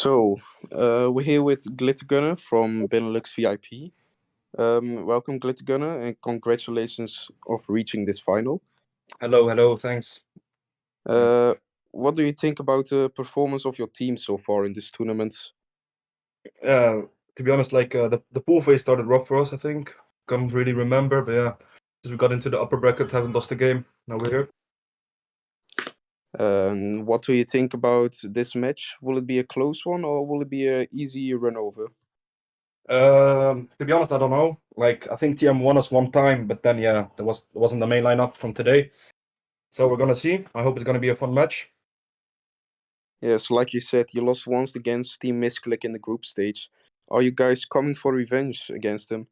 We're here with Glittergunner from Benelux VIP. Welcome, Glittergunner, and congratulations of reaching this final. Hello, thanks. Uh, what do you think about the performance of your team so far in this tournament? To be honest, the pool phase started rough for us, I think. Can't really remember, but yeah, since we got into the upper bracket, haven't lost a game. Now we're here. What do you think about this match? Will it be a close one or will it be an easy run over? To be honest, I don't know. I think TM won us one time, but then yeah, there wasn't the main lineup from today. So we're gonna see. I hope it's gonna be a fun match. Yes, like you said, you lost once against Team Missclick in the group stage. Are you guys coming for revenge against them?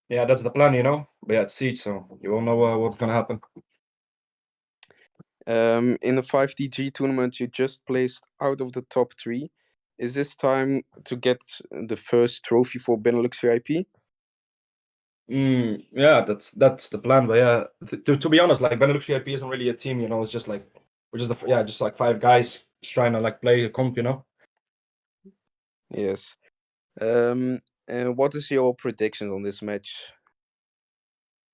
Yeah, that's the plan, you know. But yeah, it's Siege, so you won't know what's gonna happen. In the 5DG tournament, you just placed out of the top 3. Is this time to get the first trophy for Benelux VIP? Yeah, that's the plan. But yeah, to be honest, Benelux VIP isn't really a team, you know. It's just we're just like 5 guys just trying to play a comp, you know. Yes. And what is your prediction on this match?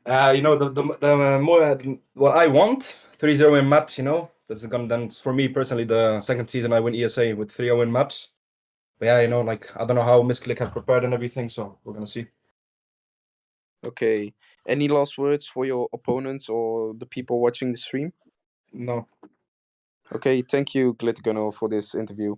You know, the more what I want 3-0 in maps, you know. That's gonna then for me personally the second season I win ESA with 3-0 in maps. But yeah, you know, I don't know how Missclick has prepared and everything, so we're gonna see. Okay. Any last words for your opponents or the people watching the stream? No. Okay, thank you, Glittergunner, for this interview.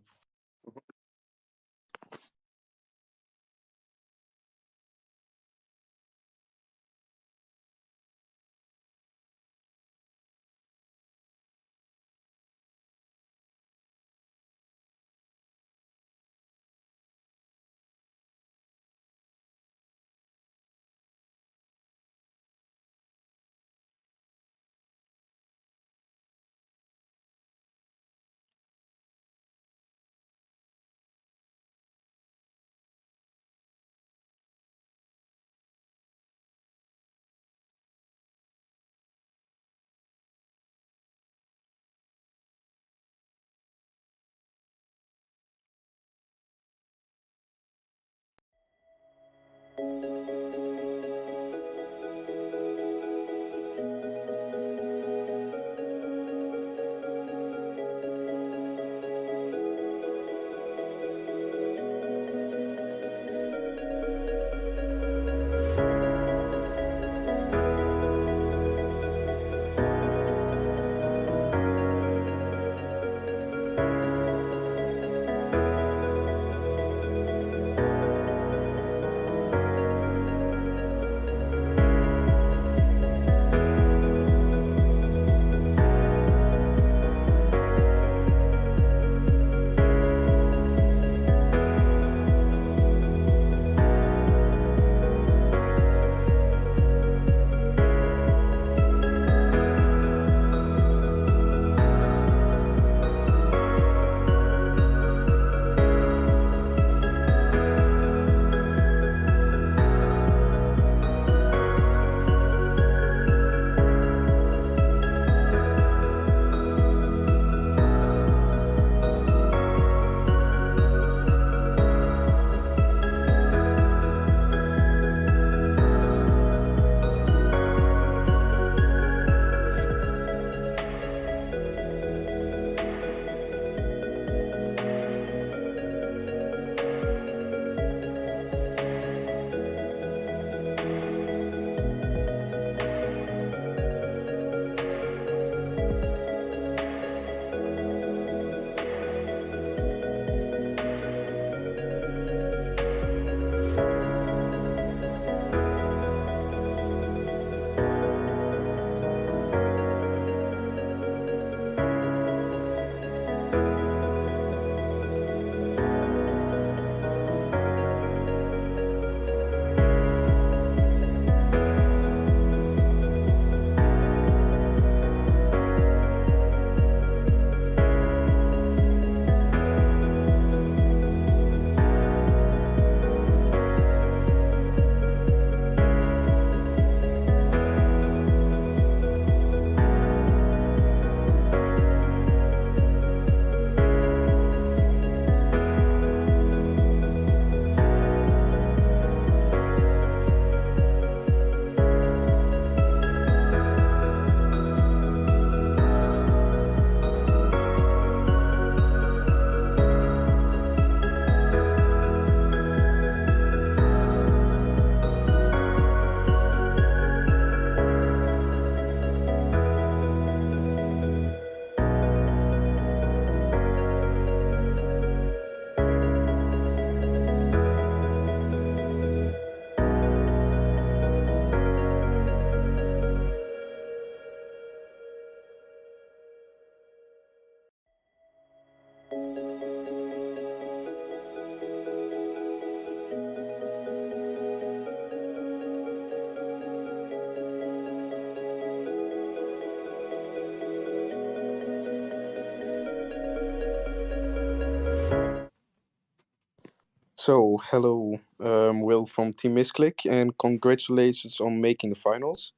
So, hello, Will from Team Missclick, and congratulations on making the finals.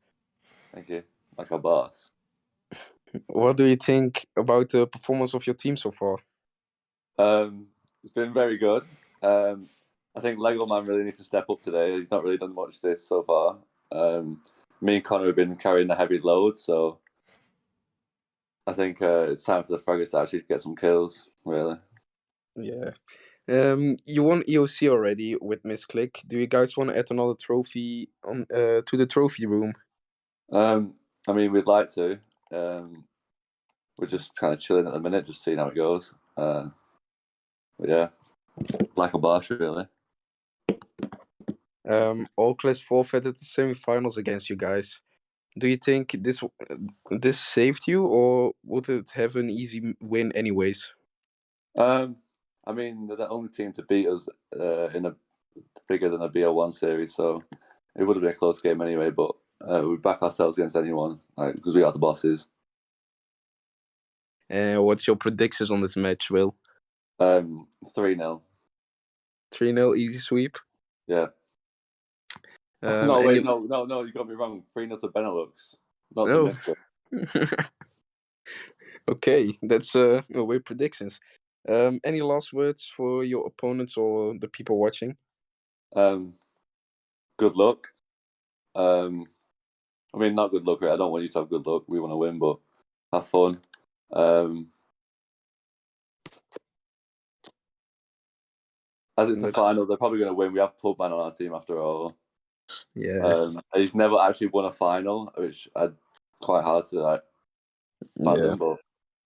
Thank you. Like a boss. What do you think about the performance of your team so far? It's been very good. I think Lego Man really needs to step up today. He's not really done much this so far. Me and Connor have been carrying the heavy load, so I think it's time for the Fraggers to actually get some kills, really. Yeah. You won EOC already with Missclick. Do you guys want to add another trophy on to the trophy room? I mean, we'd like to. We're just kind of chilling at the minute, just seeing how it goes. But yeah, like a boss, really. All class forfeited the semifinals against you guys. Do you think this saved you, or would it have an easy win anyways? I mean, they're the only team to beat us in a bigger than a BO1 series, so it would have been a close game anyway. But we back ourselves against anyone because we are the bosses. What's your predictions on this match, Will? 3-0. 3-0 easy sweep. Yeah. No, wait, no, you got me wrong. 3-0 to Benelux, not to Missclick. Okay, that's weird predictions. Any last words for your opponents or the people watching? Good luck. I mean, not good luck. I don't want you to have good luck. We want to win, but have fun. As it's a final, they're probably going to win. We have Pubman on our team after all. Yeah. He's never actually won a final, which quite hard to fathom. But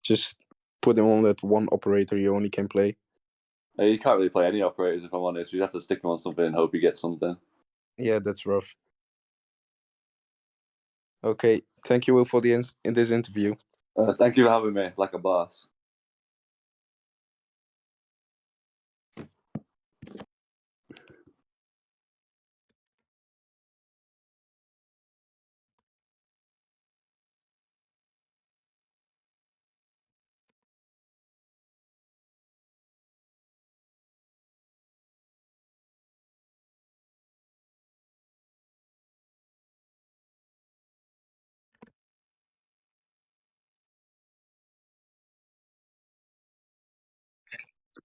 just put him on that one operator you only can play. You can't really play any operators, if I'm honest. You have to stick him on something and hope he gets something. Yeah, that's rough. Okay, thank you, Will, for this interview. Thank you for having me, like a boss.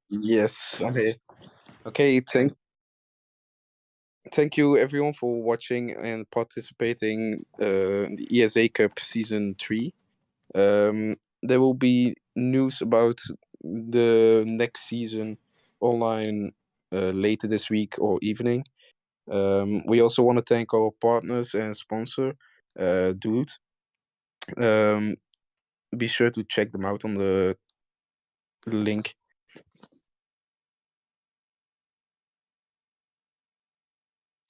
Yes. Okay. Thank you everyone for watching and participating in the ESA Cup Season 3. There will be news about the next season online later this week or evening. We also want to thank our partners and sponsor, Dude. Be sure to check them out on the link.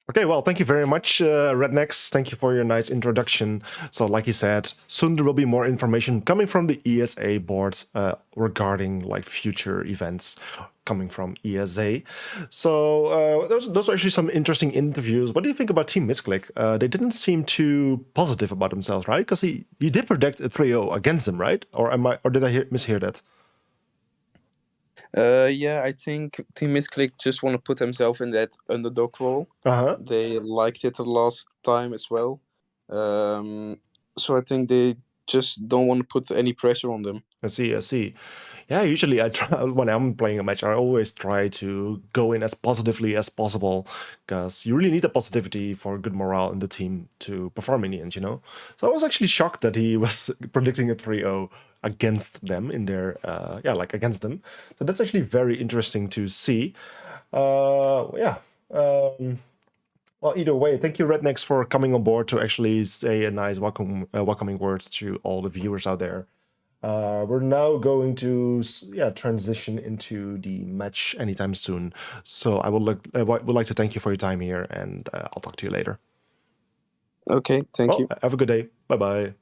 Okay, well, thank you very much, Rednecks. Thank you for your nice introduction. So, like you said, soon there will be more information coming from the ESA boards regarding like future events coming from ESA. So, those are actually some interesting interviews. What do you think about Team Missclick? They didn't seem too positive about themselves, right? Because he did predict a 3-0 against them, right? Or did I mishear that? Yeah, I think Team Missclick just want to put themselves in that underdog role. They liked it the last time as well. So I think they just don't want to put any pressure on them. I see. Yeah, usually I try when I'm playing a match, I always try to go in as positively as possible because you really need the positivity for good morale in the team to perform in the end, you know? So I was actually shocked that he was predicting a 3-0 against them in their, against them. So that's actually very interesting to see. Well, either way, thank you, Rednecks, for coming on board to actually say a nice welcoming words to all the viewers out there. We're now going to transition into the match anytime soon. So I would like to thank you for your time here, and I'll talk to you later. Okay, thank you. Have a good day. Bye-bye.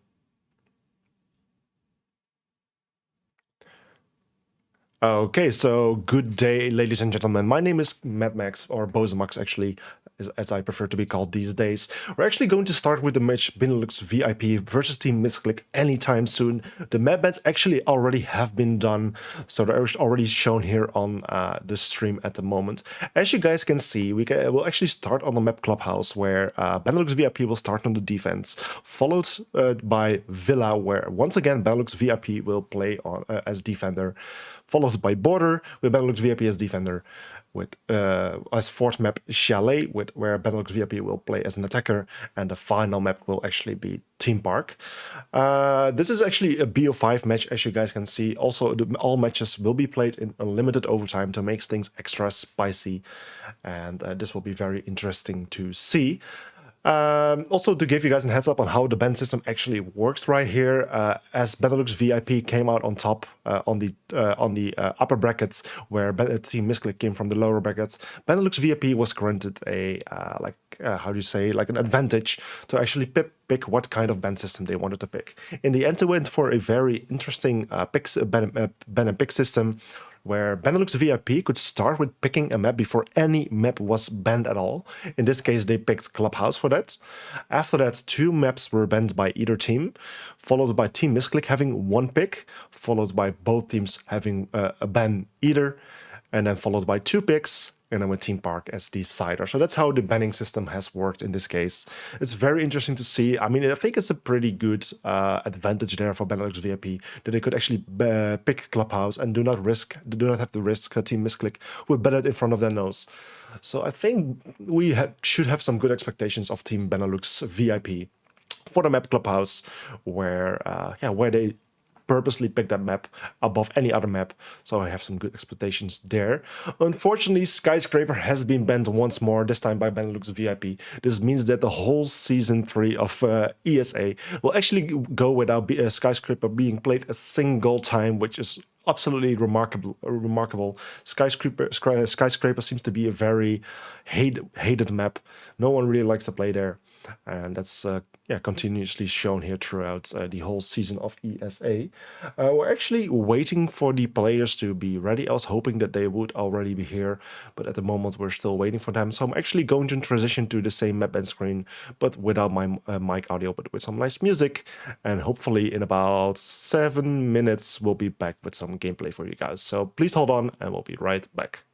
Okay, so good day, ladies and gentlemen. My name is Mad Max, or Bozemax, actually. as I prefer to be called these days. We're actually going to start with the match Benelux VIP versus Team Missclick anytime soon. The map bans actually already have been done, so they're already shown here on the stream at the moment. As you guys can see, we'll actually start on the map Clubhouse, where Benelux VIP will start on the defense, followed by Villa, where once again Benelux VIP will play on as defender, followed by Border with Benelux VIP as defender, with as fourth map Chalet, where Benelux VIP will play as an attacker, and the final map will actually be Team Park. This is actually a BO5 match, as you guys can see. Also, all matches will be played in unlimited overtime to make things extra spicy, and this will be very interesting to see. Also, to give you guys a heads up on how the ban system actually works right here, as Benelux VIP came out on top on the upper brackets, where Team Missclick came from the lower brackets, Benelux VIP was granted a how do you say, like an advantage to actually pick what kind of ban system they wanted to pick. In the end, they went for a very interesting ban and pick system, where Benelux VIP could start with picking a map before any map was banned at all. In this case, they picked Clubhouse for that. After that, 2 maps were banned by either team, followed by Team Missclick having 1 pick, followed by both teams having a ban either, and then followed by 2 picks, and then with Team Park as decider. So that's how the banning system has worked in this case. It's very interesting to see. I mean, I think it's a pretty good advantage there for Benelux VIP, that they could actually pick Clubhouse and do not have the risk that Team Missclick would bet it in front of their nose. So I think we should have some good expectations of Team Benelux VIP for the map Clubhouse, where they purposely picked that map above any other map, so I have some good expectations there. Unfortunately, Skyscraper has been banned once more, this time by Benelux VIP. This means that the whole Season 3 of ESA will actually go without Skyscraper being played a single time, which is absolutely remarkable. Skyscraper seems to be a very hated map. No one really likes to play there, and that's continuously shown here throughout the whole season of ESA. We're actually waiting for the players to be ready. I was hoping that they would already be here, but at the moment we're still waiting for them. So I'm actually going to transition to the same map and screen, but without my mic audio, but with some nice music. And hopefully in about 7 minutes, we'll be back with some gameplay for you guys. So please hold on and we'll be right back.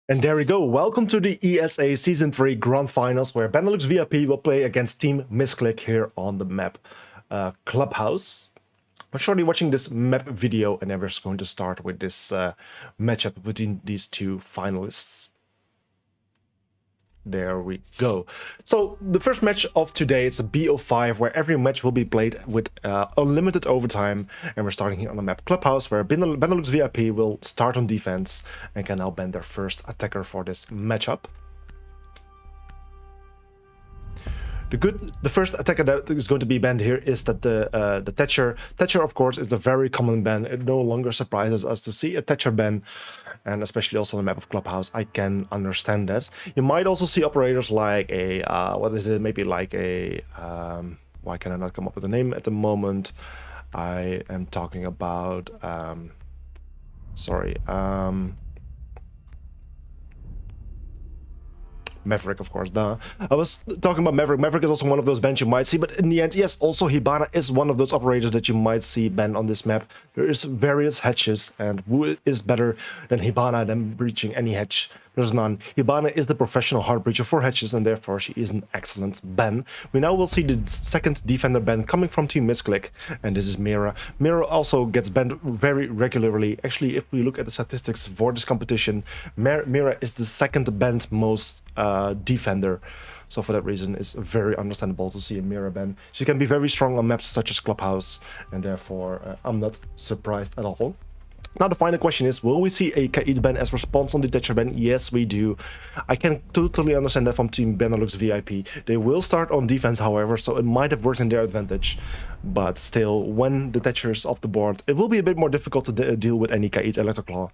And there we go. Welcome to the ESA Season 3 Grand Finals, where Benelux VIP will play against Team Missclick here on the map Clubhouse. I'm shortly watching this map video, and then we're just going to start with this matchup between these two finalists. There we go. So the first match of today is a BO5, where every match will be played with unlimited overtime. And we're starting here on the map Clubhouse, where Benelux VIP will start on defense and can now ban their first attacker for this matchup. The first attacker that is going to be banned here is that the Thatcher. Thatcher, of course, is the very common ban. It no longer surprises us to see a Thatcher ban, and especially also on the map of Clubhouse, I can understand that. You might also see operators like a what is it? Maybe like a why can I not come up with a name at the moment? I am talking about Maverick, of course, duh. I was talking about Maverick. Maverick is also one of those bans you might see, but in the end, yes, also Hibana is one of those operators that you might see banned on this map. There is various hatches, and who is better than Hibana than breaching any hatch? There's none. Hibana is the professional hard breacher for hatches, and therefore she is an excellent ban. We now will see the second defender ban coming from Team Missclick, and this is Mira. Mira also gets banned very regularly. Actually, if we look at the statistics for this competition, Mira is the second banned most defender. So for that reason, it's very understandable to see a Mira ban. She can be very strong on maps such as Clubhouse, and therefore I'm not surprised at all. Now the final question is, will we see a Kaid ban as response on the Thatcher ban? Yes, we do. I can totally understand that from Team Benelux VIP. They will start on defense, however, so it might have worked in their advantage. But still, when the Thatcher is off the board, it will be a bit more difficult to deal with any Kaid Electroclaw.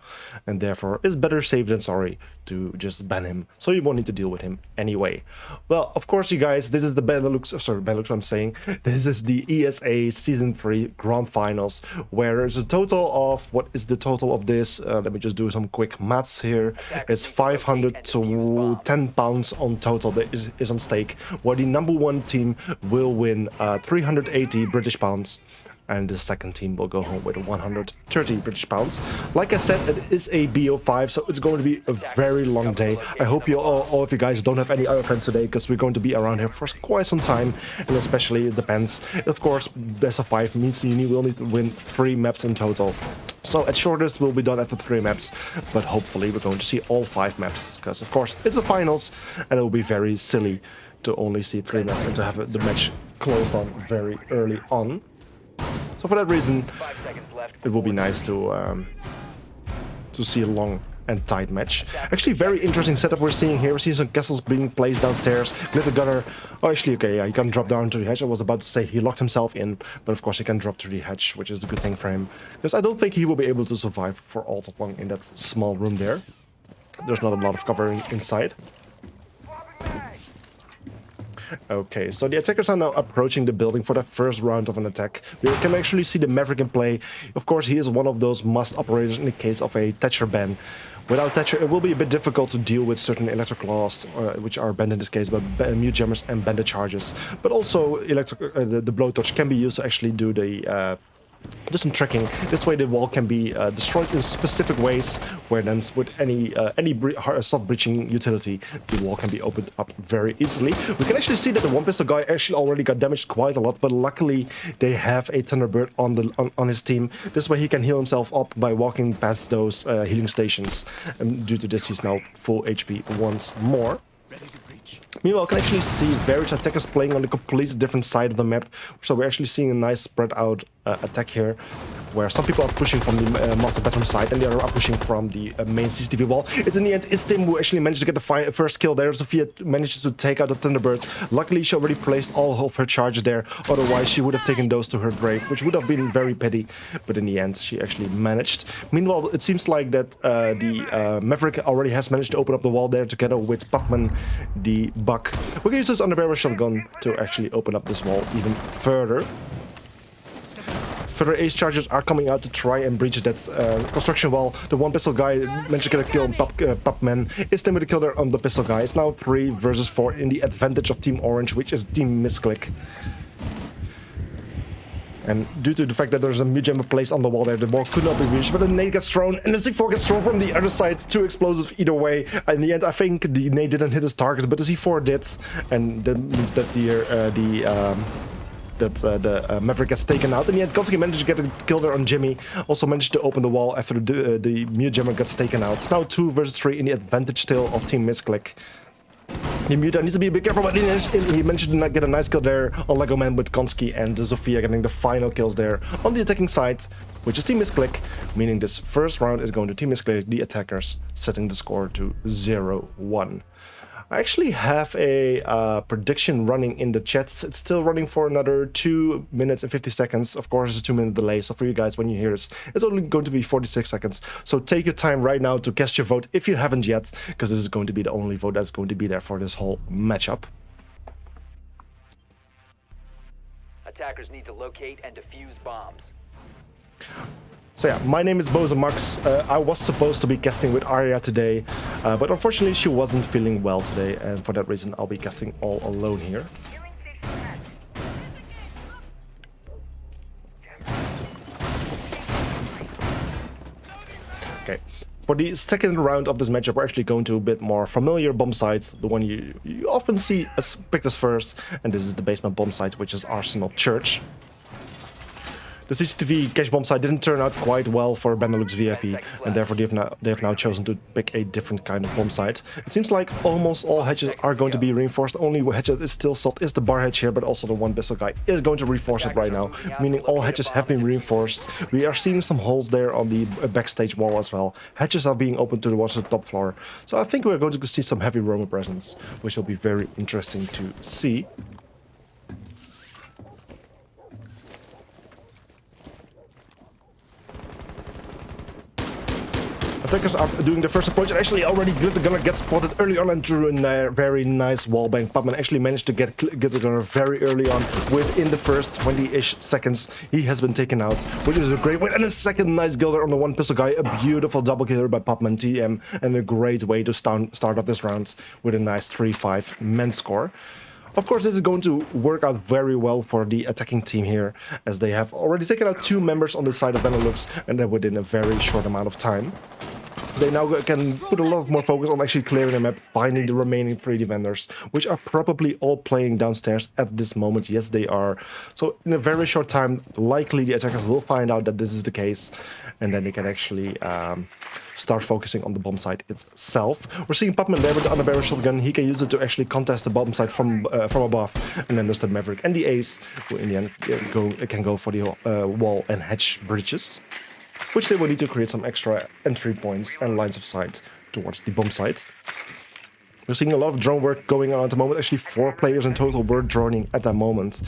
And therefore, it's better safe than sorry to just ban him. So you won't need to deal with him anyway. Well, of course, you guys, this is the Benelux I'm saying. This is the ESA Season 3 Grand Finals, where there's a total of, what is the total of this? Let me just do some quick maths here. It's 500 to 10 pounds on total that is on stake, where the number one team will win 380 British pounds, and the second team will go home with 130 British pounds. Like I said, it is a BO5, so it's going to be a very long day. I hope you all of you guys don't have any other plans today, because we're going to be around here for quite some time, and especially it depends. Of course, best of 5 means you will need to win 3 maps in total. So at shortest will be done after 3 maps, but hopefully we're going to see all 5 maps, because of course it's the finals, and it will be very silly to only see 3 maps and to have the match closed on very early on. So for that reason, it will be nice to see a long and tight match. Actually, very interesting setup we're seeing here. We're seeing some castles being placed downstairs. Glitter Gunner, oh, actually, okay, yeah, he can drop down to the hatch. I was about to say he locked himself in, but of course he can drop to the hatch, which is the good thing for him, because I don't think he will be able to survive for all too long in that small room there. There's not a lot of cover inside. Okay, so the attackers are now approaching the building for the first round of an attack. We can actually see the Maverick in play. Of course, he is one of those must operators in the case of a Thatcher ban. Without Thatcher, it will be a bit difficult to deal with certain Electroclaws, which are banned in this case, but Mute Jammers and Bandit Charges. But also, the Blowtorch can be used to actually do the do some tracking. This way the wall can be destroyed in specific ways, where then with any soft breaching utility, the wall can be opened up very easily. We can actually see that the one pistol guy actually already got damaged quite a lot, but luckily they have a Thunderbird on his team. This way he can heal himself up by walking past those healing stations, and due to this he's now full HP once more. Meanwhile, I can actually see various attackers playing on a completely different side of the map. So we're actually seeing a nice spread out attack here, where some people are pushing from the master bedroom side and the other are pushing from the main CCTV wall. It's in the end is Tim who actually managed to get the first kill there. Sophia manages to take out the Thunderbird. Luckily, she already placed all of her charges there. Otherwise, she would have taken those to her grave, which would have been very pity. But in the end, she actually managed. Meanwhile, it seems like that the Maverick already has managed to open up the wall there together with Pacman, the Buck. We can use this underbarrel shotgun to actually open up this wall even further. Further ace charges are coming out to try and breach that construction wall. The one pistol guy managed to get a kill on Pupman. Is then with a kill there on the pistol guy. It's now 3 versus 4 in the advantage of Team Orange, which is Team Missclick. And due to the fact that there's a mute jammer placed on the wall there, the ball could not be reached, but the nade gets thrown, and the C4 gets thrown from the other side. It's too explosive either way. In the end, I think the nade didn't hit his targets, but the C4 did, and that means that the Maverick gets taken out. In the end, Konski managed to get a kill there on Jimmy. Also managed to open the wall after the mute jammer gets taken out. It's now 2 versus 3 in the advantage still of Team Missclick. The Muta needs to be a bit careful, but he managed to get a nice kill there on Lego Man with Konski and Zofia getting the final kills there on the attacking side, which is Team Missclick, meaning this first round is going to Team Missclick, the attackers, setting the score to 0-1. I actually have a prediction running in the chat. It's still running for another 2 minutes and 50 seconds. Of course, it's a 2-minute delay, so for you guys, when you hear this, it's only going to be 46 seconds. So take your time right now to cast your vote if you haven't yet, because this is going to be the only vote that's going to be there for this whole matchup. Attackers need to locate and defuse bombs. So yeah, my name is Max. I was supposed to be casting with Arya today, but unfortunately she wasn't feeling well today, and for that reason I'll be casting all alone here. Okay, for the second round of this matchup, we're actually going to a bit more familiar bomb site, the one you often see as picked as first, and this is the basement bomb site, which is Arsenal Church. The CCTV cache bomb site didn't turn out quite well for Benelux VIP, and therefore they have now chosen to pick a different kind of bomb site. It seems like almost all hatches are going to be reinforced. Only hatch that is still soft is the bar hatch here, but also the one pistol guy is going to reinforce it right now, meaning all hatches have been reinforced. We are seeing some holes there on the backstage wall as well. Hatches are being opened towards the top floor, so I think we're going to see some heavy Roman presence, which will be very interesting to see. Attackers are doing the first approach, and actually already the gunner gets spotted early on and drew a very nice wallbang. Pupman actually managed to get the gunner very early on. Within the first 20-ish seconds, he has been taken out, which is a great win. And a second nice gilder on the one pistol guy. A beautiful double killer by Pupman TM, and a great way to start off this round with a nice 3-5 men's score. Of course, this is going to work out very well for the attacking team here, as they have already taken out 2 members on the side of Benelux, and that within a very short amount of time. They now can put a lot more focus on actually clearing the map, finding the remaining 3 defenders, which are probably all playing downstairs at this moment. Yes, they are. So in a very short time, likely the attackers will find out that this is the case, and then they can actually start focusing on the bomb site itself. We're seeing Pupman there with the underbarrel shotgun. He can use it to actually contest the bomb site from above. And then there's the Maverick and the Ace, who in the end can go for the wall and hatch bridges, which they will need to create some extra entry points and lines of sight towards the bomb site. We're seeing a lot of drone work going on at the moment. Actually, 4 players in total were droning at that moment.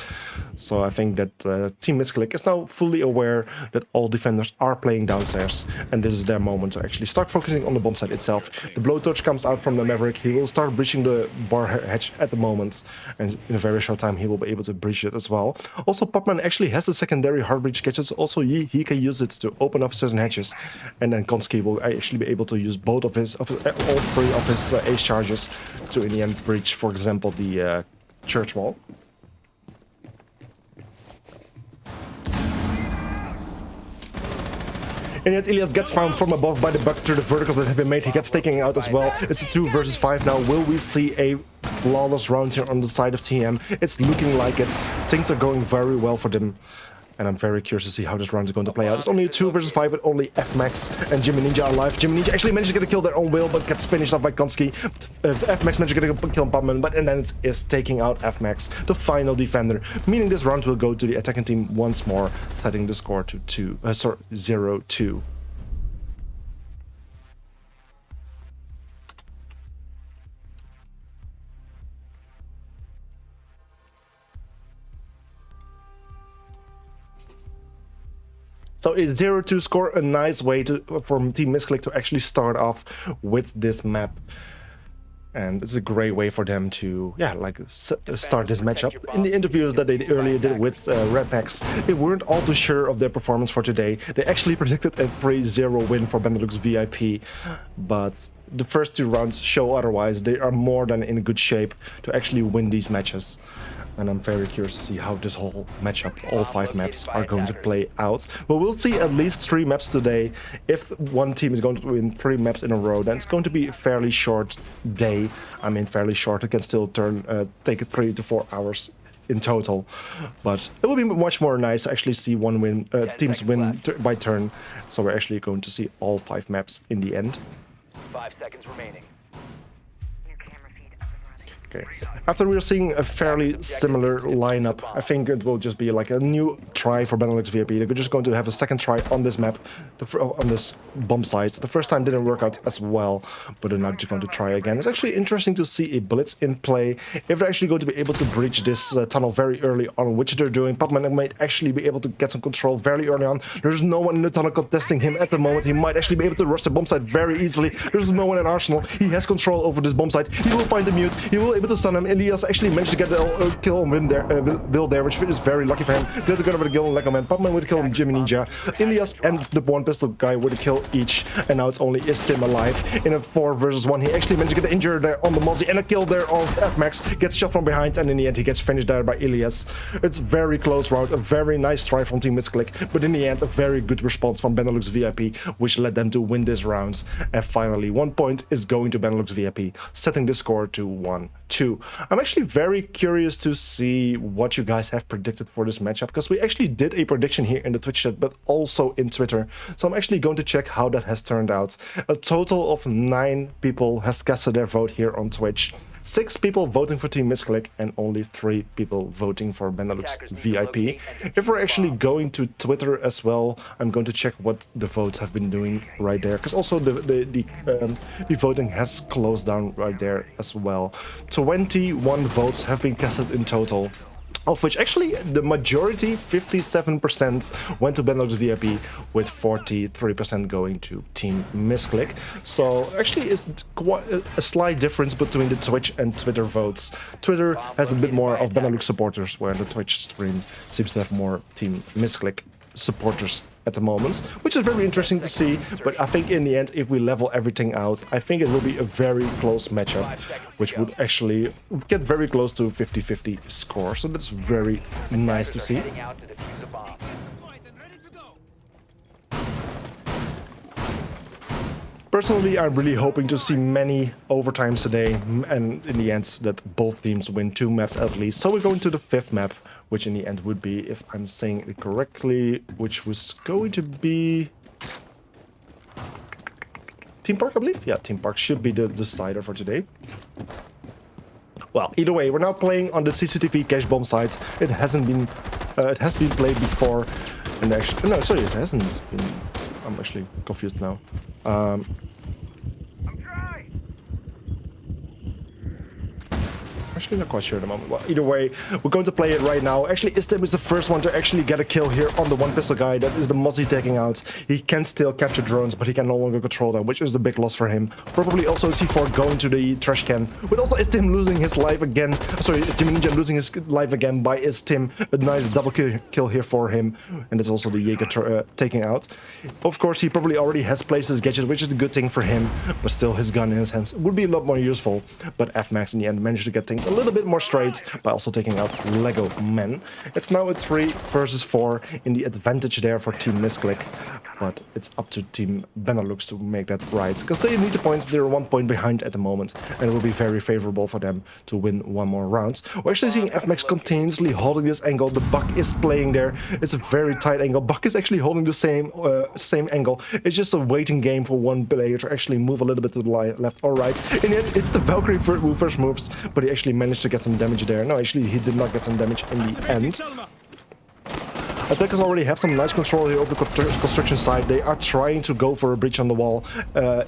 So I think that Team Missclick is now fully aware that all defenders are playing downstairs, and this is their moment to actually start focusing on the bomb site itself. The blowtorch comes out from the Maverick. He will start breaching the bar hatch at the moment, and in a very short time he will be able to breach it as well. Also, Pupman actually has the secondary hard breach gadgets. Also, he can use it to open up certain hatches, and then Konski will actually be able to use both of his, all 3 of his ace charges to in the end breach, for example, the church wall. And yet Ilias gets found from above by the bucket through the verticals that have been made. He gets taken out as well. It's a 2 versus 5 now. Will we see a flawless round here on the side of TM? It's looking like it. Things are going very well for them, and I'm very curious to see how this round is going to play out. It's only a 2 versus 5 with only FMax and Jimmy Ninja alive. Jimmy Ninja actually managed to get a kill there on Will, but gets finished off by Konski. FMax managed to get a kill on Pupman, and then it is taking out FMax, the final defender, meaning this round will go to the attacking team once more, setting the score to 0-2. So a 0-2 score, a nice way for Team Missclick to actually start off with this map. And it's a great way for them to, start this matchup. In the interviews that they earlier did with Rednecks, they weren't all too sure of their performance for today. They actually predicted a 3-0 win for Benelux VIP, but the first 2 rounds show otherwise. They are more than in good shape to actually win these matches. and I'm very curious to see how this whole matchup, all 5 maps, are going to play out. But we'll see at least 3 maps today. If one team is going to win 3 maps in a row, then it's going to be a fairly short day. I mean, fairly short. It can still take 3 to 4 hours in total, but it will be much more nice to actually see teams win by turn. So we're actually going to see all 5 maps in the end. 5 seconds remaining. Okay. After we're seeing a fairly similar lineup, I think it will just be like a new try for Benelux VIP. They're just going to have a second try on this map, on this bomb site. The first time didn't work out as well, but they're now just going to try again. It's actually interesting to see a blitz in play. If they're actually going to be able to breach this tunnel very early on, which they're doing, Pupman might actually be able to get some control very early on. There's no one in the tunnel contesting him at the moment. He might actually be able to rush the bomb site very easily. There's no one in Arsenal. He has control over this bomb site. He will find the mute. He will able to stun him. Elias actually managed to get the kill on Will there, which is very lucky for him. There's a gun over the kill on Lego Man. Pupman with the kill on Jimmy Ninja. Elias and the one pistol guy with a kill each. And now it's only Tim alive in a 4 versus 1. He actually managed to get the injured there on the Mozzie and a kill there on FMax. Gets shot from behind, and in the end he gets finished there by Elias. It's very close round. A very nice try from Team Missclick, but in the end a very good response from Benelux VIP, which led them to win this round. And finally 1 point is going to Benelux VIP, setting the score to 1-2. I'm actually very curious to see what you guys have predicted for this matchup, because we actually did a prediction here in the Twitch chat, but also in Twitter. So I'm actually going to check how that has turned out. A total of 9 people has cast their vote here on Twitch. 6 people voting for Team Missclick and only 3 people voting for Benelux VIP. If we're actually going to Twitter as well, I'm going to check what the votes have been doing right there, because also the voting has closed down right there as well. 21 votes have been casted in total, of which actually the majority, 57%, went to Benelux VIP, with 43% going to Team Missclick. So actually it's quite a slight difference between the Twitch and Twitter votes. Twitter has a bit more of Benelux supporters, where the Twitch stream seems to have more Team Missclick supporters at the moment, which is very interesting to see. But I think in the end, if we level everything out, I think it will be a very close matchup, which would actually get very close to a 50-50 score. So that's very nice to see. Personally, I'm really hoping to see many overtimes today, and in the end that both teams win 2 maps at least. So we're going to the 5th map, which in the end would be, if I'm saying it correctly, which was going to be Team Park, I believe? Yeah, Team Park should be the decider for today. Well, either way, we're now playing on the CCTV cache bomb site. It hasn't been, it has been played before, and actually, no, sorry, it hasn't been. I'm actually confused now. Actually not quite sure at the moment. Well, either way, we're going to play it right now. Actually, Istim is the first one to actually get a kill here on the one pistol guy. That is the Mozzie taking out. He can still capture drones, but he can no longer control them, which is the big loss for him. Probably also C4 going to the trash can. But also Istim losing his life again. Sorry, Jimmy Ninja losing his life again by Istim. A nice double kill here for him. And that's also the Jaeger taking out. Of course, he probably already has placed his gadget, which is a good thing for him. But still, his gun in his hands would be a lot more useful. But FMax in the end managed to get things a little bit more straight by also taking out Lego Men. It's now a 3 versus 4 in the advantage there for Team Missclick, but it's up to Team Benelux to make that right, because they need the points. They're 1 point behind at the moment, and it will be very favorable for them to win 1 more round. We're actually seeing FMax continuously holding this angle. The Buck is playing there. It's a very tight angle. Buck is actually holding the same angle. It's just a waiting game for one player to actually move a little bit to the left or right. In the end, it's the Valkyrie who first moves, but he actually managed to get some damage there. No, actually, he did not get some damage in the end. Attackers already have some nice control here over the construction side. They are trying to go for a breach on the wall.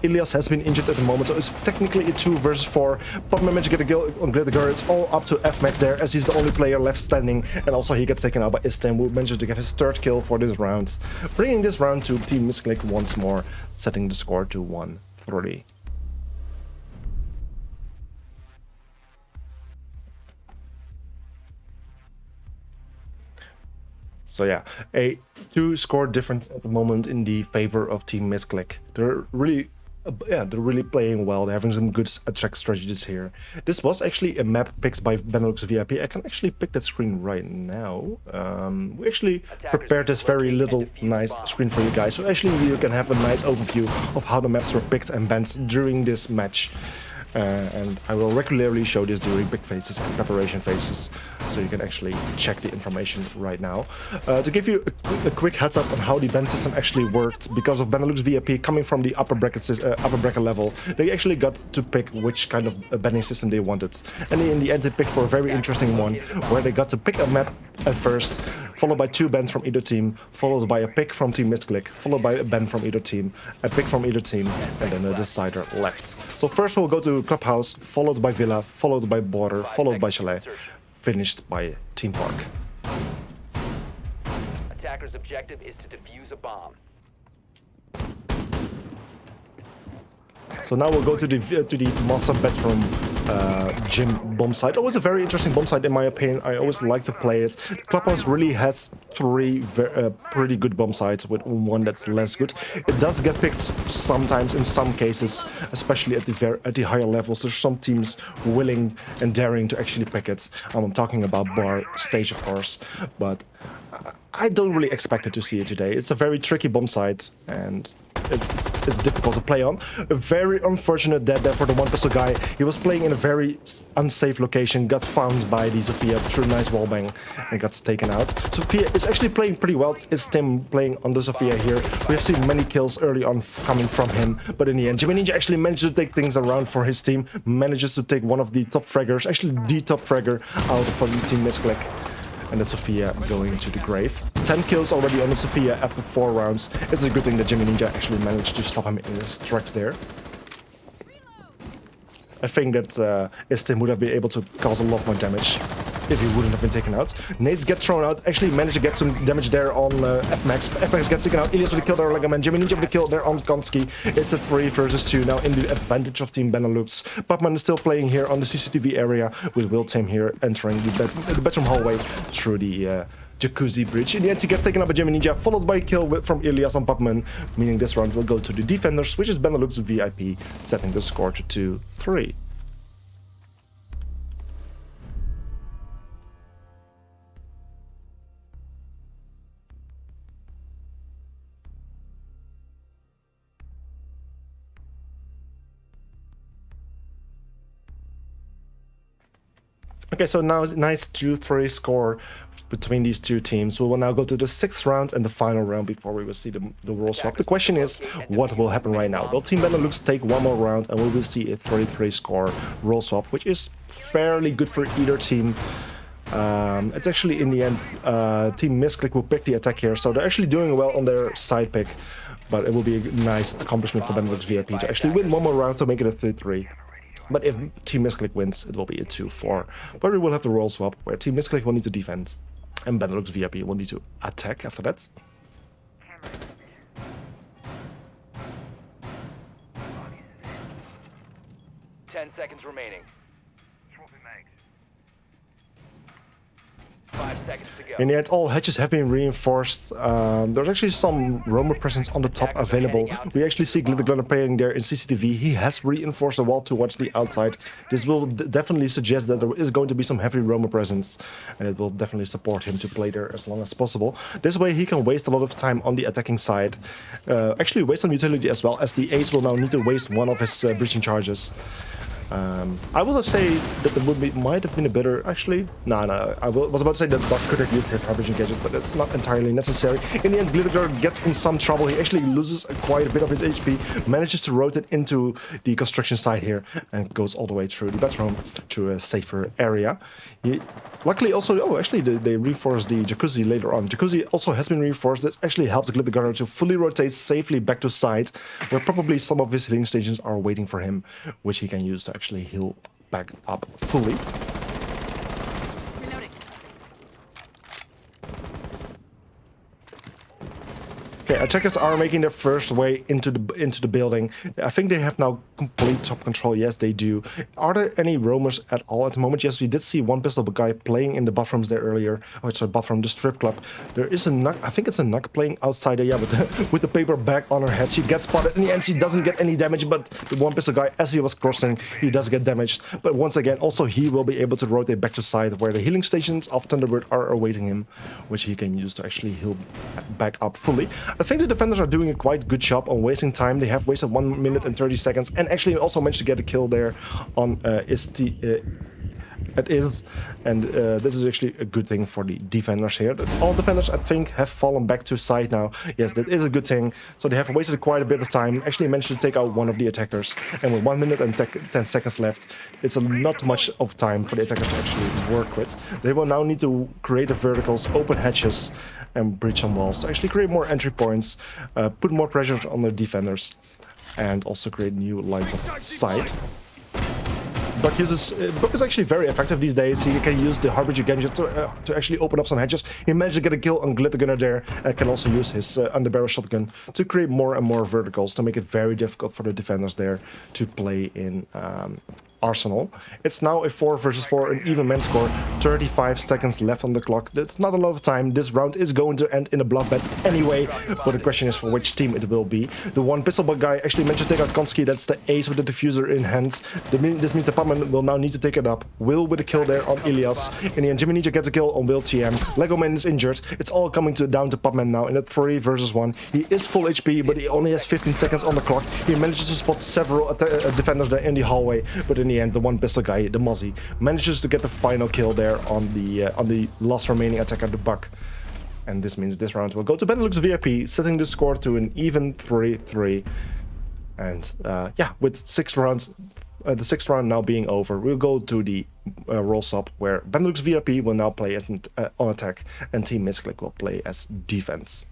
Ilias has been injured at the moment, so it's technically a 2 versus 4. But managed to get a kill on Glitter. It's all up to FMax there, as he's the only player left standing. And also he gets taken out by Istem, who managed to get his 3rd kill for this round. Bringing this round to Team Missclick once more, setting the score to 1-3. So yeah, a 2-score difference at the moment in the favor of Team Missclick. They're really Yeah, they're really playing well. They're having some good attack strategies here. This was actually a map picked by Benelux VIP. I can actually pick that screen right now. We actually prepared this very little nice screen for you guys. So actually you can have a nice overview of how the maps were picked and banned during this match. And I will regularly show this during big phases and preparation phases, so you can actually check the information right now. To give you a quick heads up on how the ban system actually worked, because of Benelux VIP coming from the upper bracket level, they actually got to pick which kind of banning system they wanted. And in the end they picked for a very interesting one, where they got to pick a map at first, followed by 2 bans from either team, followed by a pick from Team Missclick, followed by a ban from either team, a pick from either team, and then a decider left. So first we'll go to Clubhouse, followed by Villa, followed by Border, followed by Chalet, finished by Team Park. Attacker's objective is to defuse a bomb. So now we'll go to the master bedroom gym bomb site. Always a very interesting bomb site in my opinion. I always like to play it. Clubhouse really has 3 pretty good bomb sites with one that's less good. It does get picked sometimes in some cases, especially at the higher levels. There's some teams willing and daring to actually pick it. I'm talking about bar stage, of course, but I don't really expect it to see it today. It's a very tricky bomb site and it's difficult to play on. A very unfortunate dead there for the one pistol guy. He was playing in a very unsafe location, got found by the Sophia through a nice wallbang and got taken out. Sophia is actually playing pretty well. It's Tim playing on the Sophia here. We have seen many kills early on coming from him, but in the end Jimmy Ninja actually managed to take things around for his team, manages to take one of the top fraggers, actually the top fragger out from Team Missclick. And that's Sophia going to the grave. 10 kills already on the Sophia after 4 rounds. It's a good thing that Jimmy Ninja actually managed to stop him in his tracks there. I think that Istim would have been able to cause a lot more damage if he wouldn't have been taken out. Nades get thrown out, actually managed to get some damage there on Fmax. Fmax gets taken out, Elias with the kill there, Legaman, Jimmy Ninja with the kill there on Konski. It's a 3 versus 2 now in the advantage of Team Benelux. Pupman is still playing here on the CCTV area with Will Tim here entering the bedroom hallway through the jacuzzi bridge. In the end he gets taken up by Jimmy Ninja, followed by a kill from Elias on Pupman, meaning this round will go to the defenders, which is Benelux VIP, setting the score to 2-3. Okay, so now nice 2-3 score between these two teams. We will now go to the 6th round and the final round before we will see the role swap. The question is, what will happen right now? Will Team Benelux take one more round and we will see a 3-3 score role swap, which is fairly good for either team. It's actually in the end Team Missclick will pick the attack here, so they're actually doing well on their side pick, but it will be a nice accomplishment for Benelux VIP to actually win one more round to make it a 3-3. But if Team Missclick wins, it will be a 2-4. But we will have the role swap, where Team Missclick will need to defend, and Benelux VIP will need to attack after that. Ten seconds remaining. 5 seconds to go. In the end, all hatches have been reinforced. There's actually some roamer presence on the top available. We actually see Glitter playing there in CCTV. He has reinforced the wall towards the outside. This will definitely suggest that there is going to be some heavy roamer presence, and it will definitely support him to play there as long as possible. This way he can waste a lot of time on the attacking side. Actually waste some utility as well, as the Ace will now need to waste one of his breaching charges. I would have said that the might have been a better, actually, no, I was about to say that Buck could have used his average gadget, but that's not entirely necessary. In the end, Glitter gets in some trouble. He actually loses quite a bit of his HP, manages to rotate into the construction site here, and goes all the way through the bedroom to a safer area. Luckily also, actually they reinforced the jacuzzi later on. Jacuzzi also has been reinforced. This actually helps Glitter Gunner to fully rotate safely back to side, where probably some of his healing stations are waiting for him, which he can use to actually heal back up fully. Reloading. Okay, Okay, attackers are making their first way into the building. I think they have now complete top control. Yes, they do. Are there any roamers at all at the moment? Yes, we did see one pistol guy playing in the bathrooms there earlier. Oh, it's a bathroom, the strip club. There is a Nuk, I think it's a Nuk playing outside there, yeah, with the paper bag on her head. She gets spotted in the end. She doesn't get any damage, but the one pistol guy, as he was crossing, he does get damaged. But once again, also he will be able to rotate back to side where the healing stations of Thunderbird are awaiting him, which he can use to actually heal back up fully. I think the defenders are doing a quite good job on wasting time. They have wasted 1 minute and 30 seconds and actually also managed to get a kill there on it is, and this is actually a good thing for the defenders here. All defenders, I think, have fallen back to side now. Yes, that is a good thing. So they have wasted quite a bit of time, actually managed to take out one of the attackers. And with 1 minute and 10 seconds left, it's not much of time for the attackers to actually work with. They will now need to create the verticals, open hatches, and breach some walls to actually create more entry points, put more pressure on the defenders, and also create new lines of sight. Buck is actually very effective these days. He can use the Harbinger Genji to actually open up some hedges. He managed to get a kill on Glitter Gunner there, and can also use his underbarrel shotgun to create more and more verticals to make it very difficult for the defenders there to play in Arsenal. It's now a 4 versus 4, an even men score, 35 seconds left on the clock. That's not a lot of time. This round is going to end in a bloodbath anyway, but the question is for which team it will be. The one pistol bug guy actually managed to take out Konski. That's the ace with the diffuser in hands. This means the Pupman will now need to take it up. Will with a kill there on Ilias. In the end, Jimmy Ninja gets a kill on Will TM. Lego Man is injured. It's all coming down to Pupman now in a 3 versus 1. He is full HP, but he only has 15 seconds on the clock. He manages to spot several defenders there in the hallway, but in the end, the one pistol guy, the Mozzie, manages to get the final kill there on the last remaining attacker, the Buck. And this means this round will go to Benelux VIP, setting the score to an even 3-3. And yeah, with 6 rounds, the 6th round now being over, we'll go to the roll-up where Benelux VIP will now play as on attack and Team Missclick will play as defense.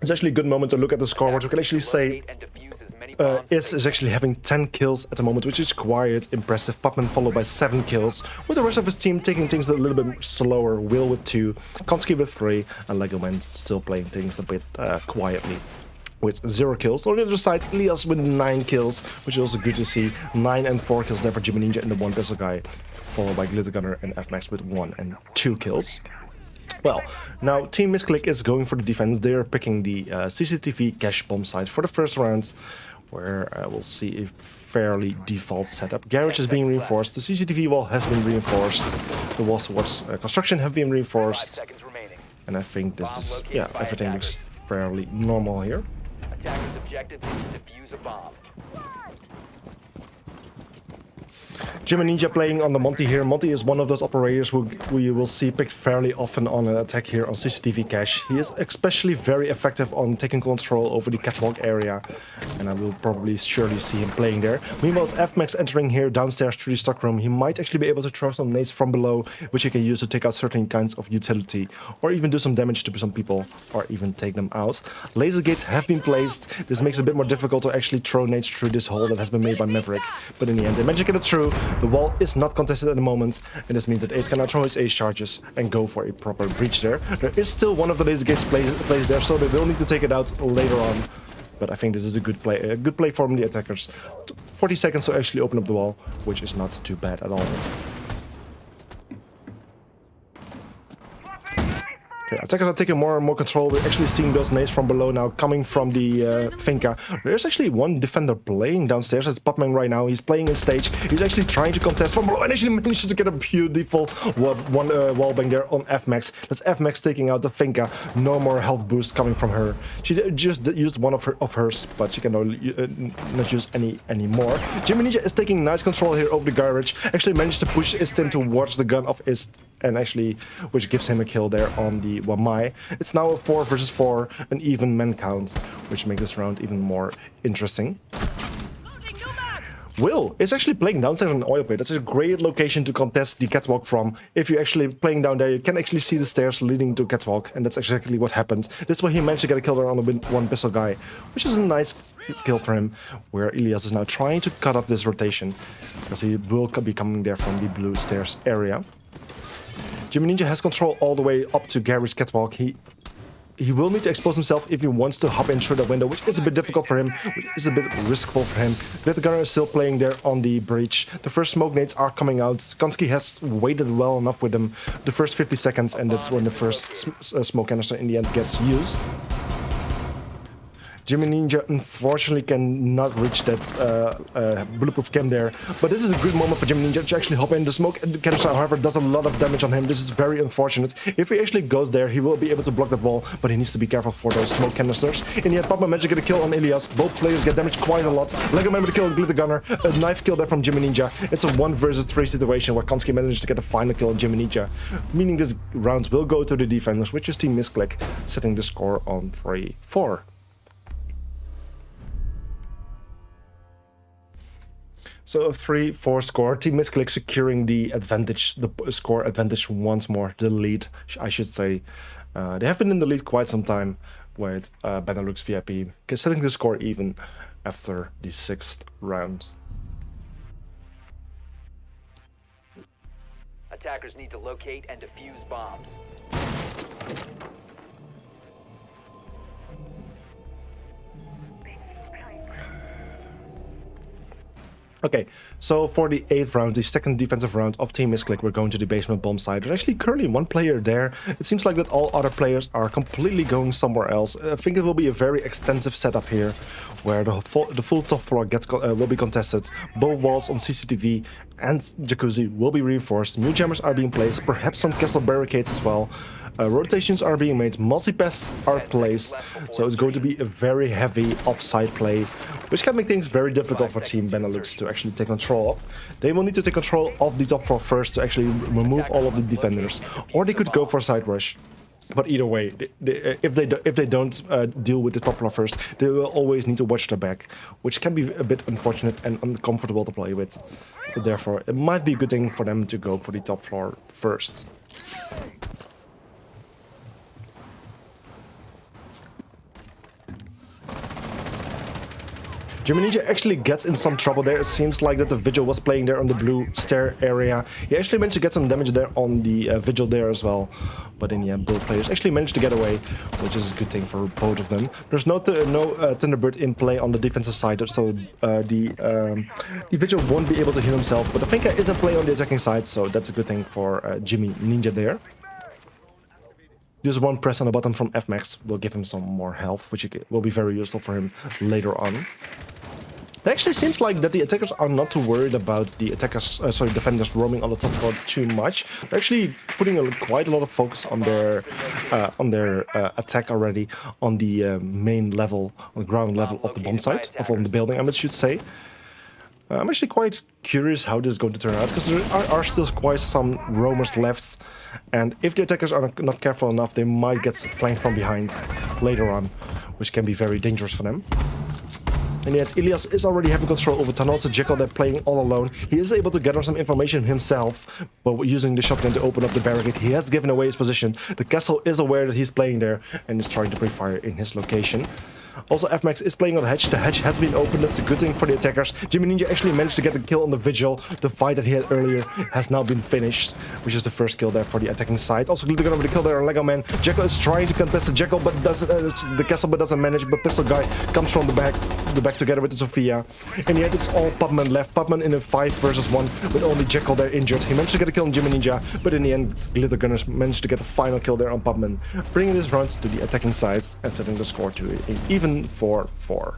It's actually a good moment to look at the scoreboard. We can actually say is actually having 10 kills at the moment, which is quite impressive. Pupman followed by 7 kills, with the rest of his team taking things a little bit slower. Will with 2, Konski with 3, and Lego Man still playing things a bit quietly with 0 kills. On the other side, Elias with 9 kills, which is also good to see. 9 and 4 kills there for Jimmy Ninja and the one pistol guy, followed by Glitter Gunner and FMAX with 1 and 2 kills. Well, now Team Missclick is going for the defense. They're picking the CCTV cache bomb site for the first round, where we'll see a fairly default setup. Garage is being reinforced. The CCTV wall has been reinforced. The walls towards construction have been reinforced. And I think this is, yeah, everything looks fairly normal here. Attacker's objective is to defuse a bomb. Jimmy Ninja playing on the Monty here. Monty is one of those operators who you will see picked fairly often on an attack here on CCTV cache. He is especially very effective on taking control over the catwalk area, and I will probably surely see him playing there. Meanwhile, it's FMAX entering here downstairs through the stockroom. He might actually be able to throw some nades from below, which he can use to take out certain kinds of utility, or even do some damage to some people, or even take them out. Laser gates have been placed. This makes it a bit more difficult to actually throw nades through this hole that has been made by Maverick, but in the end, they managed to get it through. The wall is not contested at the moment, and this means that Ace can now throw his Ace charges and go for a proper breach there. There is still one of the laser gates placed there, so they will need to take it out later on. But I think this is a good play from the attackers. 40 seconds to actually open up the wall, which is not too bad at all. Okay, attackers are taking more and more control. We're actually seeing those nades from below now coming from the Finca. There's actually one defender playing downstairs. That's Pupman right now. He's playing in stage. He's actually trying to contest from below and actually managed to get a beautiful wallbang there on FMAX. That's FMAX taking out the Finca. No more health boost coming from her. She just used one of hers, but she can not use any more. Jimmy Ninja is taking nice control here over the garage. Actually managed to push Istin towards the gun of Ist, and actually, which gives him a kill there on the Wamai. It's now a 4 versus 4, an even men count, which makes this round even more interesting. Will is actually playing downstairs on an oil pit. That's a great location to contest the catwalk from. If you're actually playing down there, you can actually see the stairs leading to catwalk, and that's exactly what happened. This is why he managed to get a kill there on the one pistol guy, which is a nice kill for him, where Elias is now trying to cut off this rotation, because he will be coming there from the blue stairs area. Jimmy Ninja has control all the way up to Gary's catwalk. He will need to expose himself if he wants to hop in through the window, which is a bit difficult for him, which is a bit riskful for him. Glitter Gunner is still playing there on the breach. The first smoke nades are coming out. Konski has waited well enough with them the first 50 seconds, and that's when the first smoke canister in the end gets used. Jimmy Ninja unfortunately cannot reach that bulletproof cam there, but this is a good moment for Jimmy Ninja to actually hop in. The smoke canister, however, does a lot of damage on him. This is very unfortunate. If he actually goes there, he will be able to block that wall, but he needs to be careful for those smoke canisters. In the end, Papa managed to get a kill on Elias. Both players get damaged quite a lot. Lego Man with a kill on Glitter Gunner. A knife kill there from Jimmy Ninja. It's a 1 versus 3 situation where Konski managed to get the final kill on Jimmy Ninja, meaning this round will go to the defenders, which is Team Missclick, setting the score on 3-4. So a 3-4 score. Team Missclick securing the advantage, the score advantage once more. The lead, I should say. They have been in the lead quite some time with Benelux VIP, setting the score even after the 6th round. Attackers need to locate and defuse bombs. Okay, so for the 8th round, the second defensive round of Team Missclick, we're going to the basement bomb side. There's actually currently one player there. It seems like that all other players are completely going somewhere else. I think it will be a very extensive setup here, where the full top floor will be contested. Both walls on CCTV and Jacuzzi will be reinforced. New jammers are being placed, perhaps some castle barricades as well. Rotations are being made, multi-pass are placed, so it's going to be a very heavy offside play, which can make things very difficult for Team Benelux to actually take control of. They will need to take control of the top floor first to actually remove all of the defenders, or they could go for a side rush. But either way, if they don't deal with the top floor first, they will always need to watch their back, which can be a bit unfortunate and uncomfortable to play with. So therefore, it might be a good thing for them to go for the top floor first. Jimmy Ninja actually gets in some trouble there. It seems like that the Vigil was playing there on the blue stair area. He actually managed to get some damage there on the Vigil there as well. But in the end, both players actually managed to get away, which is a good thing for both of them. There's no Thunderbird in play on the defensive side, so the Vigil won't be able to heal himself. But the Finka is in play on the attacking side, so that's a good thing for Jimmy Ninja there. Just one press on the button from FMax will give him some more health, which will be very useful for him later on. It actually seems like that the attackers are not too worried about the defenders roaming on the top floor too much. They're actually putting quite a lot of focus on their attack already on the main level, on the ground level of the bomb site, of on the building, I should say. I'm actually quite curious how this is going to turn out, because there are still quite some roamers left, and if the attackers are not careful enough, they might get flanked from behind later on, which can be very dangerous for them. And yet, Elias is already having control over Tunnel, so Jekyll, they're playing all alone. He is able to gather some information himself, but using the shotgun to open up the barricade, he has given away his position. The castle is aware that he's playing there and is trying to pre-fire in his location. Also, FMax is playing on the hatch. The hatch has been opened. That's a good thing for the attackers. Jimmy Ninja actually managed to get a kill on the Vigil. The fight that he had earlier has now been finished, which is the first kill there for the attacking side. Also, Glitter Gunner with a kill there on Lego Man. Jekyll is trying to contest the Jekyll, but the castle, but doesn't manage. But Pistol Guy comes from the back together with the Sophia. In the end, it's all Pupman left. Pupman in a 5 versus 1 with only Jekyll there injured. He managed to get a kill on Jimmy Ninja, but in the end, Glitter Gunners managed to get a final kill there on Pupman, bringing this round to the attacking sides and setting the score to an even 4-4.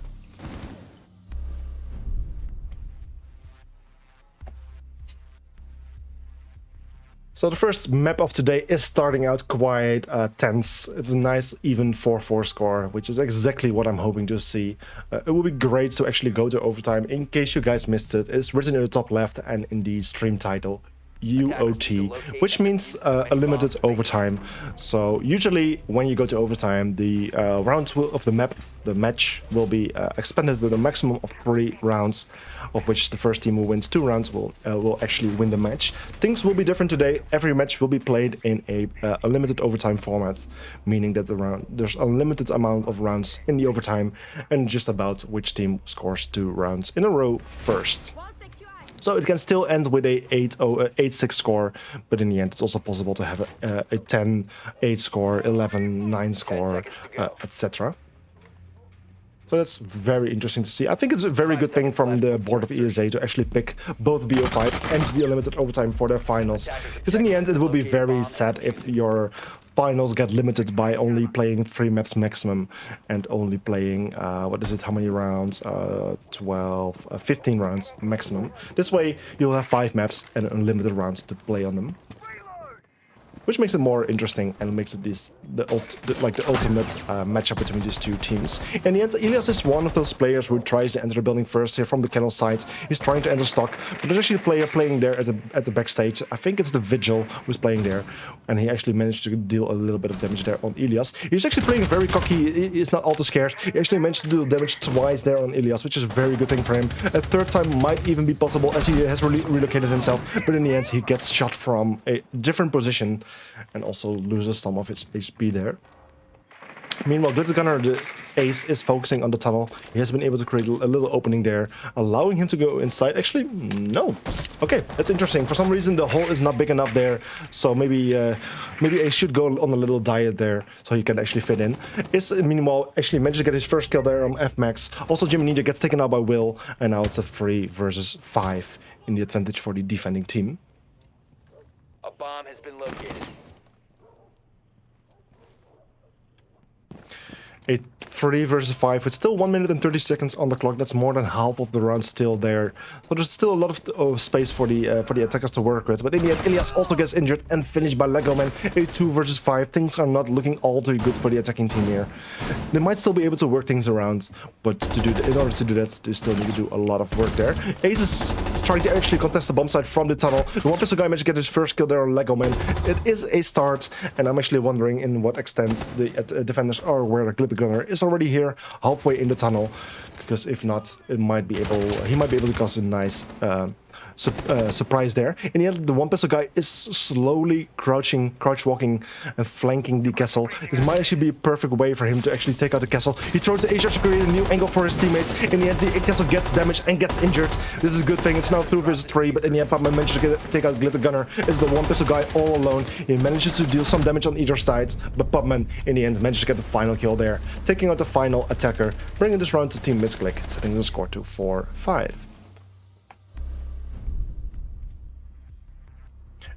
So the first map of today is starting out quite tense. It's a nice even 4-4 score, which is exactly what I'm hoping to see. It will be great to actually go to overtime. In case you guys missed it, it's written in the top left and in the stream title. UOT, which means a limited overtime. So usually when you go to overtime, the rounds of the match will be expanded with a maximum of 3 rounds, of which the first team who wins 2 rounds will actually win the match. Things will be different today. Every match will be played in a limited overtime format, meaning that there's a limited amount of rounds in the overtime, and just about which team scores 2 rounds in a row first. So it can still end with a 8-6 score, but in the end it's also possible to have a 10-8 score, 11-9 score, etc. So that's very interesting to see. I think it's a very good thing from the board of ESA to actually pick both BO5 and the unlimited overtime for their finals. Because in the end it will be very sad if your finals get limited by only playing 3 maps maximum and only playing, what is it, how many rounds? 12, 15 rounds maximum. This way you'll have 5 maps and unlimited rounds to play on them, which makes it more interesting and makes it the ultimate matchup between these 2 teams. In the end, Elias is one of those players who tries to enter the building first here from the kennel side. He's trying to enter stock, but there's actually a player playing there at the backstage. I think it's the Vigil who's playing there, and he actually managed to deal a little bit of damage there on Elias. He's actually playing very cocky. He's not all too scared. He actually managed to do damage twice there on Elias, which is a very good thing for him. A 3rd time might even be possible, as he has relocated himself, but in the end he gets shot from a different position and also loses some of its HP there. Meanwhile, Glittergunner, the ace, is focusing on the tunnel. He has been able to create a little opening there, allowing him to go inside. Actually, no. Okay, that's interesting. For some reason, the hole is not big enough there, so maybe Ace should go on a little diet there, so he can actually fit in. Is, meanwhile, actually managed to get his first kill there on F-Max. Also, Jimmy Ninja gets taken out by Will, and now it's a 3 versus 5 in the advantage for the defending team. A bomb has been located. A 3 versus 5 with still 1 minute and 30 seconds on the clock. That's more than half of the round still there. So there's still a lot of space for the attackers to work with. But in the end, Elias also gets injured and finished by Lego Man. A 2 versus 5. Things are not looking all too good for the attacking team here. They might still be able to work things around, but in order to do that, they still need to do a lot of work there. Ace is trying to actually contest the bomb site from the tunnel. The one pistol guy managed to get his first kill there on Lego Man. It is a start, and I'm actually wondering in what extent the defenders are aware that Glitter Gunner is already here, halfway in the tunnel, because if not, he might be able to cause a nice surprise there. In the end, the one pistol guy is slowly crouch walking and flanking the castle. This might actually be a perfect way for him to actually take out the castle. He throws the H-charge to create a new angle for his teammates. In the end, the castle gets damaged and gets injured. This is a good thing. It's now 2 versus 3, but in the end, Pupman manages to take out Glitter Gunner. It's the one pistol guy all alone. He manages to deal some damage on either side, but Pupman in the end manages to get the final kill there, taking out the final attacker, bringing this round to Team Missclick, setting the score to 4-5.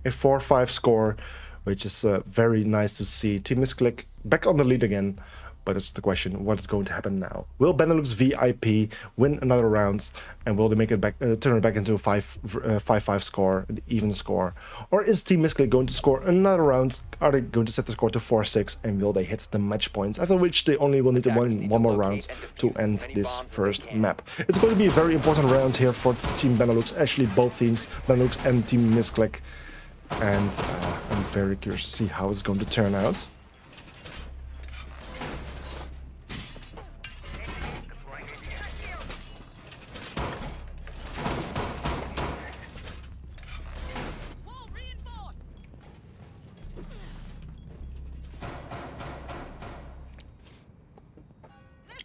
A 4-5 score, which is very nice to see. Team Missclick back on the lead again, but it's the question, what is going to happen now? Will Benelux VIP win another round, and will they make it back, turn it back into a 5-5 score, an even score? Or is Team Missclick going to score another round? Are they going to set the score to 4-6, and will they hit the match points, after which they only will need to win one more round to end this first map? It's going to be a very important round here for Team Benelux, actually both teams, Benelux and Team Missclick. And I'm very curious to see how it's going to turn out.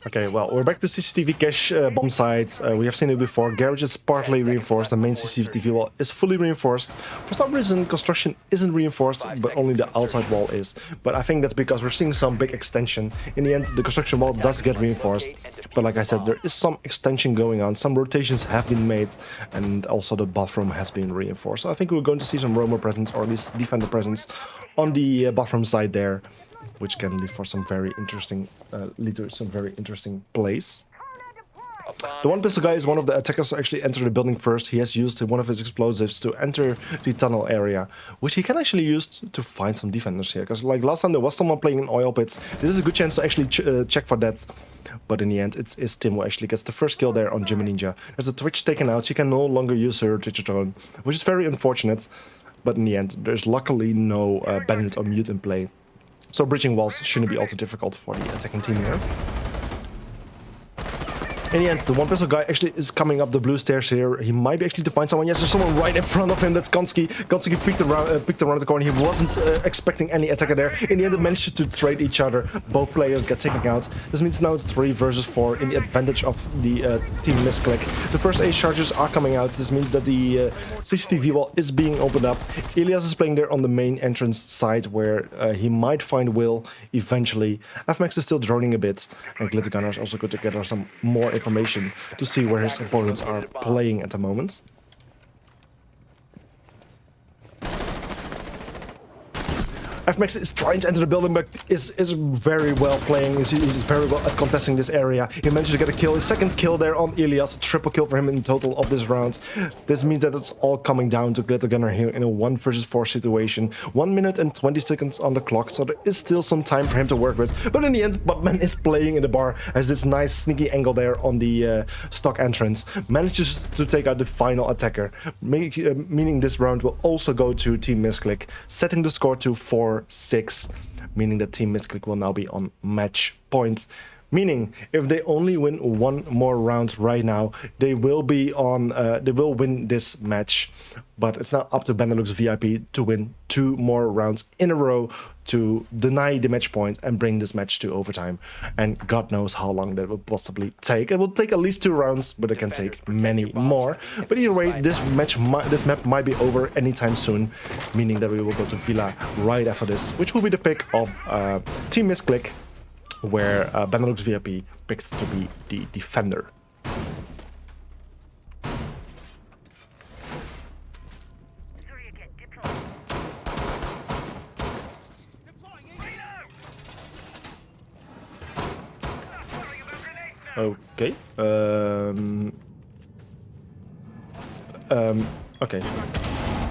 Okay, well, we're back to CCTV cache bomb sites. We have seen it before. Garage is partly reinforced. The main CCTV wall is fully reinforced. For some reason, construction isn't reinforced, but only the outside wall is. But I think that's because we're seeing some big extension. In the end, the construction wall does get reinforced. But like I said, there is some extension going on. Some rotations have been made, and also the bathroom has been reinforced. So I think we're going to see some roamer presence, or at least defender presence, on the bathroom side there, which can lead to some very interesting plays. The one pistol guy is one of the attackers to actually enter the building first. He has used one of his explosives to enter the tunnel area, which he can actually use to find some defenders here. Because like last time there was someone playing in oil pits. This is a good chance to actually check for that. But in the end, it's Tim who actually gets the first kill there on Jimmy Ninja. There's a Twitch taken out. She can no longer use her Twitch drone, which is very unfortunate. but in the end, there's luckily no bandit or mute in play. So bridging walls shouldn't be all too difficult for the attacking team here. In the end, the one pistol guy actually is coming up the blue stairs here. He might be actually to find someone. Yes, there's someone right in front of him. That's Gonski. Gonski peeked around the corner. He wasn't expecting any attacker there. In the end, they managed to trade each other. Both players get taken out. This means now it's 3 versus 4 in the advantage of the team Missclick. The first 8 charges are coming out. This means that the CCTV wall is being opened up. Elias is playing there on the main entrance side where he might find Will eventually. FMAX is still droning a bit. And Glittergunner is also good to gather some more information to see where his opponents are playing at the moment. FMAX is trying to enter the building, but is very well playing. He's very well at contesting this area. He managed to get a kill, his second kill there on Elias. Triple kill for him in total of this round. This means that it's all coming down to Glittergunner here in a 1 versus 4 situation. 1 minute and 20 seconds on the clock, so there is still some time for him to work with. But in the end, Butman is playing in the bar, has this nice sneaky angle there on the stock entrance. Manages to take out the final attacker, meaning this round will also go to Team Missclick, setting the score to 4-6, meaning that Team Missclick will now be on match point. Meaning, if they only win 1 more round right now, they will be on. They will win this match. But it's now up to Benelux VIP to win 2 more rounds in a row to deny the match point and bring this match to overtime. And God knows how long that will possibly take. It will take at least 2 rounds, but it can take many more. But either way, this map might be over anytime soon, meaning that we will go to Villa right after this, which will be the pick of Team Missclick, where Benelux VIP picks to be the defender. Okay. Okay.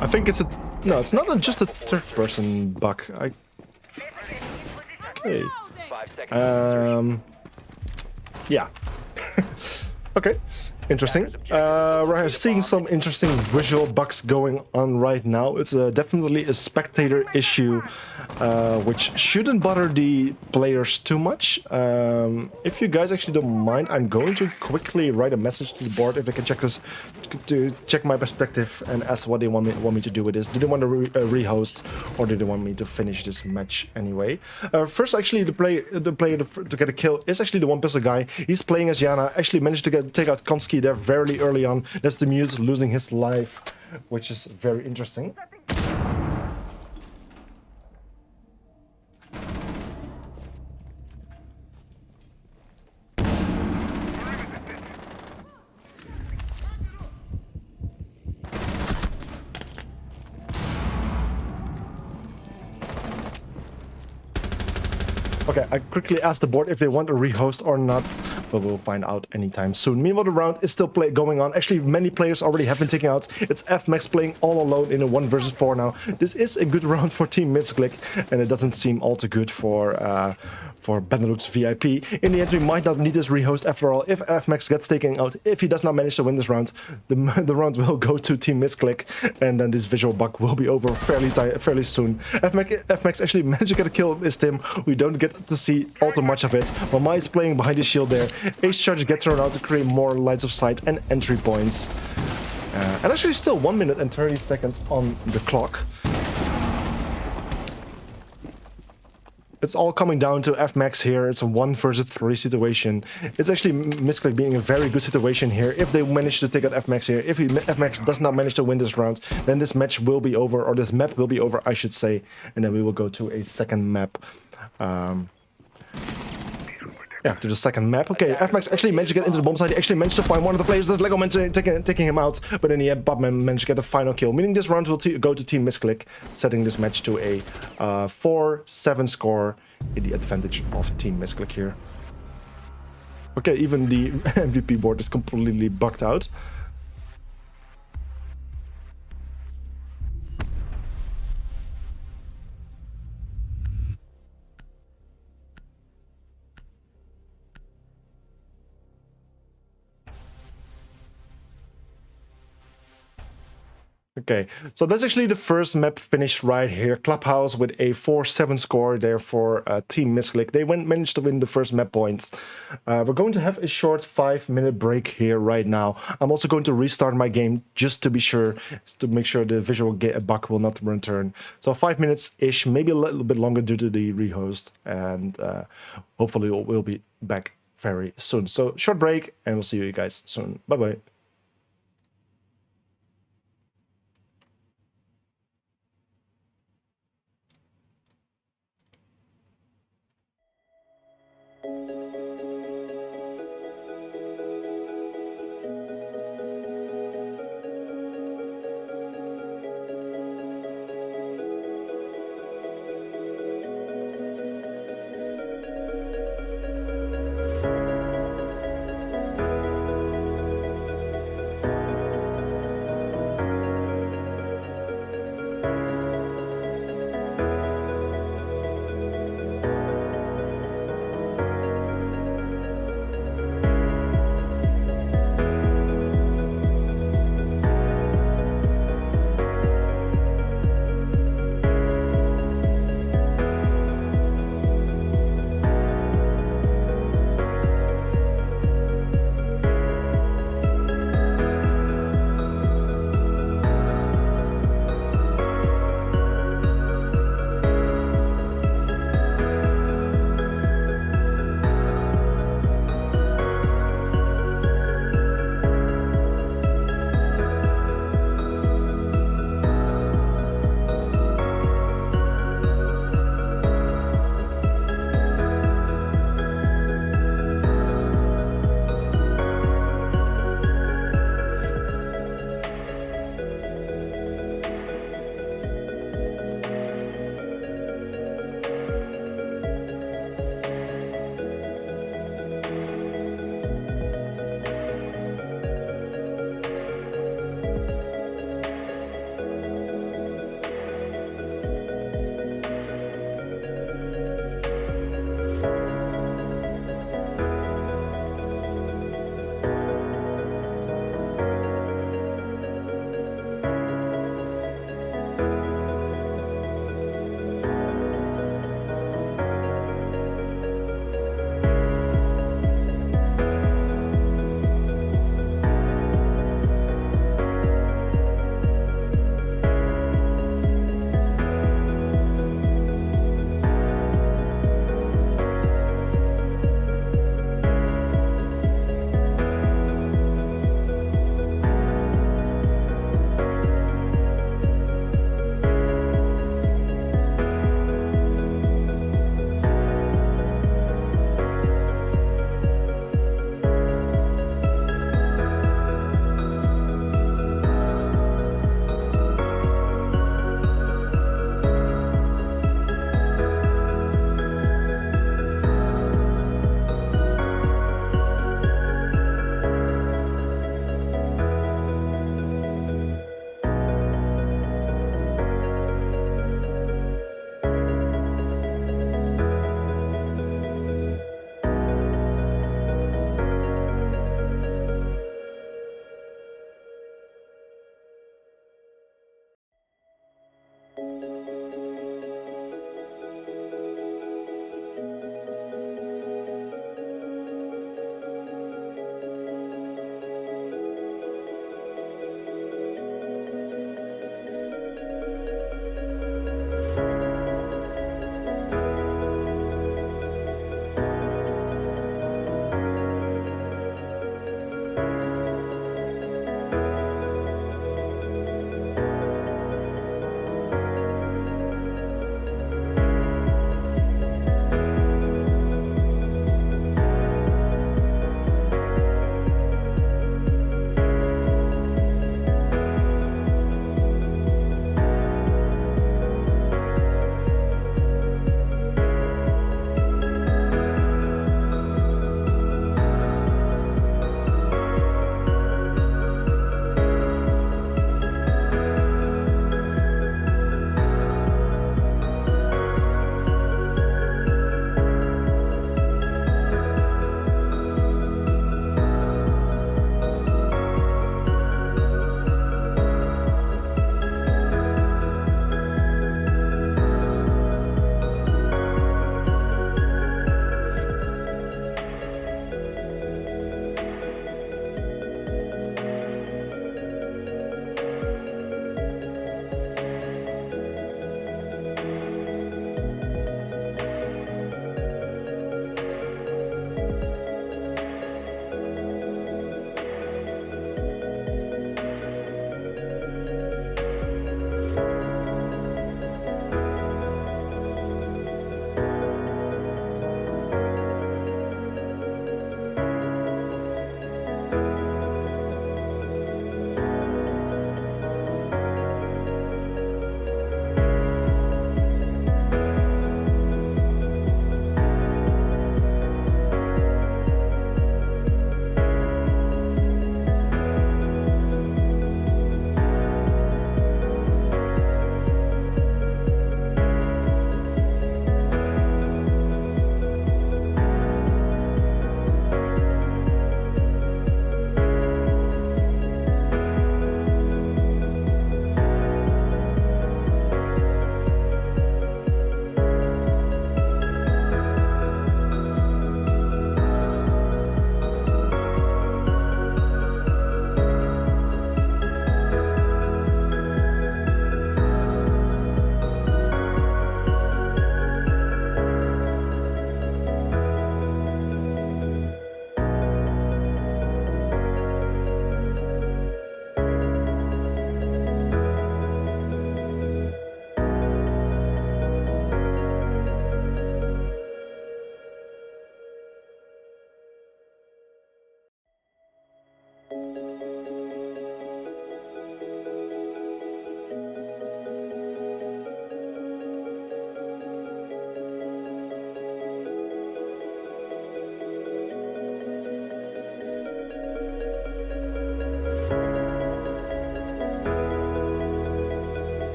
I think it's a... No, it's not just a third-person bug. Okay. Yeah. Okay. Interesting. We're seeing some interesting visual bugs going on right now. It's definitely a spectator issue, which shouldn't bother the players too much. If you guys actually don't mind, I'm going to quickly write a message to the board if they can check this, to check my perspective and ask what they want me to do with this. Do they want to rehost, or do they want me to finish this match anyway? First, actually, the player to get a kill is actually the one pistol guy. He's playing as Yana. Actually managed to take out Konski there very early on. That's the Mute losing his life, which is very interesting. Okay, I quickly asked the board if they want a rehost or not, but we'll find out anytime soon. Meanwhile, the round is still going on. Actually, many players already have been taken out. It's FMAX playing all alone in a 1 versus 4 now. This is a good round for Team Missclick, and it doesn't seem all too good for Benelux VIP. In the end, we might not need this rehost after all. If FMAX gets taken out, if he does not manage to win this round, the round will go to Team Missclick, and then this visual bug will be over fairly soon. FMAX actually managed to get a kill this Tim. We don't get to see all too much of it. Mama is playing behind the shield there. Ace charge gets thrown out to create more lights of sight and entry points. And actually still 1 minute and 30 seconds on the clock. It's all coming down to FMAX here. It's a 1 versus 3 situation. It's actually Missclick being a very good situation here. If they manage to take out FMAX here, if FMAX does not manage to win this round, then this match will be over, or this map will be over, I should say. And then we will go to a second map. Yeah, to the second map. Okay, FMAX actually managed to get into the bomb site. He actually managed to find one of the players. There's Lego Man taking him out. But in the end, Bubman managed to get the final kill. Meaning this round will go to Team Missclick, setting this match to a 4-7 score in the advantage of Team Missclick here. Okay, even the MVP board is completely bugged out. Okay, so that's actually the first map finished right here. Clubhouse with a 4-7 score there for Team Missclick. They managed to win the first map points. We're going to have a short 5-minute break here right now. I'm also going to restart my game just to be sure, to make sure the visual bug will not return. So 5 minutes-ish, maybe a little bit longer due to the rehost. And hopefully we'll be back very soon. So short break, and we'll see you guys soon. Bye-bye.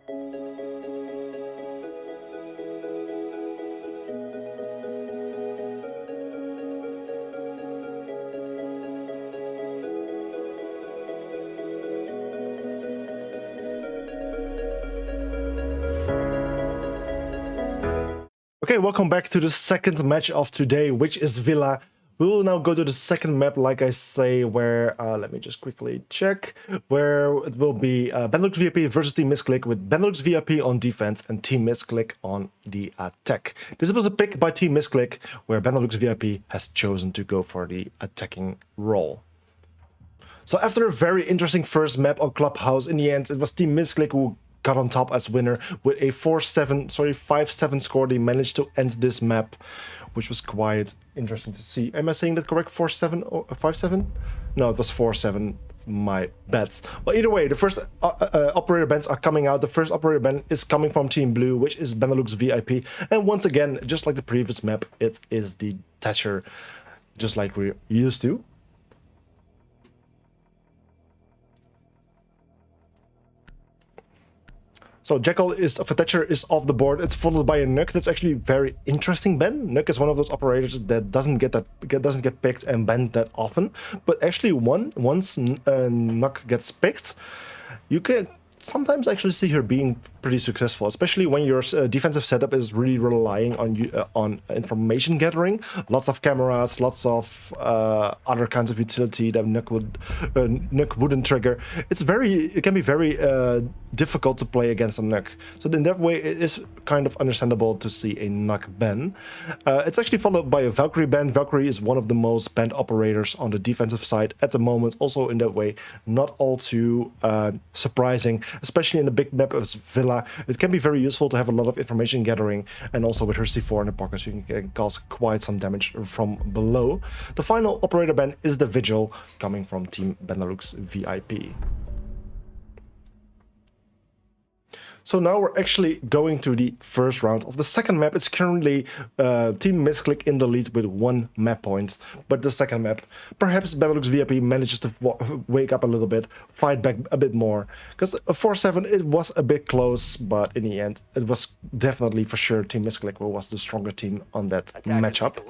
Okay, welcome back to the second match of today, which is Villa. We will now go to the second map, like I say, where, let me just quickly check, where it will be Benelux VIP versus Team Missclick, with Benelux VIP on defense and Team Missclick on the attack. This was a pick by Team Missclick, where Benelux VIP has chosen to go for the attacking role. So after a very interesting first map on Clubhouse, in the end, it was Team Missclick who got on top as winner with a 5-7 score. They managed to end this map, which was quite interesting to see. Am I saying that correct? 4-7 or 5-7? No, it was 4-7. My bets. Well, either way, the first operator bans are coming out. The first operator ban is coming from Team Blue, which is Benelux VIP. And once again, just like the previous map, it is the Thatcher, just like we're used to. So Jackal is of a Thatcher is off the board. It's followed by a Nuck. That's actually very interesting ban. Nuck is one of those operators that doesn't get picked and banned that often. But actually, once Nuck gets picked, you can sometimes actually see her being pretty successful, especially when your defensive setup is really relying on information gathering. Lots of cameras, lots of other kinds of utility that Nuck wouldn't trigger. It can be very difficult to play against a Nuck. So in that way, it is kind of understandable to see a Nuck ban. It's actually followed by a Valkyrie ban. Valkyrie is one of the most banned operators on the defensive side at the moment. Also in that way, not all too surprising, especially in the big map as Villa. It can be very useful to have a lot of information gathering, and also with her C4 in the pocket, so you can cause quite some damage from below. The final operator ban is the Vigil, coming from Team Benelux VIP. So now we're actually going to the first round of the second map. It's currently Team Missclick in the lead with 1 map point. But the second map, perhaps Benelux VIP manages to wake up a little bit, fight back a bit more. Because 4-7, it was a bit close, but in the end, it was definitely for sure Team Missclick who was the stronger team on that matchup.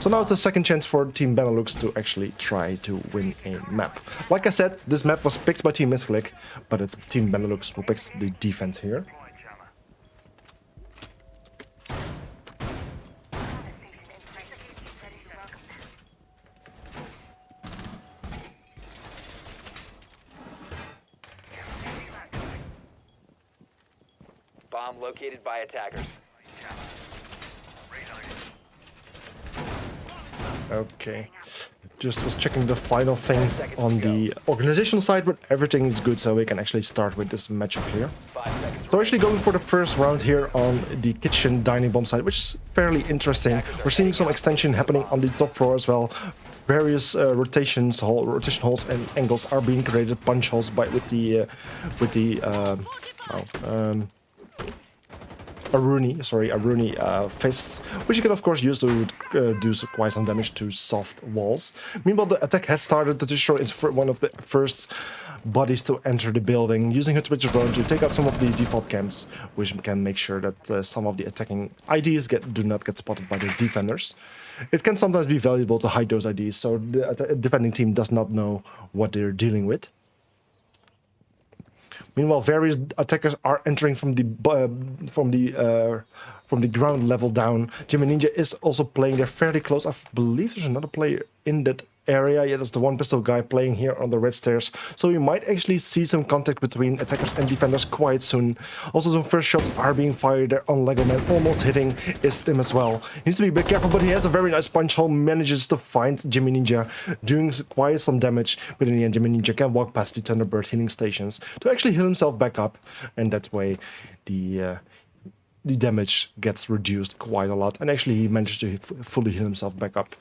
So now it's a second chance for Team Benelux to actually try to win a map. Like I said, this map was picked by Team Missclick, but it's Team Benelux who picked the defense here. Bomb located by attackers. Okay. Just was checking the final things on the organizational side, but everything is good, so we can actually start with this matchup here. So we're actually going for the first round here on the kitchen dining bomb side, which is fairly interesting. We're seeing some extension happening on the top floor as well. Various rotation holes and angles are being created, punch holes with the Aruni fists, which you can of course use to do quite some damage to soft walls. Meanwhile, the attack has started. The destroy is one of the first bodies to enter the building, using her Twitch drone to take out some of the default camps, which can make sure that some of the attacking IDs do not get spotted by the defenders. It can sometimes be valuable to hide those IDs, so the defending team does not know what they're dealing with. Meanwhile, various attackers are entering from the ground level down. Jimmy Ninja is also playing there fairly close. I believe there's another player in that area. Yeah, that's the one pistol guy playing here on the red stairs. So we might actually see some contact between attackers and defenders quite soon. Also, some first shots are being fired there on Lego Man, almost hitting him as well. He needs to be a bit careful, but he has a very nice punch hole, manages to find Jimmy Ninja, doing quite some damage. But in the end, Jimmy Ninja can walk past the Thunderbird healing stations to actually heal himself back up, and that way the damage gets reduced quite a lot. And actually, he managed to fully heal himself back up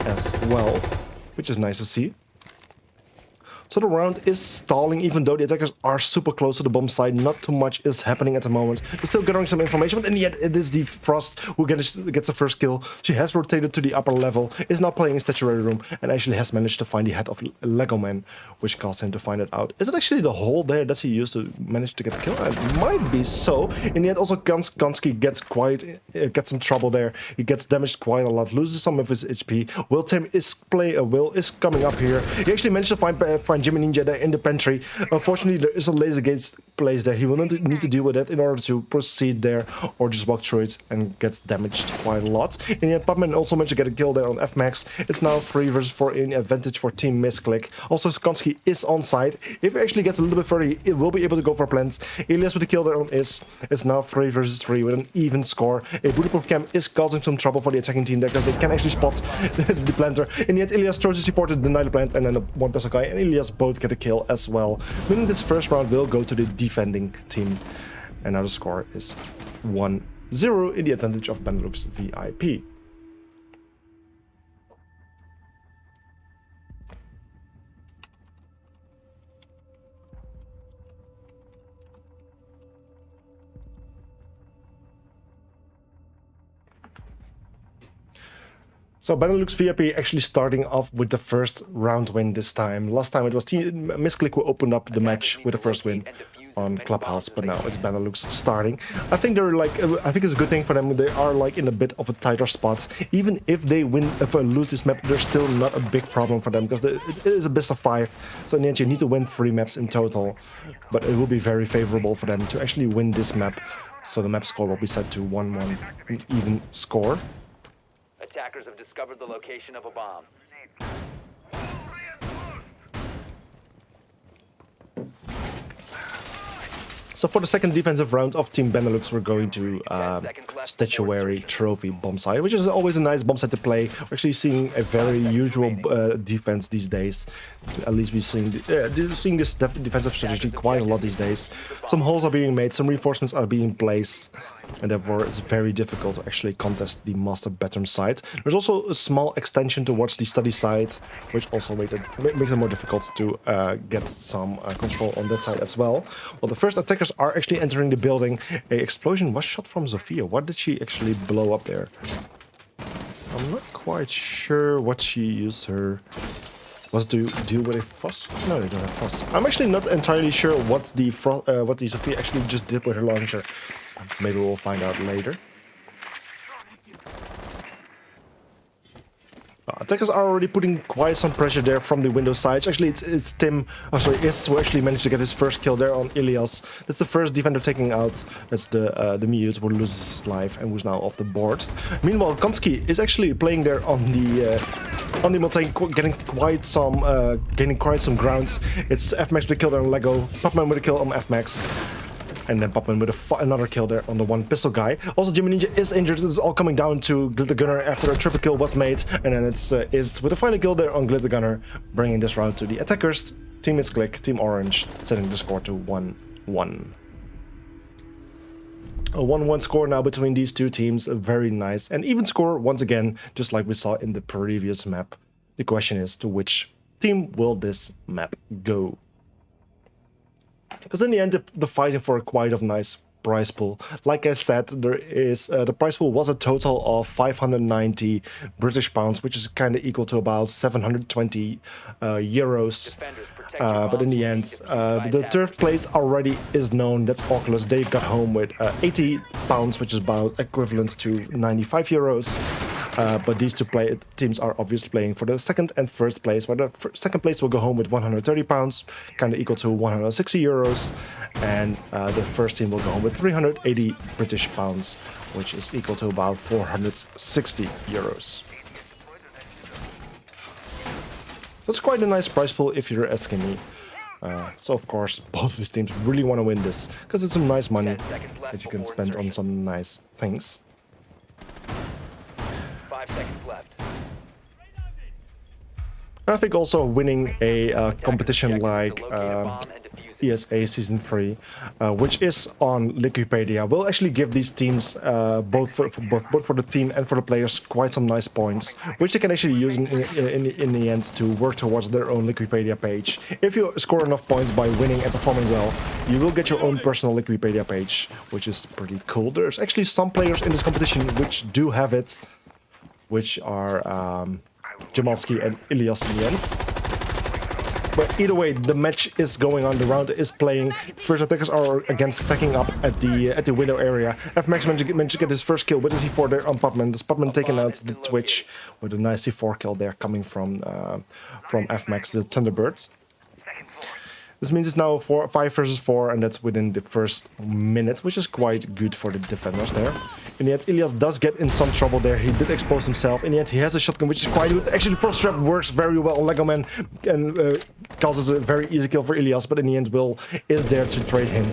as well, which is nice to see. So the round is stalling, even though the attackers are super close to the bomb site. Not too much is happening at the moment. They're still gathering some information, but in the end, it is the Frost who gets the first kill. She has rotated to the upper level, is now playing in statuary room, and actually has managed to find the head of Lego Man, which caused him to find it out. Is it actually the hole there that he used to manage to get the kill? It might be so. In the end, also Gonski gets some trouble there. He gets damaged quite a lot, loses some of his HP. Will Tim is coming up here. He actually managed to find Jimmy Ninja there in the pantry. Unfortunately, there is a laser gate placed there. He will need to deal with it in order to proceed there, or just walk through it and gets damaged quite a lot. In the end, Pupman also managed to get a kill there on FMAX. It's now 3 versus 4 in advantage for Team Missclick. Also, Skonski is on site. If he actually gets a little bit further, he will be able to go for plants. Elias with the kill there on Is. It's now 3 versus 3 with an even score. A bulletproof cam is causing some trouble for the attacking team there, because they can actually spot the planter. In the end, Elias throws his C4 to deny the plant, and then the one pistol guy and Elias both get a kill as well. Winning this first round will go to the defending team. And now the score is 1-0 in the advantage of Benelux VIP. So Benelux VIP actually starting off with the first round win this time. Last time it was Missclick who opened up the match with the first win on Clubhouse, but now it's Benelux starting. I think they're like, I think it's a good thing for them. They are like in a bit of a tighter spot. Even if they lose this map, there's still not a big problem for them, because it is a best of 5. So in the end, you need to win 3 maps in total. But it will be very favorable for them to actually win this map. So the map score will be set to 1-1, an even score. Attackers have discovered the location of a bomb. So for the second defensive round of Team Benelux, we're going to Statuary Trophy bomb site, which is always a nice bomb site to play. We're actually seeing a very usual defense these days. At least we're seeing this defensive strategy quite a lot these days. Some holes are being made, some reinforcements are being placed, and therefore it's very difficult to actually contest the master bedroom site. There's also a small extension towards the study site, which also makes it more difficult to get some control on that side as well. Well, the first attackers are actually entering the building. An explosion was shot from Zofia. What did she actually blow up there? I'm not quite sure what she used her... Was it to deal with a frost? No, they don't have frost. I'm actually not entirely sure what the Zofia actually just did with her launcher. Maybe we'll find out later. Attackers are already putting quite some pressure there from the window sides. Actually, it's Tim, Is who actually managed to get his first kill there on Ilias. That's the first defender taking out. That's the mute who loses his life and who's now off the board. Meanwhile, Konski is actually playing there on the mountain, gaining quite some ground. It's FMAX with a kill there on Lego, Pupman with a kill on FMAX. And then Pupman with another kill there on the one pistol guy. Also, Jimmy Ninja is injured. This is all coming down to Glitter Gunner after a triple kill was made. And then it's Is with a final kill there on Glitter Gunner, bringing this round to the attackers. Team Missclick, Team Orange, setting the score to 1-1. A 1-1 score now between these two teams. A very nice and even score once again, just like we saw in the previous map. The question is, to which team will this map go? Because in the end, they're fighting for quite a nice prize pool. Like I said, there is the prize pool was a total of 590 British pounds, which is kind of equal to about 720 euros. But in the end, the third place already is known. That's Oculus. They got home with 80 pounds, which is about equivalent to 95 euros. But these two teams are obviously playing for the second and first place, where the second place will go home with 130 pounds, kind of equal to 160 euros, and the first team will go home with 380 British pounds, which is equal to about 460 euros. That's quite a nice prize pool if you're asking me. So of course, both of these teams really want to win this, because it's some nice money that you can spend on some nice things. 5 seconds left. I think also winning a competition like ESA Season 3, which is on Wikipedia, will actually give these teams, both for the team and for the players, quite some nice points, which they can actually use in the end to work towards their own Wikipedia page. If you score enough points by winning and performing well, you will get your own personal Wikipedia page, which is pretty cool. There's actually some players in this competition which do have it, which are Jamalski and Ilias in the end. But either way, the match is going on, the round is playing. First attackers are again stacking up at the window area. FMax managed to get his first kill with the C4 there on Pupman. The Pupman taking out the Twitch with a nice C4 kill there coming from FMax, the Thunderbirds. This means it's now 5 versus 4, and that's within the first minute, which is quite good for the defenders there. In the end, Ilias does get in some trouble there. He did expose himself. In the end, he has a shotgun, which is quite good. Actually, Frost Trap works very well on Lego Man and causes a very easy kill for Ilias, but in the end, Will is there to trade him.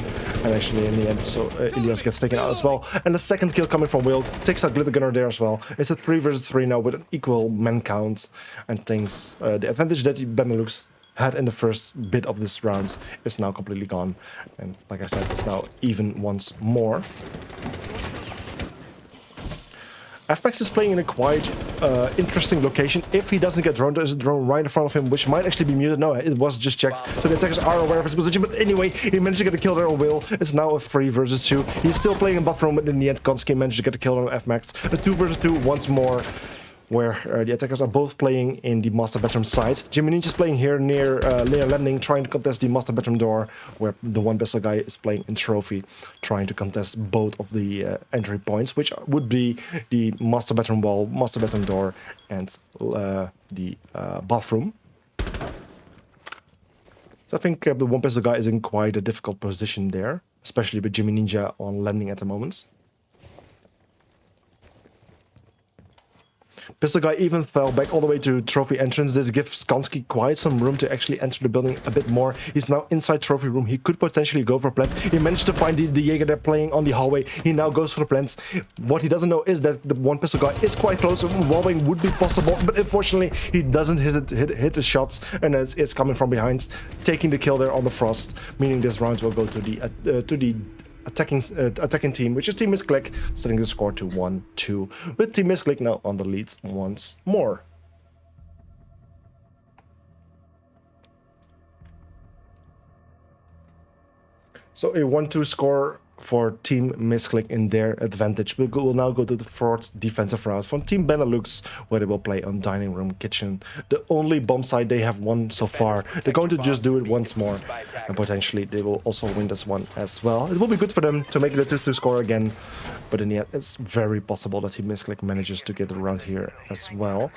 And actually, in the end, so Ilias gets taken out as well. And the second kill coming from Will takes out Glitter Gunner there as well. It's a 3 versus 3 now with an equal man count and things. The advantage that Benelux had in the first bit of this round is now completely gone, and like I said, it's now even once more. FMax is playing in a quite interesting location. If he doesn't get drone, there's a drone right in front of him, which might actually be muted. No, it was just checked, so the attackers are aware of his position. But anyway, he managed to get a kill there on Will. It's now a 3 versus 2. He's still playing in bathroom, but in the end, Gonski managed to get a kill on FMax. A 2 versus 2 once more, where the attackers are both playing in the master bedroom side. Jimmy Ninja is playing here near landing, trying to contest the master bedroom door, where the one pistol guy is playing in trophy, trying to contest both of the entry points, which would be the master bedroom wall, master bedroom door, and the bathroom. So I think the one pistol guy is in quite a difficult position there, especially with Jimmy Ninja on landing at the moment. Pistol guy even fell back all the way to trophy entrance. This gives Skonski quite some room to actually enter the building a bit more. He's now inside trophy room. He could potentially go for plant. He managed to find the Jaeger there playing on the hallway. He now goes for the plants. What he doesn't know is that the one pistol guy is quite close. Wallbang would be possible, but unfortunately he doesn't hit the shots, and it's coming from behind, taking the kill there on the Frost, meaning this round will go to the attacking team, which is Team Missclick, setting the score to 1-2, with Team Missclick now on the leads once more. So a 1-2 score for Team Missclick in their advantage. We'll now go to the fourth defensive round from Team Benelux, where they will play on Dining Room Kitchen. The only bomb site they have won so far. They're going to just do it once more, and potentially they will also win this one as well. It will be good for them to make it a 2-2 score again, but in the end, it's very possible that Team Missclick manages to get around here as well.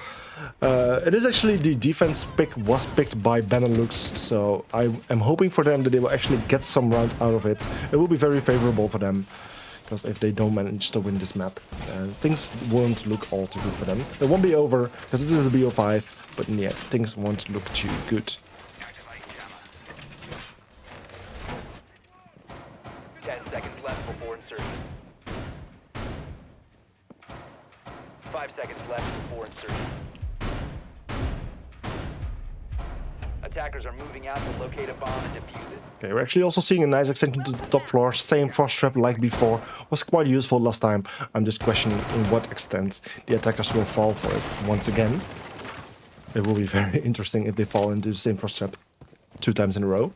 It is actually the defense pick was picked by Benelux, so I am hoping for them that they will actually get some rounds out of it. It will be very favorable for them, because if they don't manage to win this map, things won't look all too good for them. It won't be over, because this is a BO5, but in the end, things won't look too good. 10 seconds left before insertion. 5 seconds left before insertion. Attackers are moving out to locate a bomb and defuse it. Okay, we're actually also seeing a nice extension to the top floor. Same frost trap like before. Was quite useful last time. I'm just questioning in what extent the attackers will fall for it once again. It will be very interesting if they fall into the same frost trap 2 times in a row.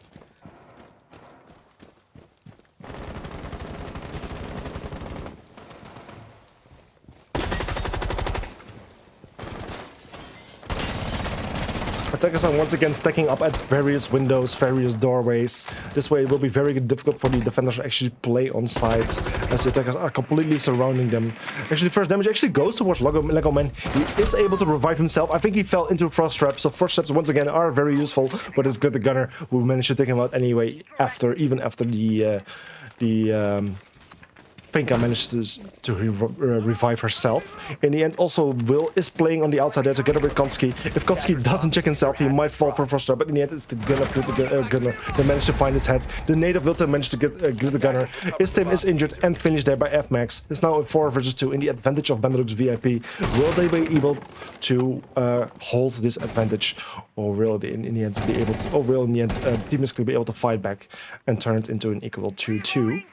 Attackers are once again stacking up at various windows, various doorways. This way it will be very difficult for the defenders to actually play on site, as the attackers are completely surrounding them. Actually, first damage actually goes towards Lego Man. He is able to revive himself. I think he fell into frost traps, so frost traps once again are very useful, but it's good the gunner who managed to take him out anyway, even after the Finka managed to revive herself. In the end, also Will is playing on the outside there together with Konski. If Konski doesn't check himself, he might fall for first but in the end, it's the gunner that managed to find his head. The native Wilter managed to get the gunner. His team is injured and finished there by FMax. It's now a 4 versus 2 in the advantage of Benelux VIP. Will they be able to hold this advantage, or will they in the end be able to? Or will in the end Team Missclick be able to fight back and turn it into an equal 2-2?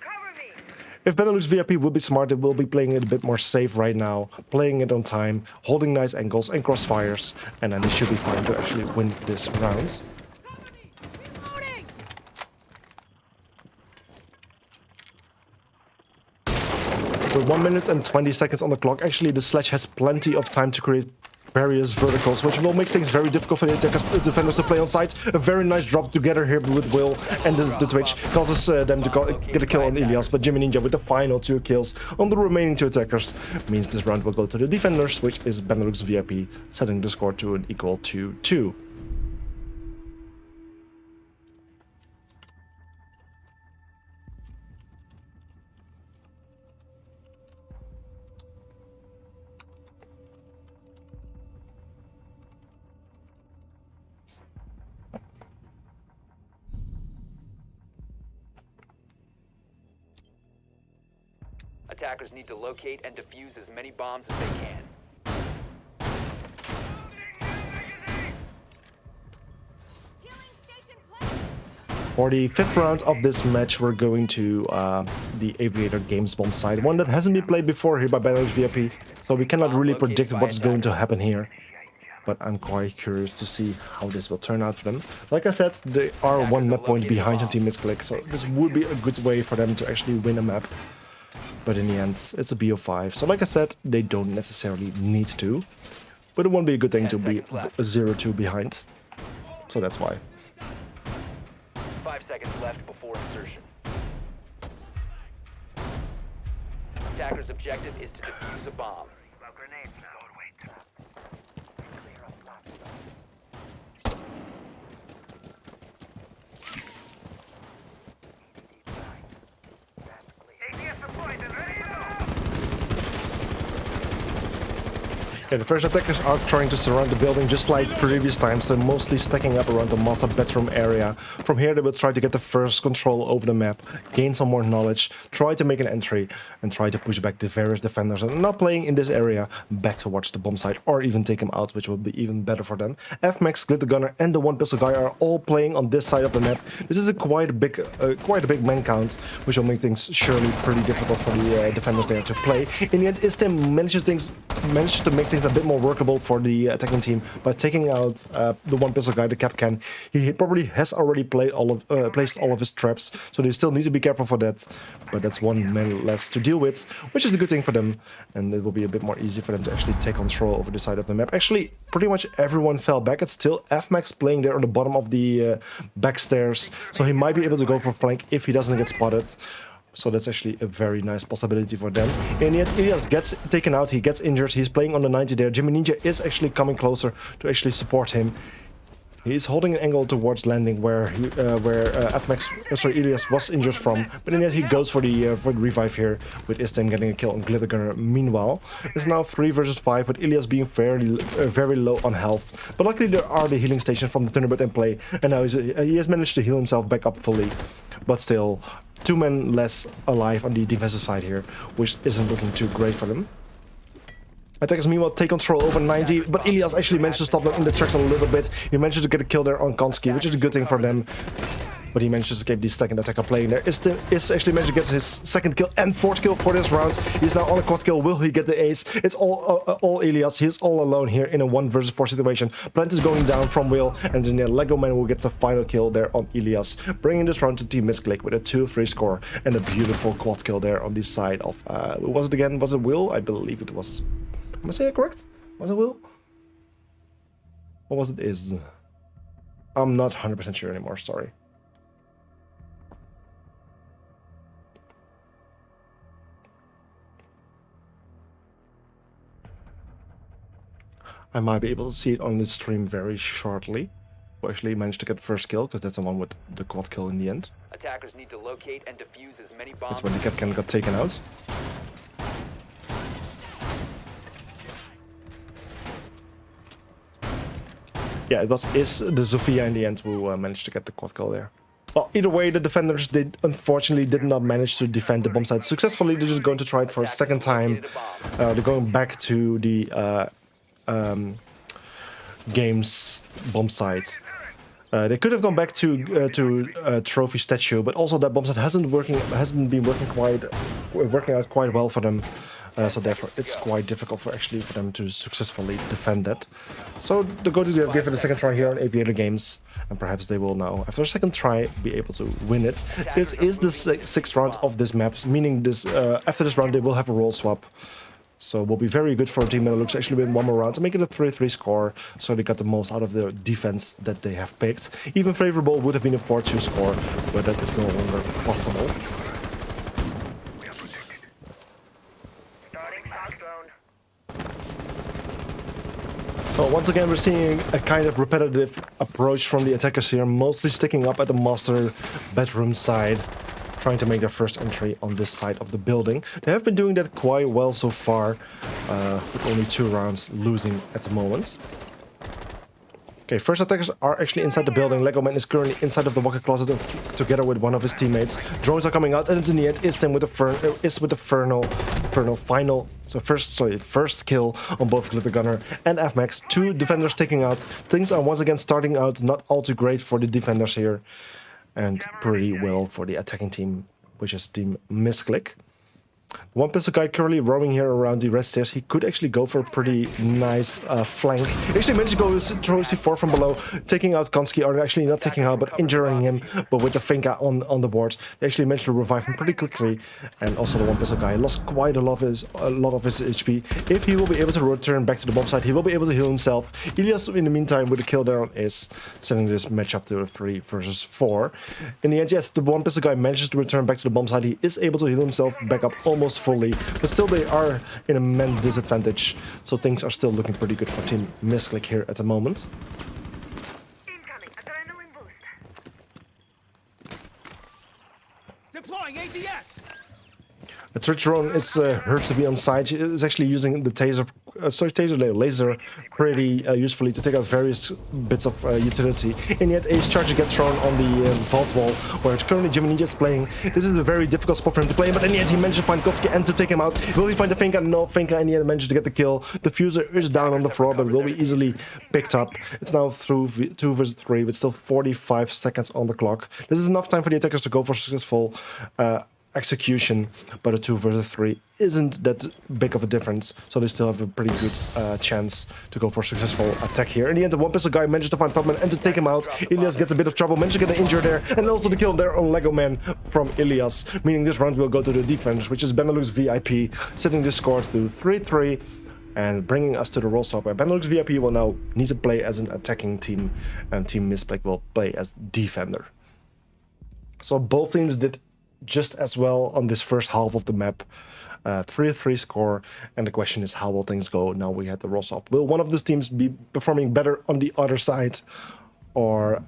If Benelux VIP will be smart, they will be playing it a bit more safe right now, playing it on time, holding nice angles and crossfires, and then they should be fine to actually win this round. With 1 minute and 20 seconds on the clock, actually the Sledge has plenty of time to create various verticals, which will make things very difficult for the defenders to play on site. A very nice drop together here with Will, and the Twitch causes them to get a kill on Ilias, but Jimmy Ninja with the final 2 kills on the remaining 2 attackers means this round will go to the defenders, which is Benelux VIP, setting the score to an equal 2-2. Attackers need to locate and defuse as many bombs as they can. 5th round of this match, we're going to the Aviator Games bomb side, one that hasn't been played before here by Benelux VIP, so we cannot really predict what's going to happen here. But I'm quite curious to see how this will turn out for them. Like I said, they are 1 map point behind on Team Missclick, so this would be a good way for them to actually win a map. But in the end, it's a BO5. So like I said, they don't necessarily need to. But it won't be a good thing to be 0-2 behind. So that's why. 5 seconds left before insertion. Attacker's objective is to defuse a bomb. Yeah, the first attackers are trying to surround the building just like previous times. They're mostly stacking up around the master bedroom area. From here they will try to get the first control over the map, gain some more knowledge, try to make an entry, and try to push back the various defenders that are not playing in this area back towards the bomb site, or even take them out, which will be even better for them. FMax, Glitter Gunner, and the one pistol guy are all playing on this side of the map. This is a quite a big man count, which will make things surely pretty difficult for the defenders there to play. In the end, Istim managed to make things a bit more workable for the attacking team by taking out the one pistol guy, the Capcan. He probably has already placed all of his traps, so they still need to be careful for that. But that's 1 man less to deal with, which is a good thing for them, and it will be a bit more easy for them to actually take control over the side of the map. Actually, pretty much everyone fell back. It's still FMax playing there on the bottom of the back stairs, so he might be able to go for flank if he doesn't get spotted. So that's actually a very nice possibility for them. And yet Ilias gets taken out, he gets injured, he's playing on the 90 there. Jimmy Ninja is actually coming closer to actually support him. He's holding an angle towards landing where Ilias was injured from, but in the end he goes for the revive here, with Istem getting a kill on Glitter Gunner. Meanwhile, it's now 3 versus 5, with Ilias being very low on health. But luckily there are the healing stations from the Thunderbird in play, and now he has managed to heal himself back up fully. But still, 2 men less alive on the defensive side here, which isn't looking too great for them. Attackers meanwhile take control over 90, but Ilias actually managed to stop them in the tracks a little bit. He managed to get a kill there on Konski, which is a good thing for them. But he managed to escape the second attacker playing there. Is actually managed to get his 2nd kill and 4th kill for this round. He's now on a quad kill. Will he get the ace? It's all Ilias. He's all alone here in a 1 versus 4 situation. Plant is going down from Will, and then Lego Man who gets a final kill there on Ilias, bringing this round to Team Missclick with a 2-3 score and a beautiful quad kill there on this side of... who was it again? Was it Will? I believe it was... Am I saying it correct? Was it Will? Or was it Is? I'm not 100% sure anymore, sorry. I might be able to see it on the stream very shortly, who actually managed to get the first kill, because that's the one with the quad kill in the end. Attackers need to locate and defuse as many bombs. That's when the Capcan got taken out. Yeah, it is the Zofia in the end who managed to get the quad kill there. Well, either way, the defenders unfortunately did not manage to defend the bomb site successfully. They're just going to try it for a second time. They're going back to the game's bomb site. They could have gone back to trophy statue, but also that bomb site hasn't been working out quite well for them. So therefore, it's quite difficult for them to successfully defend that. So they're going to give it a second try here on Aviator Games, and perhaps they will now, after a second try, be able to win it. This is the sixth round of this map, meaning this after this round they will have a role swap. So it will be very good for Team Benelux to actually win one more round to make it a 3-3 score, so they got the most out of the defense that they have picked. Even favorable would have been a 4-2 score, but that is no longer possible. Well, once again, we're seeing a kind of repetitive approach from the attackers here, mostly sticking up at the master bedroom side, trying to make their first entry on this side of the building. They have been doing that quite well so far, with only 2 rounds losing at the moment. Okay, first attackers are actually inside the building. Legoman is currently inside of the walker closet together with one of his teammates. Drones are coming out, and it's in the end Istim with the first kill on both Glitter Gunner and FMAX. 2 defenders taking out. Things are once again starting out not all too great for the defenders here, and pretty well for the attacking team, which is Team Missclick. One pistol guy currently roaming here around the red stairs. He could actually go for a pretty nice flank. He actually managed to go through C4 from below, taking out Konski, or actually not taking out, but injuring him. But with the Finka on the board, they actually managed to revive him pretty quickly. And also the one pistol guy lost quite a lot of his HP. If he will be able to return back to the bomb site, he will be able to heal himself. Ilias, in the meantime, with the kill there, is sending this matchup to a 3 versus 4. In the end, yes, the one pistol guy manages to return back to the bomb site. He is able to heal himself back up almost fully, but still they are in a man disadvantage, so things are still looking pretty good for Team Missclick here at the moment. Incoming adrenaline boost. Deploying ADS. The Twitch drone is heard to be on site. It's actually using the laser pretty usefully to take out various bits of utility. In the end, Ace Charger gets thrown on the vault wall, where it's currently Jimmy Ninja is playing. This is a very difficult spot for him to play, but in the end he managed to find Kotski and to take him out. Will he find the Finka? No, Finka in the end managed to get the kill. The Fuser is down on the floor, but will be easily picked up. It's now through 2 versus 3 with still 45 seconds on the clock. This is enough time for the attackers to go for successful execution, but a 2 versus 3 isn't that big of a difference, so they still have a pretty good chance to go for a successful attack here. In the end, the one pistol guy managed to find Pupman and to take him out. Ilias gets a bit of trouble, managed to get an injury there, and also the kill there on Lego Man from Ilias, meaning this round will go to the defense, which is Benelux VIP, setting this score to 3-3 and bringing us to the roll swap, where Benelux VIP will now need to play as an attacking team, and Team Missclick will play as defender. So both teams did just as well on this first half of the map. 3-3 score, and the question is, how will things go now we had the roll swap? Will one of these teams be performing better on the other side, or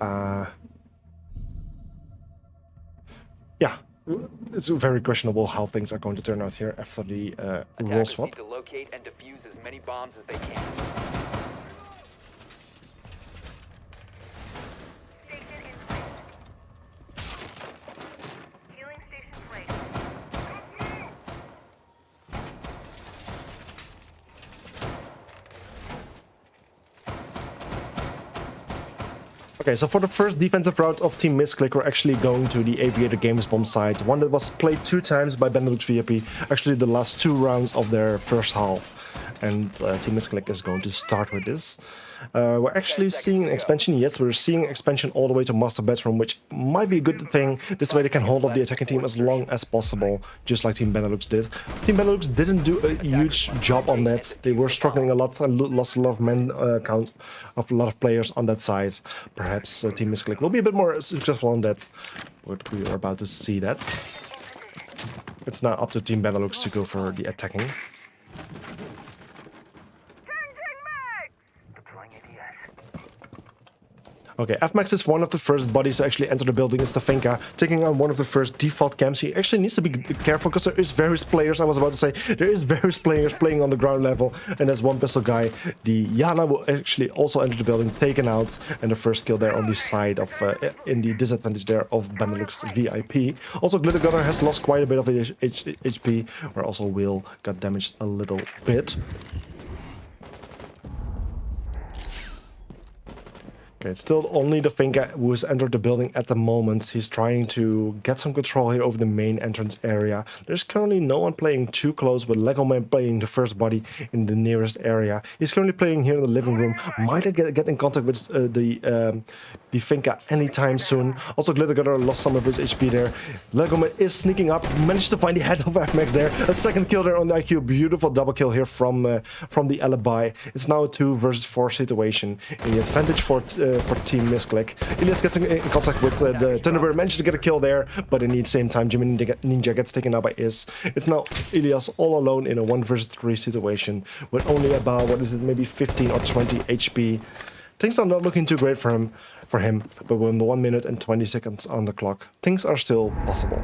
yeah, it's very questionable how things are going to turn out here after the roll swap. Need to locate and defuse as many bombs as they can. Okay, so for the first defensive route of Team Missclick, we're actually going to the Aviator Games bomb site, one that was played 2 times by Benelux VIP, actually the last 2 rounds of their first half. And Team Missclick is going to start with this. We're actually seeing an expansion. Yes, we're seeing expansion all the way to Master Bedroom, which might be a good thing. This way they can hold off the attacking team as long as possible, just like Team Benelux did. Team Benelux didn't do a huge job on that. They were struggling a lot and lost a lot of men count of a lot of players on that side. Perhaps Team Missclick will be a bit more successful on that, but we are about to see that. It's now up to Team Benelux to go for the attacking. Okay, FMAX is one of the first bodies to actually enter the building. It's Finka taking on one of the first default camps. He actually needs to be careful because there is various players. I was about to say there is various players playing on the ground level, and there's one pistol guy. The Yana will actually also enter the building, taken out, and the first kill there on the side of in the disadvantage there of Benelux VIP. Also, Glitter Gunner has lost quite a bit of HP, where also Will got damaged a little bit. Okay, it's still only the Finka who has entered the building at the moment. He's trying to get some control here over the main entrance area. There's currently no one playing too close, with Lego Man playing the first body in the nearest area. He's currently playing here in the living room. Might get in contact with the Finka anytime soon. Also, Glitter Gunner lost some of his HP there. Lego Man is sneaking up, managed to find the head of FMAX there. A second kill there on the IQ. Beautiful double kill here from the Alibi. It's now a 2 versus 4 situation. And the advantage for Team Missclick. Elias gets in contact with the Thunderbird, managed to get a kill there, but in the same time, Jimmy Ninja gets taken out by Is. It's now Elias all alone in a 1 versus 3 situation with only about, what is it, maybe 15 or 20 HP. Things are not looking too great for him, but with 1 minute and 20 seconds on the clock, things are still possible.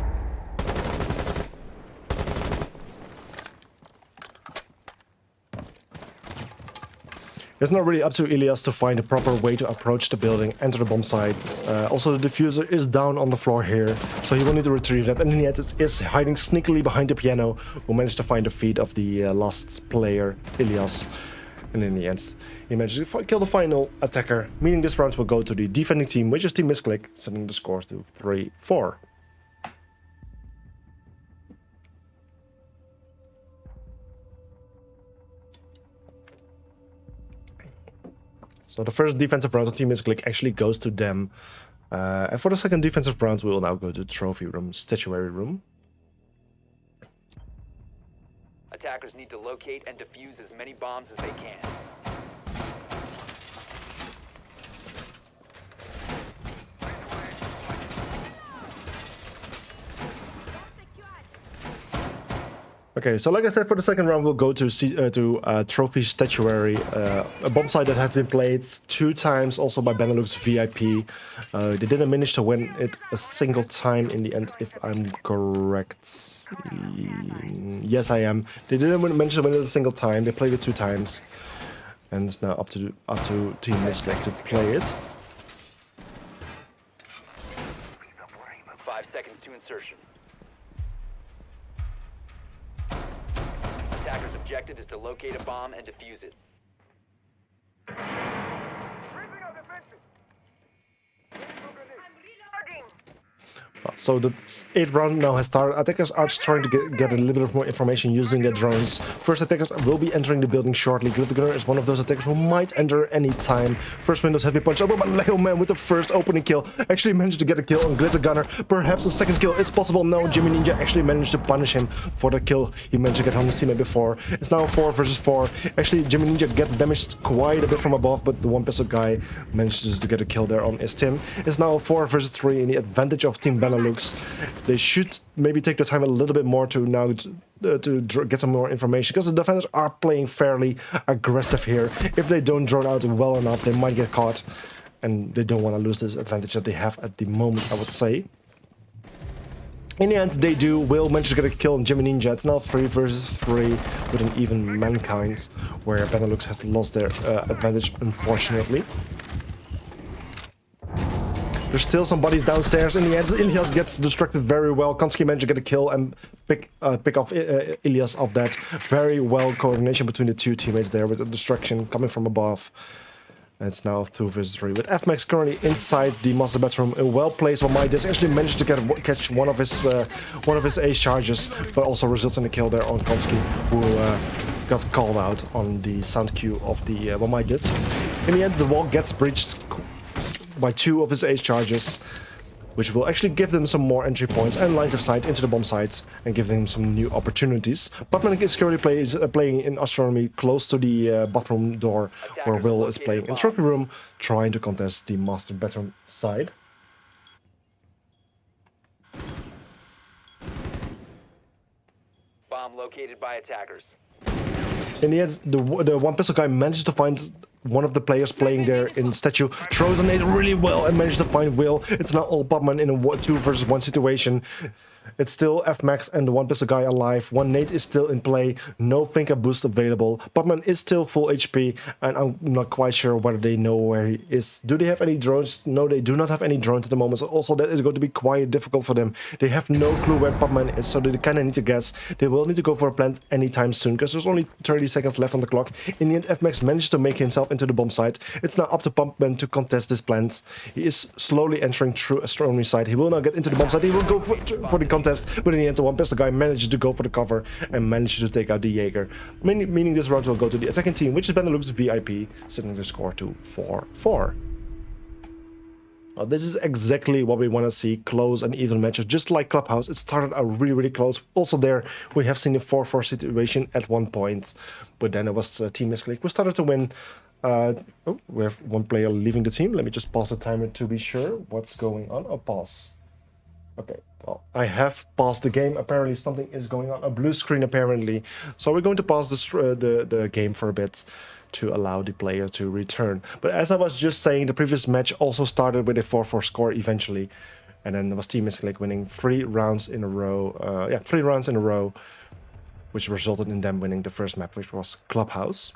It's not really up to Elias to find a proper way to approach the building, enter the bomb site. Also, the diffuser is down on the floor here, so he will need to retrieve that. And in the end, it is hiding sneakily behind the piano, who managed to find the feet of the last player, Elias. And in the end, he managed to kill the final attacker, meaning this round will go to the defending team, which is Team Missclick, sending the score to 3-4. So the first defensive round of Team Missclick actually goes to them. And for the second defensive round, we will now go to trophy room, statuary room. Attackers need to locate and defuse as many bombs as they can. Okay, so like I said, for the second round, we'll go to Trophy Statuary, a bomb site that has been played 2 times, also by Benelux VIP. They didn't manage to win it a single time in the end, if I'm correct. Yes, I am. They didn't manage to win it a single time. They played it 2 times, and it's now up to Team Missclick to play it. 5 seconds to insertion. Attacker's objective is to locate a bomb and defuse it. So the 8th round now has started. Attackers are trying to get a little bit more information using their drones. First attackers will be entering the building shortly. Glitter Gunner is one of those attackers who might enter any time. First windows have been punched open by Lego Man with the first opening kill. Actually managed to get a kill on Glitter Gunner. Perhaps a second kill is possible. No, Jimmy Ninja actually managed to punish him for the kill he managed to get on his teammate before. It's now 4 versus 4. Actually, Jimmy Ninja gets damaged quite a bit from above, but the one pistol guy manages to get a kill there on his team. It's now 4 versus 3 in the advantage of Team Benelux. They should maybe take the time a little bit more to now to get some more information, because the defenders are playing fairly aggressive here. If they don't drone out well enough, they might get caught, and they don't want to lose this advantage that they have at the moment, I would say. In the end, they do. Will manage to get a kill on Jimmy Ninja. It's now 3 versus 3 with an even Mankind, where Benelux has lost their advantage, unfortunately. There's still some bodies downstairs. In the end, Ilias gets distracted very well. Konski managed to get a kill and pick off Ilias off that. Very well coordination between the 2 teammates there, with a distraction coming from above. And it's now 2 versus 3 with FMAX currently inside the master bedroom. A well-placed Wamaitis actually managed to catch one of his ace charges, but also results in a kill there on Konski, who got called out on the sound cue of the Wamaitis. In the end, the wall gets breached by 2 of his ace charges, which will actually give them some more entry points and line of sight into the bomb sites and give them some new opportunities. Batman is currently playing in Astronomy close to the bathroom door, where Will is playing in Trophy Room, trying to contest the master bedroom side. Bomb located by attackers. In the end, the one pistol guy managed to find one of the players playing there in statue throws a nade really well and manages to find Will. It's not all Pupman in a 2 versus 1 situation. It's still F-Max and the one pistol guy alive. One nade is still in play. No Finka boost available. Pupman is still full HP, and I'm not quite sure whether they know where he is. Do they have any drones? No, they do not have any drones at the moment. So also that is going to be quite difficult for them. They have no clue where Pupman is, so they kind of need to guess. They will need to go for a plant anytime soon, because there's only 30 seconds left on the clock. In the end, F-Max managed to make himself into the bomb site. It's now up to Pupman to contest this plant. He is slowly entering through astronomy side. He will now get into the bomb site. He will go for the contest, but in the end, the one pistol guy manages to go for the cover and manages to take out the Jaeger, meaning this round will go to the attacking team, which is Benelux VIP, setting the score to 4-4. Well, this is exactly what we want to see, close and even matches. Just like Clubhouse, it started out really close. Also there, we have seen a 4-4 situation at one point, but then it was Team Missclick who started to win. We have one player leaving the team. Let me just pause the timer to be sure what's going on. Oh, pause. Okay, well, I have paused the game. Apparently something is going on. A blue screen apparently. So we're going to pause the game for a bit to allow the player to return. But as I was just saying, the previous match also started with a 4-4 score eventually. And then there was Team Missclick winning 3 rounds in a row. 3 rounds in a row, which resulted in them winning the first map, which was Clubhouse.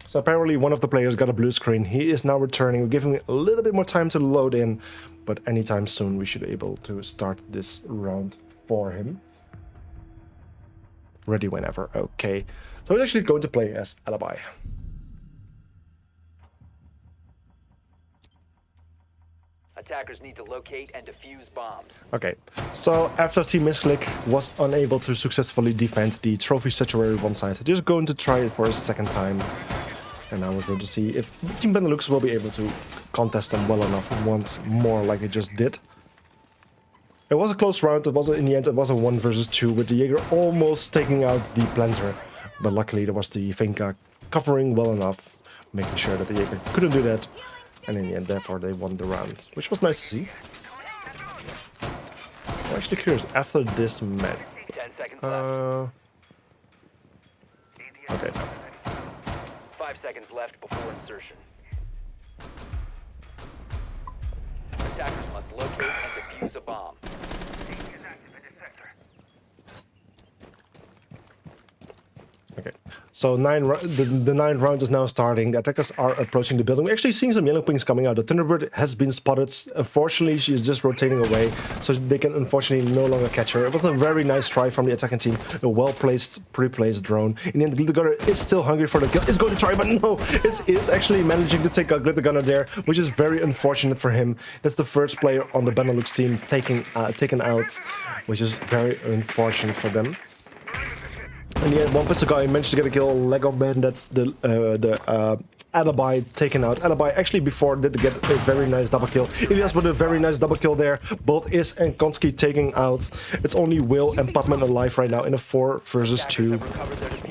So apparently one of the players got a blue screen. He is now returning. We're giving it a little bit more time to load in, but anytime soon we should be able to start this round for him. Ready whenever. Okay. So we're actually going to play as Alibi. Attackers need to locate and defuse bombs. Okay, so after Team Missclick was unable to successfully defend the trophy statuary bomb site, they're just going to try it for a second time. And now we're going to see if Team Benelux will be able to contest them well enough once more like it just did. It was a close round. In the end, it was a 1 versus 2 with the Jaeger almost taking out the planter. But luckily there was the Finka covering well enough, making sure that the Jaeger couldn't do that. And in the end, therefore, they won the round, which was nice to see. I'm actually curious, after this match... 10 seconds left. Okay. 5 seconds left before insertion. Attackers must locate and defuse a bomb. Okay, so the 9th round is now starting. The attackers are approaching the building. We're actually seeing some yellow pings coming out. The Thunderbird has been spotted. Unfortunately, she is just rotating away, so they can unfortunately no longer catch her. It was a very nice try from the attacking team. A well-placed, pre-placed drone. In the end, Glitter Gunner is still hungry for the kill. It's going to try, but no! It is actually managing to take out Glitter Gunner there, which is very unfortunate for him. That's the first player on the Benelux team taken out, which is very unfortunate for them. And yeah, one pistol guy managed to get a kill. Lego Man, that's the Alibi taken out. Alibi actually before did get a very nice double kill. Ilias with a very nice double kill there. Both Is and Konski taking out. It's only Will and Putman alive right now in a 4 versus 2.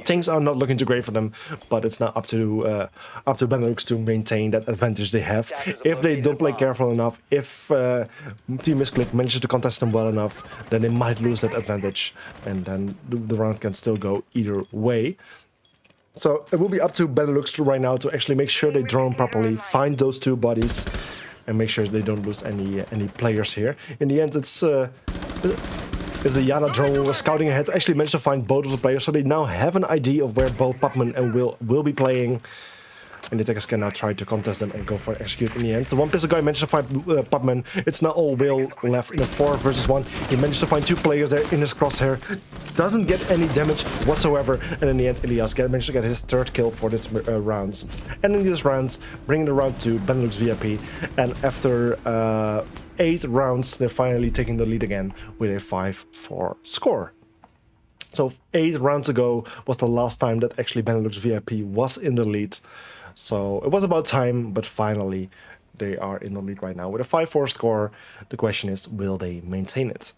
Things are not looking too great for them, but it's now up to Benelux to maintain that advantage they have. If they don't play careful enough, if Team Missclick manages to contest them well enough, then they might lose that advantage, and then the round can still go either way. So it will be up to Benelux right now to actually make sure they drone properly, find those 2 bodies, and make sure they don't lose any players here. In the end, it's the Yana drone who was scouting ahead actually managed to find both of the players, so they now have an idea of where both Pupman and will be playing. And the attackers can now try to contest them and go for execute in the end. The one pistol guy managed to find Pupman. It's not all Will left in a 4 versus 1. He managed to find 2 players there in his crosshair. Doesn't get any damage whatsoever. And in the end, Ilias managed to get his 3rd kill for this rounds. And in these rounds, bringing the round to Benelux VIP. And after 8 rounds, they're finally taking the lead again with a 5-4 score. So 8 rounds ago was the last time that actually Benelux VIP was in the lead. So it was about time, but finally they are in the lead right now with a 5-4 score. The question is, will they maintain it?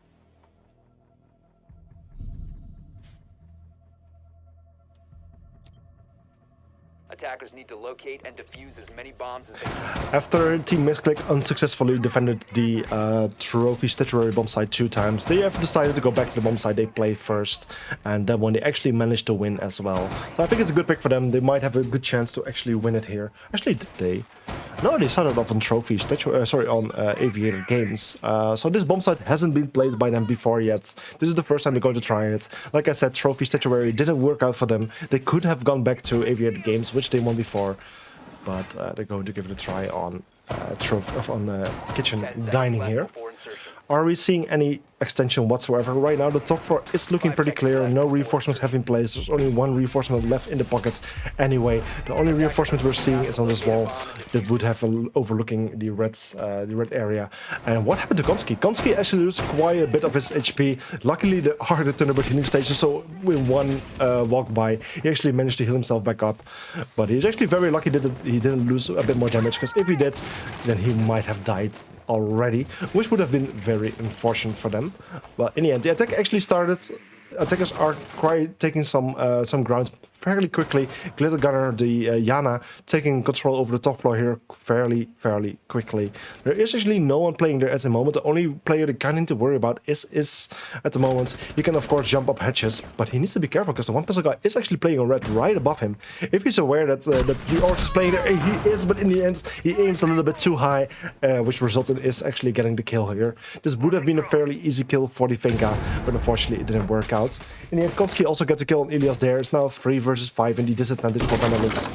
Attackers need to locate and defuse as many bombs as they can. After Team Missclick unsuccessfully defended the trophy statuary bomb site 2 times, they have decided to go back to the bomb site they played first, and that one they actually managed to win as well. So I think it's a good pick for them. They might have a good chance to actually win it here. Actually, did they? No, they started off on trophy on Aviator Games. So this bomb site hasn't been played by them before yet. This is the first time they're going to try it. Like I said, trophy statuary didn't work out for them. They could have gone back to Aviator Games, which they won before, but they're going to give it a try on kitchen dining here. Are we seeing any extension whatsoever? Right now the top floor is looking pretty clear. No reinforcements have been placed. There's only one reinforcement left in the pocket anyway. The only reinforcement we're seeing is on this wall that would have overlooking the red area. And what happened to Gonski? Gonski actually loses quite a bit of his HP. Luckily there are the Thunderbird healing stations, so with one walk by he actually managed to heal himself back up. But he's actually very lucky that he didn't lose a bit more damage, because if he did, then he might have died already, which would have been very unfortunate for them. Well, in the end, the attack actually started. Attackers are taking some ground fairly quickly. Glitter Gunner, the Yana, taking control over the top floor here fairly quickly. There is actually no one playing there at the moment. The only player they kind of need to worry about is at the moment. He can of course jump up hatches, but he needs to be careful because the one pistol guy is actually playing on red right above him. If he's aware that the Orc is playing there, he is, but in the end he aims a little bit too high, which results in is actually getting the kill here. This would have been a fairly easy kill for the Finka, but unfortunately it didn't work out. In the end, Konski also gets a kill on Ilias there. It's now 3 versus 5 in the disadvantage for Benelux.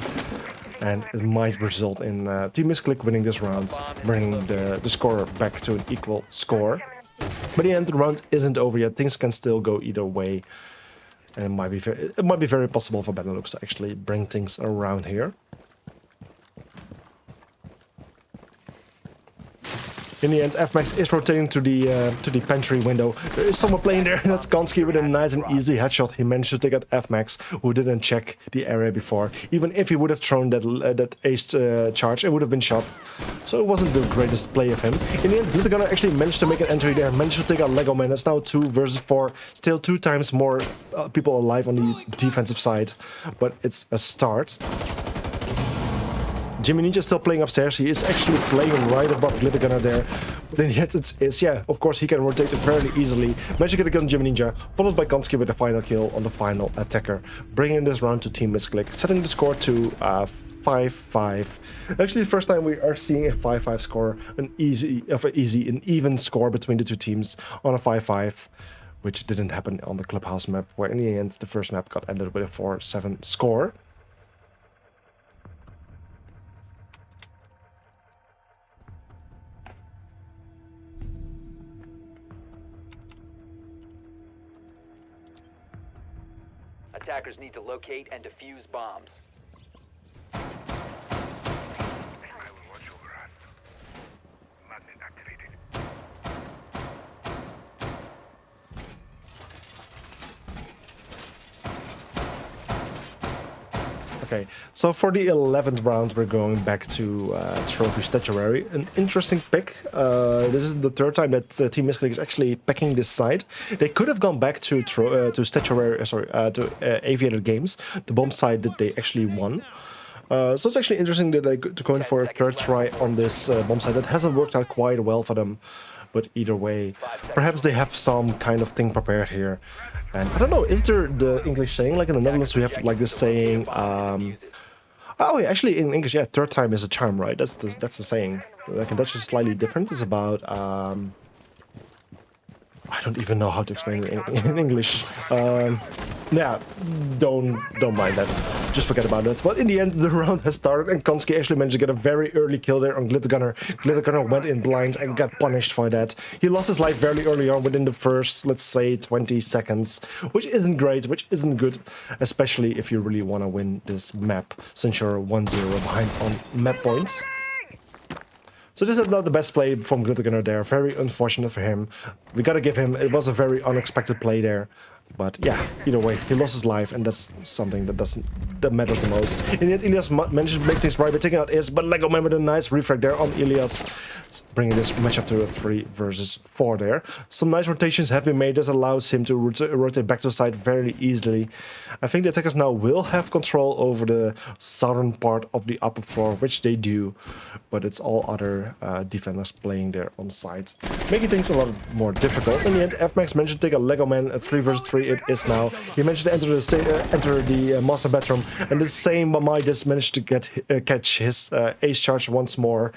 And it might result in Team Missclick winning this round, bringing the score back to an equal score. But in the end, the round isn't over yet. Things can still go either way. And it might be very possible for Benelux to actually bring things around here. In the end, FMAX is rotating to the pantry window. There is someone playing there, and that's Gonski with a nice and easy headshot. He managed to take out FMAX, who didn't check the area before. Even if he would have thrown that ace charge, it would have been shot. So it wasn't the greatest play of him. In the end, Glitter Gunner actually managed to make an entry there, managed to take out Lego Man. It's now 2 versus 4. Still 2 times more people alive on the defensive side, but it's a start. Jimmy Ninja is still playing upstairs. He is actually playing right above Glitter Gunner there. But in the end, it's yeah, of course, he can rotate it fairly easily. Managed to get a kill on Jimmy Ninja, followed by Konski with the final kill on the final attacker. Bringing this round to Team Missclick, setting the score to 5-5. Actually, the first time we are seeing a 5-5 score, an even score between the two teams on a 5-5. Which didn't happen on the Clubhouse map, where in the end, the first map got ended with a 4-7 score. Attackers need to locate and defuse bombs. I will watch over us. Magnet activated. Okay, so for the 11th round, we're going back to Trophy Statuary. An interesting pick. This is the 3rd time that Team Missclick is actually picking this side. They could have gone back to Statuary, to Aviator Games, the bomb side that they actually won. So it's actually interesting that they're going for a 3rd try on this bomb side. That hasn't worked out quite well for them. But either way, perhaps they have some kind of thing prepared here. And I don't know, is there the English saying, like in the Netherlands we have like this saying, oh yeah, actually in English, yeah, 3rd time is a charm, right? That's the saying. Like in Dutch it's slightly different. It's about, I don't even know how to explain it in English. Yeah, don't mind that. Just forget about it. But in the end, the round has started, and Konski actually managed to get a very early kill there on Glitter Gunner. Glitter Gunner went in blind and got punished for that. He lost his life very early on, within the first, let's say, 20 seconds, which isn't great, which isn't good, especially if you really want to win this map, since you're 1-0 behind on map points. So this is not the best play from Glitter Gunner there. Very unfortunate for him. We gotta give him, it was a very unexpected play there. But yeah, either way, he lost his life, and that's something that matters the most. And yet, Ilias managed to make things right by taking out Is, but Lego Man with a nice refrag there on Ilias, bringing this matchup to a 3 versus 4 there. Some nice rotations have been made. This allows him to rotate back to the side very easily. I think the attackers now will have control over the southern part of the upper floor, which they do, but it's all other defenders playing there on site, making things a lot more difficult. In the end, FMax managed to take a Lego Man, a 3 versus 3 it is now. He managed to enter the master bedroom, and the same Midas managed to catch his ace charge once more.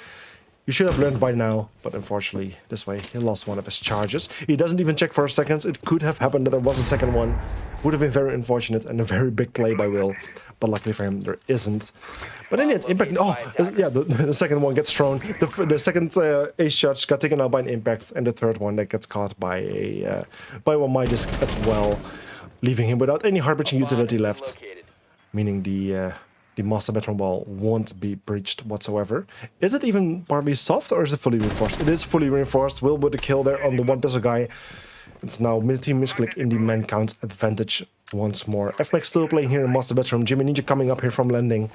You should have learned by now, but unfortunately, this way, he lost one of his charges. He doesn't even check for a second. It could have happened that there was a second one. Would have been very unfortunate and a very big play by Will, but luckily for him, there isn't. But in the end, impact. Oh, yeah, the second one gets thrown. The second ace charge got taken out by an impact, and the third one that gets caught by one Midas as well, leaving him without any heart-breaching utility left, meaning the master bedroom wall won't be breached whatsoever. Is it even partly soft, or is it fully reinforced? It is fully reinforced. Will with the kill there on the one pistol guy. It's now Team Missclick in the man count advantage once more. FMax still playing here in master bedroom. Jimmy Ninja coming up here from landing.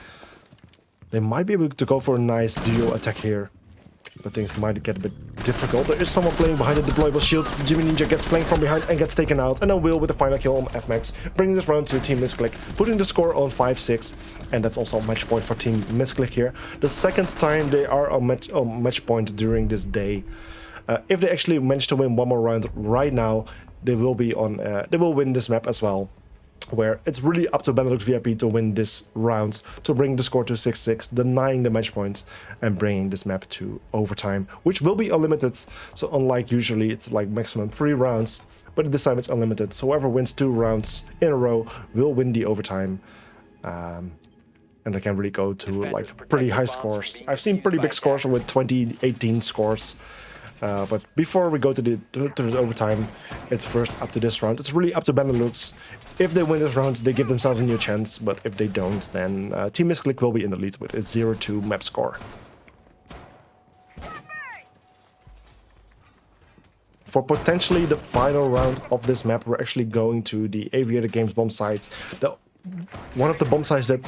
They might be able to go for a nice duo attack here, but things might get a bit difficult. There is someone playing behind the deployable shields. Jimmy Ninja gets flanked from behind and gets taken out. And then Will with the final kill on FMax, bringing this round to Team Missclick, putting the score on 5-6. And that's also a match point for Team Missclick here. The second time they are on match point during this day. If they actually manage to win one more round right now, they will be on. They will win this map as well, where it's really up to Benelux VIP to win this round, to bring the score to 6-6, denying the match points, and bringing this map to overtime, which will be unlimited. So unlike usually, it's like maximum 3 rounds, but this time it's unlimited. So whoever wins 2 rounds in a row will win the overtime. And they can really go to like pretty high scores. I've seen pretty big scores with 20-18 scores. But before we go to the overtime, it's first up to this round. It's really up to Benelux. If they win this round, they give themselves a new chance. But if they don't, then Team Missclick will be in the lead with a 0-2 map score. For potentially the final round of this map, we're actually going to the Aviator Games bomb sites. One of the bomb sites that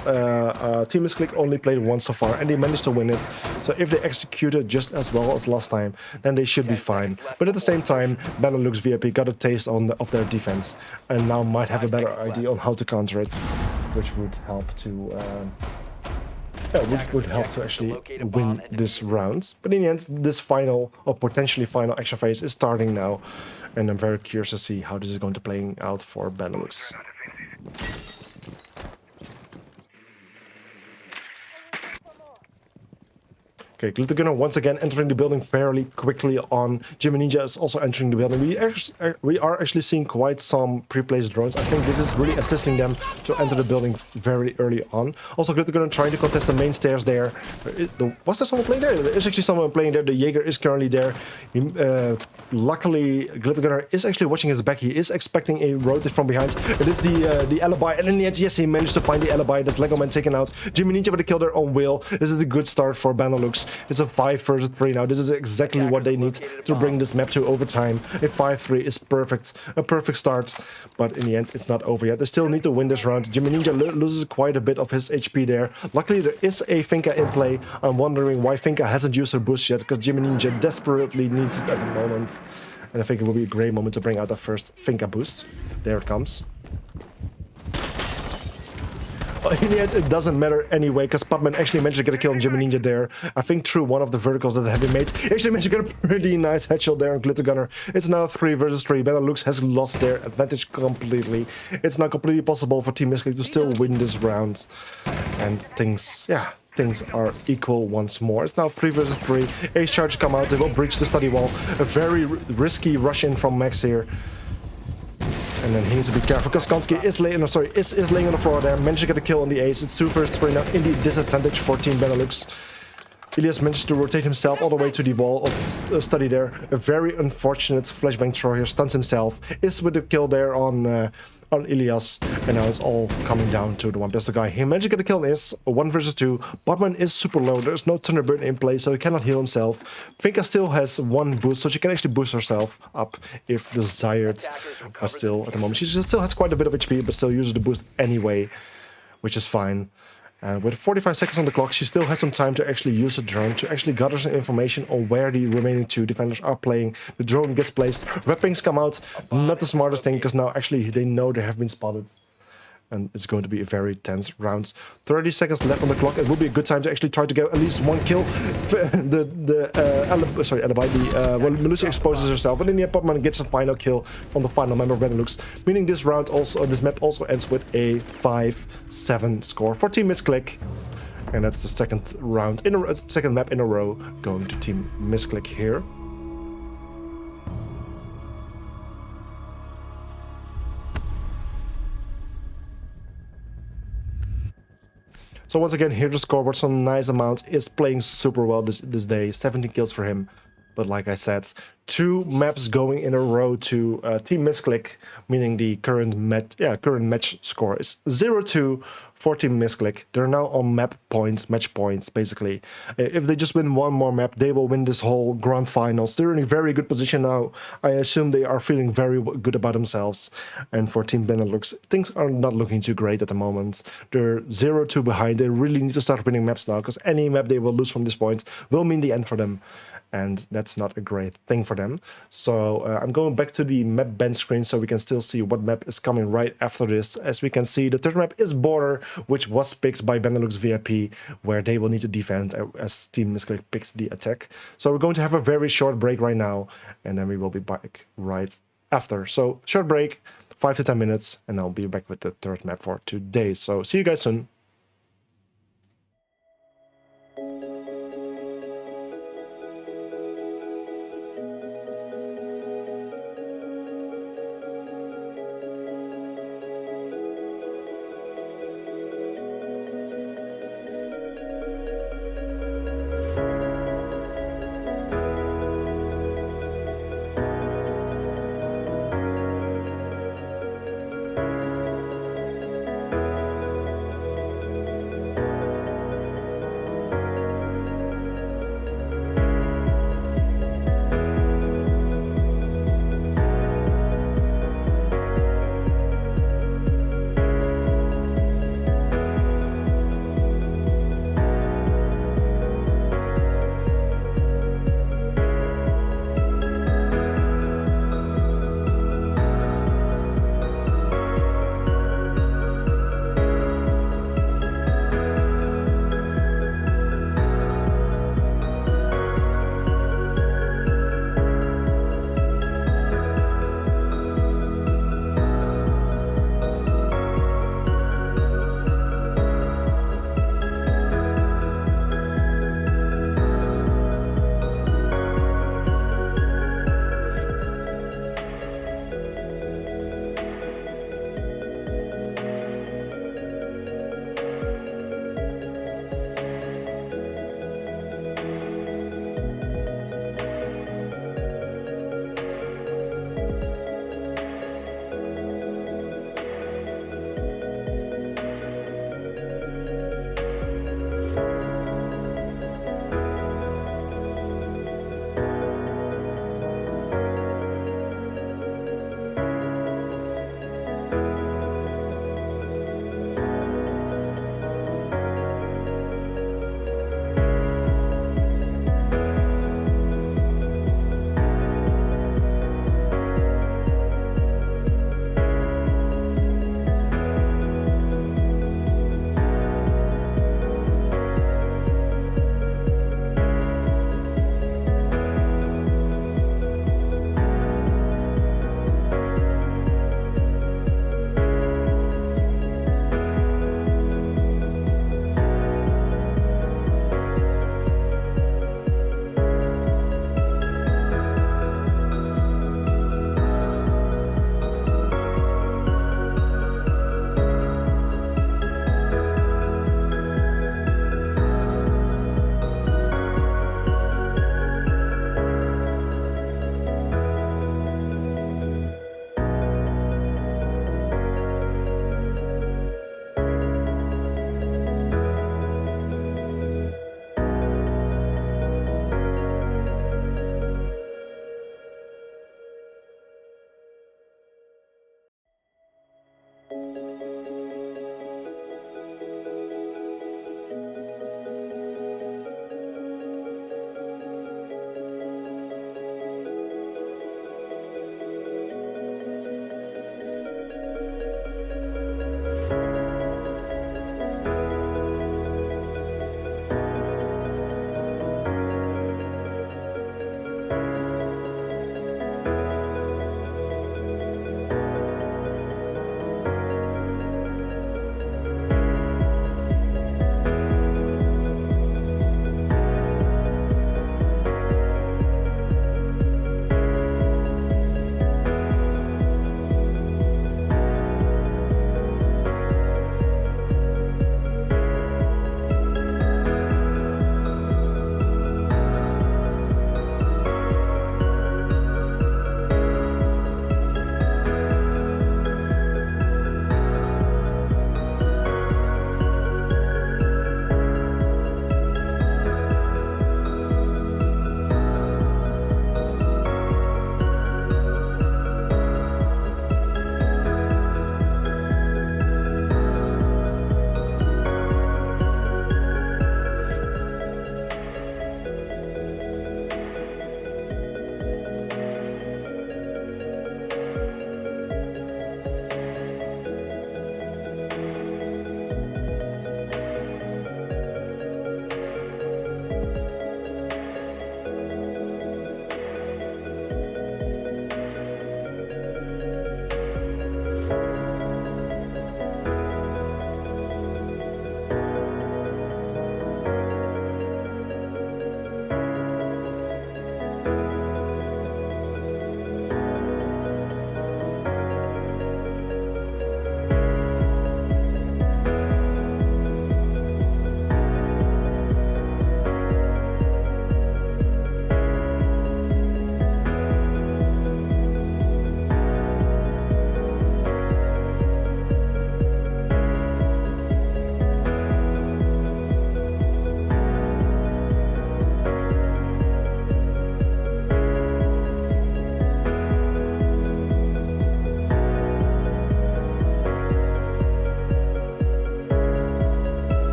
Team Missclick only played once so far, and they managed to win it. So if they execute it just as well as last time, then they should be fine. But at the same time, Benelux VIP got a taste of their defense, and now might have a better idea on how to counter it, which would help to actually win this round. But in the end, this final or potentially final extra phase is starting now, and I'm very curious to see how this is going to play out for Benelux. Okay, Glittergunner once again entering the building fairly quickly on. Jimmy Ninja is also entering the building. We are actually seeing quite some pre-placed drones. I think this is really assisting them to enter the building very early on. Also, Glittergunner trying to contest the main stairs there. Was there someone playing there? There is actually someone playing there. The Jaeger is currently there. Luckily, Glittergunner is actually watching his back. He is expecting a rotate from behind. It is the alibi. And in the end, yes, he managed to find the alibi. That's Lego Man taken out. Jimmy Ninja with a kill there on Will. This is a good start for Benelux. It's a 5 versus 3 now. This is exactly what they need to bring this map to overtime. A 5-3 is perfect. A perfect start. But in the end, it's not over yet. They still need to win this round. Jimmy Ninja loses quite a bit of his HP there. Luckily, there is a Finka in play. I'm wondering why Finka hasn't used her boost yet, because Jimmy Ninja desperately needs it at the moment. And I think it will be a great moment to bring out the first Finka boost. There it comes. In the end, it doesn't matter anyway, because Pupman actually managed to get a kill on Jimmy Ninja there. I think through one of the verticals that have been made. He actually managed to get a pretty nice headshot there on Glittergunner. It's now 3 versus 3. Benelux has lost their advantage completely. It's now completely possible for Team Missclick to still win this round. And things are equal once more. It's now 3 versus 3. Ace charge come out. They will breach the study wall. A very risky rush in from Max here. And then he needs to be careful because Konski is laying on the floor there. Managed to get a kill on the ace. It's 2 versus 3 now in the disadvantage for Team Benelux. Elias managed to rotate himself all the way to the wall of study there. A very unfortunate flashbang throw here, stuns himself. Is with the kill there on Elias, and now it's all coming down to the one pistol guy. He managed to get the kill in this 1 versus 2. Botman is super low, there's no Thunderbird in play, so he cannot heal himself. Finka still has 1 boost, so she can actually boost herself up if desired. But still, at the moment, she still has quite a bit of HP, but still uses the boost anyway, which is fine. And with 45 seconds on the clock, she still has some time to actually use a drone to actually gather some information on where the remaining 2 defenders are playing. The drone gets placed, weapons come out, not the smartest thing, because now actually they know they have been spotted. And it's going to be a very tense round. 30 seconds left on the clock. It will be a good time to actually try to get at least 1 kill. Melusi exposes herself, but in the end, Popman gets a final kill on the final member of Benelux, meaning this round also, this map also ends with a 5-7 score for Team Missclick. And that's the second round in a second map in a row going to Team Missclick here. So once again, here the scoreboard, some nice amount, is playing super well this day. 17 kills for him. But like I said, 2 maps going in a row to Team Missclick, meaning the current match score is 0-2 for Team Missclick. They're now on match points, basically. If they just win 1 more map, they will win this whole grand finals. They're in a very good position now. I assume they are feeling very good about themselves. And for Team Benelux, things are not looking too great at the moment. They're 0-2 behind. They really need to start winning maps now, because any map they will lose from this point will mean the end for them. And that's not a great thing for them. So I'm going back to the map bench screen so we can still see what map is coming right after this. As we can see, the third map is Border, which was picked by Benelux VIP, where they will need to defend as Team Missclick picks the attack. So we're going to have a very short break right now, and then we will be back right after. So short break, 5 to 10 minutes, and I'll be back with the third map for today. So see you guys soon.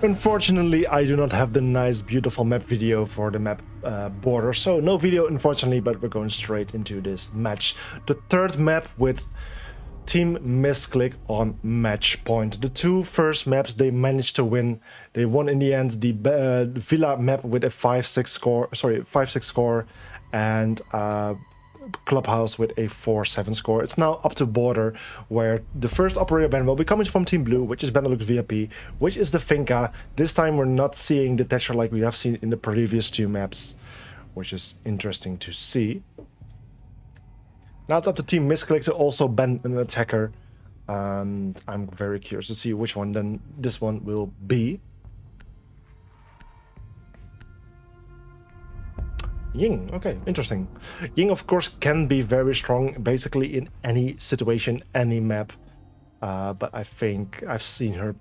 Unfortunately, I do not have the nice, beautiful map video for the map border, so no video unfortunately, but we're going straight into this match. The third map with Team Missclick on match point. The two first maps they managed to win. They won in the end the Villa map with a 5-6 score, sorry, 5-6 score, and Clubhouse with a 4-7 score. It's now up to border, where the first operator ban will be coming from Team Blue, which is Benelux VIP, which is the Finca. This time we're not seeing the Thatcher like we have seen in the previous two maps, which is interesting to see. Now it's up to Team Missclick to also ban an attacker. I'm very curious to see which one then this one will be. Ying, okay, interesting. Ying, of course, can be very strong basically in any situation, any map. But I think I've seen her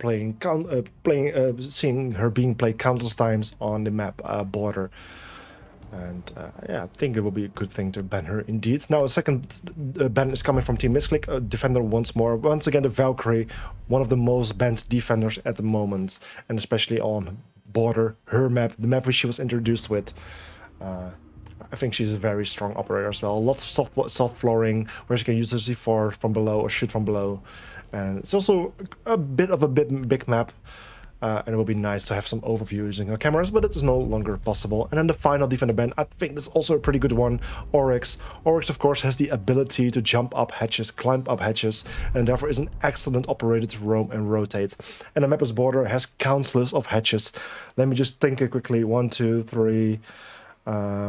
seen her being played countless times on the map Border. And yeah, I think it will be a good thing to ban her indeed. Now a second ban is coming from Team Missclick, a defender once more. Once again, the Valkyrie, one of the most banned defenders at the moment. And especially on Border, her map, the map which she was introduced with. I think she's a very strong operator as well. Lots of soft flooring, where she can use the C4 from below or shoot from below. And it's also a bit of a big map. And it will be nice to have some overview using our cameras, but it is no longer possible. And then the final defender ban, I think that's also a pretty good one, Oryx. Oryx, of course, has the ability to jump up hatches, climb up hatches, and therefore is an excellent operator to roam and rotate. And the map as Border has countless of hatches. Let me just think quickly. 1, 2, 3...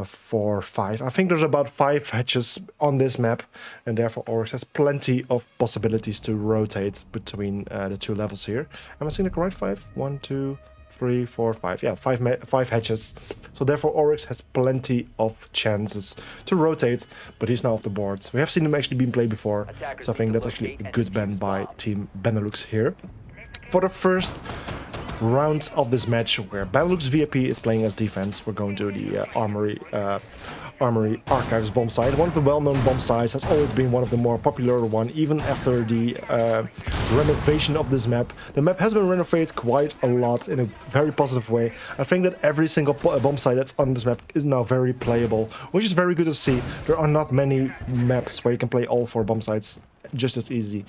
4, 5. I think there's about 5 hatches on this map, and therefore Oryx has plenty of possibilities to rotate between the 2 levels here. Am I seeing the correct 5? 1, 2, 3, 4, 5. Yeah, 5 hatches. So therefore Oryx has plenty of chances to rotate, but he's now off the board. We have seen him actually being played before, so I think that's actually a good ban by Team Benelux here. For the first rounds of this match, where Benelux VIP is playing as defense, we're going to the Armory Archives bomb site. One of the well-known bomb sites, has always been one of the more popular one, even after the renovation of this map. The map has been renovated quite a lot in a very positive way. I think that every single bomb site that's on this map is now very playable, which is very good to see. There are not many maps where you can play all 4 bomb sites just as easy.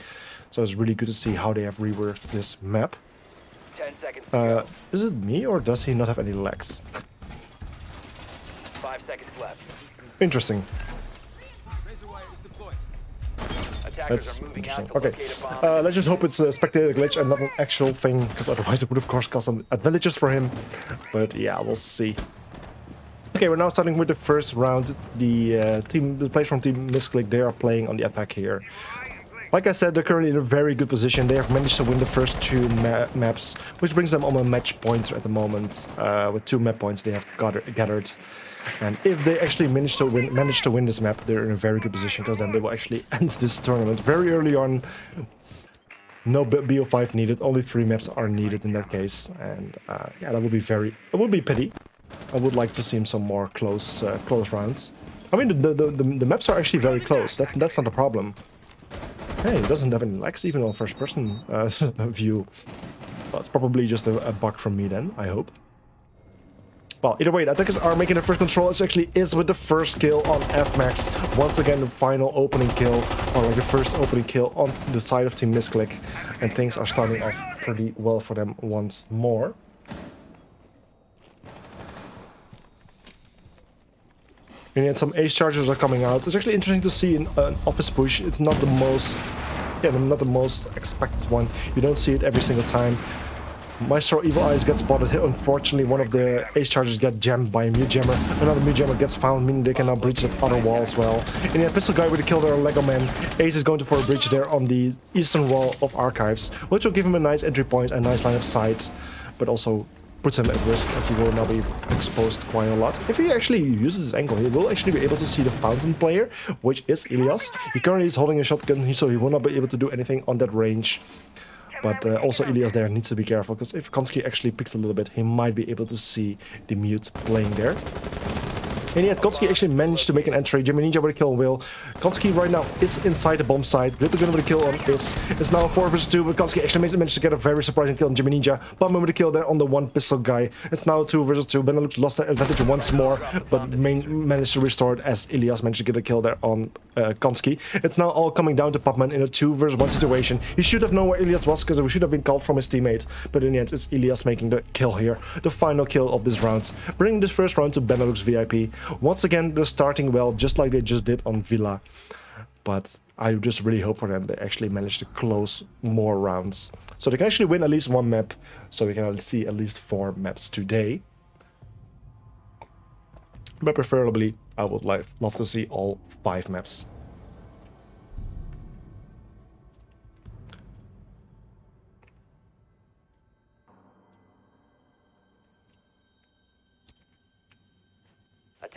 So it's really good to see how they have reworked this map. 10 seconds to go. Is it me, or does he not have any legs? 5 seconds left. Interesting. Razor wire is deployed. Attackers That's are moving out interesting. to Okay, locate a bomb. let's just hope it's a spectator glitch and not an actual thing, because otherwise it would of course cause some advantages for him. But yeah, we'll see. Okay, we're now starting with the first round. The players from Team Missclick, they are playing on the attack here. Like I said, they're currently in a very good position. They have managed to win the first 2 maps, which brings them on a match point at the moment. With 2 map points they have gathered. And if they actually manage to win this map, they're in a very good position, because then they will actually end this tournament very early on. No BO5 needed, only 3 maps are needed in that case. And yeah, that would be it would be pity. I would like to see some more close rounds. I mean, the maps are actually very close. That's not a problem. Hey, it doesn't have any legs even on first person view. Well, it's probably just a bug from me then, I hope. Well, either way, the attackers are making the first control. It actually is with the first kill on F-Max. Once again, the final opening kill, or like the first opening kill on the side of Team Missclick. And things are starting off pretty well for them once more. And some ace charges are coming out. It's actually interesting to see an office push. It's not the most, not the most expected one. You don't see it every single time. Maestro Evil Eyes gets spotted. Unfortunately, one of the ace charges get jammed by a mute jammer. Another mute jammer gets found, meaning they can now breach that other wall as well. And the pistol guy with the kill there, Lego Man. Ace is going for a breach there on the eastern wall of Archives, which will give him a nice entry point, a nice line of sight, but also puts him at risk, as he will now be exposed quite a lot. If he actually uses his angle, he will actually be able to see the fountain player, which is Ilias. He currently is holding a shotgun, so he will not be able to do anything on that range. But also Ilias there needs to be careful, because if Konski actually picks a little bit, he might be able to see the mute playing there. And yet, Konski actually managed to make an entry. Jimmy Ninja with a kill on Will. Konski right now is inside the bomb site. Glittergun with a kill on Is. It's now 4 vs 2, but Konski actually managed to get a very surprising kill on Jimmy Ninja. Bummer with a kill there on the 1 pistol guy. It's now 2 vs 2. Benelux lost their advantage once more, but managed to restore it as Ilias managed to get a kill there on Konski. It's now all coming down to Pupman in a 2 vs 1 situation. He should have known where Ilias was, because we should have been called from his teammate. But in the end, it's Ilias making the kill here. The final kill of this round, bringing this first round to Benelux VIP. Once again, they're starting well, just like they just did on Villa. But I just really hope for them they actually manage to close more rounds, so they can actually win at least 1 map, so we can see at least 4 maps today. But preferably, I would love to see all 5 maps.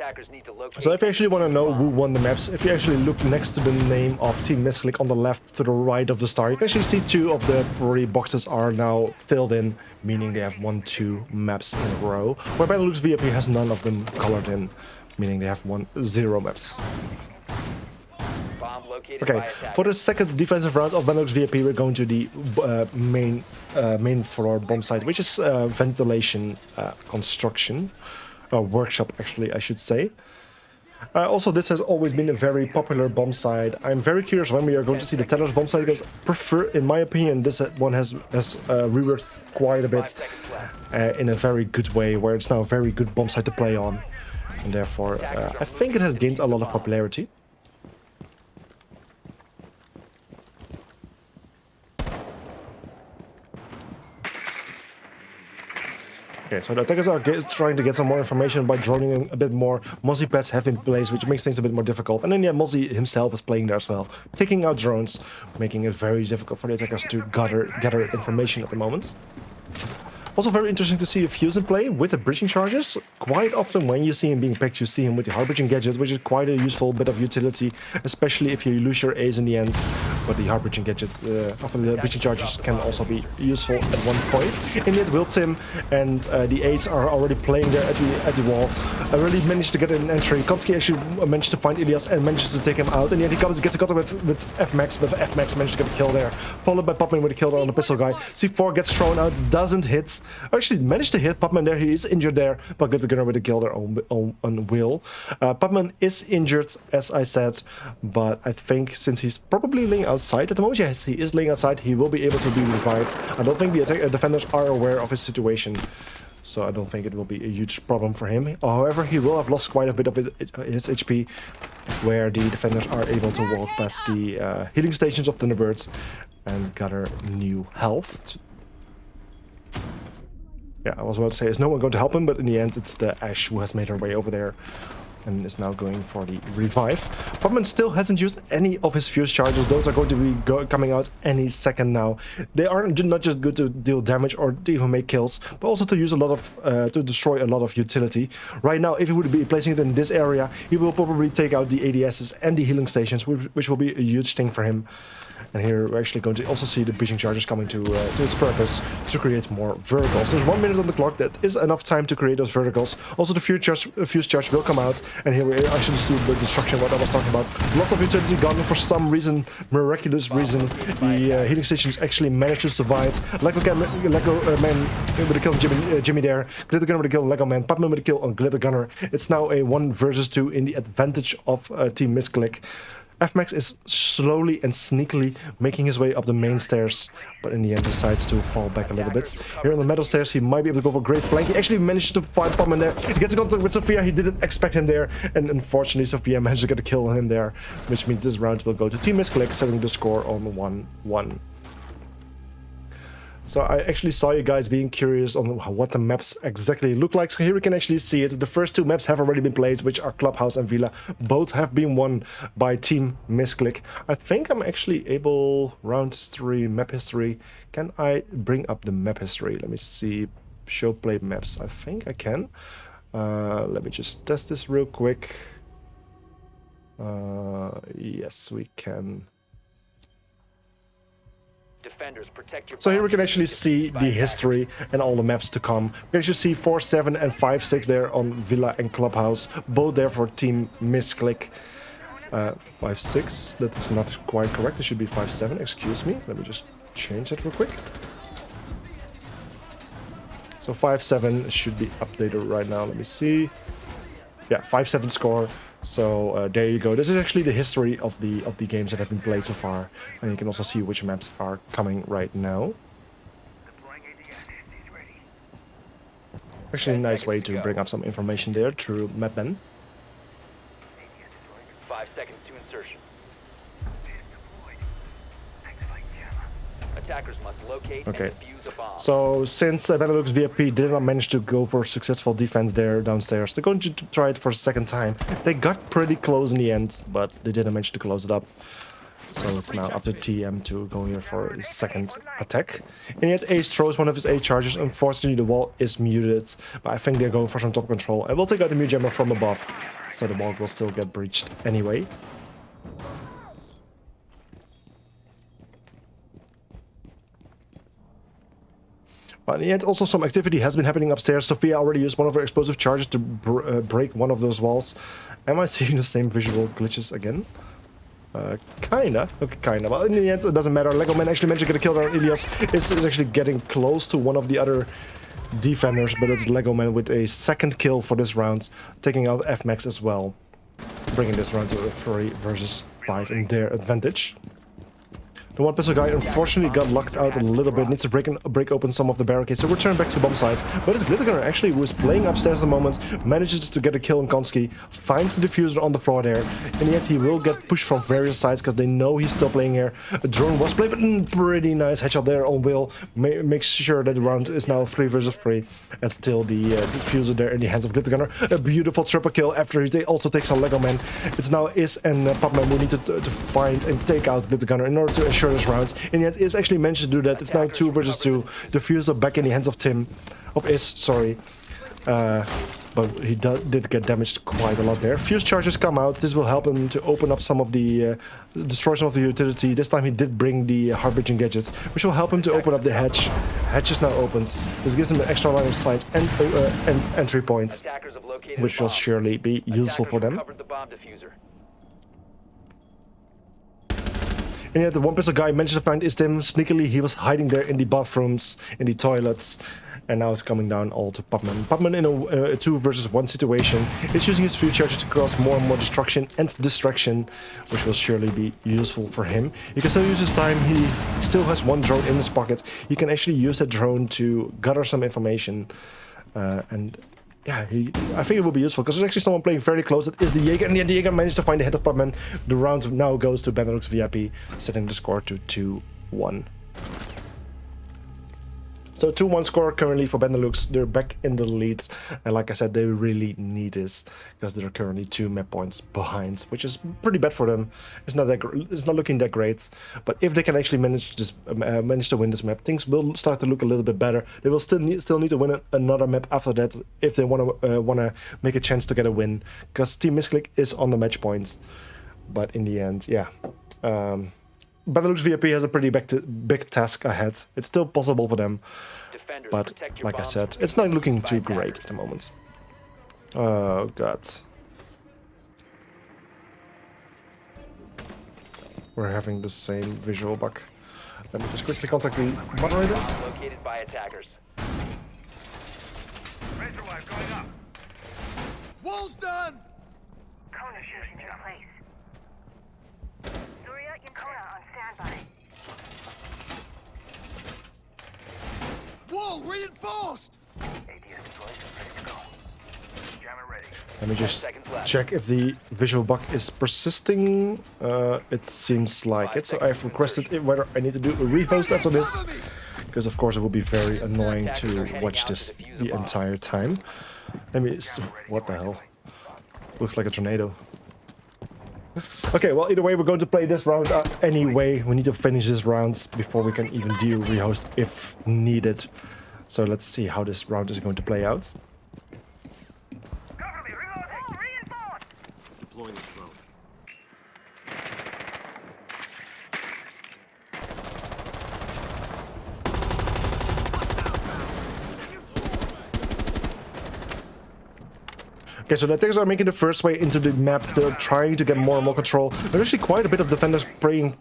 Attackers need to locate. So if you actually want to know who won the maps, if you actually look next to the name of Team Missclick on the left to the right of the star, you can actually see 2 of the 3 boxes are now filled in, meaning they have won 2 maps in a row, where Benelux VIP has none of them colored in, meaning they have won 0 maps. Bomb located Okay, by attackers. for the second defensive round of Benelux VIP, we're going to the main floor bomb site, which is ventilation construction, workshop actually, I should say. Also, this has always been a very popular bomb site. I'm very curious when we are going to see the Tellers bomb site, because in my opinion, this one has reworked quite a 5 bit seconds left. in a very good way, where it's now a very good bomb site to play on. And therefore, I think it has gained a lot of popularity. Okay, so the attackers are trying to get some more information by droning in a bit more. Mozzie pads have in place, which makes things a bit more difficult. And then, yeah, Mozzie himself is playing there as well, taking out drones, making it very difficult for the attackers to gather information at the moment. Also very interesting to see a Fuse in play with the bridging charges. Quite often when you see him being picked, you see him with the hard bridging gadgets, which is quite a useful bit of utility, especially if you lose your A's in the end. But the hard bridging gadgets, often the bridging charges can also be useful at one point. In the end, Will Tim and the A's are already playing there at the wall. Really managed to get an entry. Konski actually managed to find Ilias and managed to take him out. In the end, he gets got with F-Max, but F-Max managed to get a kill there. Followed by Popman with a kill on the pistol guy. C4 gets thrown out, doesn't hit. Actually managed to hit Popman there, he is injured there, but gets the gunner with a kill there on Will. Popman is injured, as I said, but I think since he's probably laying outside at the moment, yes, he is laying outside, he will be able to be revived. I don't think the defenders are aware of his situation, so I don't think it will be a huge problem for him. However, he will have lost quite a bit of his HP, where the defenders are able to walk past the healing stations of Thunderbirds and gather new health. Yeah, I was about to say, is no one going to help him, but in the end, it's the Ash who has made her way over there and is now going for the revive. Popman still hasn't used any of his fuse charges. Those are going to be coming out any second now. They are not just good to deal damage or to even make kills, but also to use a lot of, to destroy a lot of utility. Right now, if he would be placing it in this area, he will probably take out the ADSs and the healing stations, which will be a huge thing for him. And here we're actually going to also see the breaching charges coming to its purpose to create more verticals. There's 1 minute on the clock. That is enough time to create those verticals. Also the fuse charge will come out. And here we actually see the destruction, what I was talking about. Lots of utility gone for some reason, miraculous reason. The healing stations actually managed to survive. Lego Man with a kill on Jimmy there. Glitter Gunner with a kill on Lego Man. Popman with a kill on Glitter Gunner. It's now a 1 versus 2 in the advantage of Team Missclick. F-Max is slowly and sneakily making his way up the main stairs, but in the end decides to fall back a little bit. Here on the metal stairs, he might be able to go for a great flank. He actually managed to find Popman there. He gets in contact with Sophia. He didn't expect him there, and unfortunately Sophia managed to get a kill on him there, which means this round will go to Team Missclick, setting the score on 1-1. So I actually saw you guys being curious on what the maps exactly look like. So here we can actually see it. The first 2 maps have already been played, which are Clubhouse and Villa. Both have been won by Team Missclick. I think I'm actually able, round 3, map history. Can I bring up the map history? Let me see, show play maps. I think I can. Let me just test this real quick. Yes, we can. So here we can actually see the history and all the maps to come. We can actually see 4, 7 and 5, 6 there on Villa and Clubhouse. Both there for Team Missclick. 5, 6, that is not quite correct. It should be 5, 7, excuse me. Let me just change that real quick. So 5, 7 should be updated right now. Let me see. Yeah, 5, 7 score. So there you go. This is actually the history of the games that have been played so far, and you can also see which maps are coming right now. Actually, a nice way to bring up some information there through MapBen. 5 seconds to insertion. Attackers must locate and defuse a bomb. So since Benelux VIP did not manage to go for successful defense there downstairs, they're going to try it for a second time. They got pretty close in the end, but they didn't manage to close it up. So it's now up to TM to go here for his second attack. And yet Ace throws one of his A charges. Unfortunately, the wall is muted, but I think they're going for some top control. And we'll take out the Mute Jammer from above, so the wall will still get breached anyway. But in the end, also some activity has been happening upstairs. Sophia already used one of her explosive charges to break one of those walls. Am I seeing the same visual glitches again? Kinda. Okay, kinda. Well, in the end, it doesn't matter. Lego Man actually managed to get a kill there on Ilias. Is actually getting close to one of the other defenders, but it's Lego Man with a second kill for this round, taking out FMax as well, bringing this round to a 3 versus 5 in their advantage. The one pistol guy unfortunately got locked out a little bit, needs to break open some of the barricades, so return back to bomb sites. But it's Glittergunner actually, who is playing upstairs at the moment, manages to get a kill on Konski, finds the diffuser on the floor there, and yet he will get pushed from various sides because they know he's still playing here. A drone was played, but pretty nice headshot there on Will, makes sure that the round is now 3 versus 3, and still the diffuser there in the hands of Glittergunner. A beautiful triple kill after he also takes on Lego Man. It's now Is and Pupman who need to find and take out Glittergunner in order to ensure this rounds, and yet Is actually managed to do that. It's now 2 versus 2. Diffuser back in the hands of Is, sorry. But he did get damaged quite a lot there. Fuse charges come out. This will help him to open up some of the destroy some of the utility. This time he did bring the hard bridging gadget, which will help him to open up the hatch. Hatch is now opened. This gives him an extra line of sight and entry point, which will surely be useful for them. And yet the one pistol guy managed to find Istim sneakily. He was hiding there in the bathrooms, in the toilets, and now it's coming down all to Pupman. Pupman in a 2 versus 1 situation is using his fuse charges to cause more and more destruction and distraction, which will surely be useful for him. He can still use his time. He still has 1 drone in his pocket. He can actually use that drone to gather some information, and yeah, I think it will be useful because there's actually someone playing very close. That is the Jaeger, and the Jaeger managed to find the head of Pupman. The round now goes to Benelux VIP, setting the score to 2-1. So 2-1 score currently for Benelux. They're back in the lead, and like I said, they really need this because they're currently 2 map points behind, which is pretty bad for them. It's not looking that great, but if they can actually manage to win this map, things will start to look a little bit better. They will still need to win another map after that if they want to make a chance to get a win, because Team Missclick is on the match points. But in the end, yeah. Benelux VIP has a pretty big task ahead. It's still possible for them, but like I said, it's not looking too great at the moment. Oh god. We're having the same visual bug. Let me just quickly contact the moderator. Located by attackers. Razor wire going up. Wall's done! Kona shooting into place. Surya and Kona on standby. Wall reinforced! ADS deployed and ready to go. Jammer ready. Let me just check if the visual bug is persisting. It seems like it, so I've requested whether I need to do a rehost after this, because of course it will be very annoying to watch this the entire time. Let me... what the hell? Looks like a tornado. Okay, well, either way, we're going to play this round anyway. We need to finish this round before we can even do rehost if needed. So let's see how this round is going to play out. Cover me, reloading! Reinforced! Deploying the drone. Okay, so the attackers are making the first way into the map. They're trying to get more and more control. There's actually quite a bit of defenders playing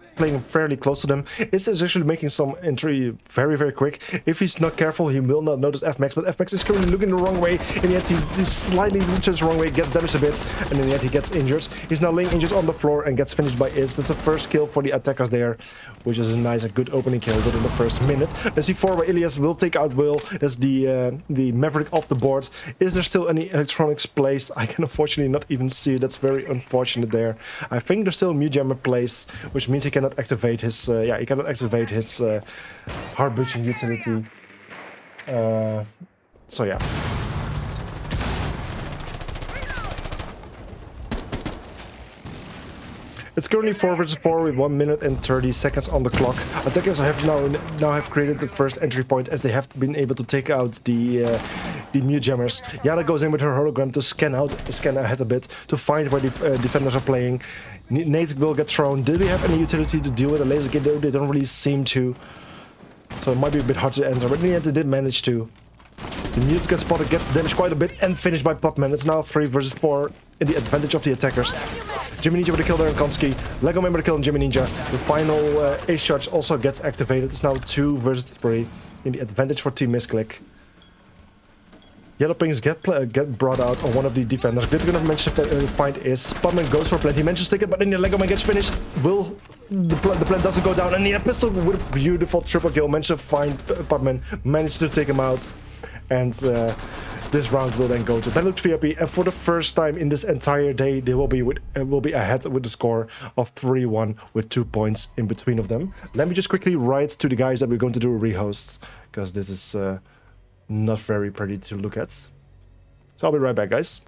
fairly close to them. Is actually making some entry very, very quick. If he's not careful, he will not notice FMax, but FMax is currently looking the wrong way, and yet he slightly turns the wrong way, gets damaged a bit, and then yet he gets injured. He's now laying injured on the floor and gets finished by Is. That's the first kill for the attackers there, which is a nice, good opening kill within the first minute. Let's see 4 by Ilias will take out Will. That's the Maverick off the board. Is there still any electronics placed? I can unfortunately not even see. That's very unfortunate there. I think there's still a Mute Jammer placed, which means he cannot activate his hard breaching utility. So yeah. It's currently 4 versus 4 with 1 minute and 30 seconds on the clock. Attackers have now have created the first entry point as they have been able to take out the mute jammers. Yara goes in with her hologram to scan ahead a bit to find where the defenders are playing. Nades will get thrown. Do they have any utility to deal with the laser gate? They don't really seem to. So it might be a bit hard to enter, but in the end they did manage to. The mutes get spotted, gets damaged quite a bit, and finished by Pupman. It's now 3 versus 4 in the advantage of the attackers. Jimmy Ninja with a kill there on Konski. Lego Man with a kill on Jimmy Ninja. The final ace charge also gets activated. It's now 2 versus 3 in the advantage for Team Missclick. Yellow Pings get brought out on one of the defenders. Good gonna mention the find is Pupman goes for plant. He mentions ticket, but then the Lego Man gets finished. The plant doesn't go down, and the pistol with a beautiful triple kill. Mention find Pupman, managed to take him out. And this round will then go to Benelux VIP, and for the first time in this entire day, they will be ahead with the score of 3-1 with 2 points in between of them. Let me just quickly write to the guys that we're going to do a rehost, because this is not very pretty to look at. So I'll be right back, guys.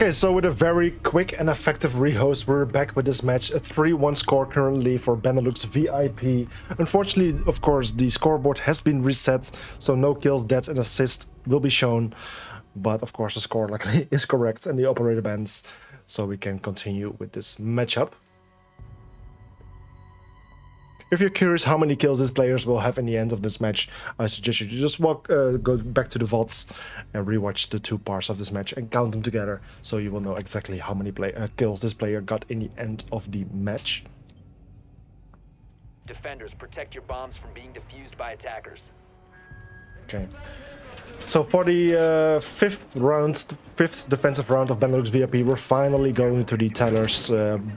Okay, so with a very quick and effective rehost, we're back with this match. A 3-1 score currently for Benelux VIP. Unfortunately, of course, the scoreboard has been reset, so no kills, deaths, and assists will be shown. But of course, the score luckily is correct and the operator bans, so we can continue with this matchup. If you're curious how many kills these players will have in the end of this match, I suggest you just go back to the VODs and rewatch the 2 parts of this match and count them together, so you will know exactly how many kills this player got in the end of the match. Defenders, protect your bombs from being defused by attackers. Okay. So for the fifth defensive round of Benelux VIP, we're finally going to the Teller's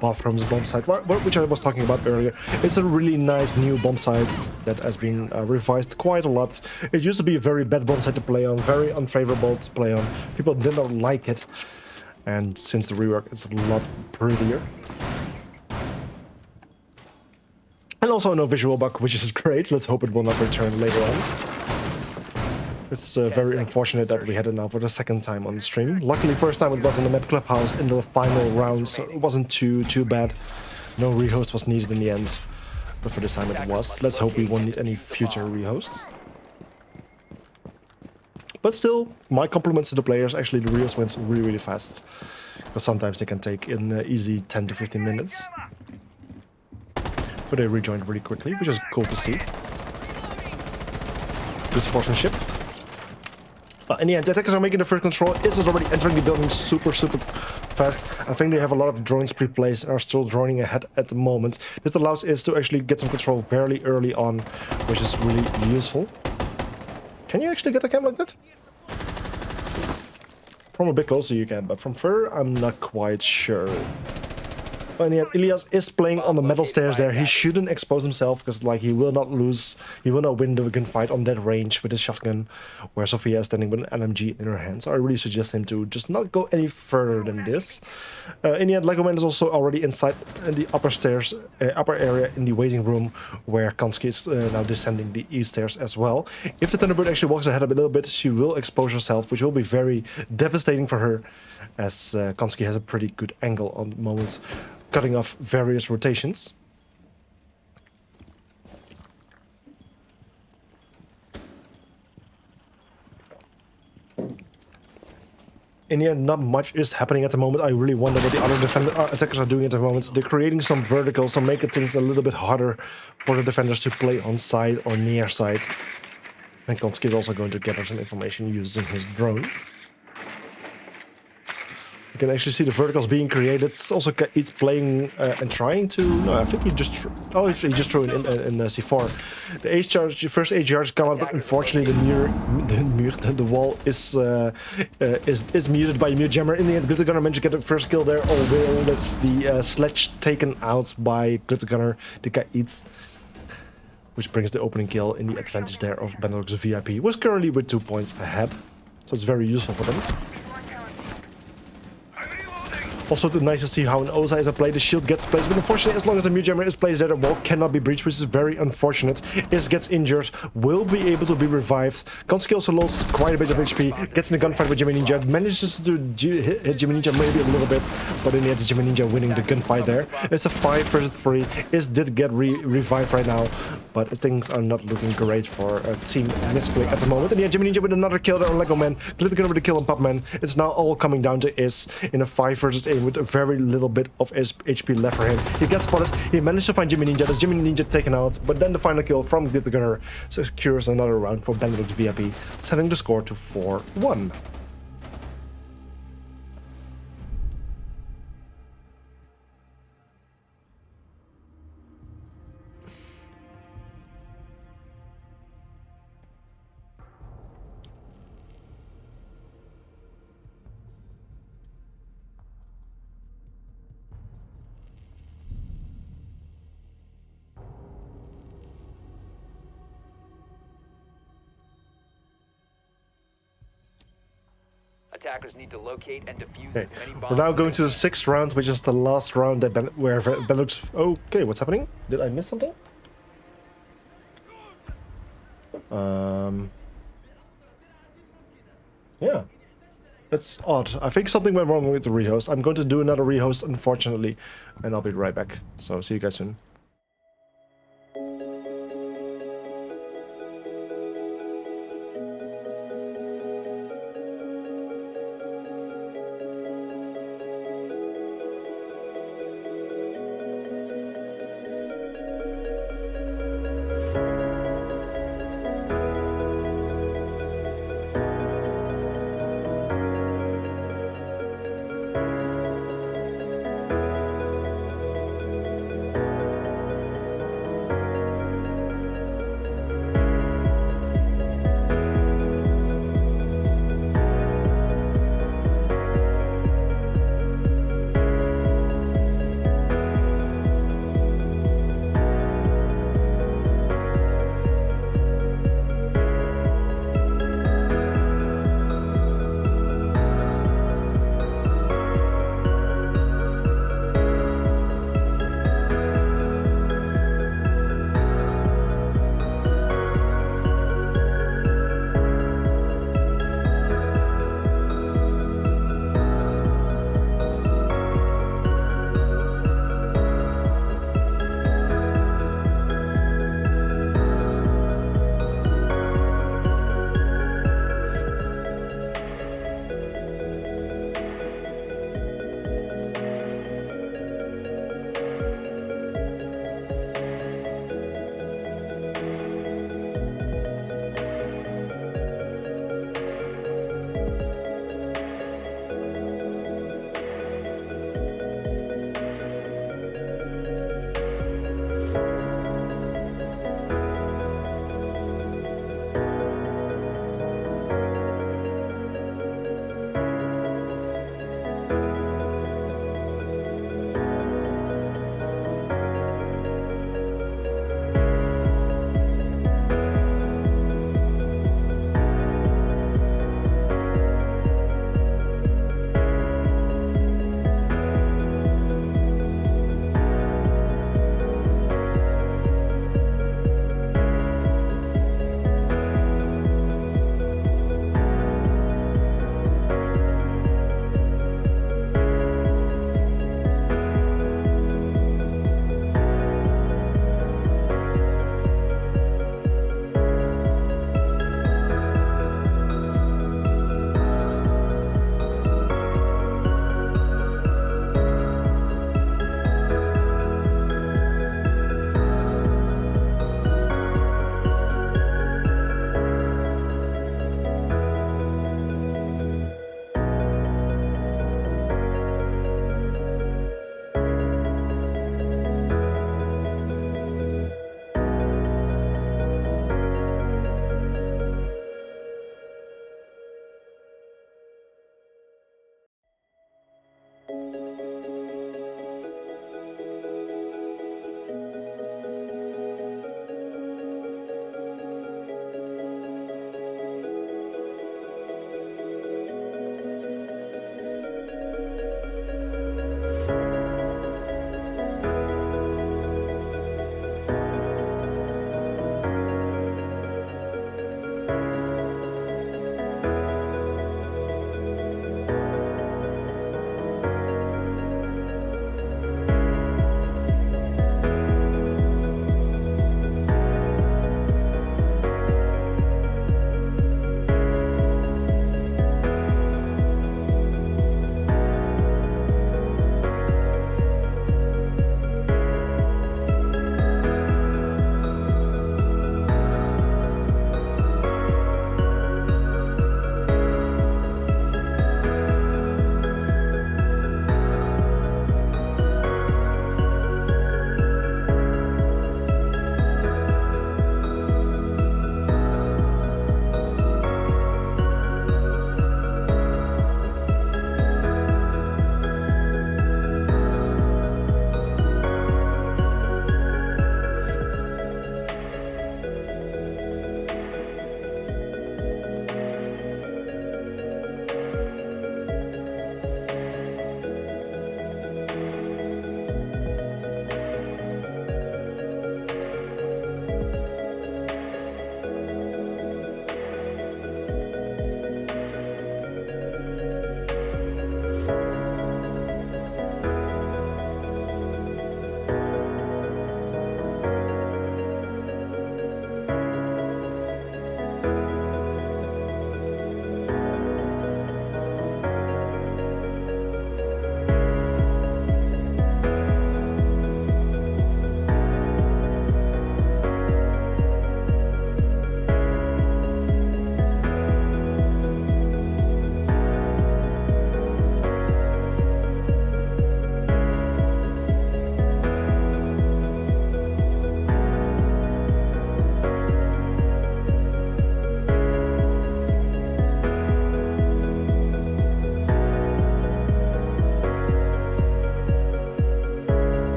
bathrooms bomb site, which I was talking about earlier. It's a really nice new bomb site that has been revised quite a lot. It used to be a very bad bomb site to play on, very unfavorable to play on. People did not like it, and since the rework, it's a lot prettier. And also no visual bug, which is great. Let's hope it will not return later on. It's very unfortunate that we had it now for the second time on the stream. Luckily, first time it was in the map clubhouse in the final round, so it wasn't too bad. No rehost was needed in the end, but for this time it was. Let's hope we won't need any future rehosts. But still, my compliments to the players. Actually, the rehost went really fast, because sometimes they can take in easy 10 to 15 minutes. But they rejoined really quickly, which is cool to see. Good sportsmanship. In the end, the attackers are making the first control. ESA is already entering the building super fast. I think they have a lot of drones pre-placed and are still droning ahead at the moment. This allows ESA to actually get some control very early on, which is really useful. Can you actually get a cam like that? From a bit closer you can, but from far I'm not quite sure. But in the end, Ilias is playing on the metal stairs there. He shouldn't expose himself, because like he will not win the gunfight on that range with his shotgun, where Sophia is standing with an LMG in her hand. So I really suggest him to just not go any further than this. In the end, Lego Man is also already inside the upper stairs, upper area in the waiting room, where Kansky is now descending the east stairs as well. If the Thunderbird actually walks ahead a little bit, she will expose herself, which will be very devastating for her, as Kansky has a pretty good angle on the moment, cutting off various rotations. In the end, not much is happening at the moment. I really wonder what the other attackers are doing at the moment. They're creating some verticals to make things a little bit harder for the defenders to play on side or near side. And Kansky is also going to gather some information using his drone. You can actually see the verticals being created. It's also it's playing and trying to. No, I think he just. He just threw in C4. The ace charge, the first ace charge come out, but unfortunately the wall is muted by a mute jammer. In the end, Glitter Gunner managed to get the first kill there. Oh well, that's the sledge taken out by Glitter Gunner, the Kaid, which brings the opening kill in the advantage there of Benelux VIP, was currently with 2 points ahead, so it's very useful for them. Also nice to see how an OSA is played. The shield gets placed, but unfortunately, as long as the mute jammer is placed there, the wall cannot be breached, which is very unfortunate. Is gets injured, will be able to be revived. Kansky also lost quite a bit of HP, gets in a gunfight with Jimmy Ninja, manages to hit Jimmy Ninja maybe a little bit, but in the end, it's Jimmy Ninja winning the gunfight there. It's a 5 versus 3. Is did get revived right now, but things are not looking great for Team Missclick at the moment. And yeah, Jimmy Ninja with another kill there on Lego Man, Glitter Gunner with a kill on Pupman. It's now all coming down to Is in a 5 versus 8 with a very little bit of HP left for him. He gets spotted, he managed to find Jimmy Ninja, there's Jimmy Ninja taken out, but then the final kill from Glitter Gunner secures another round for Benelux VIP, setting the score to 4-1. Attackers need to locate and defuse Okay, as many bombs. we're now going to the 6th round, which is the last round that where Benelux. Okay, what's happening? Did I miss something? Yeah. That's odd. I think something went wrong with the rehost. I'm going to do another rehost, unfortunately, and I'll be right back. So see you guys soon.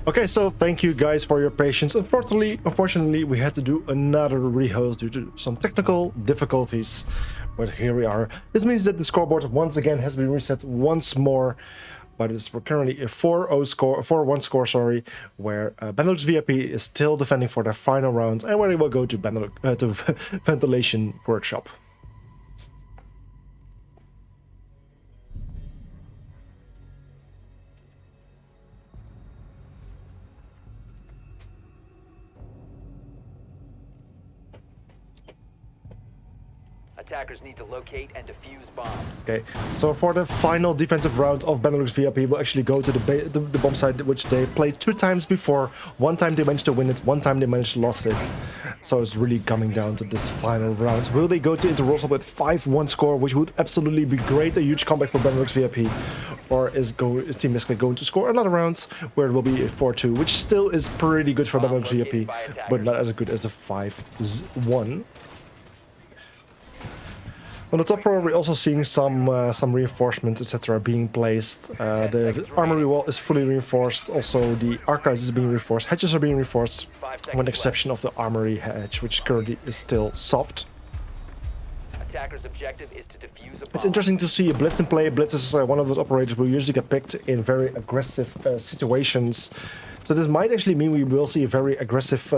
Okay, so thank you guys for your patience. Unfortunately, we had to do another rehost due to some technical difficulties, but here we are. This means that the scoreboard once again has been reset once more, but it's currently a 4-0 score, 4-1 score, sorry, where Benelux VIP is still defending for their final round, and where they will go to to ventilation workshop. Attackers need to locate and defuse bombs. Okay, so for the final defensive round of Benelux VIP, we'll actually go to the bomb site, which they played 2 times before. One time they managed to win it, one time they managed to lose it. So it's really coming down to this final round. Will they go to Interrossal with 5-1 score, which would absolutely be great, a huge comeback for Benelux VIP? Or is Team Missclick going to score another round where it will be a 4-2, which still is pretty good for Benelux VIP, but not as good as a 5-1. On the top floor, we're also seeing some reinforcements, etc., being placed. The armory wall is fully reinforced. Also, the archives is being reinforced. Hatches are being reinforced, with the exception of the armory hatch, which currently is still soft. Attacker's objective is to defuse a bomb. It's interesting to see a Blitz in play. Blitz is one of those operators who usually get picked in very aggressive situations. So this might actually mean we will see a very aggressive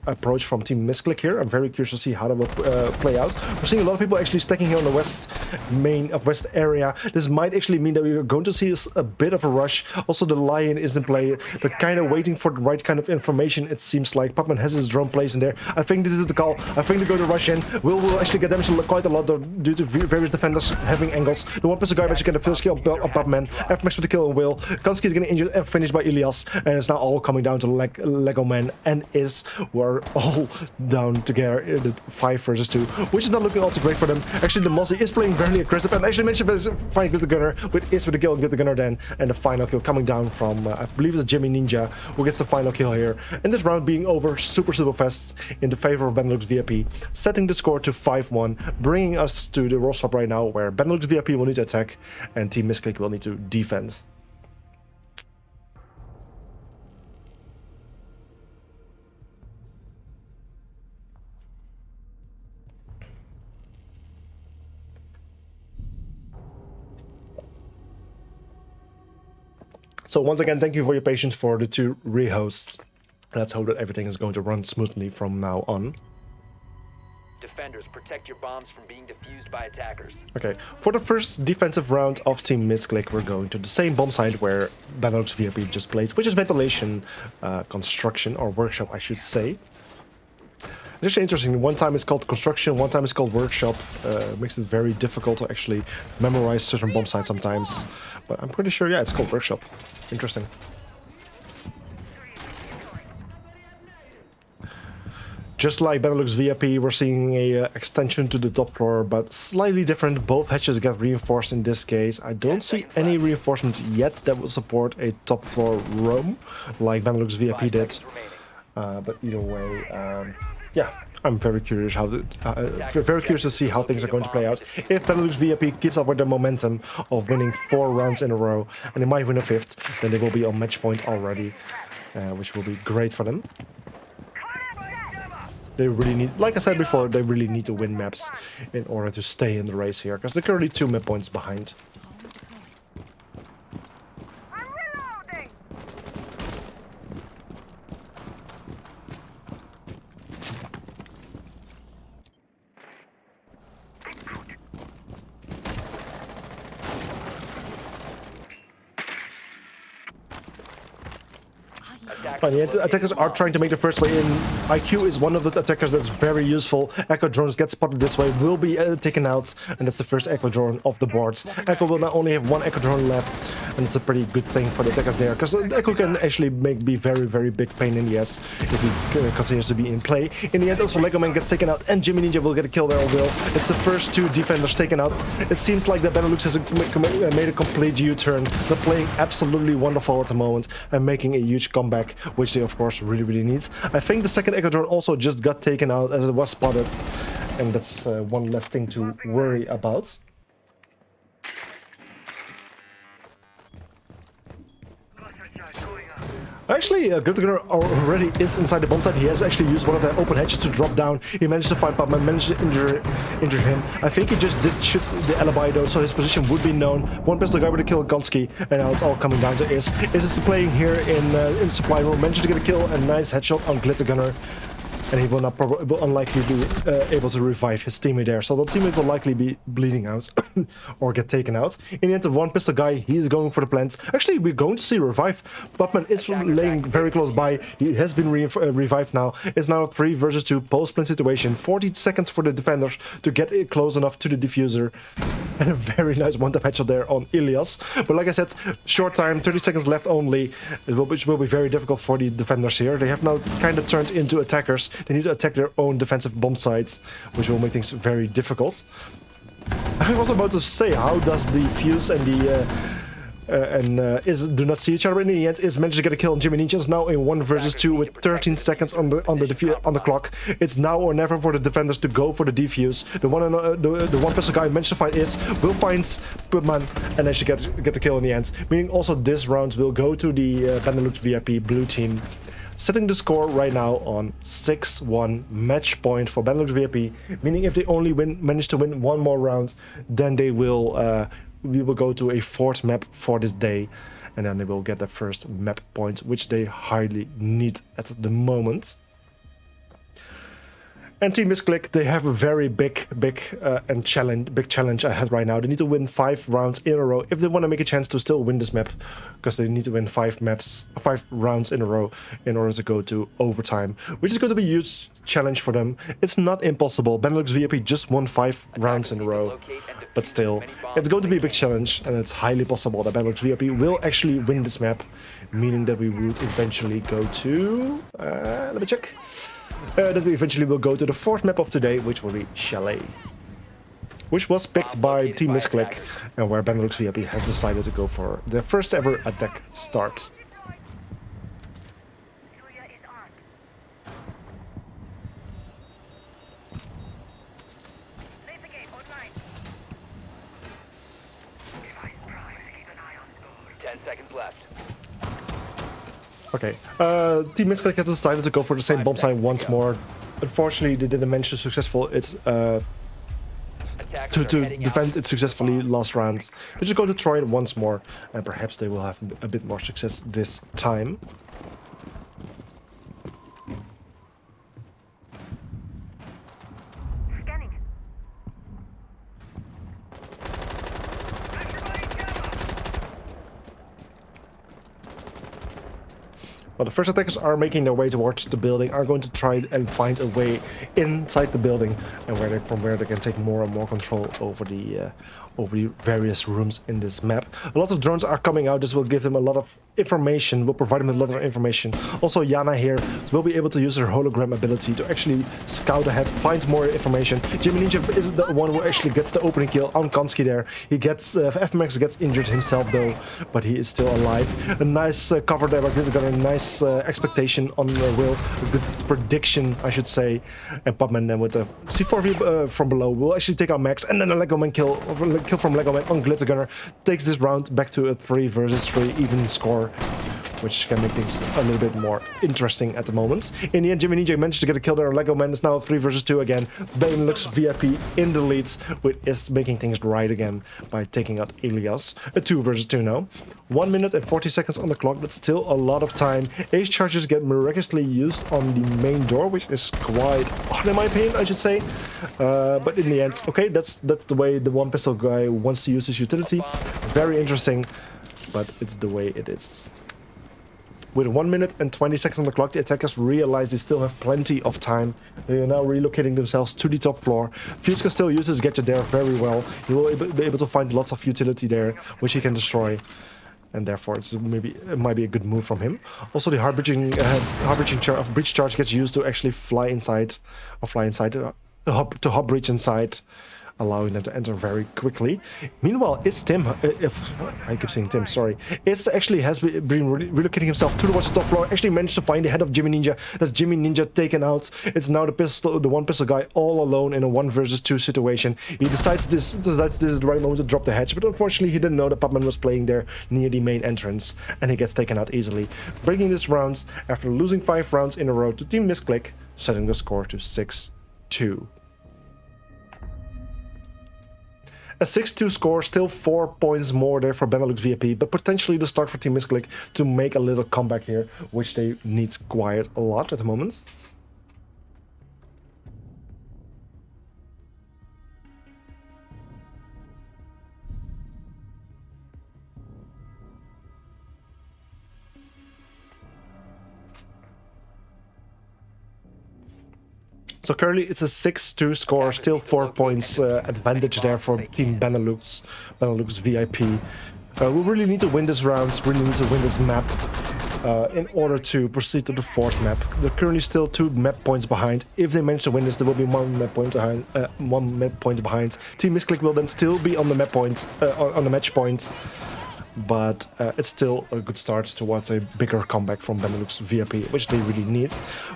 approach from Team Missclick here. I'm very curious to see how that will play out. We're seeing a lot of people actually stacking here on the west area. This might actually mean that we're going to see a bit of a rush. Also, the Lion is in play. They're kind of waiting for the right kind of information, it seems like. Pupman has his drone placed in there. I think this is the call. I think they're going to rush in. We'll actually get damaged quite a lot though, due to various defenders having angles. The one person guy managed to get a fill skill of Pupman. F-Max with the kill on Will. Konski is getting injured and finished by Ilias. And it's now all coming down to Lego Man and Is. We're all down together in the 5 versus 2, which is not looking all too great for them. Actually, the Mozzie is playing very aggressive and actually managed to find with the gunner, with Is with the kill and get the gunner then. And the final kill coming down from, I believe it's Jimmy Ninja, who gets the final kill here. And this round being over super fast in the favor of Benelux VIP, setting the score to 5-1, bringing us to the roll stop right now, where Benelux VIP will need to attack and Team Missclick will need to defend. So once again, thank you for your patience for the 2 rehosts. Let's hope that everything is going to run smoothly from now on. Defenders, protect your bombs from being defused by attackers. Okay, for the first defensive round of Team Missclick, we're going to the same bomb site where Benelux VIP just played, which is ventilation construction, or workshop, I should say. It's actually interesting. One time it's called construction, one time it's called workshop. Makes it very difficult to actually memorize certain bomb sites sometimes. But I'm pretty sure, yeah, it's called workshop. Interesting. Just like Benelux VIP, we're seeing a extension to the top floor, but slightly different. Both hatches get reinforced in this case. I don't see any reinforcements yet that will support a top floor roam, like Benelux VIP did. But either way, yeah, I'm very curious to see how things are going to play out. If Benelux VIP keeps up with the momentum of winning 4 rounds in a row, and they might win a 5th, then they will be on match point already, which will be great for them. They really need, like I said before, they really need to win maps in order to stay in the race here, because they're currently 2 map points behind. I'm reloading. Fine, yeah, the attackers are trying to make the first way in. IQ is one of the attackers that's very useful. Echo drones get spotted this way, will be taken out, and that's the first Echo drone of the board. Echo will now only have one Echo drone left, and it's a pretty good thing for the attackers there, because the Echo can actually be very big pain in the ass if he continues to be in play. In the end, also Lego Man gets taken out, and Jimmy Ninja will get a kill there as well. It's the first two defenders taken out. It seems like the Benelux has made a complete U-turn. They're playing absolutely wonderful at the moment and making a huge comeback, which they of course really need. I think the second Echo drone also just got taken out as it was spotted, and that's one less thing to worry about. Actually, Glitter already is inside the bomb site. He has actually used one of the open hatches to drop down. He managed to fight Pupman, managed to injure him. I think he just did shoot the alibi though, so his position would be known. One pistol guy with a kill Gonski, and now it's all coming down to Is. Is is playing here in the supply room, managed to get a kill, a nice headshot on Glitter Gunner. And he will not will unlikely be able to revive his teammate there. So the teammate will likely be bleeding out or get taken out. In the end, the one pistol guy, he is going for the plants. Actually, we're going to see revive. Butman is laying very close by. He has been revived now. It's now a 3 versus 2 post-plant situation. 40 seconds for the defenders to get it close enough to the diffuser. And a very nice one-tap headshot there on Ilias. But like I said, short time, 30 seconds left only, which will be very difficult for the defenders here. They have now kind of turned into attackers. They need to attack their own defensive bomb sites, which will make things very difficult. I was about to say, how does the Fuse and the Is do not see each other? In the end, Is managed to get a kill on Jimmy Ninja. Now in 1 versus 2 with 13 seconds on the clock. It's now or never for the defenders to go for the defuse. The one pistol guy managed to find Is, will find Putman, and actually get the kill in the end. Meaning also this round will go to the Benelux VIP blue team, setting the score right now on 6-1 match point for Benelux VIP, meaning if they only manage to win one more round, then they will we will go to a 4th map for this day, and then they will get their first map point, which they highly need at the moment. And Team Missclick, they have a very big challenge ahead right now. They need to win 5 rounds in a row if they want to make a chance to still win this map, because they need to win 5 rounds in a row in order to go to overtime, which is going to be a huge challenge for them. It's not impossible. Benelux VIP just won 5 rounds in a row, but still, it's going to be a big challenge, and it's highly possible that Benelux VIP will actually win this map, meaning that we would eventually go to... let me check. That we eventually will go to the 4th map of today, which will be Chalet, which was picked by Team Missclick, and where Benelux VIP has decided to go for their first ever attack start. Okay, Team Missclick has decided to go for the same bomb site once more. Unfortunately, they didn't manage to defend it successfully last round. They're just going to try it once more, and perhaps they will have a bit more success this time. Well, the first attackers are making their way towards the building, are going to try and find a way inside the building, and from where they can take more and more control over the various rooms in this map. A lot of drones are coming out. This will give them a lot of information, will provide them with a lot of information. Also, Yana here will be able to use her hologram ability to actually scout ahead, find more information. Jimmy Ninja is the one who actually gets the opening kill on Konski there. He gets, FMX gets injured himself though, but he is still alive. A nice cover there, but he's got a nice expectation on Will, a good prediction, I should say. And Pupman then with a C4V from below will actually take out Max, and then a Lego Man kill from Lego Man on Glitter Gunner takes this round back to a 3 versus 3 even score, which can make things a little bit more interesting at the moment. In the end, Jimmy Ninja managed to get a kill there. Lego Man is now 3 versus 2 again. Benelux VIP in the leads, with Is making things right again by taking out Elias. A 2 versus 2 now. 1 minute and 40 seconds on the clock, but still a lot of time. Ace charges get miraculously used on the main door, which is quite odd in my opinion, I should say. But in the end, okay, that's the way the one pistol guy wants to use his utility. Very interesting, but it's the way it is. With 1 minute and 20 seconds on the clock, the attackers realize they still have plenty of time. They are now relocating themselves to the top floor. Fuse can still use his gadget there very well. He will be able to find lots of utility there, which he can destroy. And therefore, it might be a good move from him. Also, the hard breach charge gets used to actually fly inside, or fly inside, to hop breach inside, allowing them to enter very quickly. Meanwhile, it's Tim, I keep saying Tim, sorry. It's actually has been relocating himself to the top floor, actually managed to find the head of Jimmy Ninja. That's Jimmy Ninja taken out. It's now the one pistol guy all alone in a 1 versus 2 situation. He decides this is the right moment to drop the hatch, but unfortunately he didn't know that Pupman was playing there near the main entrance, and he gets taken out easily. Breaking this round after losing 5 rounds in a row to Team Missclick, setting the score to 6-2. A 6-2 score, still 4 points more there for Benelux VIP, but potentially the start for Team Missclick to make a little comeback here, which they need quite a lot at the moment. So currently it's a 6-2 score, still 4 points advantage there for Team Benelux VIP. We really need to win this round, really need to win this map in order to proceed to the 4th map. They're currently still 2 map points behind. If they manage to win this, there will be 1 map point behind. Team Missclick will then still be on the map point, on the match point. But it's still a good start towards a bigger comeback from Benelux VIP, which they really need.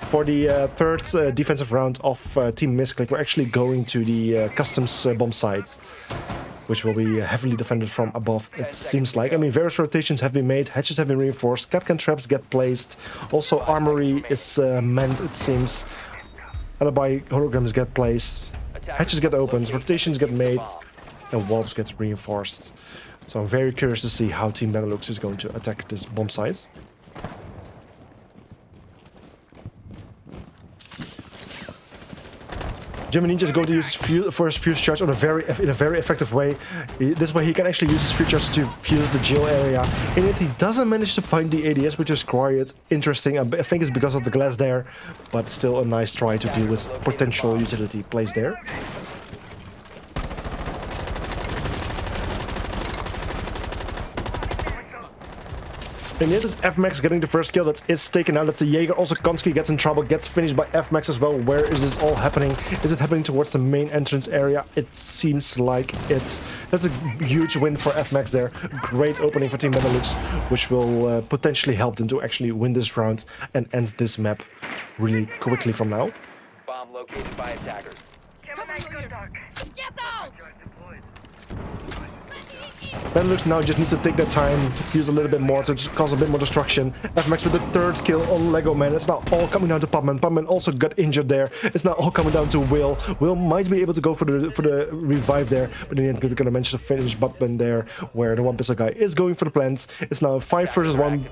For the 3rd defensive round of Team Missclick, we're actually going to the customs bomb site, which will be heavily defended from above, it seems like. I mean, various rotations have been made, hatches have been reinforced, Capcan traps get placed, also armory is manned, it seems. Alibi holograms get placed, hatches get opened, rotations get made, and walls get reinforced. So I'm very curious to see how Team Benelux is going to attack this bomb site. Jimmy Ninja is going to use his first fuse charge in a very effective way. This way he can actually use his fuse charge to fuse the jail area. In it, he doesn't manage to find the ADS, which is quite interesting. I think it's because of the glass there, but still a nice try to deal with potential utility placed there. And yet is FMAX getting the first kill. That is taken out. That's the Jaeger. Also, Konski gets in trouble, gets finished by FMAX as well. Where is this all happening? Is it happening towards the main entrance area? It seems like it's... That's a huge win for FMAX there. Great opening for Team Benelux, which will potentially help them to actually win this round and end this map really quickly from now. Bomb located by attackers. Get out! Benelux now just needs to take their time, use a little bit more to just cause a bit more destruction. FMAX with the 3rd kill on Lego Man. It's now all coming down to Pupman. Pupman also got injured there. It's now all coming down to Will. Will might be able to go for the revive there, but in the end, they're gonna manage to finish Pupman there, where the 1 pistol guy is going for the plants. It's now a 5 versus 1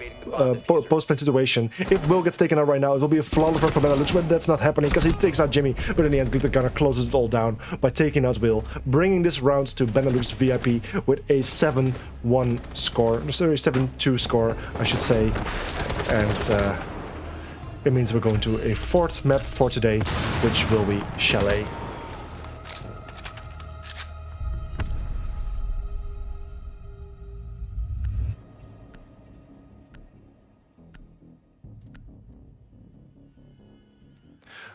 post-plant situation. If Will gets taken out right now, it will be a flawless run for Benelux, but that's not happening because he takes out Jimmy. But in the end, they're gonna close it all down by taking out Will, bringing this round to Benelux VIP with a 7-1 score, sorry, 7-2 score, I should say, and it means we're going to a 4th map for today, which will be Chalet.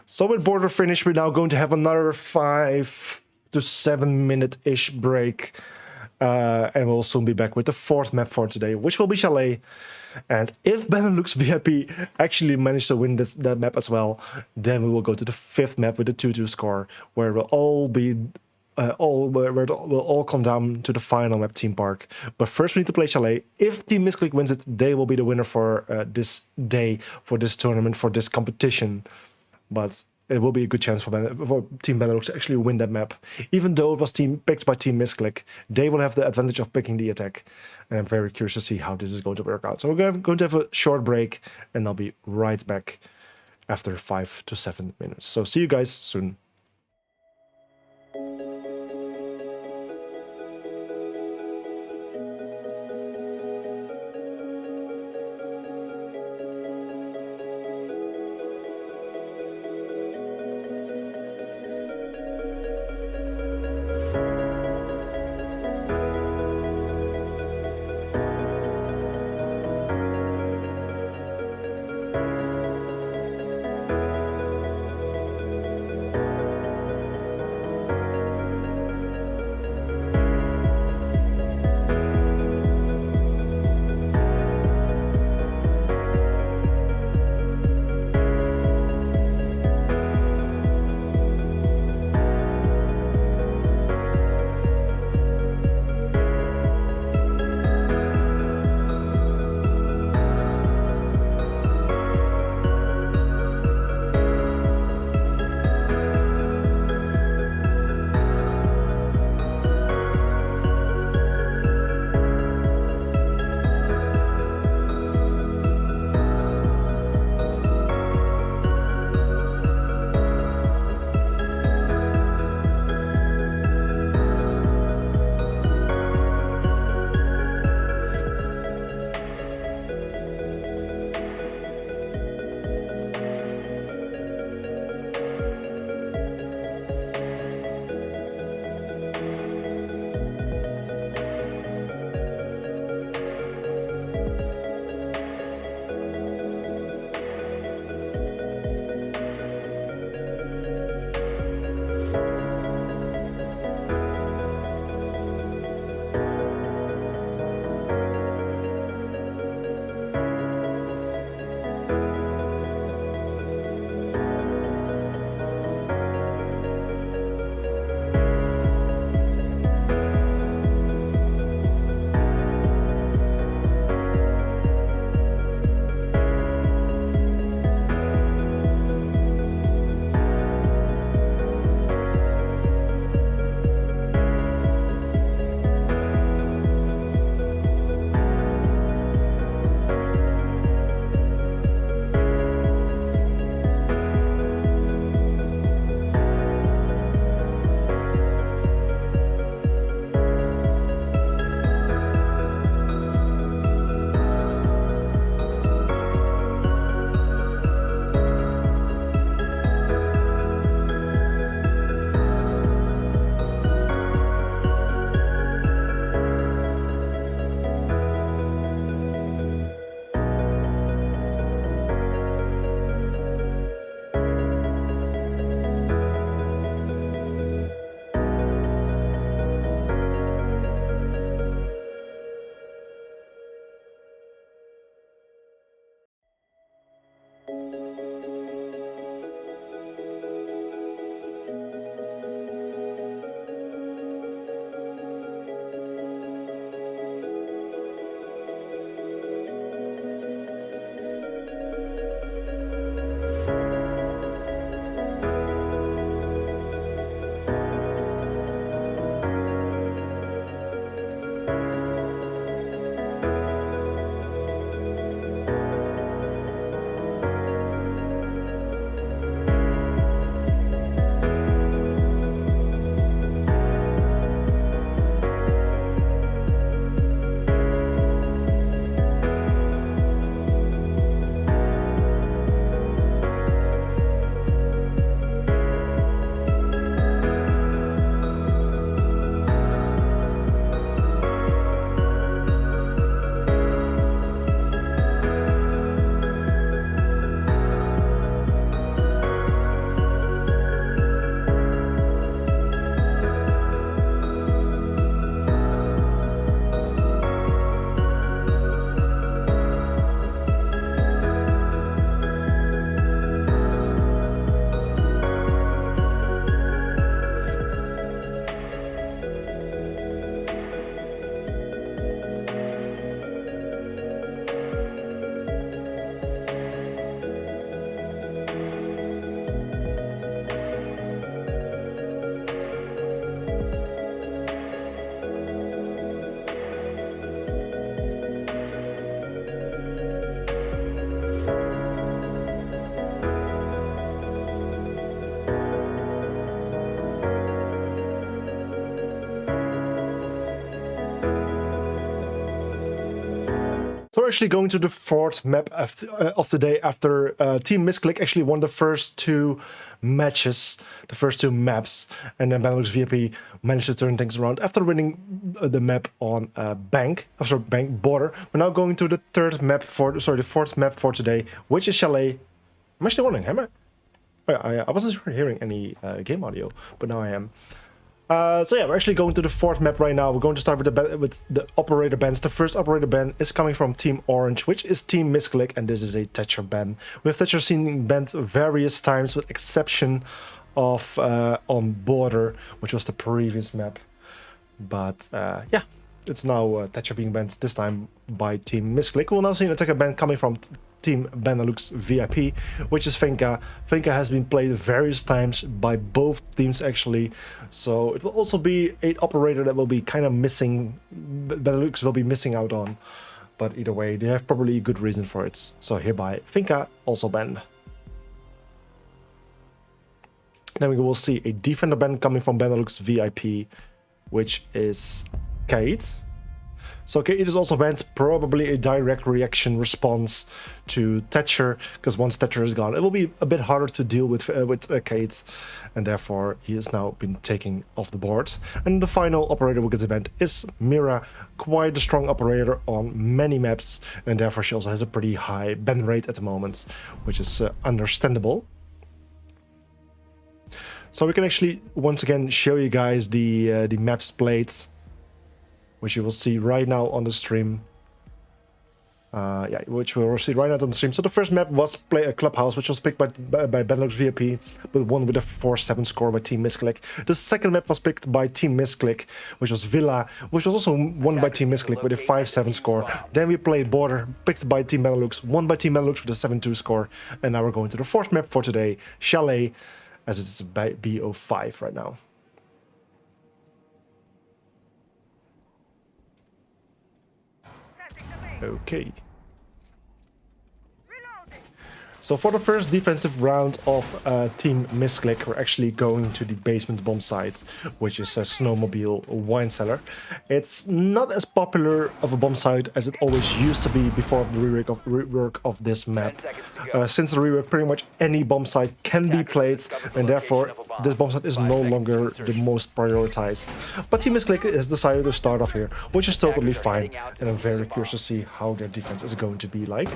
So with border finish, we're now going to have another 5 to 7 minute-ish break. And we'll soon be back with the 4th map for today, which will be Chalet. And if Benelux VIP actually manage to win that map as well, then we will go to the 5th map with the 2-2 score, where it will all be where it will all come down to the final map, Team Park. But first we need to play Chalet. If Team Missclick wins it, they will be the winner for this day, for this tournament, for this competition. But it will be a good chance for Team Benelux to actually win that map. Even though it was picked by Team Missclick, they will have the advantage of picking the attack. And I'm very curious to see how this is going to work out. So we're going to have a short break, and I'll be right back after 5 to 7 minutes. So see you guys soon. So we're actually going to the fourth map of the day after Team Missclick actually won the first two matches, the first two maps, and then Benelux VIP managed to turn things around after winning the map on Bank Border. We're now going to the fourth map for today, which is Chalet. I'm actually wondering, am I wasn't hearing any game audio, but now I am. So yeah, we're actually going to the fourth map right now. We're going to start with the operator bans. The first operator ban is coming from Team Orange, which is Team Missclick, and this is a Thatcher ban. We have Thatcher seen banned various times, with exception of on Border, which was the previous map. But yeah, it's now Thatcher being banned, this time by Team Missclick. We'll now see an attacker ban coming from Team Benelux VIP, which is Finka. Finka has been played various times by both teams actually, so it will also be an operator that will be kind of missing, Benelux will be missing out on, but either way they have probably a good reason for it. So hereby Finka also banned. Then we will see a defender ban coming from Benelux VIP, which is Kate. So Kate is also banned, probably a direct reaction response to Thatcher, because once Thatcher is gone, it will be a bit harder to deal with Kate, and therefore he has now been taken off the board. And the final operator who gets banned is Mira, quite a strong operator on many maps, and therefore she also has a pretty high ban rate at the moment, which is understandable. So we can actually once again show you guys the maps played, which you will see right now on the stream. Which we will see right now on the stream. So the first map was Clubhouse, which was picked by Benelux VIP, but won with a 4-7 score by Team Missclick. The second map was picked by Team Missclick, which was Villa, which was also won by Team Missclick with a 5-7 score. Then we played Border, picked by Team Benelux, won by Team Benelux with a 7-2 score. And now we're going to the fourth map for today, Chalet, as it's by BO5 right now. Okay. So for the first defensive round of Team Missclick, we're actually going to the basement bomb site, which is a snowmobile wine cellar. It's not as popular of a bomb site as it always used to be before the rework of this map. Since the rework, pretty much any bomb site can be played, and therefore this bomb site is no longer the most prioritized. But Team Missclick has decided to start off here, which is totally fine, and I'm very curious to see how their defense is going to be like.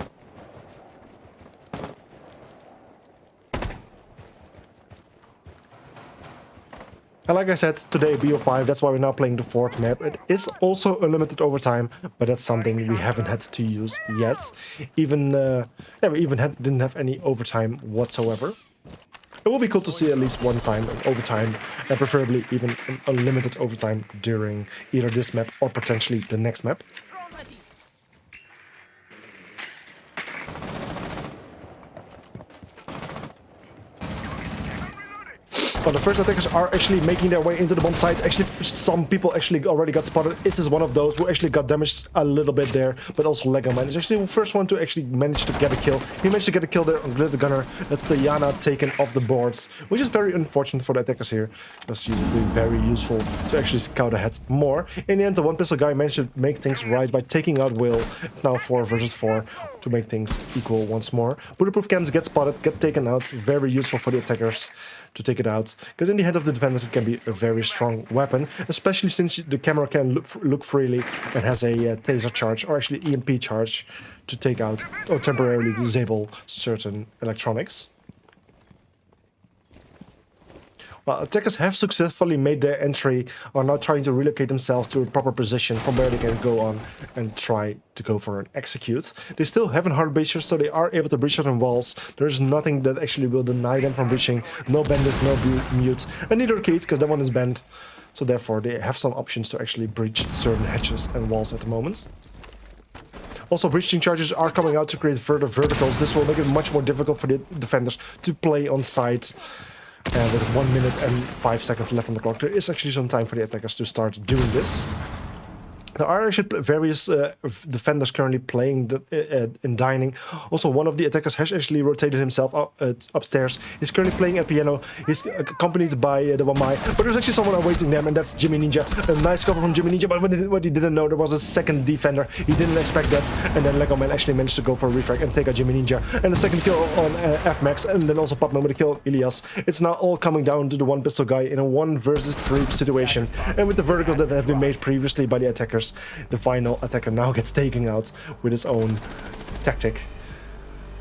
And like I said, today BO5, that's why we're now playing the 4th map. It is also unlimited overtime, but that's something we haven't had to use yet. Even, we even didn't have any overtime whatsoever. It will be cool to see at least one time of overtime, and preferably even an unlimited overtime during either this map or potentially the next map. But the first attackers are actually making their way into the bomb site. Actually, some people actually already got spotted. Is this one of those who actually got damaged a little bit there? But also Lego Man is actually the first one to actually manage to get a kill. He managed to get a kill there on Glitter Gunner. That's the Yana taken off the boards, which is very unfortunate for the attackers here. Because usually very useful to actually scout ahead more. In the end, the one pistol guy managed to make things right by taking out Will. It's now 4 versus 4 to make things equal once more. Bulletproof cams get spotted, get taken out. Very useful for the attackers to take it out, because in the hand of the defenders it can be a very strong weapon, especially since the camera can look freely and has a taser charge or actually EMP charge to take out or temporarily disable certain electronics. Well, attackers have successfully made their entry, are now trying to relocate themselves to a proper position from where they can go on and try to go for an execute. They still haven't hard breachers, so they are able to breach certain walls. There's nothing that actually will deny them from breaching. No bandits, no mute, and neither Keats, because that one is banned. So therefore they have some options to actually breach certain hatches and walls at the moment. Also, breaching charges are coming out to create further verticals. This will make it much more difficult for the defenders to play on site. With 1 minute and 5 seconds left on the clock, there is actually some time for the attackers to start doing this. There are actually various defenders currently playing in dining. Also, one of the attackers has actually rotated himself upstairs. He's currently playing at piano. He's accompanied by the Wamai. But there's actually someone awaiting them, and that's Jimmy Ninja. A nice cover from Jimmy Ninja, but what he didn't know, there was a second defender. He didn't expect that. And then Lego Man actually managed to go for a refrag and take out Jimmy Ninja. And the second kill on F-Max, and then also Popman with a kill on Ilias. It's now all coming down to the one pistol guy in a 1 versus 3 situation. And with the verticals that have been made previously by the attackers, the final attacker now gets taken out with his own tactic.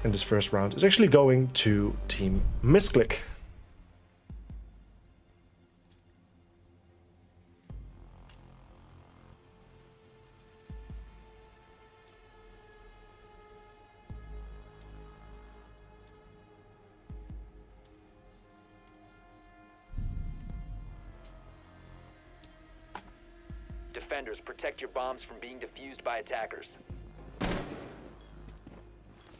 And this first round is actually going to Team Missclick. Defenders, protect your bombs from being defused by attackers.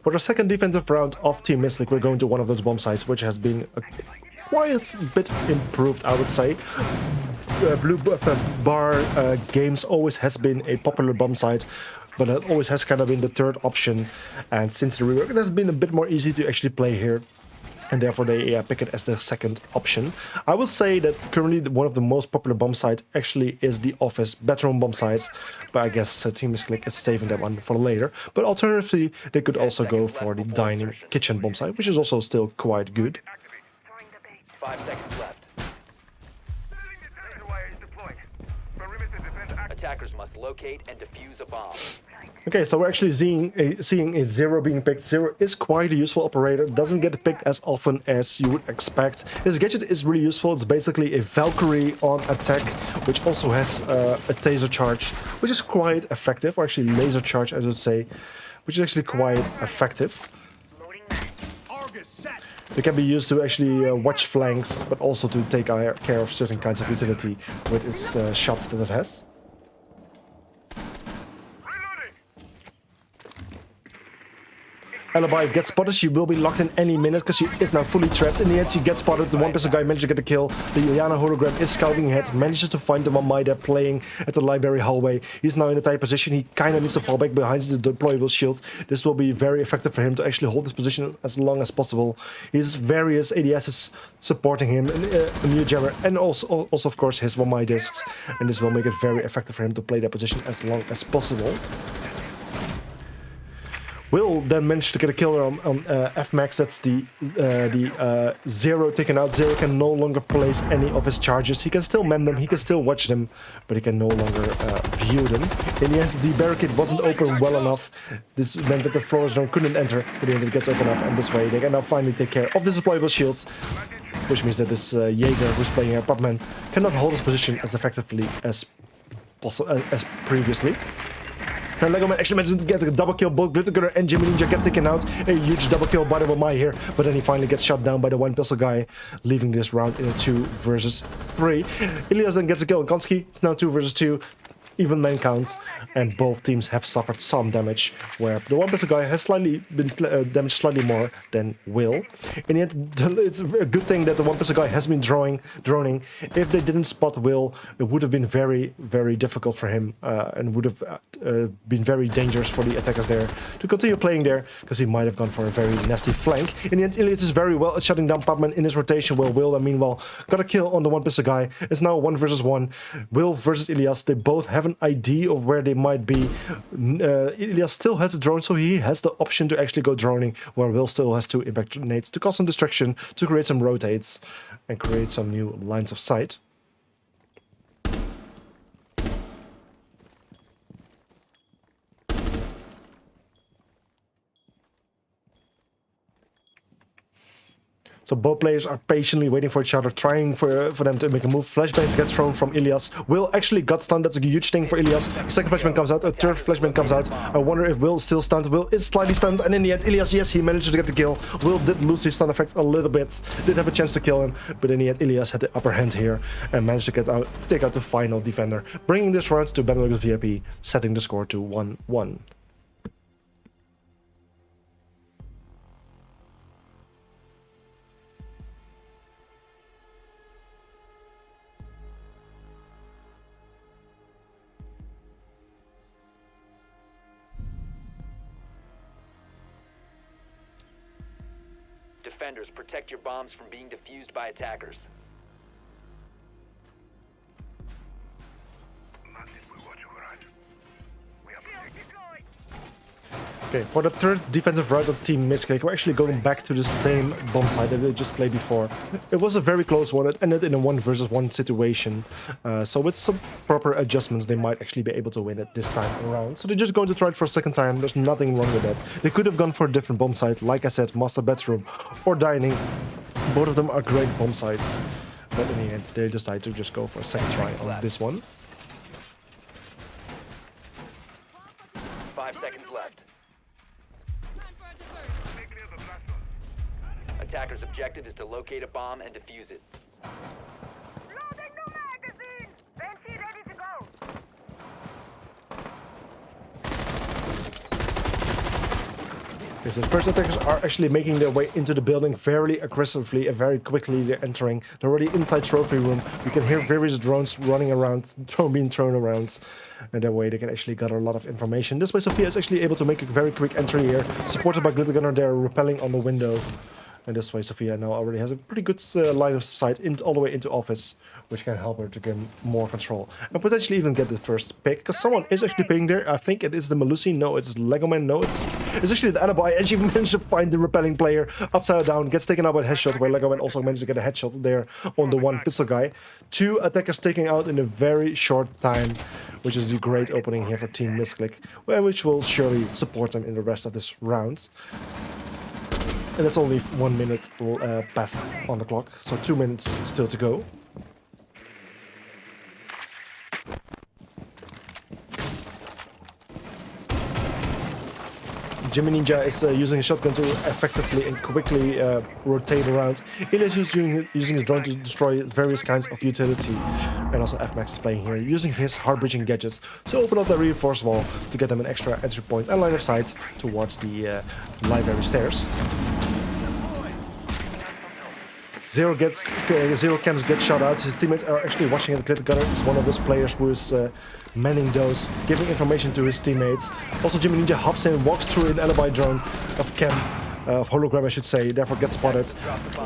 For the second defensive round of Team Missclick, we're going to one of those bomb sites, which has been a quite bit improved, I would say. Blue Bar Games always has been a popular bomb site, but it always has kind of been the third option. And since the rework, it has been a bit more easy to actually play here. And therefore they pick it as the second option. I will say that currently one of the most popular bomb sites actually is the office bedroom bomb site. But I guess Team Missclick is saving that one for later. But alternatively, they could also go for the dining kitchen bomb site, which is also still quite good. 5 seconds left. Attackers must locate and defuse a bomb. Okay, so we're actually seeing a Zero being picked. Zero is quite a useful operator, doesn't get picked as often as you would expect. His gadget is really useful. It's basically a Valkyrie on attack, which also has a taser charge, which is quite effective, or actually laser charge, as I would say, which is actually quite effective. It can be used to actually watch flanks, but also to take care of certain kinds of utility with its shots that it has. Alibi gets spotted. She will be locked in any minute because she is now fully trapped. In the end, she gets spotted. The one pistol guy managed to get the kill. The Ilyana hologram is scouting ahead, manages to find the one Maida playing at the library hallway. He's now in a tight position. He kind of needs to fall back behind the deployable shield. This will be very effective for him to actually hold this position as long as possible. He has various ADSs supporting him, a new jammer, and also of course his one Maida discs. And this will make it very effective for him to play that position as long as possible. Will then manage to get a killer on F-Max. That's the Zero taken out. Zero can no longer place any of his charges. He can still mend them, he can still watch them, but he can no longer view them. In the end, the barricade wasn't open well enough. This meant that the floor zone couldn't enter, but in the end it gets opened up, and this way they can now finally take care of the deployable shields. which means that this Jaeger who's playing here, Pupman, cannot hold his position as effectively as previously. Now Legoman actually manages to get a double kill. Both Glittergunner and Jimmy Ninja get taken out. A huge double kill by the Wamai here, but then he finally gets shot down by the one pistol guy, leaving this round in a 2 versus 3. Ilias then gets a kill on Konski. It's now 2 versus 2. Even man count, and both teams have suffered some damage, where the one pistol guy has slightly been damaged slightly more than Will. In the end, it's a good thing that the one pistol guy has been droning. If they didn't spot Will, it would have been very, very difficult for him, and would have been very dangerous for the attackers there to continue playing there, because he might have gone for a very nasty flank. In the end, Ilias is very well at shutting down Pupman in his rotation, while Will, meanwhile, got a kill on the one pistol guy. It's now 1 versus 1. Will versus Ilias. They both have an idea of where they might be. Ilias still has a drone, so he has the option to actually go droning, where Will still has 2 impact grenades to cause some distraction, to create some rotates, and create some new lines of sight. So both players are patiently waiting for each other, trying for them to make a move. Flashbangs get thrown from Ilias. Will actually got stunned. That's a huge thing for Ilias. Second flashbang comes out. A third flashbang comes out. I wonder if Will still stunned. Will is slightly stunned. And in the end, Ilias, yes, he managed to get the kill. Will did lose his stun effect a little bit. Did have a chance to kill him. But in the end, Ilias had the upper hand here and managed to take out the final defender, bringing this round to Benelux VIP, setting the score to 1-1. Defenders, protect your bombs from being defused by attackers. Okay, for the third defensive round of Team Missclick, we're actually going back to the same bomb site that they just played before. It was a very close one. It ended in a 1 versus 1 situation. So with some proper adjustments, they might actually be able to win it this time around. So they're just going to try it for a second time. There's nothing wrong with that. They could have gone for a different bomb site, like I said, Master Bedroom or Dining. Both of them are great bomb sites. But in the end, they decide to just go for a second try on this one. 5 seconds left. Attacker's objective is to locate a bomb and defuse it. Loading new magazine! Banshee ready to go! Okay, so the first attackers are actually making their way into the building very aggressively and very quickly. They're entering. They're already inside trophy room. You can hear various drones running around, being thrown around. And that way they can actually gather a lot of information. This way Sophia is actually able to make a very quick entry here, supported by Glittergunner there, repelling on the window. And this way Sophia now already has a pretty good line of sight all the way into office, which can help her to get more control. And potentially even get the first pick, because someone is actually picking there. I think it is the Melusi. No, it's Legoman. No, it's actually the Alibi. And she managed to find the repelling player upside down, gets taken out by a headshot, where Legoman also managed to get a headshot there on the one pistol guy. 2 attackers taken out in a very short time, which is a great opening here for Team Missclick, which will surely support them in the rest of this round. And that's only 1 minute past on the clock, so 2 minutes still to go. Jimmy Ninja is using his shotgun to effectively and quickly rotate around. Ilias is using his drone to destroy various kinds of utility. And also FMAX is playing here, using his hard-breaching gadgets to open up the reinforced wall to get them an extra entry point and line of sight towards the library stairs. Zero Camps gets shot out. His teammates are actually watching it. Glittergunner is one of those players who is manning those, giving information to his teammates. Also, Jimmy Ninja hops in, walks through an alibi drone of hologram, I should say. Therefore, gets spotted.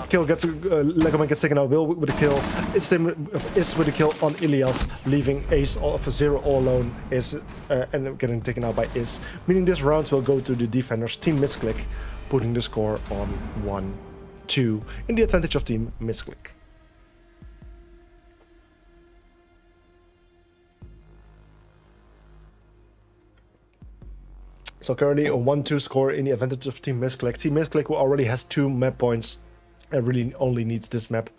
Kill gets Legoman gets taken out. Will with a kill. It's Is with a kill on Ilias, leaving Ace of Zero all alone. And getting taken out by Is. Meaning this round will go to the defenders, Team Missclick, putting the score on 1-2 in the advantage of Team Missclick. So currently a 1-2 score in the advantage of Team Missclick. Team Missclick, who already has 2 map points and really only needs this map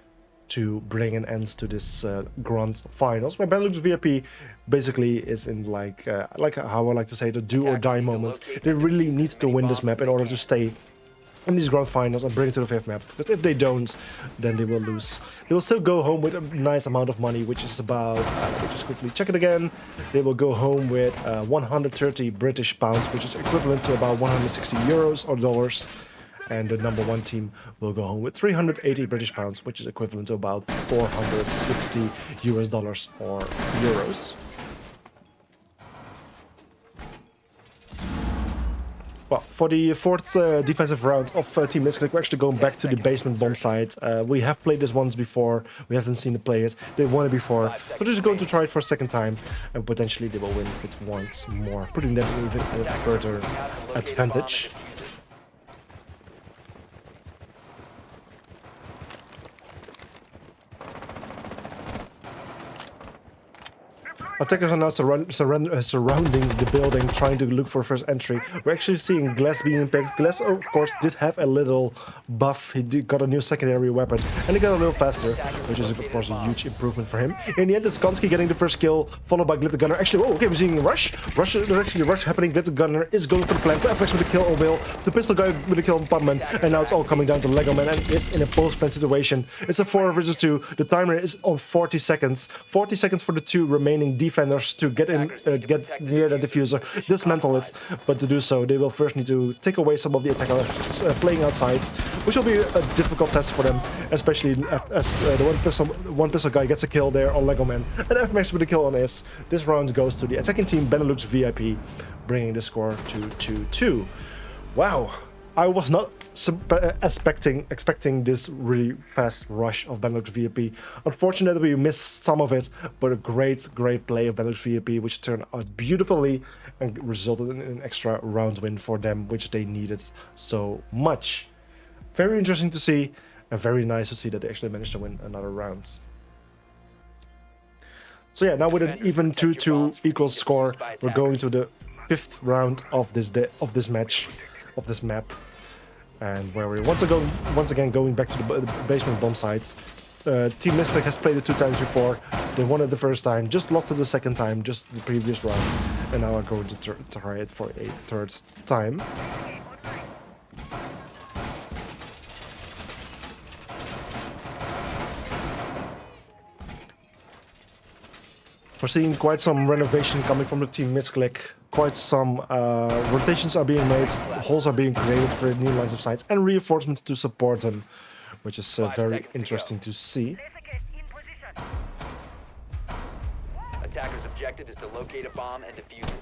to bring an end to this grand finals, where Benelux VIP basically is in like how I like to say, the do or die moment. They really need to win this map in order to stay in these grand finals and bring it to the 5th map, because if they don't, then they will lose. They will still go home with a nice amount of money, which is about, let me just quickly check it again. They will go home with 130 British pounds, which is equivalent to about 160 euros or dollars. And the number 1 team will go home with 380 British pounds, which is equivalent to about 460 US dollars or euros. Well, for the 4th defensive round of Team Missclick, we're actually going back to the basement bomb site. We have played this once before. We haven't seen the players. They won it before. So they're just going to try it for a second time. And potentially they will win it once more, putting them even at a further advantage. Attackers are now surrounding the building, trying to look for first entry. We're actually seeing Glass being impacted. Glass, of course, did have a little buff. He got a new secondary weapon, and he got a little faster, which is, of course, a huge improvement for him. In the end, it's Konski getting the first kill, followed by Glitter Gunner. Actually, oh, okay, we're seeing a rush. There's actually a rush happening. Glitter Gunner is going for the plant. FX with a kill on Will. The pistol guy with a kill on Pubman. And now it's all coming down to Lego Man, and is in a post-plant situation. It's a 4 versus 2. The timer is on 40 seconds. 40 seconds for the 2 remaining defenders to get in, get near the diffuser, dismantle it. But to do so, they will first need to take away some of the attackers playing outside, which will be a difficult test for them, especially as the one pistol guy gets a kill there on Lego Man, and FMax with a kill on Is. This round goes to the attacking team Benelux VIP, bringing the score to 2-2. Wow. I was not expecting this really fast rush of Benelux VIP. Unfortunately, we missed some of it, but a great play of Benelux VIP, which turned out beautifully and resulted in an extra round win for them, which they needed so much. Very interesting to see, and very nice to see that they actually managed to win another round. So yeah, now with an even 2-2 equal score, we're going to the 5th round of this match. Of this map, and where we're once again going back to the basement bomb sites. Team Missclick has played it 2 times before. They won it the first time, just lost it the second time, just the previous round, and now are going to try it for a 3rd time. We're seeing quite some renovation coming from the Team Missclick. Quite some rotations are being made, holes are being created for new lines of sight, and reinforcements to support them, which is very interesting to see. Attacker's objective is to locate a bomb and defuse it.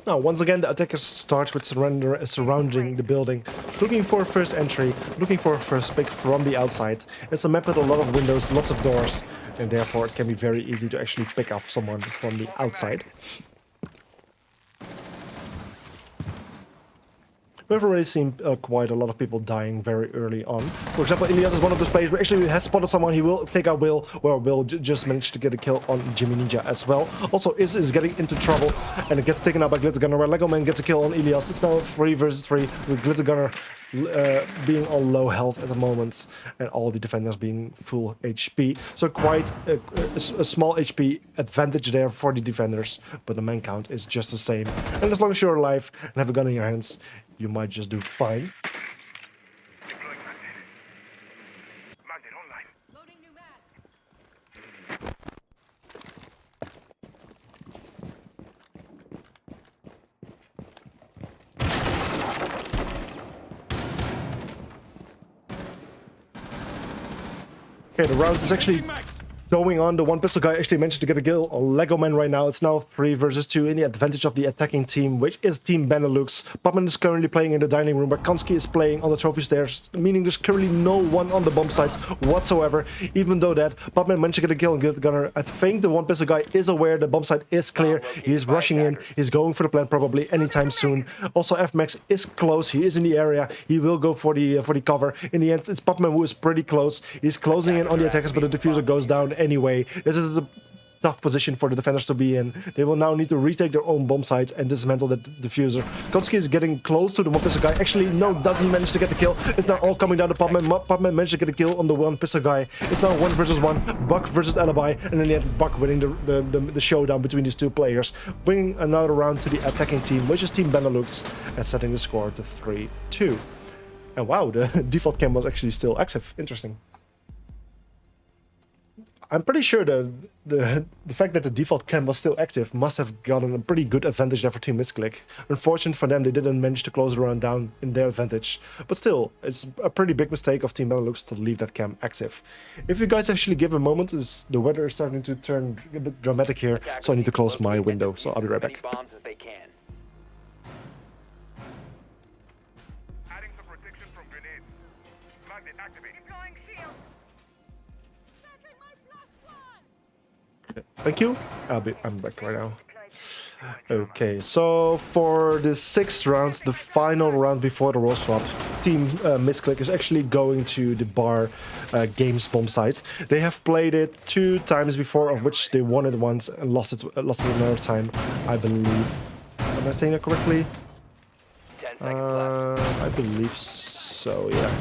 Now, once again, the attackers start with surrounding the building, looking for a first entry, looking for a first pick from the outside. It's a map with a lot of windows, lots of doors, and therefore it can be very easy to actually pick off someone from the outside. We've already seen quite a lot of people dying very early on. For example, Elias is one of those players who actually has spotted someone. He will take out Will, where Will just managed to get a kill on Jimmy Ninja as well. Also, is getting into trouble, and it gets taken out by Glitter Gunner, where Lego Man gets a kill on Elias. It's now 3 versus 3, with Glitter Gunner being on low health at the moment, and all the defenders being full HP. So quite a small HP advantage there for the defenders, but the man count is just the same. And as long as you're alive and have a gun in your hands, you might just do fine. Deploying magnet. Magnet online. Loading new mag. Okay, the round is actually going on. The one pistol guy actually managed to get a kill on Lego Man right now. It's now 3 versus 2 in the advantage of the attacking team, which is Team Benelux. Pubman is currently playing in the dining room, but Konski is playing on the trophy stairs, meaning there's currently no one on the bomb site whatsoever. Even though that, Pubman managed to get a kill on Glitter Gunner. I think the one pistol guy is aware the bomb site is clear. He is rushing in. He's going for the plant probably anytime soon. Also, FMax is close. He is in the area. He will go for the cover. In the end, it's Pubman who is pretty close. He's closing in on the attackers, but the diffuser goes down anyway. This is the tough position for the defenders to be in. They will now need to retake their own bomb sites and dismantle the diffuser. Konski is getting close to the one pistol guy. Actually, no, doesn't manage to get the kill. It's now all coming down to Popman. Popman managed to get a kill on the one pistol guy. It's now 1 versus 1. Buck versus Alibi. And in the end, it's Buck winning the showdown between these two players. Bringing another round to the attacking team, which is Team Benelux, and setting the score to 3-2. And wow, the default cam was actually still active. Interesting. I'm pretty sure the fact that the default cam was still active must have gotten a pretty good advantage there for Team Missclick. Unfortunate for them, they didn't manage to close the round down in their advantage. But still, it's a pretty big mistake of Team Benelux to leave that cam active. If you guys actually give a moment, the weather is starting to turn a bit dramatic here, so I need to close my window, so I'll be right back. Adding some protection from grenades. Magnet activate. Deploying shield. Thank you. I'm back right now. Okay, so for the 6th round, the final round before the roll swap, Team Missclick is actually going to the bar games bomb site. They have played it 2 times before, of which they won it once and lost it another time, I believe. Am I saying that correctly? 10 seconds left. I believe so, yeah.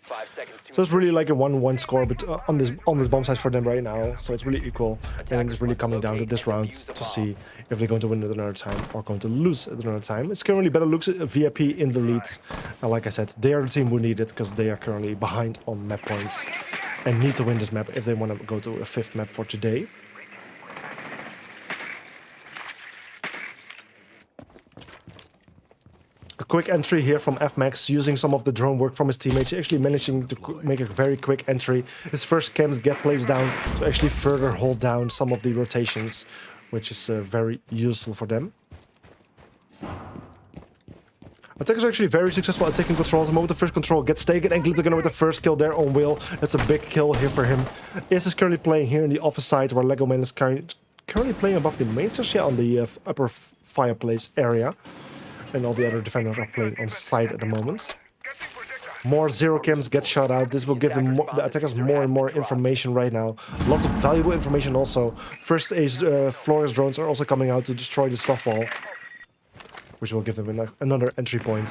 5 seconds to So it's really like a 1-1 score, but on this bomb site for them right now. So it's really equal, and it's really coming down to this round to see if they're going to win at another time or going to lose at another time. It's currently Benelux VIP in the lead, and like I said, they are the team who need it because they are currently behind on map points and need to win this map if they want to go to a 5th map for today. A quick entry here from FMax, using some of the drone work from his teammates, actually managing to make a very quick entry. His first cams get placed down to actually further hold down some of the rotations, which is very useful for them. Attackers are actually very successful at taking control. At the moment the first control gets taken, and Glittergunner with the first kill there on Will. That's a big kill here for him. ESA is currently playing here in the office side, where Lego Man is currently playing above the main stairs, yeah, on the upper fireplace area. And all the other defenders are playing on site at the moment. More 0 cams get shot out. This will give them the attackers more and more information right now. Lots of valuable information also. First Ace Flores drones are also coming out to destroy the soft wall, which will give them another entry point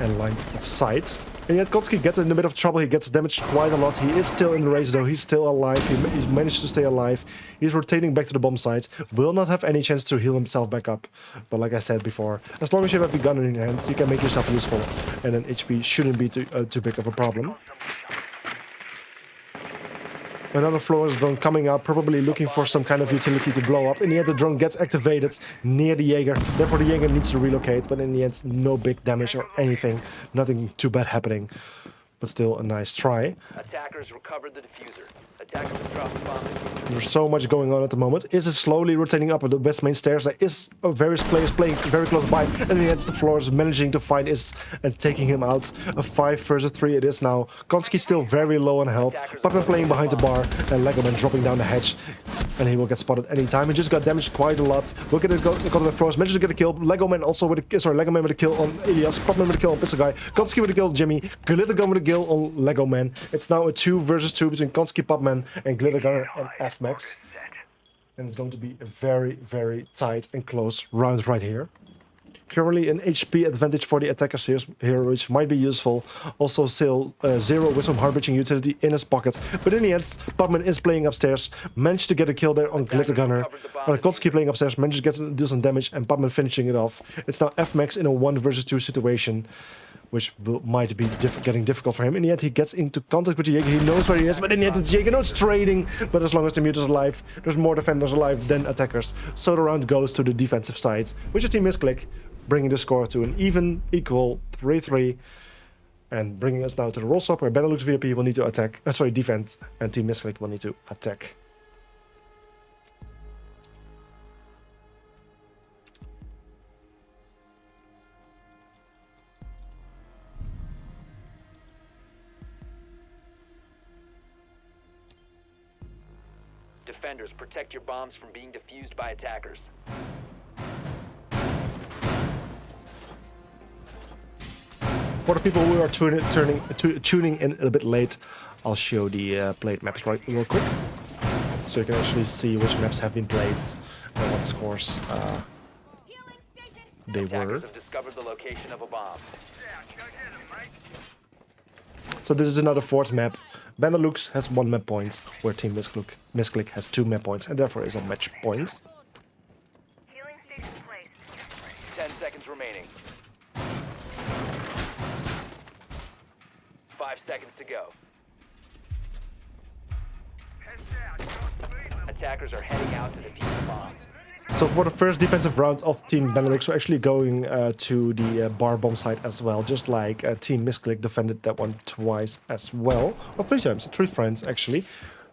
and line of sight. And yet Kotsky gets in a bit of trouble. He gets damaged quite a lot. He is still in the race though. He's still alive. He's managed to stay alive. He's rotating back to the bomb site. Will not have any chance to heal himself back up. But like I said before, as long as you have a gun in your hand, you can make yourself useful. And then HP shouldn't be too big of a problem. Another Flores drone coming up, probably looking for some kind of utility to blow up. In the end, the drone gets activated near the Jaeger. Therefore, the Jaeger needs to relocate. But in the end, no big damage or anything. Nothing too bad happening. But still a nice try. Attackers recovered the diffuser. Attackers have dropped the bomb. There's so much going on at the moment. Is it slowly rotating up the west main stairs? There is various players playing very close by. And in the end, the Flores managing to find Is and taking him out. A 5 versus 3 it is now. Konski still very low on health. Papa playing behind the bar. And Legoman dropping down the hedge. And he will get spotted anytime. He just got damaged quite a lot. Look at it, got the Flores. Managed to get a kill. Legoman also with a Legoman with a kill on Elias. Popman with a kill on Pistol Guy. Konski with a kill on Jimmy. Glittergun with a kill on Legoman. It's now a 2 versus 2 between Konski, Popman, and Glittergunner and FMax. And it's going to be a very, very tight and close round right here. Currently an HP advantage for the attackers here, which might be useful. Also still 0 with some hard-breaching utility in his pocket. But in the end, Pupman is playing upstairs. Managed to get a kill there on Glittergunner. Kotsky playing upstairs, managed to do some damage, and Pupman finishing it off. It's now FMax in a 1 versus 2 situation, which might be getting difficult for him. In the end, he gets into contact with the Jaeger. He knows where he is, but in the end, it's Jaeger. No, it's trading. But as long as the mute is alive, there's more defenders alive than attackers. So the round goes to the defensive side, which is Team Missclick, bringing the score to an even, equal 3-3. And bringing us now to the roll swap, where Benelux VIP will need to defend, and Team Missclick will need to attack. Defenders, protect your bombs from being defused by attackers. For the people who are tuning in a bit late, I'll show the played maps real quick. so you can actually see which maps have been played and what scores they were. Attackers have discovered the location of a bomb. So this is another fourth map. Benelux has 1 map point, where Team Missclick has 2 map points, and therefore is a match point. Healing station placed. 10 seconds remaining. 5 seconds to go. Attackers are heading out to defuse the bomb. So for the first defensive round of Team Benelux, we're actually going to the bar bomb site as well, just like Team Missclick defended that one twice as well. Or 3 times, 3 times actually.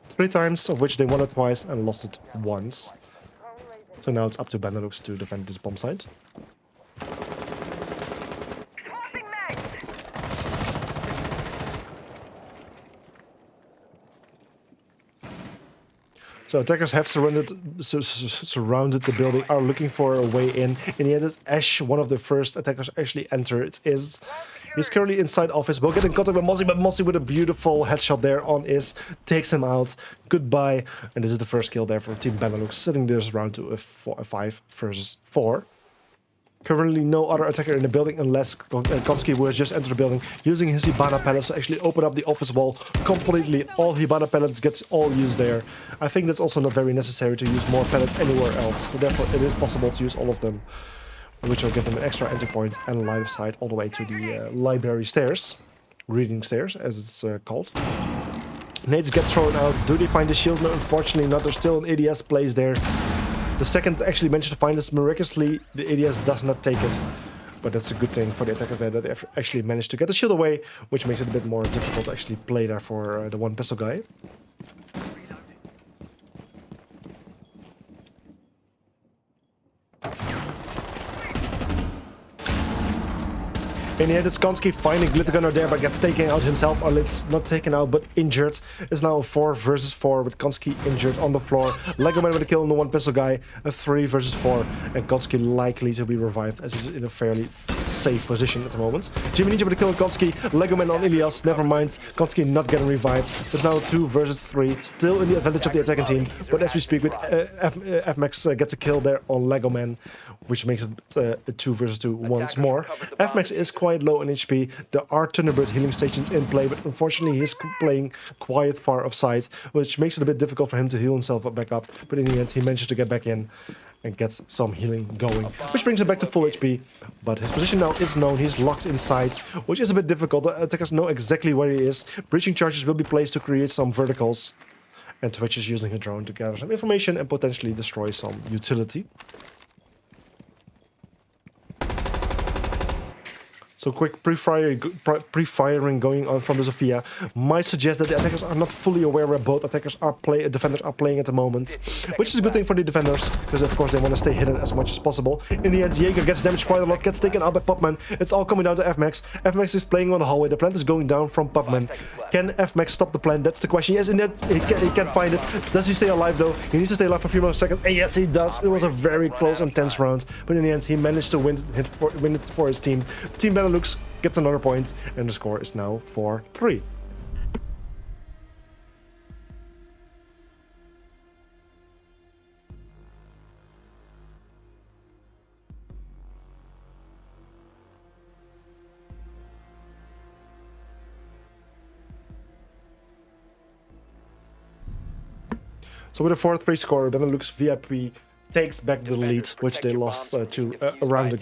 3 times, of which they won it twice and lost it once. So now it's up to Benelux to defend this bomb site. Swapping mags. So attackers have surrounded the building, are looking for a way in. In the end, it's Ash, one of the first attackers actually enter. It is. He's currently inside office. We'll get in contact with Mossy, but Mossy with a beautiful headshot there on Is takes him out. Goodbye. And this is the first kill there for Team Benelux, setting this round to a 5 versus 4. Currently no other attacker in the building unless Konski, who has just entered the building, using his Hibana pellets to actually open up the office wall completely. All Hibana pellets gets all used there. I think that's also not very necessary to use more pellets anywhere else. So therefore it is possible to use all of them, which will give them an extra entry point and line of sight all the way to the library stairs. Reading stairs, as it's called. Nades get thrown out. Do they find the shield? No, unfortunately not. There's still an ADS placed there. The second actually managed to find this. Miraculously, the ADS does not take it. But that's a good thing for the attackers there, that they actually managed to get the shield away, which makes it a bit more difficult to actually play there for the one pistol guy. In the end, it's Konski finding Glittergunner there, but gets taken out himself. Or it's not taken out, but injured. It's now a 4 versus 4 with Konski injured on the floor. Legoman with a kill on the one pistol guy. A 3 versus 4. And Konski likely to be revived as he's in a fairly safe position at the moment. Jimmy Ninja with a kill on Konski. Legoman on Ilias. Never mind. Konski not getting revived. It's now 2 versus 3. Still in the advantage of the attacking team. But as we speak, with FMAX gets a kill there on Legoman, which makes it a 2 versus 2 once more. FMAX is quite low in HP. There are Thunderbird healing stations in play, but unfortunately he's playing quite far offside, which makes it a bit difficult for him to heal himself back up. But in the end, he manages to get back in and gets some healing going, which brings him back to full HP. But his position now is known. He's locked inside, which is a bit difficult. The attackers know exactly where he is. Breaching charges will be placed to create some verticals. And Twitch is using a drone to gather some information and potentially destroy some utility. So quick pre-firing going on from the Zofia might suggest that the attackers are not fully aware where both defenders are playing at the moment, which is a good thing for the defenders, because of course they want to stay hidden as much as possible. In the end, Jaeger gets damaged quite a lot, gets taken out by Pupman. It's all coming down to FMAX. FMAX is playing on the hallway. The plant is going down from Pupman. Can FMAX stop the plant? That's the question. Yes, in that he can find it. Does he stay alive though? He needs to stay alive for a few more seconds. And yes, he does. It was a very close and tense round, but in the end, he managed to win it for his team. Team Benelux gets another point, and the score is now 4-3. So with a 4-3 score, Benelux VIP takes back the lead, which they lost two rounds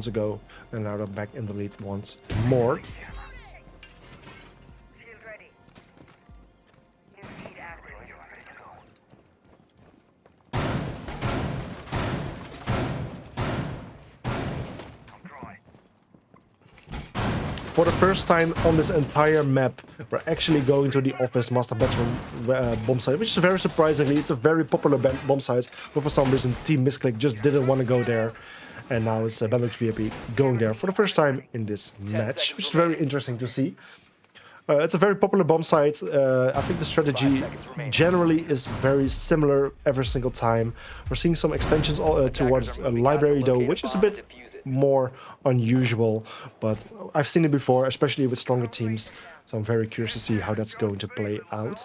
ago, and now they're back in the lead once more. Shield ready. New feed active. For the first time on this entire map, we're actually going to the office master bedroom bomb site, which is very surprisingly, it's a very popular bomb site, but for some reason Team Missclick just didn't want to go there. And now it's Benelux VIP going there for the first time in this match, which is very interesting to see. It's a very popular bomb site. I think the strategy generally is very similar every single time. We're seeing some extensions towards a library though, which is a bit more unusual, but I've seen it before, especially with stronger teams, so I'm very curious to see how that's going to play out.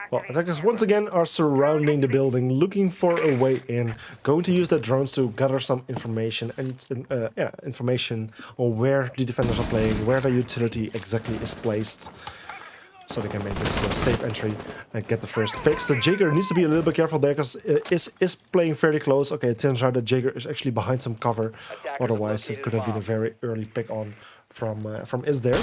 Well, attackers once again are surrounding the building, looking for a way in, going to use their drones to gather some information and information on where the defenders are playing, where their utility exactly is placed, so they can make this safe entry and get the first picks. The Jaeger needs to be a little bit careful there because is playing fairly close. Okay, it turns out that Jaeger is actually behind some cover. Otherwise, it could have been a very early pick on from Is there.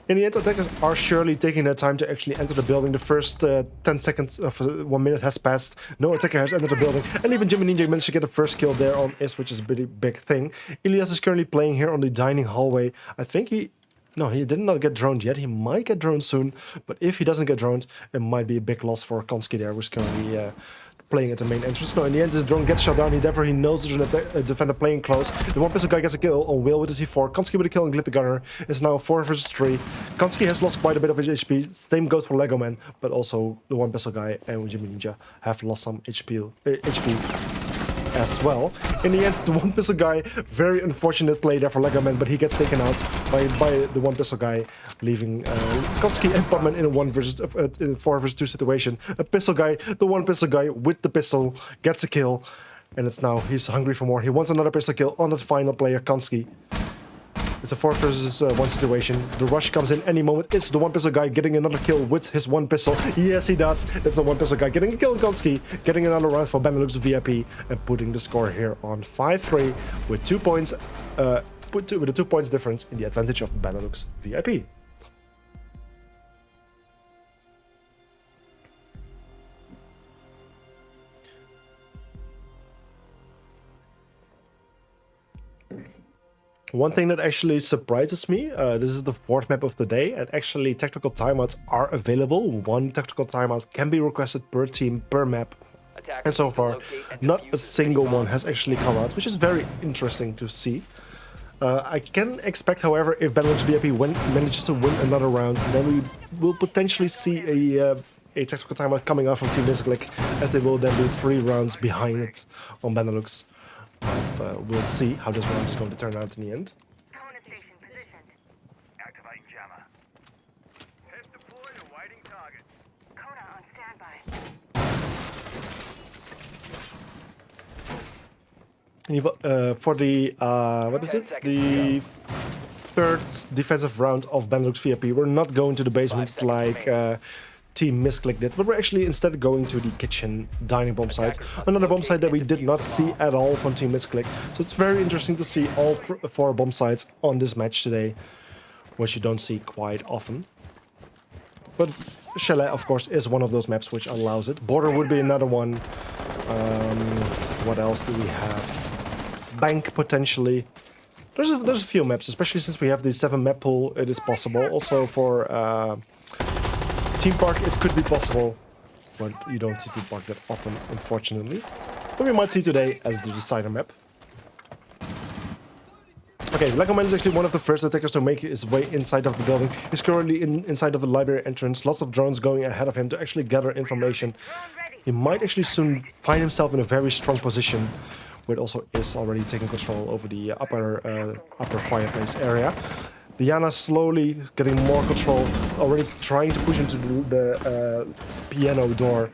In the end, attackers are surely taking their time to actually enter the building. The first 10 seconds of 1 minute has passed. No attacker has entered the building. And even Jimmy Ninja managed to get the first kill there on Is, which is a pretty big thing. Elias is currently playing here on the dining hallway. I think he did not get droned yet. He might get droned soon. But if he doesn't get droned, it might be a big loss for Konski there, who's currently playing at the main entrance. No, in the end, his drone gets shot down. Therefore, he knows there's a defender playing close. The one pistol guy gets a kill on Will with the C4. Konski with a kill on Glit the Gunner. It's now 4 versus 3. Konski has lost quite a bit of his HP. Same goes for Lego Man, but also the one pistol guy and Jimmy Ninja have lost some HP as well. In the end, the one pistol guy, very unfortunate play there for Lego Man, but he gets taken out by the one pistol guy, leaving Konski and Podman in a 4 versus 2 situation. A pistol guy, the one pistol guy with the pistol, gets a kill, and it's now he's hungry for more. He wants another pistol kill on the final player, Konski. It's a 4 versus 1 situation. The rush comes in any moment. It's the one pistol guy getting another kill with his one pistol. Yes, he does. It's the one pistol guy getting a kill on Konski, getting another round for Benelux VIP, and putting the score here on 5-3 with 2 points. With a 2 points difference in the advantage of Benelux VIP. One thing that actually surprises me, this is the 4th map of the day, and actually tactical timeouts are available. 1 tactical timeout can be requested per team, per map. And so far, not a single one has actually come out, which is very interesting to see. I can expect, however, if Benelux VIP manages to win another round, then we will potentially see a tactical timeout coming out from Team Missclick, as they will then do 3 rounds behind it on Benelux. But we'll see how this round is going to turn out in the end. Kona station positioned. Activating jammer. Head deployed, awaiting target. Kona on standby. For the what is it? The 3rd defensive round of Benelux VIP, we're not going to the basements like Team Missclick did, but we're actually instead going to the kitchen dining bomb site. Another bomb site that we did not see at all from Team Missclick. So it's very interesting to see all 4 bomb sites on this match today, which you don't see quite often. But Chalet, of course, is one of those maps which allows it. Border would be another one. What else do we have? Bank, potentially. There's a few maps, especially since we have the 7 map pool, it is possible. Also for Team Park, it could be possible, but you don't see Team Park that often, unfortunately. But we might see today as the decider map. Okay, Lego Man is actually one of the first attackers to make his way inside of the building. He's currently inside of the library entrance. Lots of drones going ahead of him to actually gather information. He might actually soon find himself in a very strong position, where it also is already taking control over the upper fireplace area. Diana slowly getting more control, already trying to push into the piano door,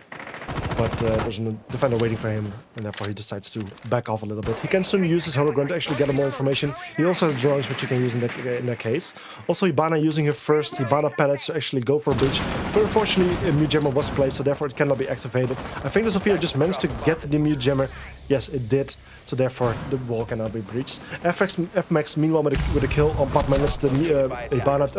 but there's a defender waiting for him, and therefore he decides to back off a little bit. He can soon use his hologram to actually gather more information. He also has drones, which he can use in that case. Also, Hibana using her first Hibana pellets to actually go for a breach, but unfortunately a mute jammer was placed, so therefore it cannot be activated. I think the Sophia just managed to get the mute jammer. Yes, it did. So therefore, the wall cannot be breached. FMax, meanwhile, with a kill on Batman, is the Hibana,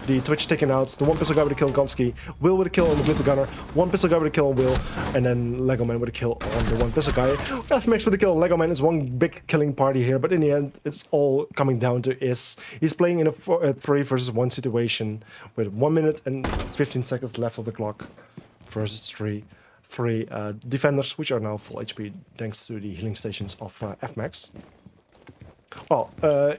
the Twitch taken out. The one pistol guy with a kill on Konski. Will with a kill on the Glitter Gunner. One pistol guy with a kill on Will. And then Lego Man with a kill on the one pistol guy. FMax with a kill on Lego Man is one big killing party here. But in the end, it's all coming down to Is. He's playing in a 3 versus 1 situation with 1 minute and 15 seconds left of the clock versus 3 defenders, which are now full HP thanks to the healing stations of FMax. Well,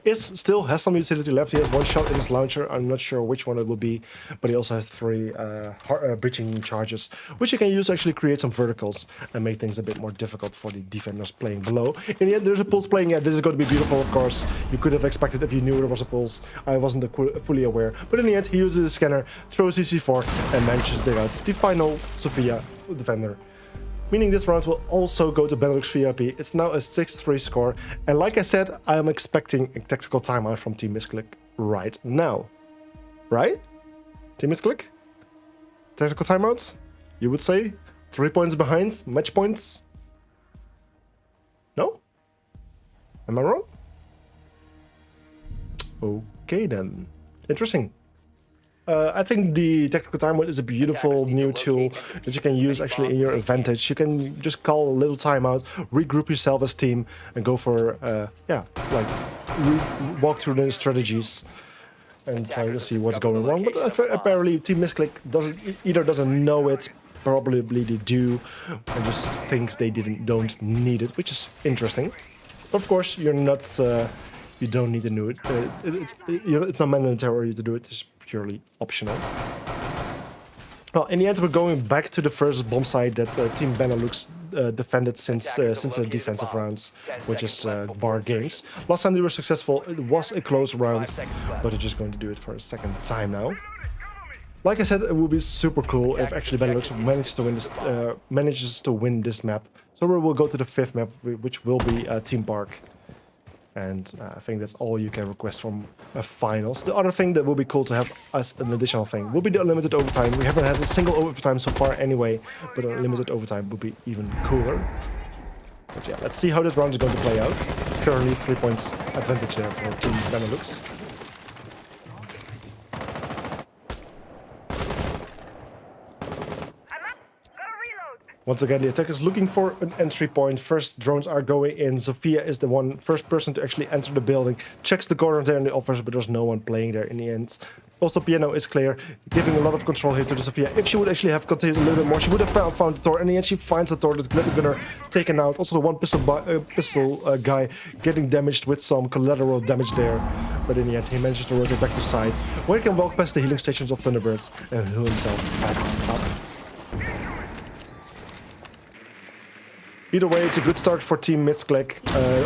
Is still has some utility left. He has one shot in his launcher. I'm not sure which one it will be, but he also has 3 breaching charges, which you can use to actually create some verticals and make things a bit more difficult for the defenders playing below. In the end, there's a pulse playing. Yeah, this is going to be beautiful, of course. You could have expected if you knew there was a pulse. I wasn't fully aware. But in the end, he uses his scanner, throws CC4, and manages to take out the final Sophia defender. Meaning this round will also go to Benelux VIP. It's now a 6-3 score. And like I said, I am expecting a tactical timeout from Team Missclick right now. Right? Team Missclick? Tactical timeout? You would say? 3 points behind? Match points? No? Am I wrong? Okay then. Interesting. I think the tactical timeout is a beautiful new tool that you can use actually in your advantage. You can just call a little timeout, regroup yourself as team, and go for walk through the strategies and try to see what's going wrong. But apparently Team Missclick doesn't know it. Probably they do, and just thinks they don't need it, which is interesting. Of course, you're not. You don't need to know it. It's not mandatory to do it. It's purely optional. Well, in the end, we're going back to the first bomb site that Team Benelux defended since the defensive rounds, which is bar games. Last time they were successful, it was a close round, but they're just going to do it for a second time now. Like I said, it would be super cool if actually Benelux manages to win this map. So we will go to the 5th map, which will be Team Park. And I think that's all you can request from finals. The other thing that will be cool to have as an additional thing will be the unlimited overtime. We haven't had a single overtime so far anyway, but unlimited overtime would be even cooler. But yeah, let's see how this round is going to play out. Currently 3 points advantage there for Team Benelux. Once again, the attacker is looking for an entry point. First drones are going in. Sophia is the first person to actually enter the building. Checks the corner there in the offers, but there's no one playing there in the end. Also, piano is clear, giving a lot of control here to the Sophia. If she would actually have continued a little bit more, she would have found the door. In the end, she finds the door. That's Gunner taken out. Also, the one pistol guy getting damaged with some collateral damage there. But in the end, he manages to rotate back to the side, where he can walk past the healing stations of Thunderbirds and heal himself back up. Either way, it's a good start for Team Missclick.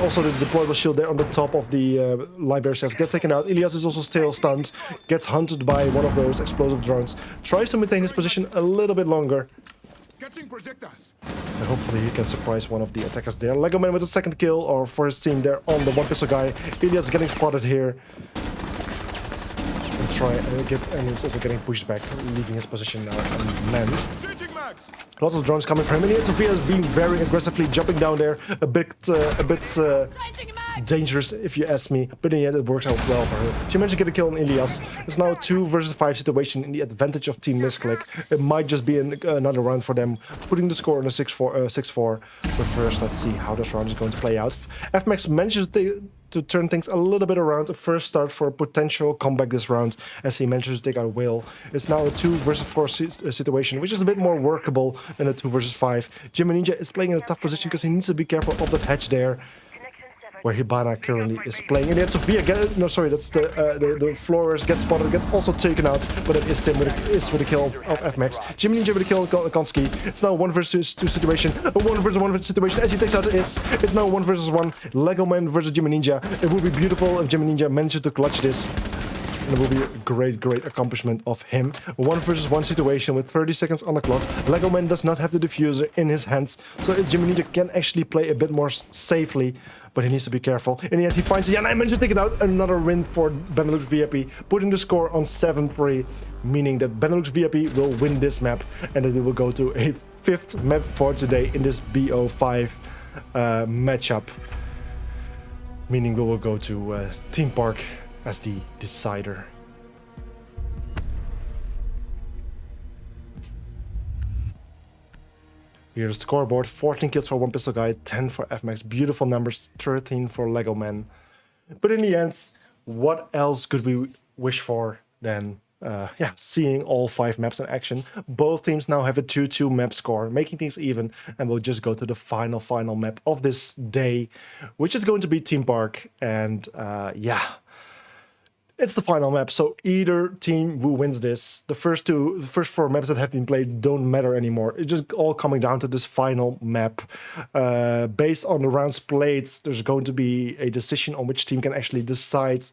Also, the deployable shield there on the top of the library chest gets taken out. Ilias is also still stunned, gets hunted by one of those explosive drones. Tries to maintain his position a little bit longer. Catching projectiles. And hopefully he can surprise one of the attackers there. Lego Man with a second kill, or for his team there on the one pistol guy. Ilias getting spotted here. And he's also getting pushed back, leaving his position now unmanned. Lots of drones coming from him, and Sophia is being very aggressively jumping down there, a bit dangerous if you ask me, but in the end it works out well for her. She managed to get a kill on Ilias. It's now a 2 versus 5 situation in the advantage of Team Missclick. It might just be another round for them, putting the score on a 6-4. But first, let's see how this round is going to play out. FMAX manages to turn things a little bit around. A first start for a potential comeback this round as he manages to take out Whale. It's now a 2 versus 4 situation, which is a bit more workable than a 2 versus 5. Jimmy Ninja is playing in a tough position because he needs to be careful of that hatch there, where Hibana currently is playing. And yet Sophia that's the Flores gets spotted, gets also taken out, but it is Tim with a kill of FMAX. Jimmy Ninja with a kill of Konski. It's now a 1 versus 2 situation, a 1 versus 1 situation as he takes out it's now 1 versus 1. Lego Man versus Jimmy Ninja. It would be beautiful if Jimmy Ninja manages to clutch this. And it will be a great accomplishment of him. A 1 versus 1 situation with 30 seconds on the clock. Lego Man does not have the diffuser in his hands, so Jimmy Ninja can actually play a bit more safely, but he needs to be careful. In the end, he finds the and I managed to take it out. Another win for Benelux VIP, putting the score on 7-3, meaning that Benelux VIP will win this map, and that we will go to a 5th map for today in this BO5 matchup. Meaning we will go to Team Park as the decider. Here's the scoreboard: 14 kills for one pistol guy, 10 for FMAX. Beautiful numbers, 13 for Lego Man. But in the end, what else could we wish for than seeing all 5 maps in action. Both teams now have a 2-2 map score, making things even, and we'll just go to the final map of this day, which is going to be Team Park. And it's the final map, so either team who wins this, the first 4 maps that have been played don't matter anymore. It's just all coming down to this final map. Based on the rounds played, there's going to be a decision on which team can actually decide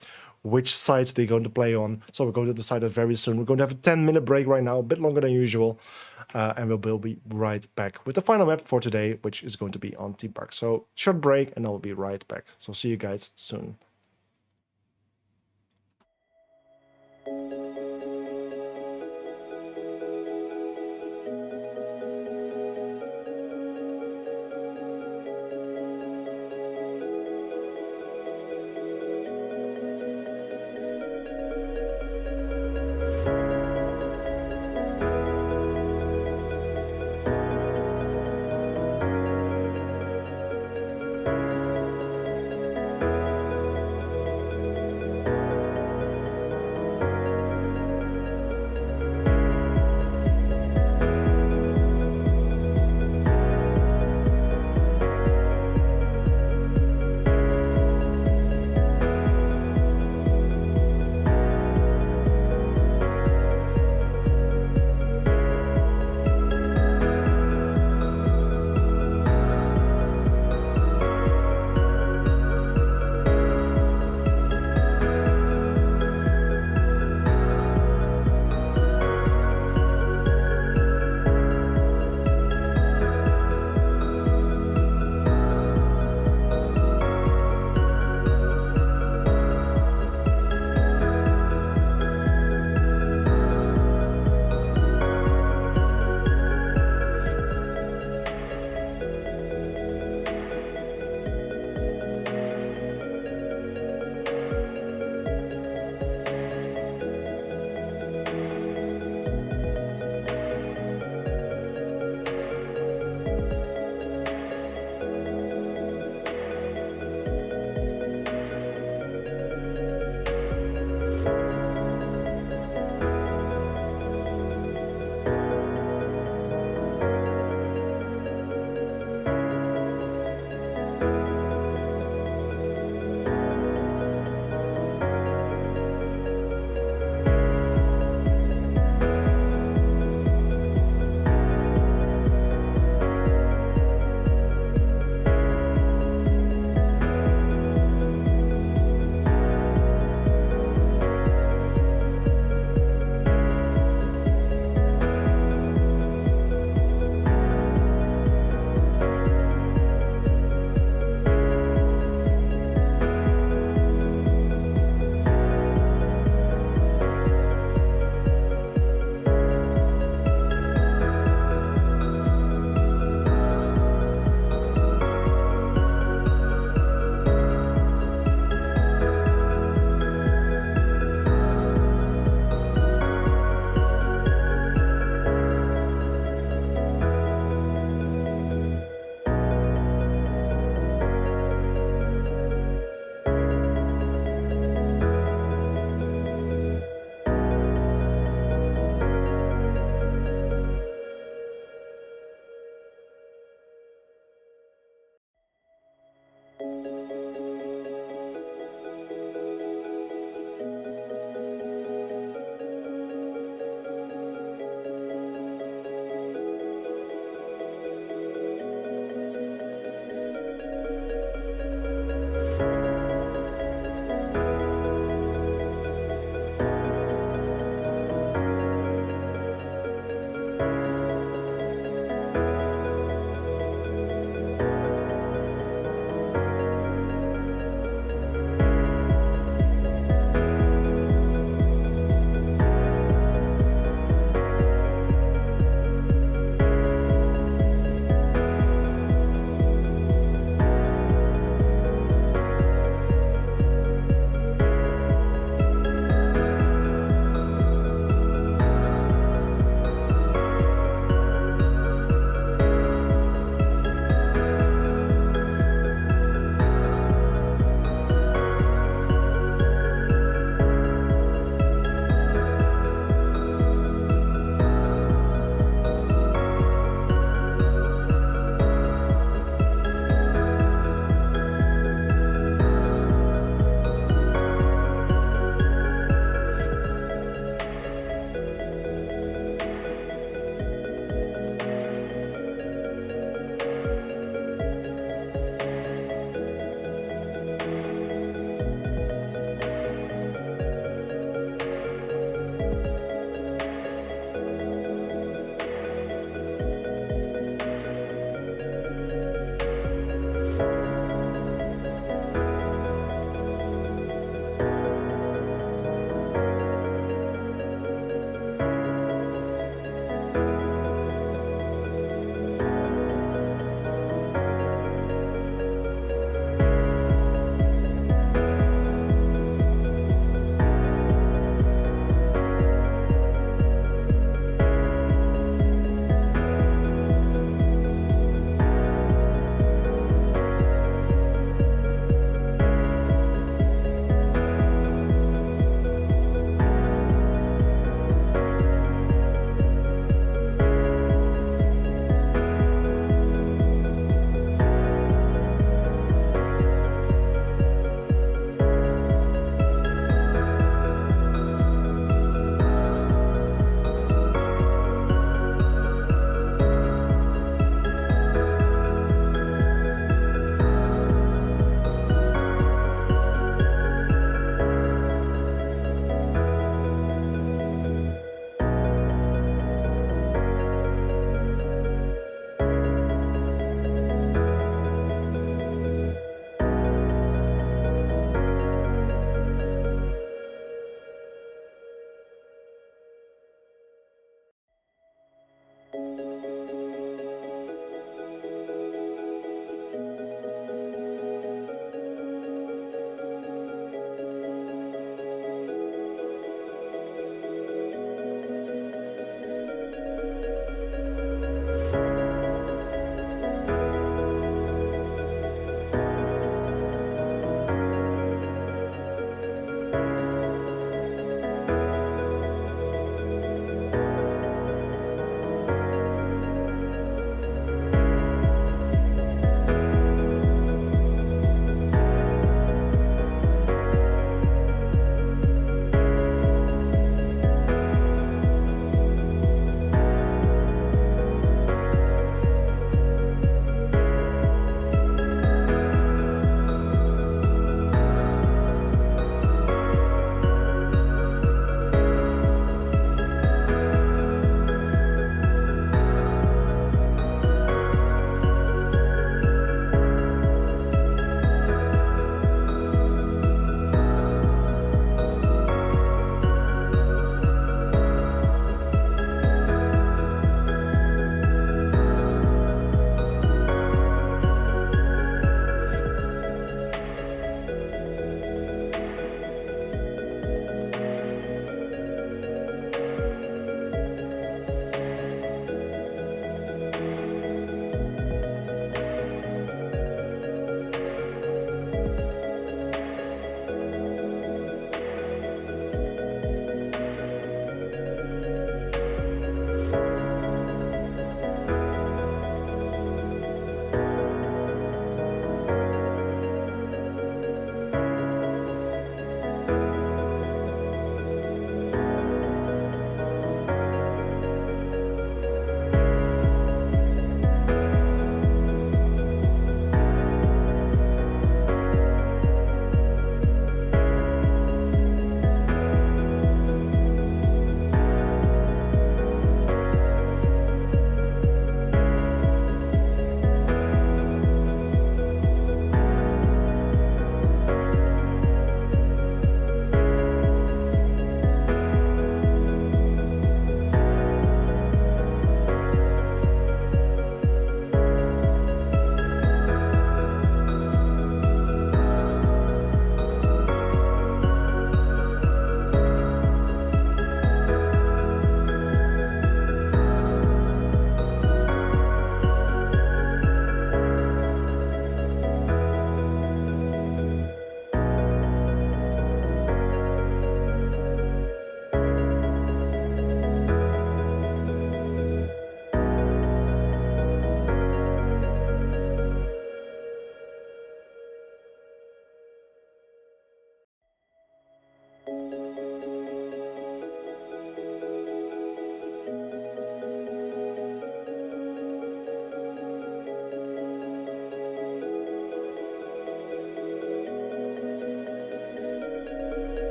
which sides they're going to play on. So we're going to decide that very soon. We're going to have a 10-minute break right now, a bit longer than usual. And we'll be right back with the final map for today, which is going to be on Team Park. So short break, and I'll be right back. So see you guys soon.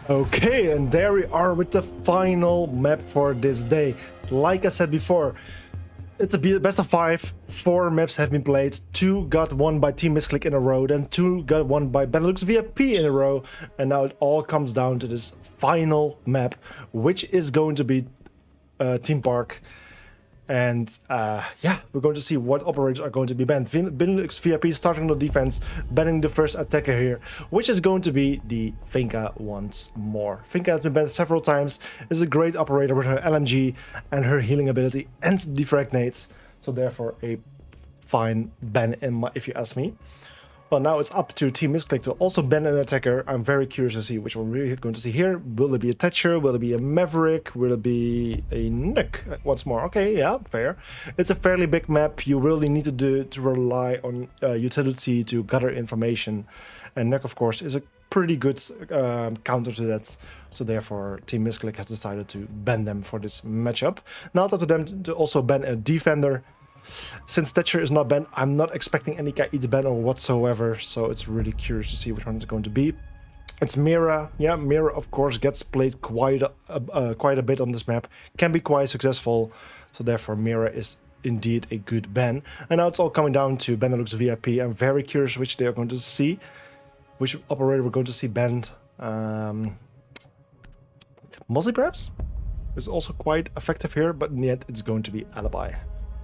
Okay, and there we are with the final map for this day. Like I said before, it's a best of 5. 4 maps have been played. 2 got won by Team Missclick in a row, then 2 got won by Benelux VIP in a row, and now it all comes down to this final map, which is going to be Team Park. And yeah, we're going to see what operators are going to be banned. Benelux VIP starting on the defense, banning the first attacker here, which is going to be the Finka once more. Finka has been banned several times, is a great operator with her LMG and her healing ability and defrag nades. So therefore a fine ban if you ask me. Well, now it's up to Team Missclick to also ban an attacker. I'm very curious to see which one we're going to see here. Will it be a Thatcher? Will it be a Maverick? Will it be a Nuke once more? Okay, yeah, fair. It's a fairly big map. You really need to rely on utility to gather information. And Nuke, of course, is a pretty good counter to that. So therefore, Team Missclick has decided to ban them for this matchup. Now it's up to them to also ban a Defender. Since Thatcher is not banned, I'm not expecting any KI to ban or whatsoever, so it's really curious to see which one it's going to be. It's Mira. Yeah, Mira of course gets played quite a bit on this map, can be quite successful, so therefore Mira is indeed a good ban. And now it's all coming down to Benelux VIP. I'm very curious which they are going to see, which operator we're going to see banned. Mozzie perhaps is also quite effective here, but in the end it's going to be Alibi.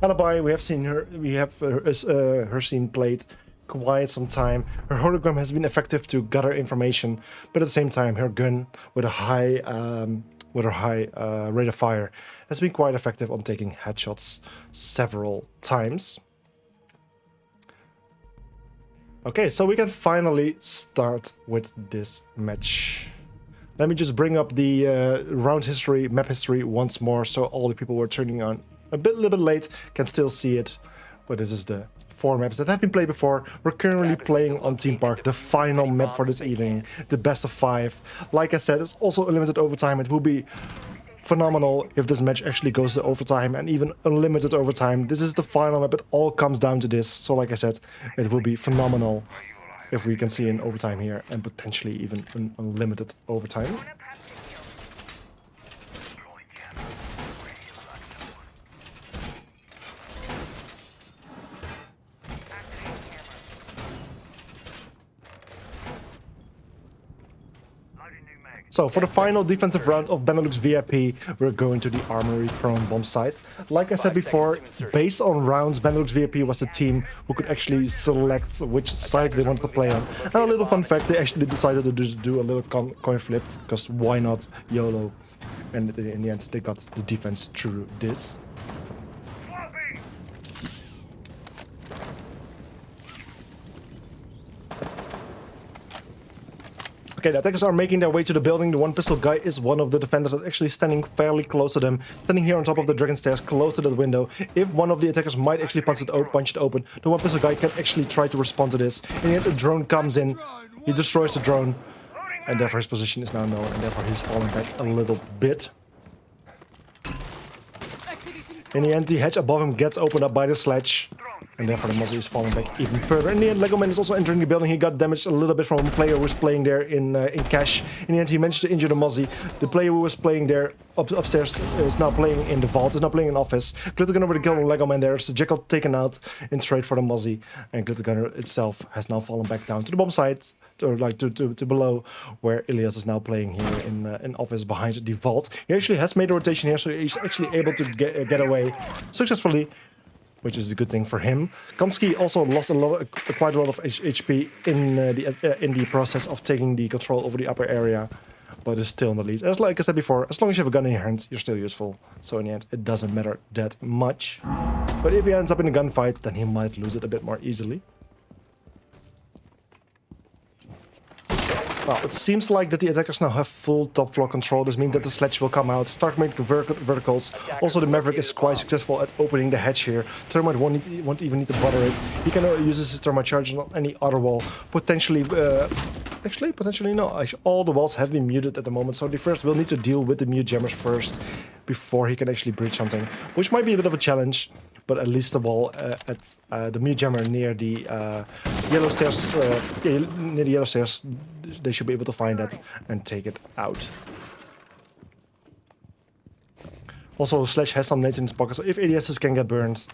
Alibi, we have seen her, her scene played quite some time. Her hologram has been effective to gather information, but at the same time, her gun with a high rate of fire has been quite effective on taking headshots several times. Okay, so we can finally start with this match. Let me just bring up the round history, map history once more, so all the people who are turning on a little bit late can still see it. But this is the 4 maps that have been played before. We're currently playing on Team Park, the final map for this evening, the best of 5. Like I said, it's also a limited overtime. It will be phenomenal if this match actually goes to overtime, and even unlimited overtime. This is the final map. It all comes down to this. So like I said, it will be phenomenal if we can see an overtime here, and potentially even an unlimited overtime. So for the final defensive round of Benelux VIP, we're going to the Armory Prone bomb site. Like I said before, based on rounds, Benelux VIP was the team who could actually select which side they wanted to play on. And a little fun fact, they actually decided to just do a little coin flip, because why not YOLO? And in the end, they got the defense through this. Okay, the attackers are making their way to the building. The one pistol guy is one of the defenders that's actually standing fairly close to them. Standing here on top of the dragon stairs, close to the window. If one of the attackers might actually punch it open, the one pistol guy can actually try to respond to this. In the end, a drone comes in. He destroys the drone. And therefore his position is now known. And therefore he's falling back a little bit. In the end, the hatch above him gets opened up by the sledge. And therefore the Mozzie is falling back even further. In the end, Lego Man is also entering the building. He got damaged a little bit from a player who was playing there in cash. In the end, he managed to injure the Mozzie. The player who was playing there upstairs is now playing in the vault, is now playing in office. Glittergunner with a kill on Lego Man there. So Jekyll taken out in trade for the Mozzie. And Glittergunner itself has now fallen back down to the bomb site. Or like to below, where Ilias is now playing here in office behind the vault. He actually has made a rotation here, so he's actually able to get away successfully, which is a good thing for him. Konski also lost quite a lot of HP in the process of taking the control over the upper area, but is still in the lead. As like I said before, as long as you have a gun in your hand, you're still useful. So in the end, it doesn't matter that much. But if he ends up in a gunfight, then he might lose it a bit more easily. Well, it seems like that the attackers now have full top floor control. This means that the sledge will come out, start making verticals. Also, the Maverick is quite successful at opening the hatch here. Thermite won't even need to bother it. He can use his thermite charge on any other wall. Potentially, potentially no. Actually, all the walls have been muted at the moment, so they first will need to deal with the mute jammers first before he can actually breach something, which might be a bit of a challenge. But at least the wall at the mute jammer near the yellow stairs, near the yellow stairs, they should be able to find that and take it out. Also, Slash has some nades in his pocket, so if ADSs can get burned,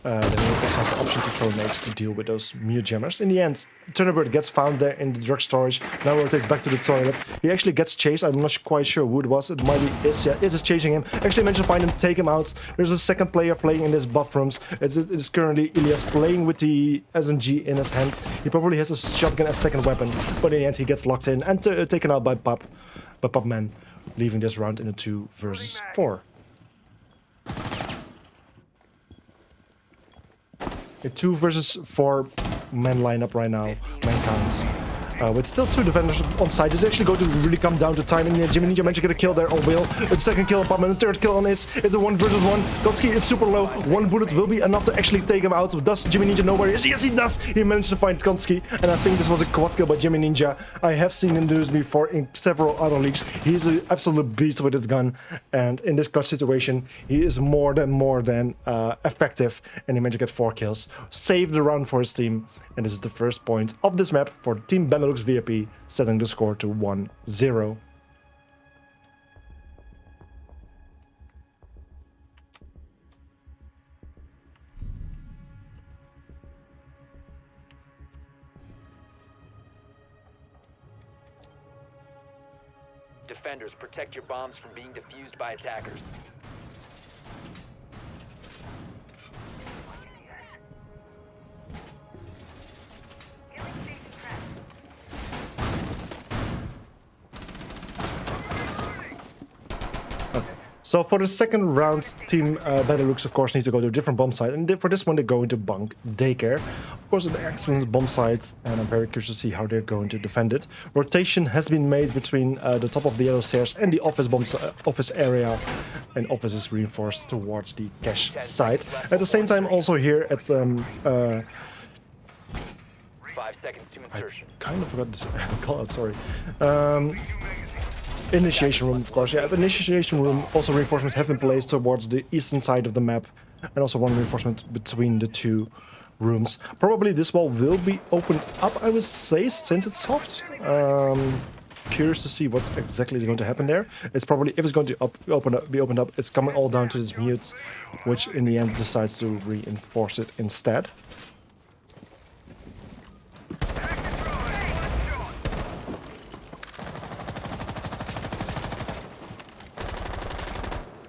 then he also has the option to throw nades to deal with those mute jammers. In the end, Thunderbird gets found there in the drug storage, now rotates back to the toilet. He actually gets chased, I'm not quite sure who it was, it might be Is. Is is chasing him. Actually managed to find him, take him out. There's a second player playing in this bathrooms. It is currently Ilias playing with the SMG in his hands. He probably has a shotgun as second weapon, but in the end he gets locked in and taken out by Pupman, leaving this round in a 2 versus 4. A 2 versus 4 man lineup right now, man counts. With still 2 defenders on site, it's actually going to really come down to time. And Jimmy Ninja managed to get a kill there on Will. A second kill on Pupman, a third kill on Is. It's a 1 versus 1. Gotsky is super low. 1 bullet will be enough to actually take him out. Does Jimmy Ninja know where he is? Yes, he does! He managed to find Gotsky, and I think this was a quad kill by Jimmy Ninja. I have seen him do this before in several other leagues. He is an absolute beast with his gun, and in this clutch situation, he is more than effective, and he managed to get 4 kills. Saved the round for his team, and this is the first point of this map for Team Benelux VIP, setting the score to 1-0. Defenders, protect your bombs from being defused by attackers. So for the second round, Team Benelux of course needs to go to a different bomb site, and for this one they go into Bunk Daycare. Of course an excellent bomb site, and I'm very curious to see how they're going to defend it. Rotation has been made between the top of the yellow stairs and the office area, and office is reinforced towards the cache site. At the same time also here at 5 seconds to insertion. I kind of forgot this call out, sorry. Initiation room, of course. Yeah, the initiation room, also reinforcements have been placed towards the eastern side of the map, and also 1 reinforcement between the 2 rooms. Probably this wall will be opened up, I would say, since it's soft. Curious to see what exactly is going to happen there. It's probably, if it's going to be opened up, it's coming all down to this mute, which in the end decides to reinforce it instead.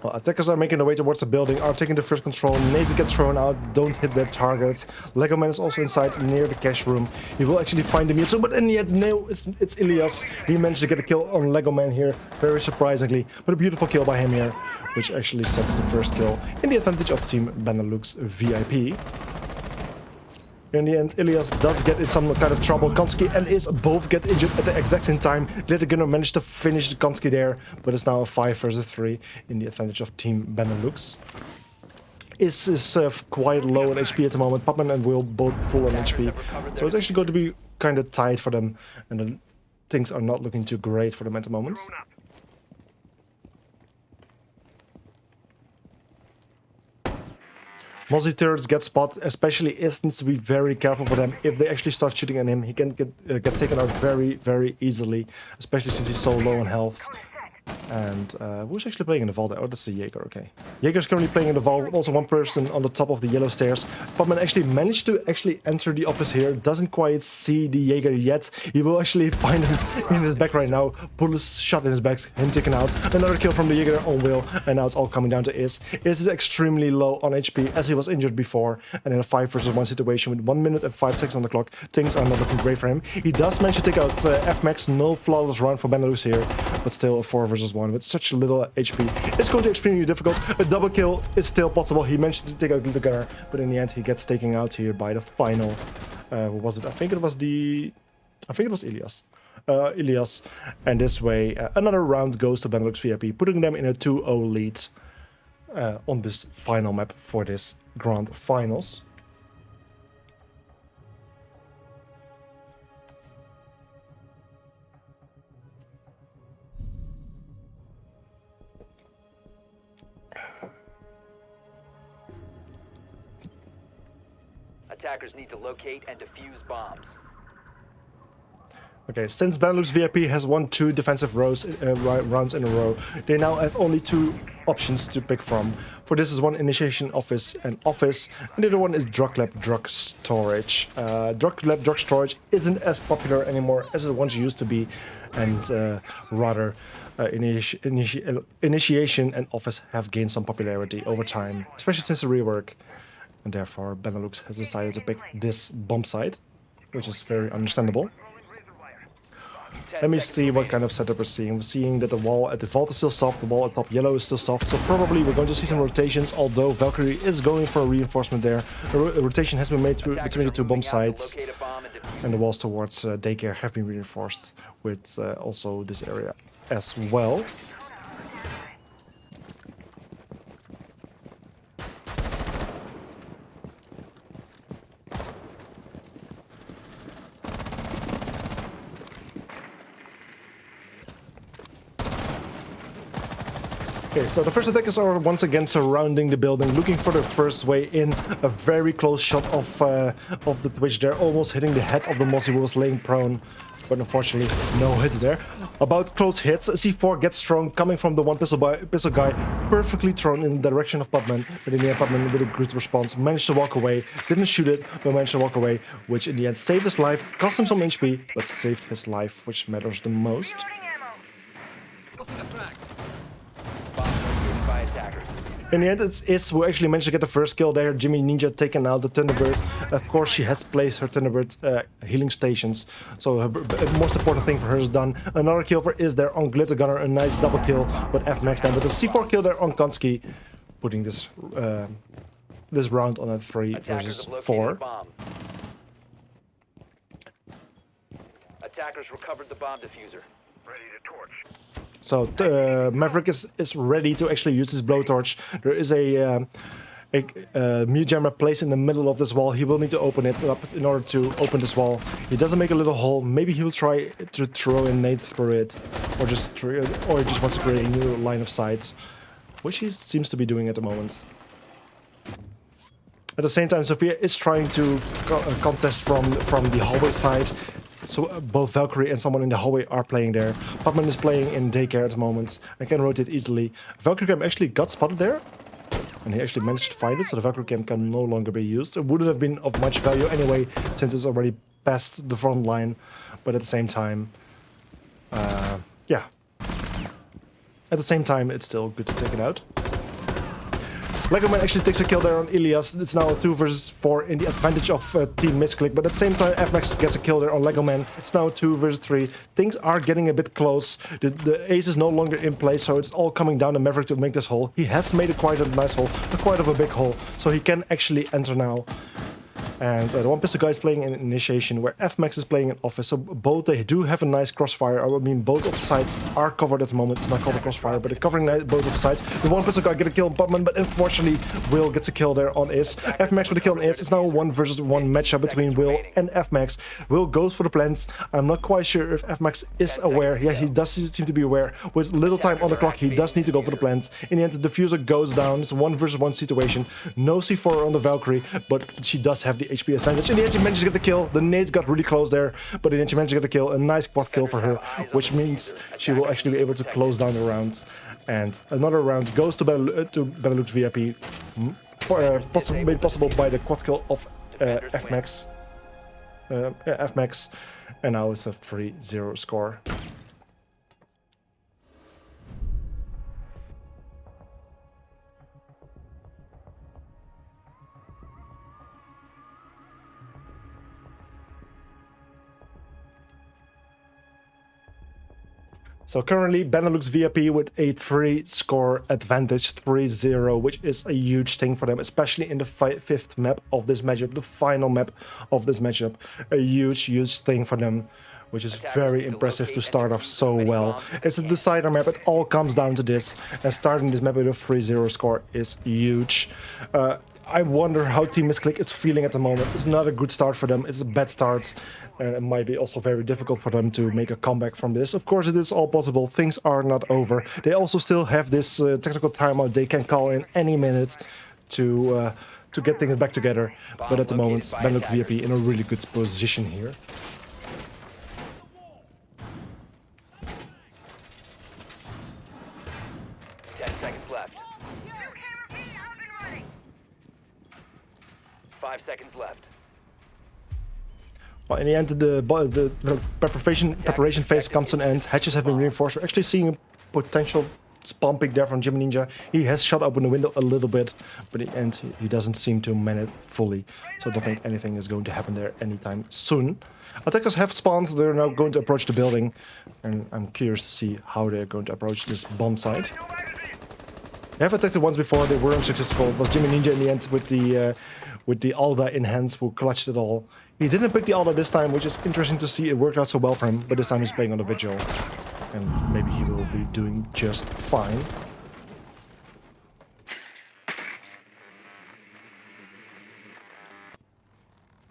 Well, attackers are making their way towards the building, are taking the first control. Nades get thrown out, don't hit their target. Lego Man is also inside near the cache room. He will actually find the mute, but in the end, no, it's Ilias. He managed to get a kill on Lego Man here, very surprisingly. But a beautiful kill by him here, which actually sets the first kill in the advantage of Team Benelux VIP. In the end, Ilias does get in some kind of trouble. Konski and Is both get injured at the exact same time. Glitter Gunner managed to finish the Konski there, but it's now a 5 versus 3 in the advantage of Team Benelux. Is quite low on HP at the moment. Pupman and Will both full on HP. So it's actually going to be kind of tight for them, and things are not looking too great for them at the moment. Mozzie turrets get spotted, especially Is needs to be very careful for them. If they actually start shooting at him, he can get taken out very, very easily, especially since he's so low on health. And who's actually playing in the vault? Oh, that's the Jaeger, okay. Jaeger's currently playing in the vault, also 1 person on the top of the yellow stairs. Pupman actually managed to enter the office here, doesn't quite see the Jaeger yet. He will actually find him in his back right now, pull his shot in his back, him taken out. Another kill from the Jaeger on Will, and now it's all coming down to Is. Is extremely low on HP, as he was injured before, and in a 5 versus 1 situation with 1 minute and 5 seconds on the clock, things are not looking great for him. He does manage to take out F-Max, no flawless round for Benelux here, but still a 4 versus 1 with such little HP. It's going to be extremely difficult. A double kill is still possible. He managed to take out the gunner, but in the end he gets taken out here by the final. What was it? I think it was Ilias. Ilias. And this way, another round goes to Benelux VIP, putting them in a 2-0 lead on this final map for this Grand Finals. Attackers need to locate and defuse bombs. Okay, since Benelux VIP has won 2 defensive rounds in a row, they now have only 2 options to pick from. For this is one initiation office, and the other one is drug lab drug storage. Drug lab drug storage isn't as popular anymore as it once used to be, and rather initiation and office have gained some popularity over time, especially since the rework. And therefore, Benelux has decided to pick this bomb site, which is very understandable. Let me see what kind of setup we're seeing. We're seeing that the wall at the vault is still soft, the wall at top yellow is still soft, so probably we're going to see some rotations, although Valkyrie is going for a reinforcement there. A rotation has been made between the 2 bomb sites, and the walls towards daycare have been reinforced with also this area as well. Okay, so the first attackers are once again surrounding the building, looking for the first way in. A very close shot of the Twitch there, almost hitting the head of the Mozzie, who was laying prone. But unfortunately, no hit there. About close hits, C4 gets strong, coming from the one pistol guy, perfectly thrown in the direction of Pubman. But in the end, Pubman, with a good response, managed to walk away. Didn't shoot it, but managed to walk away, which in the end saved his life, cost him some HP, but saved his life, which matters the most. In the end, it's Is who actually managed to get the first kill there. Jimmy Ninja taking out the Thunderbird. Of course, she has placed her Thunderbird healing stations, so the most important thing for her is done. Another kill for Is there on Glitter Gunner, a nice double kill, but F-Max then with a C4 kill there on Konski, putting this this round on a 3 versus 4. Attackers recovered the bomb diffuser. Ready to torch. So Maverick is ready to actually use his blowtorch. There is a mute jammer placed in the middle of this wall. He will need to open it up in order to open this wall. He doesn't make a little hole. Maybe he will try to throw a nade through it, or just wants to create a new line of sight, which he seems to be doing at the moment. At the same time, Sophia is trying to contest from the hallway side. So both Valkyrie and someone in the hallway are playing there. Pubman is playing in daycare at the moment and can rotate easily. Valkyrie cam actually got spotted there, and he actually managed to find it, so the Valkyrie cam can no longer be used. It wouldn't have been of much value anyway, since it's already past the front line. But at the same time, yeah. At the same time, it's still good to take it out. Legoman actually takes a kill there on Ilias. It's now a 2 versus 4 in the advantage of Team Missclick. But at the same time, F-Max gets a kill there on Legoman. It's now 2 versus 3. Things are getting a bit close. The ace is no longer in place, so it's all coming down to Maverick to make this hole. He has made quite a nice hole, quite of a big hole, so he can actually enter now. And the one pistol guy is playing in initiation, where F-Max is playing in office. So both, they do have a nice crossfire. I mean, both of the sides are covered at the moment. Not covered crossfire, but they're covering both of the sides. The one pistol guy get a kill on Pubman, but unfortunately, Will gets a kill there on Is. F-Max with a kill on Is. It's now a 1 versus 1 matchup between Will and F-Max. Will goes for the plants. I'm not quite sure if F-Max is aware. Yes, he does seem to be aware. With little time on the clock, he does need to go for the plants. In the end, the diffuser goes down. It's a 1 versus 1 situation. No C4 on the Valkyrie, but she does have the HP advantage. In the end, she managed to get the kill. The nades got really close there, but in the end, she managed to get the kill. A nice quad kill for her, which means she will actually be able to close down the round. And another round goes to Benelux VIP, made possible by the quad kill of F-Max. F-Max, and now it's a 3-0 score. So currently Benelux VIP with a 3-score advantage, 3-0, which is a huge thing for them, especially in the 5th map of this matchup, the final map of this matchup. A huge thing for them, which is very impressive to start off so well. It's a decider map, it all comes down to this, and starting this map with a 3-0 score is huge. I wonder how Team Missclick is feeling at the moment. It's not a good start for them, it's a bad start, and it might be also very difficult for them to make a comeback from this. Of course, it is all possible, things are not over. They also still have this technical timeout they can call in any minute to get things back together. But at the moment, Benelux VIP in a really good position here. Left. 5 seconds left. Well, in the end, the preparation phase comes to an end. Hatches have been reinforced. We're actually seeing a potential spawn pick there from Jimmy Ninja. He has shut open the window a little bit, but in the end, he doesn't seem to man it fully. So I don't think anything is going to happen there anytime soon. Attackers have spawned. They're now going to approach the building, and I'm curious to see how they're going to approach this bomb site. They have attacked it once before. They were unsuccessful. It was Jimmy Ninja in the end with the Alda in hands who clutched it all. He didn't pick the Alda this time, which is interesting to see. It worked out so well for him, but this time he's playing on the Vigil. And maybe he will be doing just fine.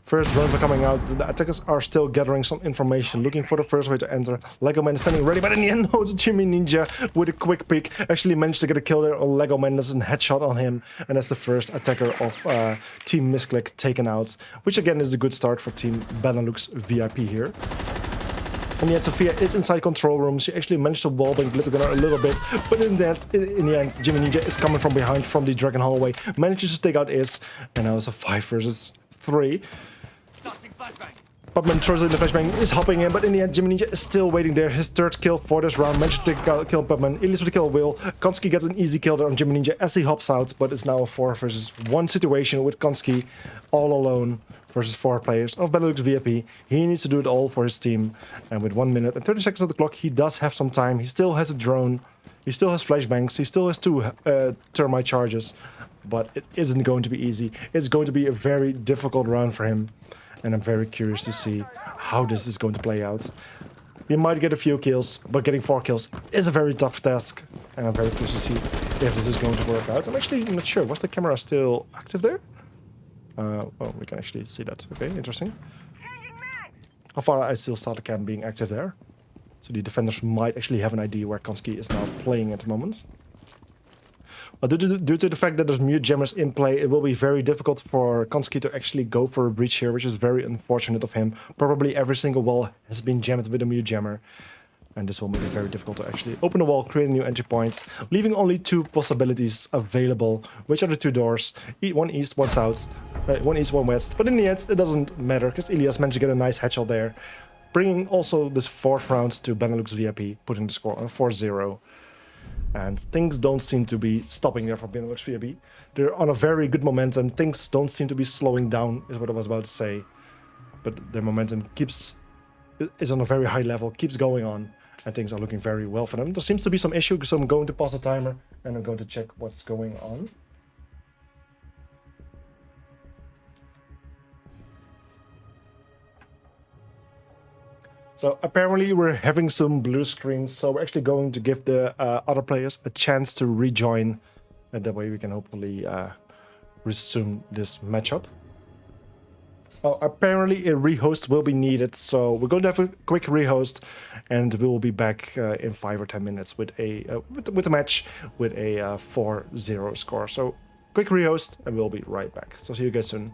First drones are coming out. The attackers are still gathering some information, looking for the first way to enter. Lego Man is standing ready, but in the end, no, it's Jimmy Ninja with a quick peek. Actually managed to get a kill there on Lego Man. There's a headshot on him, and that's the first attacker of Team Missclick taken out, which again is a good start for Team Benelux VIP here. And yet Sophia is inside control room. She actually managed to wallbang Glittergunner a little bit, but in the end, Jimmy Ninja is coming from behind from the Dragon hallway, manages to take out Is, and now it's a 5 versus 3. Pupman throws in the flashbang, is hopping in, but in the end, Jimmy Ninja is still waiting there. His third kill for this round, managed to kill Pupman. Elise with the kill will. Konski gets an easy kill there on Jimmy Ninja as he hops out, but it's now a 4 versus 1 situation with Konski all alone versus 4 players of Benelux VIP. He needs to do it all for his team, and with 1 minute and 30 seconds on the clock, he does have some time. He still has a drone, he still has flashbangs, he still has 2 thermite charges, but it isn't going to be easy. It's going to be a very difficult round for him. And I'm very curious to see how this is going to play out. He might get a few kills, but getting 4 kills is a very tough task. And I'm very curious to see if this is going to work out. I'm actually not sure. Was the camera still active there? Oh, we can actually see that. Okay, interesting. How far I still saw the cam being active there. So the defenders might actually have an idea where Konski is now playing at the moment. But due to the fact that there's mute jammers in play, it will be very difficult for Konski to actually go for a breach here, which is very unfortunate of him. Probably every single wall has been jammed with a mute jammer. And this will make it very difficult to actually open the wall, create a new entry point, leaving only 2 possibilities available, which are the 2 doors, one east, one south, one east, one west. But in the end, it doesn't matter, because Elias managed to get a nice headshot there, bringing also this 4th round to Benelux VIP, putting the score on 4-0. And things don't seem to be stopping there for Benelux VIP. They're on a very good momentum. Things don't seem to be slowing down, is what I was about to say. But their momentum is on a very high level, keeps going on. And things are looking very well for them. There seems to be some issue, so I'm going to pause the timer and I'm going to check what's going on. So apparently we're having some blue screens, so we're actually going to give the other players a chance to rejoin, and that way we can hopefully resume this matchup. Apparently a rehost will be needed, so we're going to have a quick rehost, and we will be back in 5 or 10 minutes with a match with a 4-0 score. So quick rehost, and we'll be right back. So see you guys soon.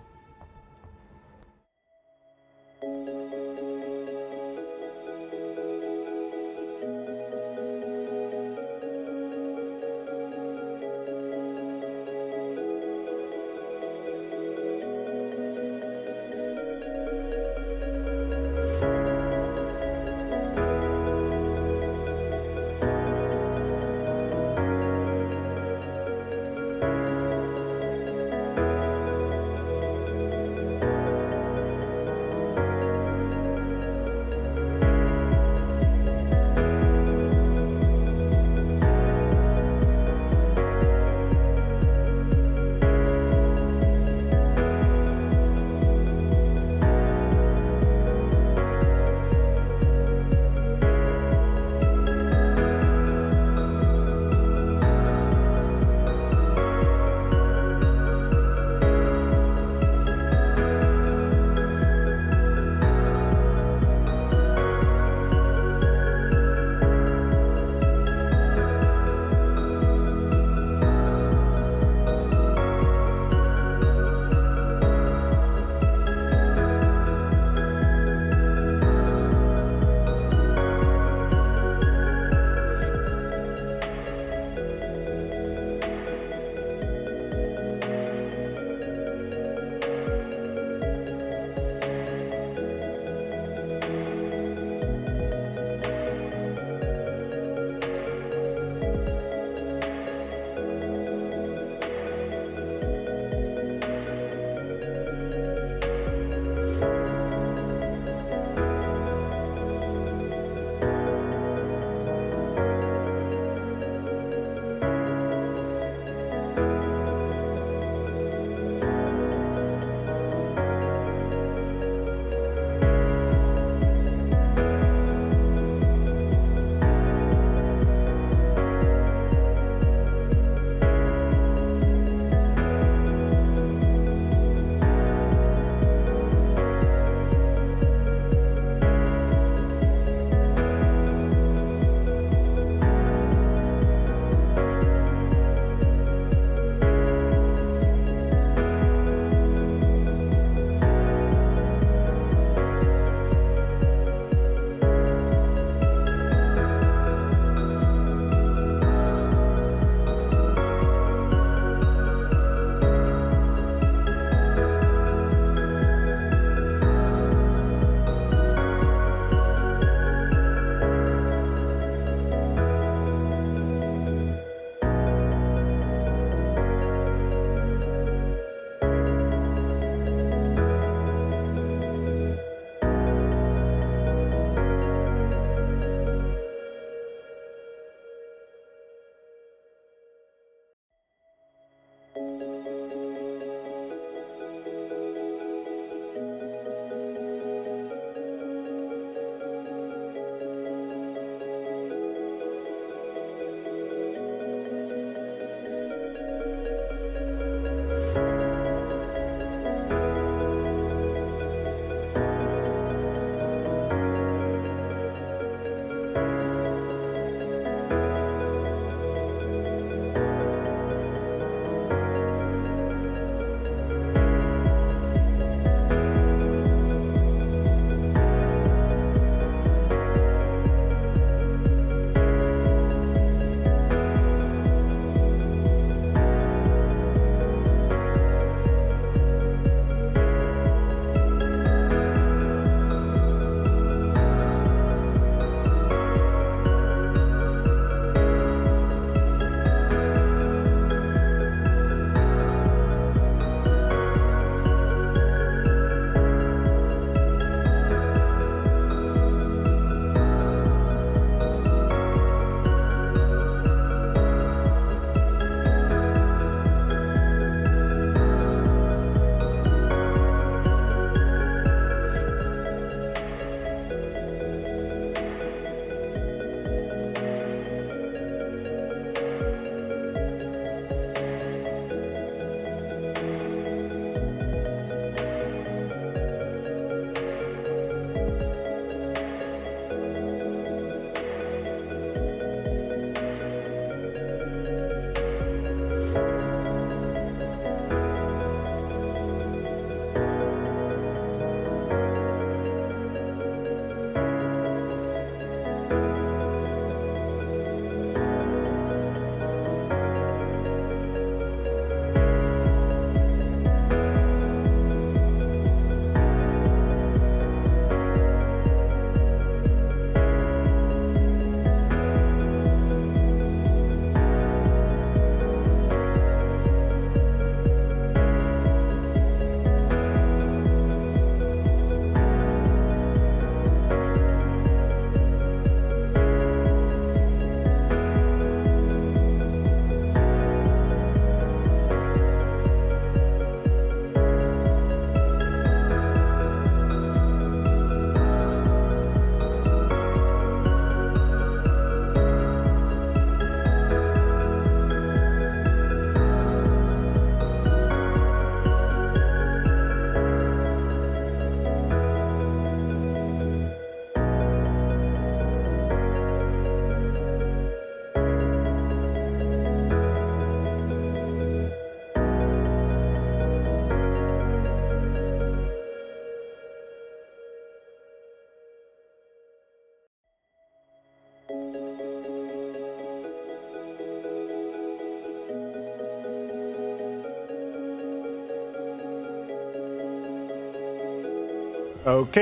Okay,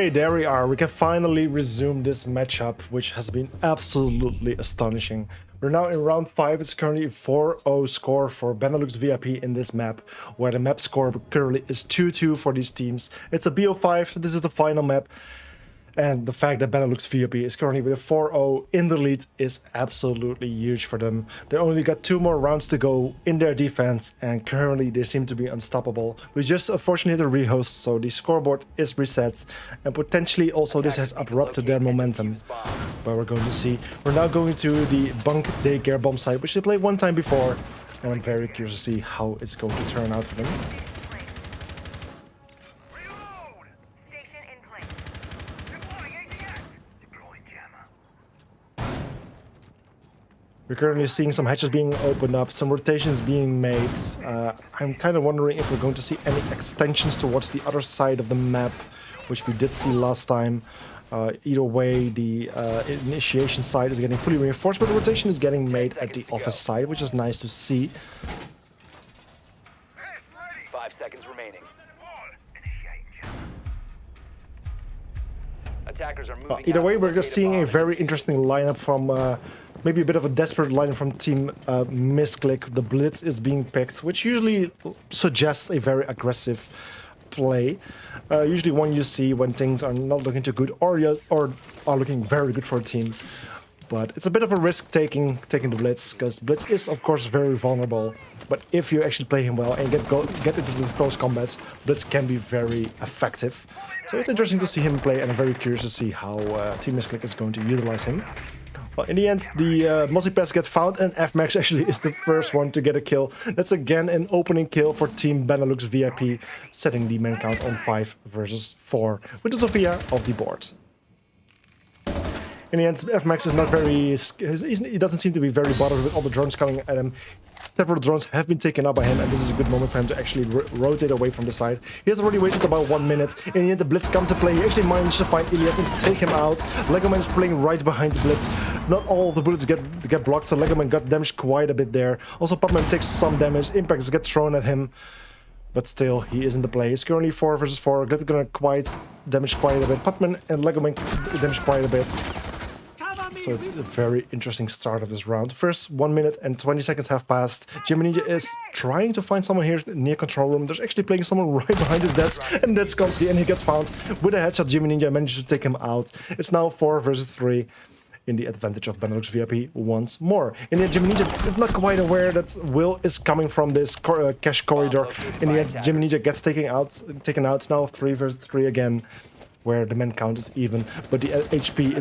there we are. We can finally resume this matchup, which has been absolutely astonishing. We're now in round 5. It's currently a 4-0 score for Benelux VIP in this map, where the map score currently is 2-2 for these teams. It's a BO5, this is the final map. And the fact that Benelux VIP is currently with a 4-0 in the lead is absolutely huge for them. They only got 2 more rounds to go in their defense, and currently they seem to be unstoppable. We just unfortunately hit a rehost, so the scoreboard is reset, and potentially also this has uprupted their momentum. But we're going to see. We're now going to the bunk daycare bomb site, which they played one time before, and I'm very curious to see how it's going to turn out for them. Reload! Station in place. Deploying ATS. Deploying jammer. We're currently seeing some hatches being opened up, some rotations being made. I'm kind of wondering if we're going to see any extensions towards the other side of the map, which we did see last time. Either way, the initiation side is getting fully reinforced, but the rotation is getting made at the office side, which is nice to see. 5 seconds remaining. Initiate jammer. Attackers are moving. Either out way, to we're locate just seeing a bomb. very interesting lineup from maybe a bit of a desperate lineup from team Missclick. The Blitz is being picked, which usually suggests a very aggressive play. Usually one you see when things are not looking too good or are looking very good for a team. But it's a bit of a risk taking the Blitz, because Blitz is of course very vulnerable. But if you actually play him well and get into the close combat, Blitz can be very effective. So it's interesting to see him play, and I'm very curious to see how Team Missclick is going to utilize him. Well, in the end, the Mossy Pass get found, and FMAX actually is the first one to get a kill. That's again an opening kill for Team Benelux VIP, setting the man count on 5 versus 4, with the Sophia off the board. In the end, FMAX is not very... he doesn't seem to be very bothered with all the drones coming at him. Several drones have been taken out by him, and this is a good moment for him to actually rotate away from the side. He has already waited about 1 minute. In the end, the Blitz comes to play. He actually manages to find Elias and take him out. Legoman is playing right behind the Blitz. Not all of the bullets get blocked, so Legoman got damaged quite a bit there. Also, Pupman takes some damage. Impacts get thrown at him. But still, he is in the play. It's currently 4 versus 4. Gonna damage quite a bit. Pupman and Legoman damage quite a bit. So it's a very interesting start of this round. First 1 minute and 20 seconds have passed. Jimmy Ninja is trying to find someone here near control room. There's actually playing someone right behind his desk, and that's Komsky, and he gets found with a headshot. Jimmy Ninja manages to take him out. It's now 4 versus 3 in the advantage of Benelux VIP once more. In the end, Jimmy Ninja is not quite aware that Will is coming from this cache corridor. In the end, Jimmy Ninja gets taken out. Now 3 versus 3 again, where the men count is even, but the HP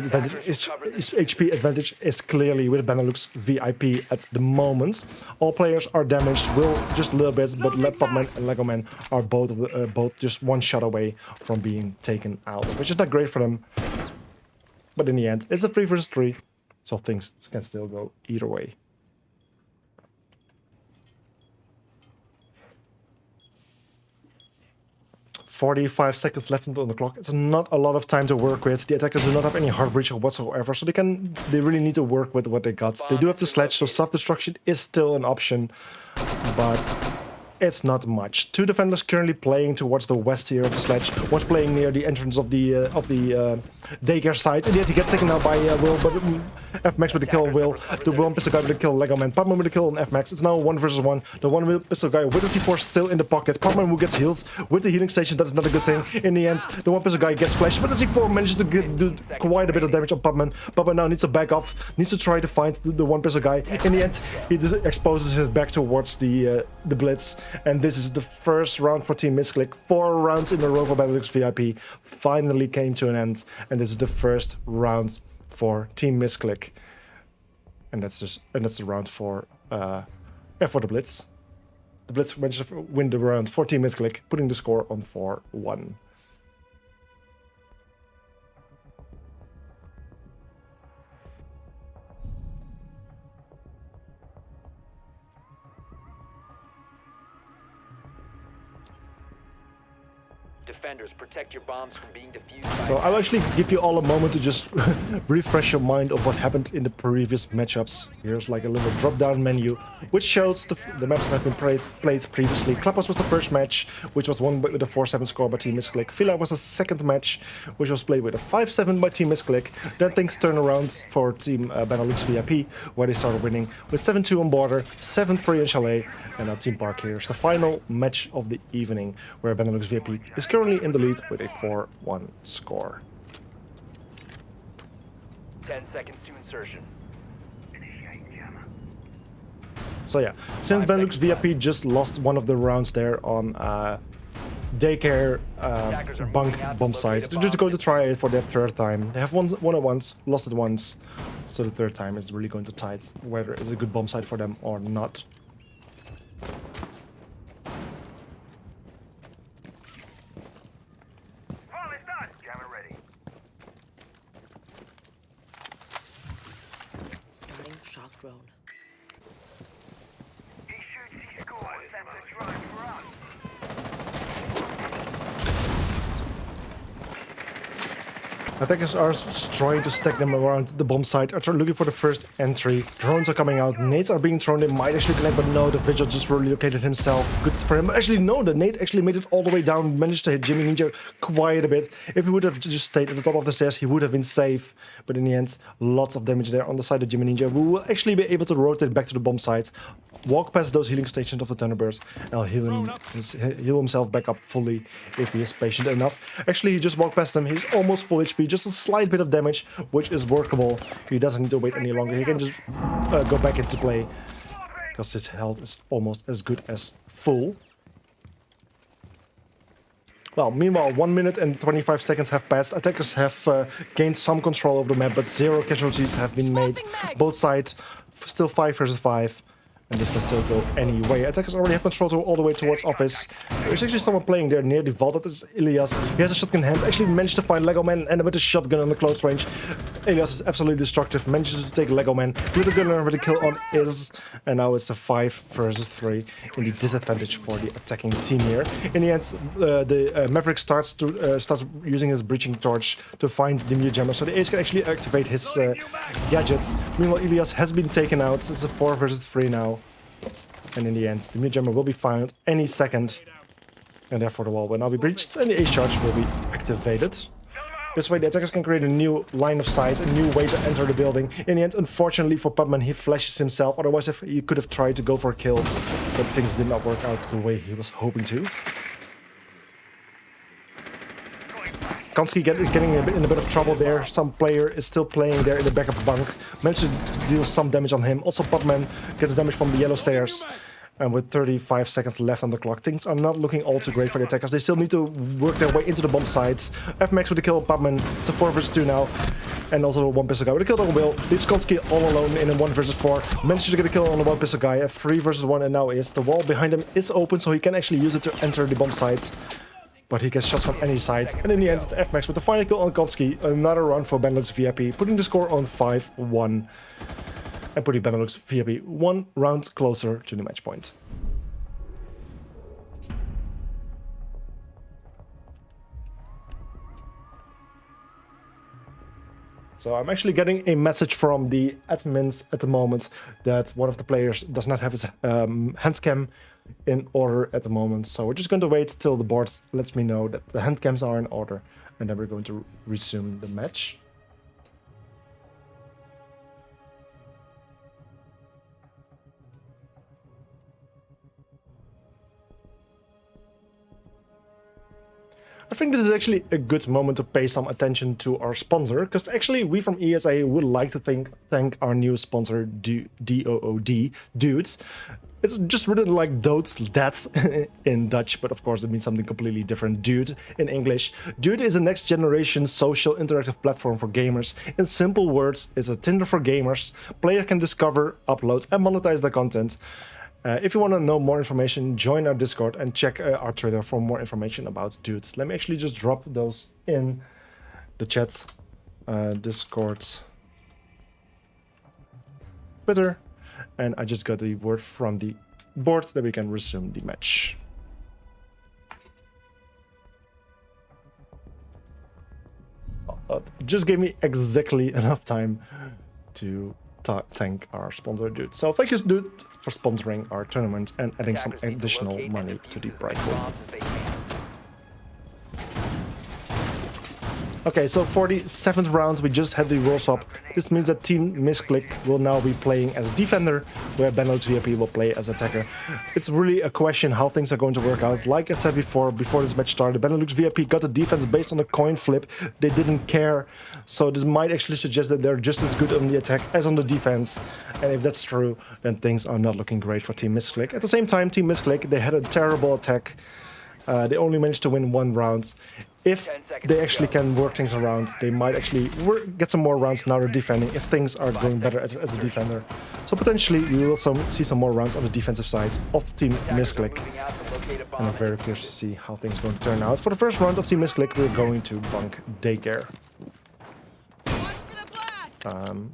advantage is clearly with Benelux VIP at the moment. All players are damaged, Will just a little bit, but Pupman and Legoman are both just 1 shot away from being taken out, which is not great for them. But in the end, it's a 3 versus 3, so things can still go either way. "45 seconds left on the clock. It's not a lot of time to work with. The attackers do not have any hard breach whatsoever, so they really need to work with what they got. They do have the sledge, so self-destruction is still an option, but it's not much. 2 defenders currently playing towards the west here of the sledge. One's playing near the entrance of the daycare site. In the end, he gets taken out by Will, but FMAX with the kill on Will. The one pistol guy with the kill on Legoman. Pupman with the kill on FMAX. It's now 1 versus 1. The one pistol guy with the C4 still in the pocket. Pupman who gets healed with the healing station. That's not a good thing. In the end, the one pistol guy gets flashed, but the C4 manages to do quite a bit of damage on Pupman. Pupman now needs to back off, needs to try to find the one pistol guy. In the end, he exposes his back towards the Blitz, and this is the first round for Team Missclick. 4 rounds in a row for Benelux VIP finally came to an end, and this is the first round for Team Missclick. And that's the round for the Blitz. The Blitz managed to win the round for Team Missclick, putting the score on 4-1. defenders. Protect your bombs from being defused. So I'll actually give you all a moment to just refresh your mind of what happened in the previous matchups. Here's like a little drop-down menu, which shows the maps that have been played previously. Clubhouse was the first match, which was won with a 4-7 score by Team Missclick. Villa was the second match, which was played with a 5-7 by Team Missclick. Then things turned around for Team Benelux VIP, where they started winning with 7-2 on Border, 7-3 in Chalet, and now Team Park here is the final match of the evening, where Benelux VIP is currently in the lead with a 4-1 score. 10 seconds to insertion. So yeah, since Benelux VIP just lost one of the rounds there on daycare bunk bomb site, they're just going to try it for that third time. They have won it once, lost it once, so the third time is really going to tight whether it's a good bomb site for them or not. Starting shock drone. He shoots his score. Send the drone for us. Attackers are trying to stack them around the bomb site, are looking for the first entry. Drones are coming out, nades are being thrown, they might actually collect, but no, the Vigil just relocated himself. Good for him. Actually, no, the nade actually made it all the way down, managed to hit Jimmy Ninja quite a bit. If he would have just stayed at the top of the stairs, he would have been safe. But in the end, lots of damage there on the side of Jimmy Ninja, who will actually be able to rotate back to the bomb site, walk past those healing stations of the Thunderbirds, and heal himself back up fully if he is patient enough. Actually, he just walked past them, he's almost full HP, just a slight bit of damage, which is workable. He doesn't need to wait any longer, he can just go back into play, because his health is almost as good as full. Well, meanwhile, 1 minute and 25 seconds have passed. Attackers have gained some control over the map, but 0 casualties have been made. Both sides still 5 versus 5. And this can still go anyway. Attackers already have control all the way towards office. There's actually someone playing there near the vault. That is Elias. He has a shotgun in hand. Actually managed to find Lego Man and with a shotgun on the close range. Elias is absolutely destructive. Manages to take Lego Man with a gunner with a kill on is. And now it's a 5 versus 3 in the disadvantage for the attacking team here. In the end, the Maverick starts using his breaching torch to find the Mute Jammer. So the Ace can actually activate his gadgets. Meanwhile, Elias has been taken out. It's a 4 versus 3 now. And in the end, the Mute Jammer will be found any second. And therefore the wall will now be breached and the Ace Charge will be activated. This way the attackers can create a new line of sight, a new way to enter the building. In the end, unfortunately for Pubman, he flashes himself. Otherwise, if he could have tried to go for a kill, but things did not work out the way he was hoping to. Konski is getting in a bit of trouble there. Some player is still playing there in the backup bunk. Managed to deal some damage on him. Also, Pubman gets damage from the yellow stairs. And with 35 seconds left on the clock, things are not looking all too great for the attackers. They still need to work their way into the bomb sites. FMAX with the kill of Pubman. It's a 4 versus 2 now. And also a 1 pistol guy with a kill on Will. Leaves Konski all alone in a 1 versus 4. Manages to get a kill on the 1 pistol guy. A 3 versus 1 and now is. The wall behind him is open, so he can actually use it to enter the bomb site. But he gets shots from any side. And in the end, the FMAX with the final kill on Konski. Another round for Benelux VIP, putting the score on 5-1. And putting Benelux VIP 1 round closer to the match point. So I'm actually getting a message from the admins at the moment that one of the players does not have his hand cam in order at the moment. So we're just going to wait till the board lets me know that the hand cams are in order, and then we're going to resume the match. I think this is actually a good moment to pay some attention to our sponsor, because actually we from ESA would like to thank our new sponsor, DOOD, Dudes. It's just written like Dood's Dad in Dutch, but of course it means something completely different. Dude in English. Dude is a next generation social interactive platform for gamers. In simple words, it's a Tinder for gamers. Player can discover, upload and monetize their content. If you want to know more information, join our Discord and check our Twitter for more information about Dude. Let me actually just drop those in the chat. Discord, Twitter, and I just got the word from the board that we can resume the match. but just gave me exactly enough time to thank our sponsor, Dude. So thank you, Dude, for sponsoring our tournament and adding some Attackers need to additional locate and money to the defuse prize as pool. many bombs as they can. Okay, so for the 7th round, we just had the role swap. This means that Team Missclick will now be playing as defender, where Benelux VIP will play as attacker. It's really a question how things are going to work out. Like I said before this match started, Benelux VIP got the defense based on a coin flip. They didn't care, so this might actually suggest that they're just as good on the attack as on the defense. And if that's true, then things are not looking great for Team Missclick. At the same time, Team Missclick, they had a terrible attack. They only managed to win 1 round. If they actually can work things around, they might actually get some more rounds now they're defending if things are going better as a defender. So potentially we will see some more rounds on the defensive side of Team Missclick. And I'm very curious to see how things are going to turn out. For the first round of Team Missclick, we're going to bunk Daycare.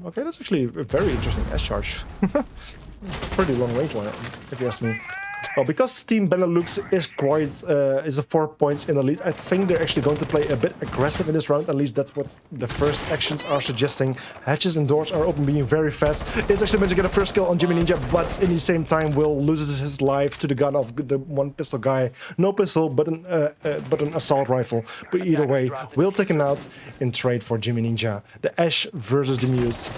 Okay, that's actually a very interesting S-charge. Pretty long range one, if you ask me. Well, because Team Benelux is a 4 points in the lead, I think they're actually going to play a bit aggressive in this round. At least that's what the first actions are suggesting. Hatches and doors are open, being very fast. Is actually meant to get a first kill on Jimmy Ninja, but in the same time Will loses his life to the gun of the one pistol guy. No pistol, but an assault rifle. But either way, Will taken out in trade for Jimmy Ninja. The Ash versus the Mute.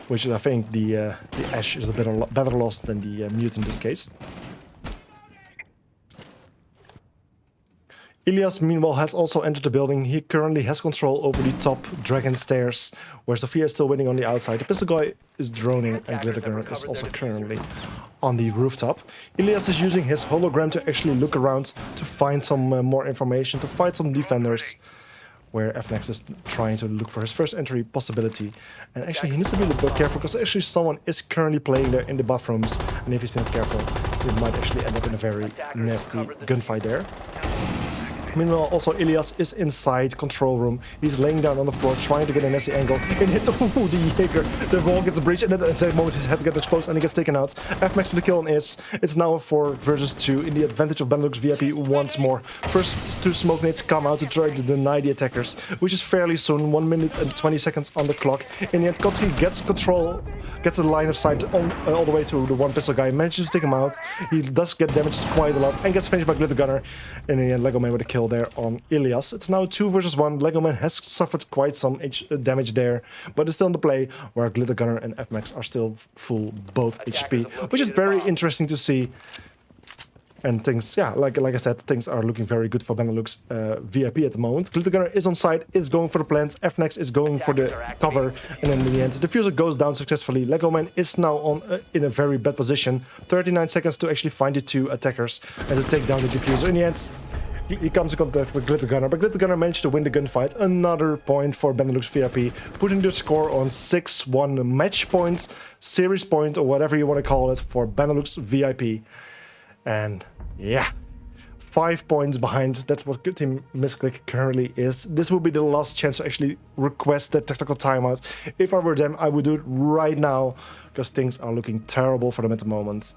Which I think the Ash is a better loss than the Mute in this case. Ilias, meanwhile, has also entered the building. He currently has control over the top Dragon Stairs, where Sophia is still waiting on the outside. The pistol guy is droning, and Glittergunner is also currently on the rooftop. Ilias is using his hologram to actually look around to find some more information, to fight some defenders. Where FNX is trying to look for his first entry possibility. And actually he needs to be a little bit careful, because actually someone is currently playing there in the bathrooms. And if he's not careful, he might actually end up in a very nasty gunfight there. Meanwhile, also Ilias is inside control room. He's laying down on the floor, trying to get a nasty angle. And hit the Jaeger. The wall gets breached, and at the same moment his head gets exposed and he gets taken out. FMax for the kill on Is. It's now a 4 versus 2 in the advantage of Benelux VIP once more. First 2 smoke nades come out to try to deny the attackers, which is fairly soon. 1 minute and 20 seconds on the clock. In the end, Kotsky gets control, gets a line of sight on, all the way to the one pistol guy. Manages to take him out. He does get damaged quite a lot and gets finished by Glittergunner. And in the end, Lego Man with a kill there on Ilias. It's now 2 versus 1. Lego Man has suffered quite some damage there, but it's still in the play, where Glittergunner and FMax are still full both HP, which is very interesting to see. And things, yeah, like I said, things are looking very good for Benelux VIP at the moment. Glittergunner is on site, is going for the plants. FNX is going for the cover, and in the end, the diffuser goes down successfully. Lego Man is now on in a very bad position. 39 seconds to actually find the 2 attackers and to take down the diffuser. In the end, he comes in contact with Glittergunner, but Glittergunner managed to win the gunfight. Another point for Benelux VIP, putting the score on 6-1 match points, series point, or whatever you want to call it, for Benelux VIP. And yeah, 5 points behind. That's what Team Missclick currently is. This will be the last chance to actually request that tactical timeout. If I were them, I would do it right now, because things are looking terrible for them at the moment.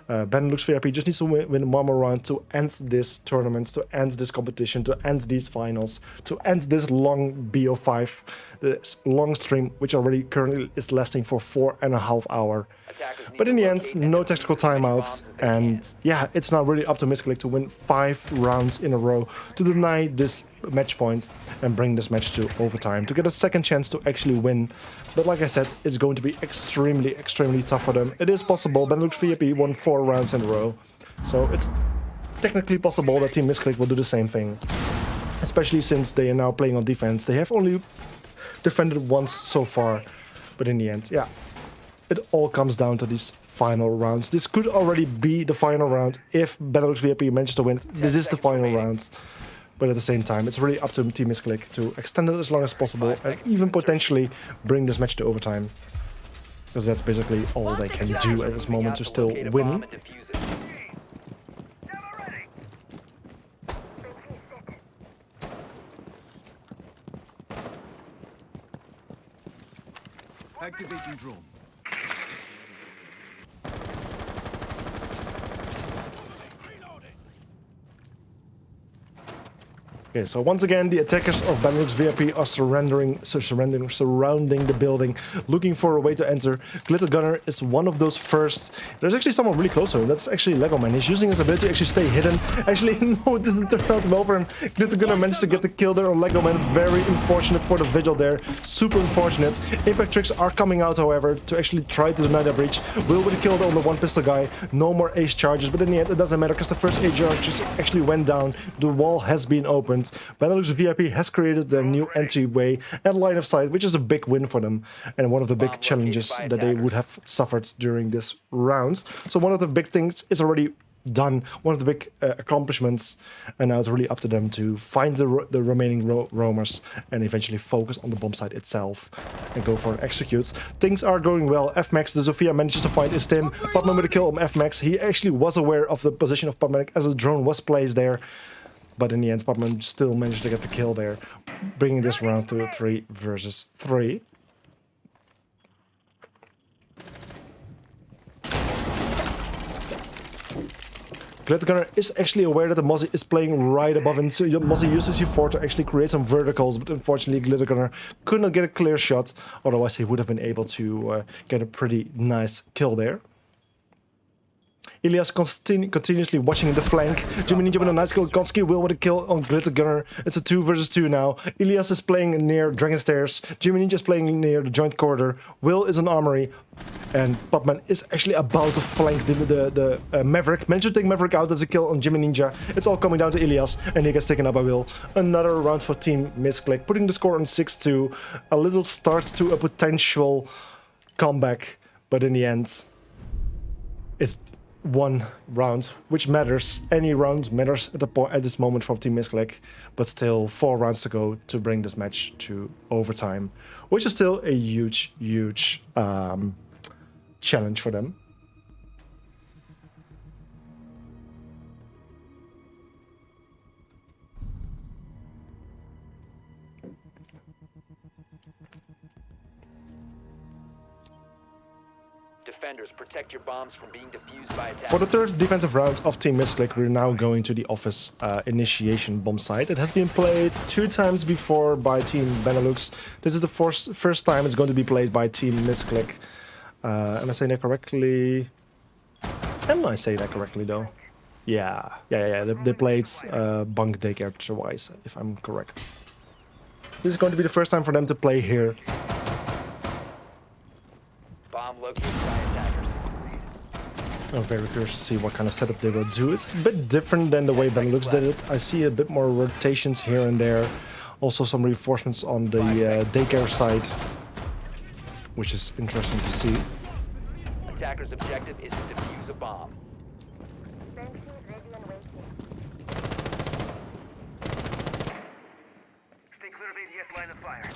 Benelux VIP just needs to win one more round to end this tournament, to end this competition, to end these finals, to end this long BO5, this long stream, which already currently is lasting for 4.5 hours. But in the end, no tactical timeouts, and yeah, it's now really up to Missclick to win 5 rounds in a row to deny this match point and bring this match to overtime to get a second chance to actually win. But like I said, it's going to be extremely tough for them. It is possible. Benelux VIP won 4 rounds in a row, so it's technically possible that Team Missclick will do the same thing, especially since they are now playing on defense. They have only defended once so far, but in the end, yeah, it all comes down to these final rounds. This could already be the final round if Benelux VIP manages to win. This is the final round. But at the same time, it's really up to Team Missclick to extend it as long as possible and even potentially bring this match to overtime. Because that's basically all they can do at this moment to still win. Activating drone. Okay, so once again, the attackers of Benelux VIP are surrounding the building, looking for a way to enter. Glitter Gunner is one of those first. There's actually someone really close to him. That's actually Lego Man. He's using his ability to actually stay hidden. Actually, no, it didn't turn out well for him. Glitter Gunner managed to get the kill there on Lego Man. Very unfortunate for the Vigil there. Super unfortunate. Impact tricks are coming out, however, to actually try to deny the breach. Will with the kill on the one pistol guy. No more ace charges, but in the end, it doesn't matter because the first ace charges actually went down. The wall has been opened. Benelux VIP has created their new entryway and line of sight, which is a big win for them and one of the big challenges that they would have suffered during this round. So one of the big things is already done, one of the big accomplishments, and now it's really up to them to find the remaining roamers and eventually focus on the bomb site itself and go for an execute. Things are going well. FMax, the Zofia, manages to find his Tim. Putman with a kill on FMax. He actually was aware of the position of Putman as a drone was placed there. But in the end, Putman still managed to get the kill there, bringing this round to a 3 versus 3. Glitter Gunner is actually aware that the Mozzie is playing right above him, so Mozzie uses U4 to actually create some verticals, but unfortunately Glitter Gunner could not get a clear shot, otherwise he would have been able to get a pretty nice kill there. Elias continuously watching the flank. Jimmy Ninja with a nice kill. Konski will with a kill on Glitter Gunner. It's a 2 versus 2 now. Elias is playing near Dragon Stairs. Jimmy Ninja is playing near the joint corridor. Will is an armory. And Pupman is actually about to flank the Maverick. Managed to take Maverick out as a kill on Jimmy Ninja. It's all coming down to Elias. And he gets taken up by Will. Another round for Team Missclick, putting the score on 6-2. A little start to a potential comeback. But in the end, it's 1 round, which matters. Any round matters at this moment for Team Missclick, but still 4 rounds to go to bring this match to overtime, which is still a huge challenge for them. Defenders, protect your bombs from being defused by attackers. For the third defensive round of Team Missclick, we're now going to the office initiation bomb site. It has been played 2 times before by Team Benelux. This is the first time it's going to be played by Team Missclick. Am I saying that correctly? Am I saying that correctly though? Yeah. They played bunk daycare twice, if I'm correct. This is going to be the first time for them to play here. Bomb located by attackers. I'm very curious to see what kind of setup they will do. It's a bit different than the way Benelux did it. I see a bit more rotations here and there. Also some reinforcements on the daycare side, which is interesting to see. Attacker's objective is to defuse a bomb. Benji ready and waiting. Stay clear of ADS line of fire.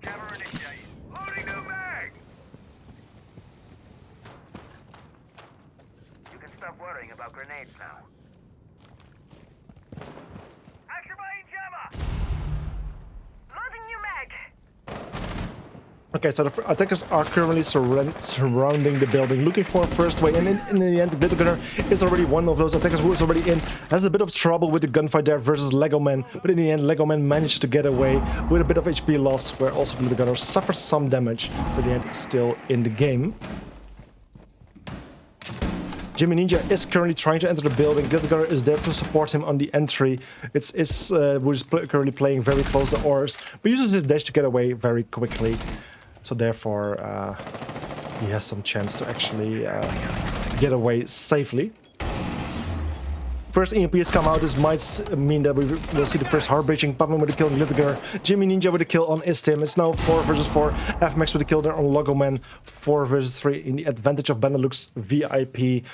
Camera initiated. Loading new mag! You can stop worrying about grenades now. Activating jammer! Loading new mag. Okay, so the attackers are currently surrounding the building, looking for a first way, and in the end, Glitter Gunner is already one of those attackers who is already in. Has a bit of trouble with the gunfight there versus Lego Man, but in the end, Lego Man managed to get away with a bit of HP loss, where also Glitter Gunner suffers some damage, but in the end, still in the game. Jimmy Ninja is currently trying to enter the building. Glitter Gunner is there to support him on the entry. It's who is currently playing very close to Ors, but uses his dash to get away very quickly. So therefore, he has some chance to actually get away safely. First EMP has come out. This might mean that we will see the first heart-breaching. Pupman with a kill on Glitter Gunner. Jimmy Ninja with a kill on Istim. It's now 4 versus 4. FMax with a kill there on Logoman. 4 versus 3 in the advantage of Benelux VIP.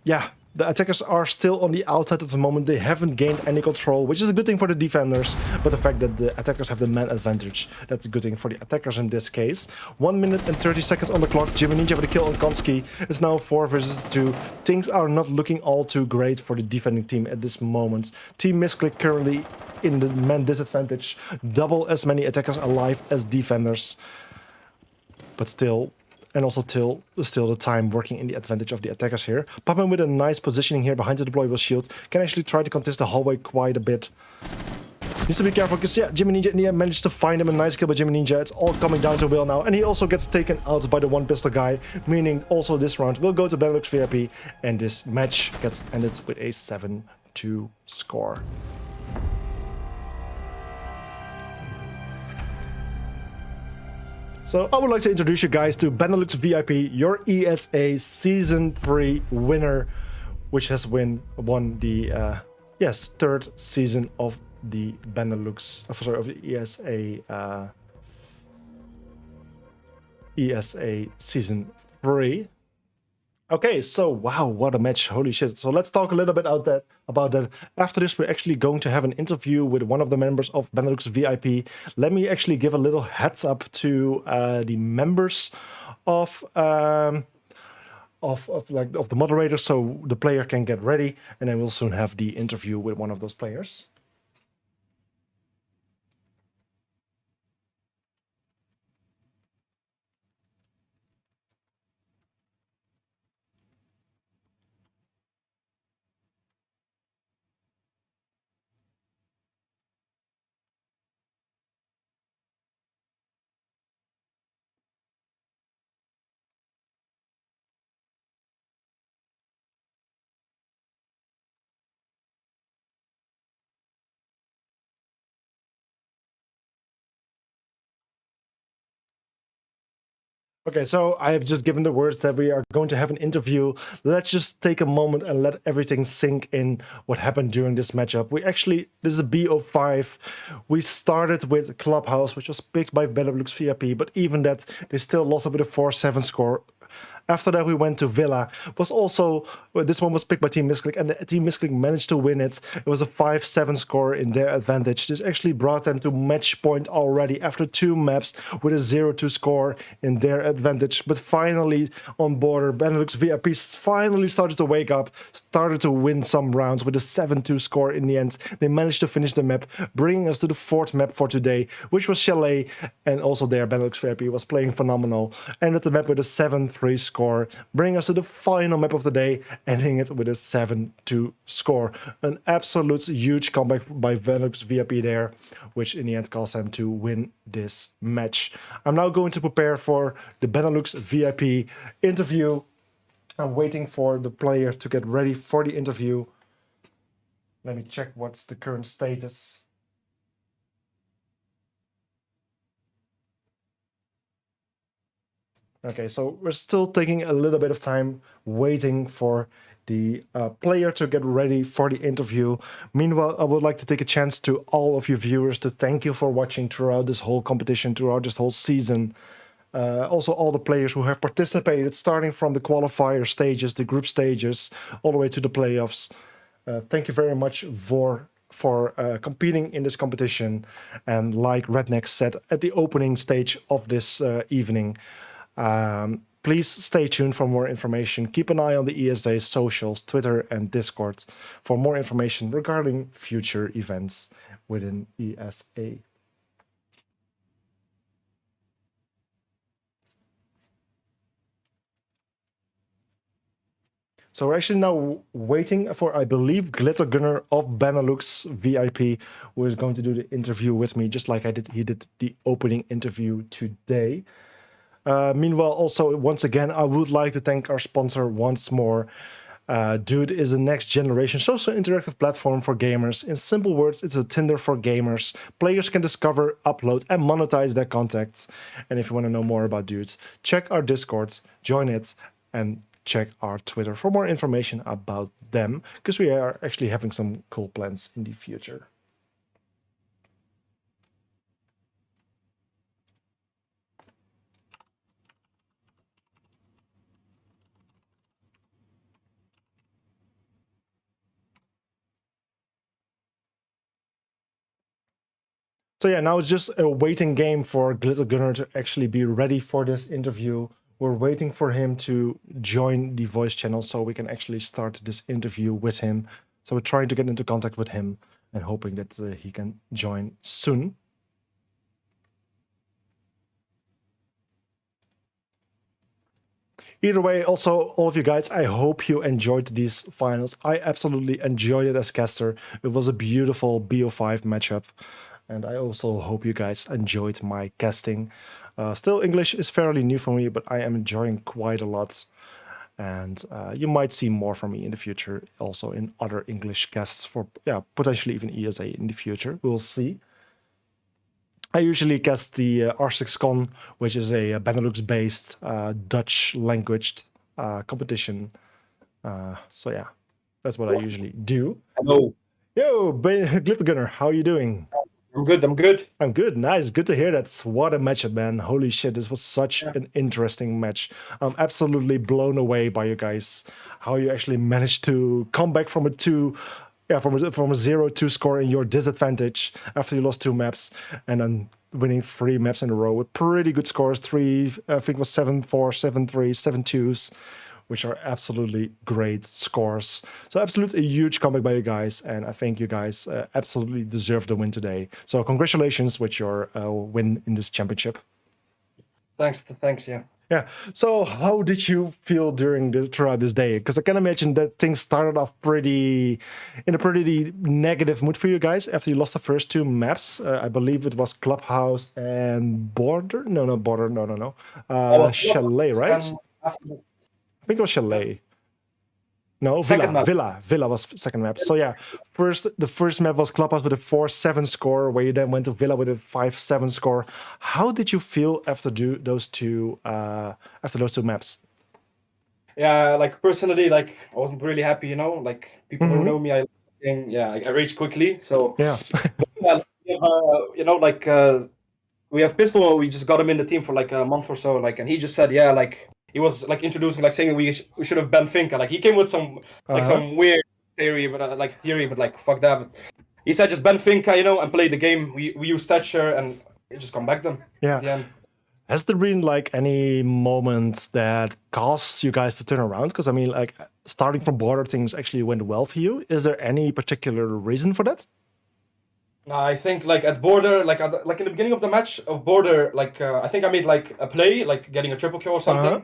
Yeah, the attackers are still on the outside at the moment. They haven't gained any control, which is a good thing for the defenders. But the fact that the attackers have the man advantage, that's a good thing for the attackers in this case. 1 minute and 30 seconds on the clock. Jimmy Ninja with a kill on Konski. It's now 4 versus 2. Things are not looking all too great for the defending team at this moment. Team Missclick currently in the man disadvantage. Double as many attackers alive as defenders. But still, and also still the time working in the advantage of the attackers here. Poppin with a nice positioning here behind the deployable shield. Can actually try to contest the hallway quite a bit. Needs to be careful because, yeah, Jimmy Ninja in the end managed to find him. A nice kill by Jimmy Ninja. It's all coming down to Will now. And he also gets taken out by the one pistol guy, meaning also this round will go to Benelux VIP. And this match gets ended with a 7-2 score. So I would like to introduce you guys to Benelux VIP, your ESA Season 3 winner, which has won the third season of the Benelux, of the ESA Season 3. Okay, so wow, what a match, holy shit. So let's talk a little bit about that. After this, we're actually going to have an interview with one of the members of Benelux VIP. Let me actually give a little heads up to the members of the moderators, so the player can get ready, and then we'll soon have the interview with one of those players. Okay, so I have just given the words that we are going to have an interview. Let's just take a moment and let everything sink in what happened during this matchup. This is a BO5. We started with Clubhouse, which was picked by Benelux VIP, but even that, they still lost it with a 4-7 score. After that, we went to Villa. This one was picked by Team Missclick, and Team Missclick managed to win it. It was a 5-7 score in their advantage. This actually brought them to match point already after 2 maps with a 0-2 score in their advantage. But finally, on border, Benelux VIP finally started to wake up, started to win some rounds with a 7-2 score in the end. They managed to finish the map, bringing us to the 4th map for today, which was Chalet, and also there Benelux VIP was playing phenomenal. Ended the map with a 7-3 score. Bring us to the final map of the day, ending it with a 7-2 score. An absolute huge comeback by Benelux VIP there, which in the end caused them to win this match. I'm now going to prepare for the Benelux VIP interview. I'm waiting for the player to get ready for the interview. Let me check what's the current status. Okay, so we're still taking a little bit of time waiting for the player to get ready for the interview. Meanwhile, I would like to take a chance to all of you viewers to thank you for watching throughout this whole competition, throughout this whole season. Also all the players who have participated, starting from the qualifier stages, the group stages, all the way to the playoffs. Thank you very much for competing in this competition. And like Redneck said at the opening stage of this evening, please stay tuned for more information. Keep an eye on the ESA socials, Twitter and Discord for more information regarding future events within ESA. So we're actually now waiting for, I believe, Glitter Gunner of Benelux VIP, who is going to do the interview with me, just like he did the opening interview today. Meanwhile, also, once again, I would like to thank our sponsor once more. Dude is a next generation social interactive platform for gamers. In simple words, it's a Tinder for gamers. Players can discover, upload, and monetize their contacts. And if you want to know more about Dude, check our Discord, join it, and check our Twitter for more information about them, because we are actually having some cool plans in the future. So yeah, now it's just a waiting game for Glitter Gunner to actually be ready for this interview. We're waiting for him to join the voice channel so we can actually start this interview with him. So we're trying to get into contact with him and hoping that he can join soon. Either way, also all of you guys, I hope you enjoyed these finals. I absolutely enjoyed it as caster. It was a beautiful BO5 matchup, and I also hope you guys enjoyed my casting. Still, English is fairly new for me, but I am enjoying quite a lot. And you might see more from me in the future, also in other English casts for, yeah, potentially even ESA in the future. We'll see. I usually cast the R6Con, which is a Benelux-based Dutch language competition. So yeah, that's what I usually do. Hello. Yo, Glittergunner, how are you doing? I'm good. I'm good. I'm good. Nice. Good to hear that. What a matchup, man. Holy shit, this was such an interesting match. I'm absolutely blown away by you guys. How you actually managed to come back from a 0-2 score in your disadvantage after you lost 2 maps, and then winning 3 maps in a row with pretty good scores. 3, I think it was 7-4, 7-3, 7-2s, which are absolutely great scores. So absolutely a huge comeback by you guys, and I think you guys absolutely deserve the win today. So congratulations with your win in this championship. Thanks. Yeah. Yeah. So how did you feel throughout this day? Because I can imagine that things started off in a pretty negative mood for you guys after you lost the first 2 maps. I believe it was Clubhouse and Border. No. Chalet, right? I think it was Chalet. No, Villa was second map. So yeah, the first map was Clubhouse with a 4-7 score, where you then went to Villa with a 5-7 score. How did you feel after those two maps? Yeah, like personally, like I wasn't really happy, like people who know me, I rage quickly. So yeah, we have Pistol. We just got him in the team for like a month or so, like, and he just said, yeah, like he was like introducing, like saying we should have Ben Finca. Like he came with some some weird theory, but like fuck that. But he said just Ben Finca, and play the game. We use Thatcher and just come back then. Yeah. At the end. Has there been like any moments that caused you guys to turn around? Because I mean, like starting from Border, things actually went well for you. Is there any particular reason for that? No, I think like at Border, like in the beginning of the match of Border, like I think I made like a play, like getting a triple kill or something.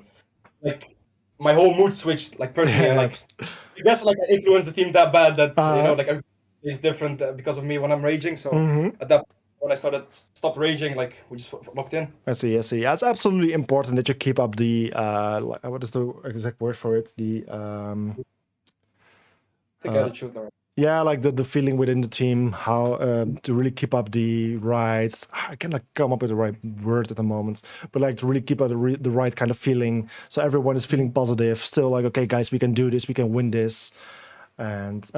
Like my whole mood switched, like personally, like I guess like I influenced the team that bad that like everybody is different because of me when I'm raging. So at that point, when I stopped raging, like we just locked in. I see. Yeah, it's absolutely important that you keep up the what is the exact word for it? The attitude. Yeah, like the feeling within the team, how to really keep up the right. I cannot come up with the right word at the moment, but like to really keep up the right kind of feeling, so everyone is feeling positive. Still, like, okay, guys, we can do this, we can win this, and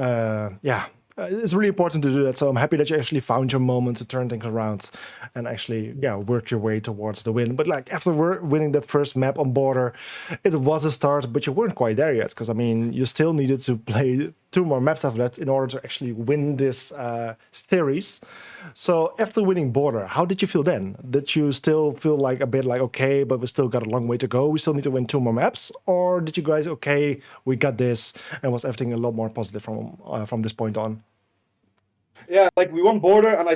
it's really important to do that. So I'm happy that you actually found your moment to turn things around and actually, work your way towards the win. But like after winning that first map on Border, it was a start, but you weren't quite there yet. Because I mean, you still needed to play 2 more maps after that in order to actually win this series. So after winning Border, how did you feel then? Did you still feel like a bit like, okay, but we still got a long way to go, we still need to win 2 more maps? Or did you guys, okay, we got this, and was everything a lot more positive from this point on? Yeah, like we won Border, and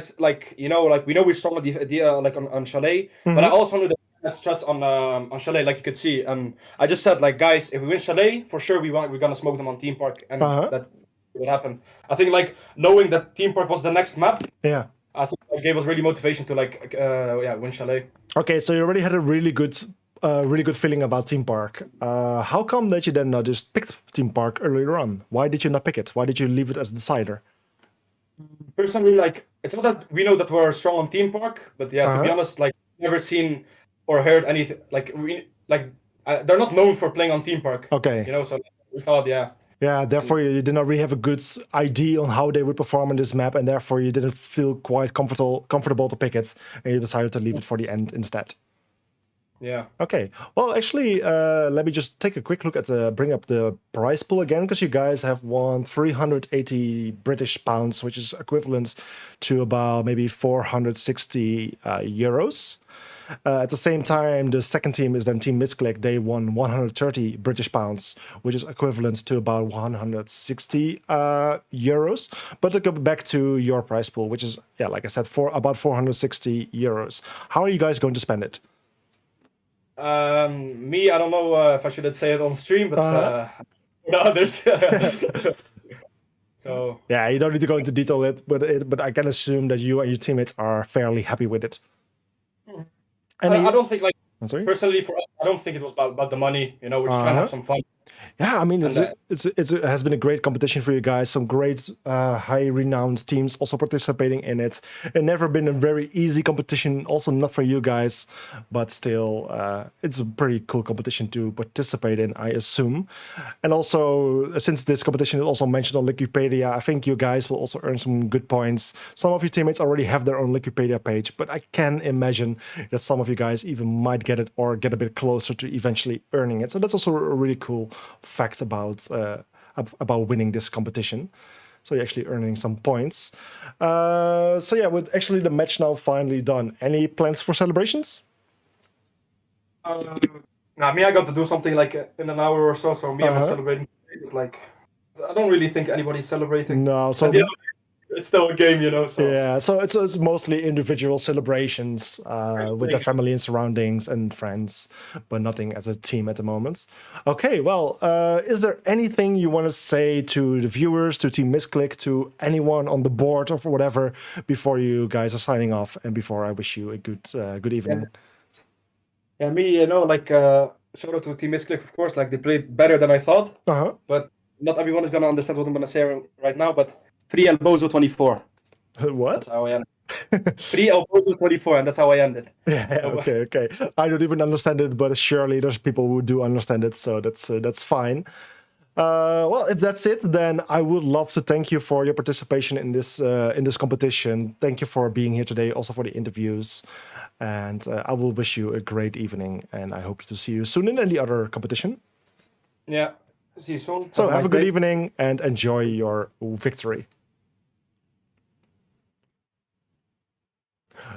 we know we're strong at the like on Chalet, but I also knew that strats on Chalet, like you could see, and I just said, like, guys, if we win Chalet, for sure we're gonna smoke them on Team Park, and that would happen. I think like knowing that Team Park was the next map, I think that gave us really motivation to like win Chalet. Okay, so you already had a really good feeling about Team Park. How come that you then not just picked Team Park earlier on? Why did you not pick it? Why did you leave it as decider? Personally, like, it's not that we know that we're strong on Team Park, but to be honest, like, never seen or heard anything like they're not known for playing on Team Park. Okay. So we thought, Yeah, therefore you did not really have a good idea on how they would perform on this map, and therefore you didn't feel quite comfortable to pick it, and you decided to leave it for the end instead. Yeah. Okay. Well, actually, let me just take a quick look at bring up the prize pool again, because you guys have won 380 British pounds, which is equivalent to about maybe 460 euros. At the same time, the second team is then Team Missclick. They won 130 British pounds, which is equivalent to about 160 euros. But to go back to your prize pool, which is, like I said, for about 460 euros. How are you guys going to spend it? Me, I don't know if I should say it on stream, but the others. So Yeah, you don't need to go into detail but I can assume that you and your teammates are fairly happy with it. I don't think, like, I'm sorry? personally for us, I don't think it was about the money. You know, we're just trying to have some fun. Yeah, I mean, And, it has been a great competition for you guys. Some great, high-renowned teams also participating in it. It never been a very easy competition, also not for you guys, but still, it's a pretty cool competition to participate in, I assume. And also, since this competition is also mentioned on Wikipedia, I think you guys will also earn some good points. Some of your teammates already have their own Wikipedia page, but I can imagine that some of you guys even might get it or get a bit closer to eventually earning it. So that's also a really cool fact about winning this competition. So you're actually earning some points. So yeah, with actually the match now finally done, any plans for celebrations? Me, I got to do something like in an hour or so. So me, I'm not celebrating. But, like, I don't really think anybody's celebrating. No, so it's still a game, you know. So yeah, so it's mostly individual celebrations with the family and surroundings and friends, but nothing as a team at the moment. Okay, well, is there anything you want to say to the viewers, to Team Missclick, to anyone on the board or for whatever before you guys are signing off and before I wish you a good evening? Yeah, me, you know, like, shout out to Team Missclick, of course. Like, they played better than I thought. But not everyone is gonna understand what I'm gonna say right now. But 3 Elbozo 24. What? That's how I end. 3 Elbozo 24, and that's how I ended. Yeah, okay. I don't even understand it, but surely there's people who do understand it, so that's fine. Well, if that's it, then I would love to thank you for your participation in this competition. Thank you for being here today, also for the interviews. And I will wish you a great evening, and I hope to see you soon in any other competition. Yeah, see you soon. So have a good evening and enjoy your victory.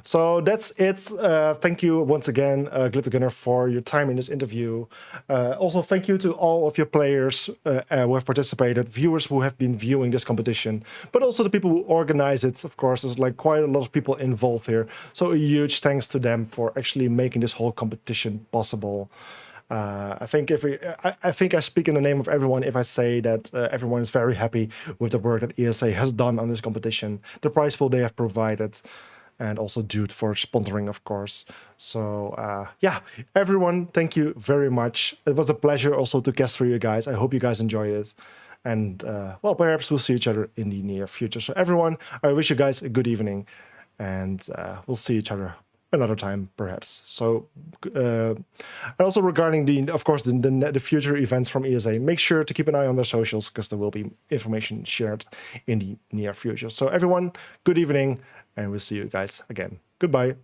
So that's it. Thank you once again, Glittergunner, for your time in this interview. Also, thank you to all of your players who have participated, viewers who have been viewing this competition, but also the people who organize it. Of course, there's like quite a lot of people involved here. So a huge thanks to them for actually making this whole competition possible. I think I speak in the name of everyone if I say that everyone is very happy with the work that ESA has done on this competition, the prize pool they have provided, and also Dude for sponsoring, of course. So yeah, everyone, thank you very much. It was a pleasure also to guest for you guys. I hope you guys enjoyed it. And well, perhaps we'll see each other in the near future. So everyone, I wish you guys a good evening, and we'll see each other another time, perhaps. So, and also regarding the future events from ESA, make sure to keep an eye on their socials because there will be information shared in the near future. So everyone, good evening, and we'll see you guys again. Goodbye.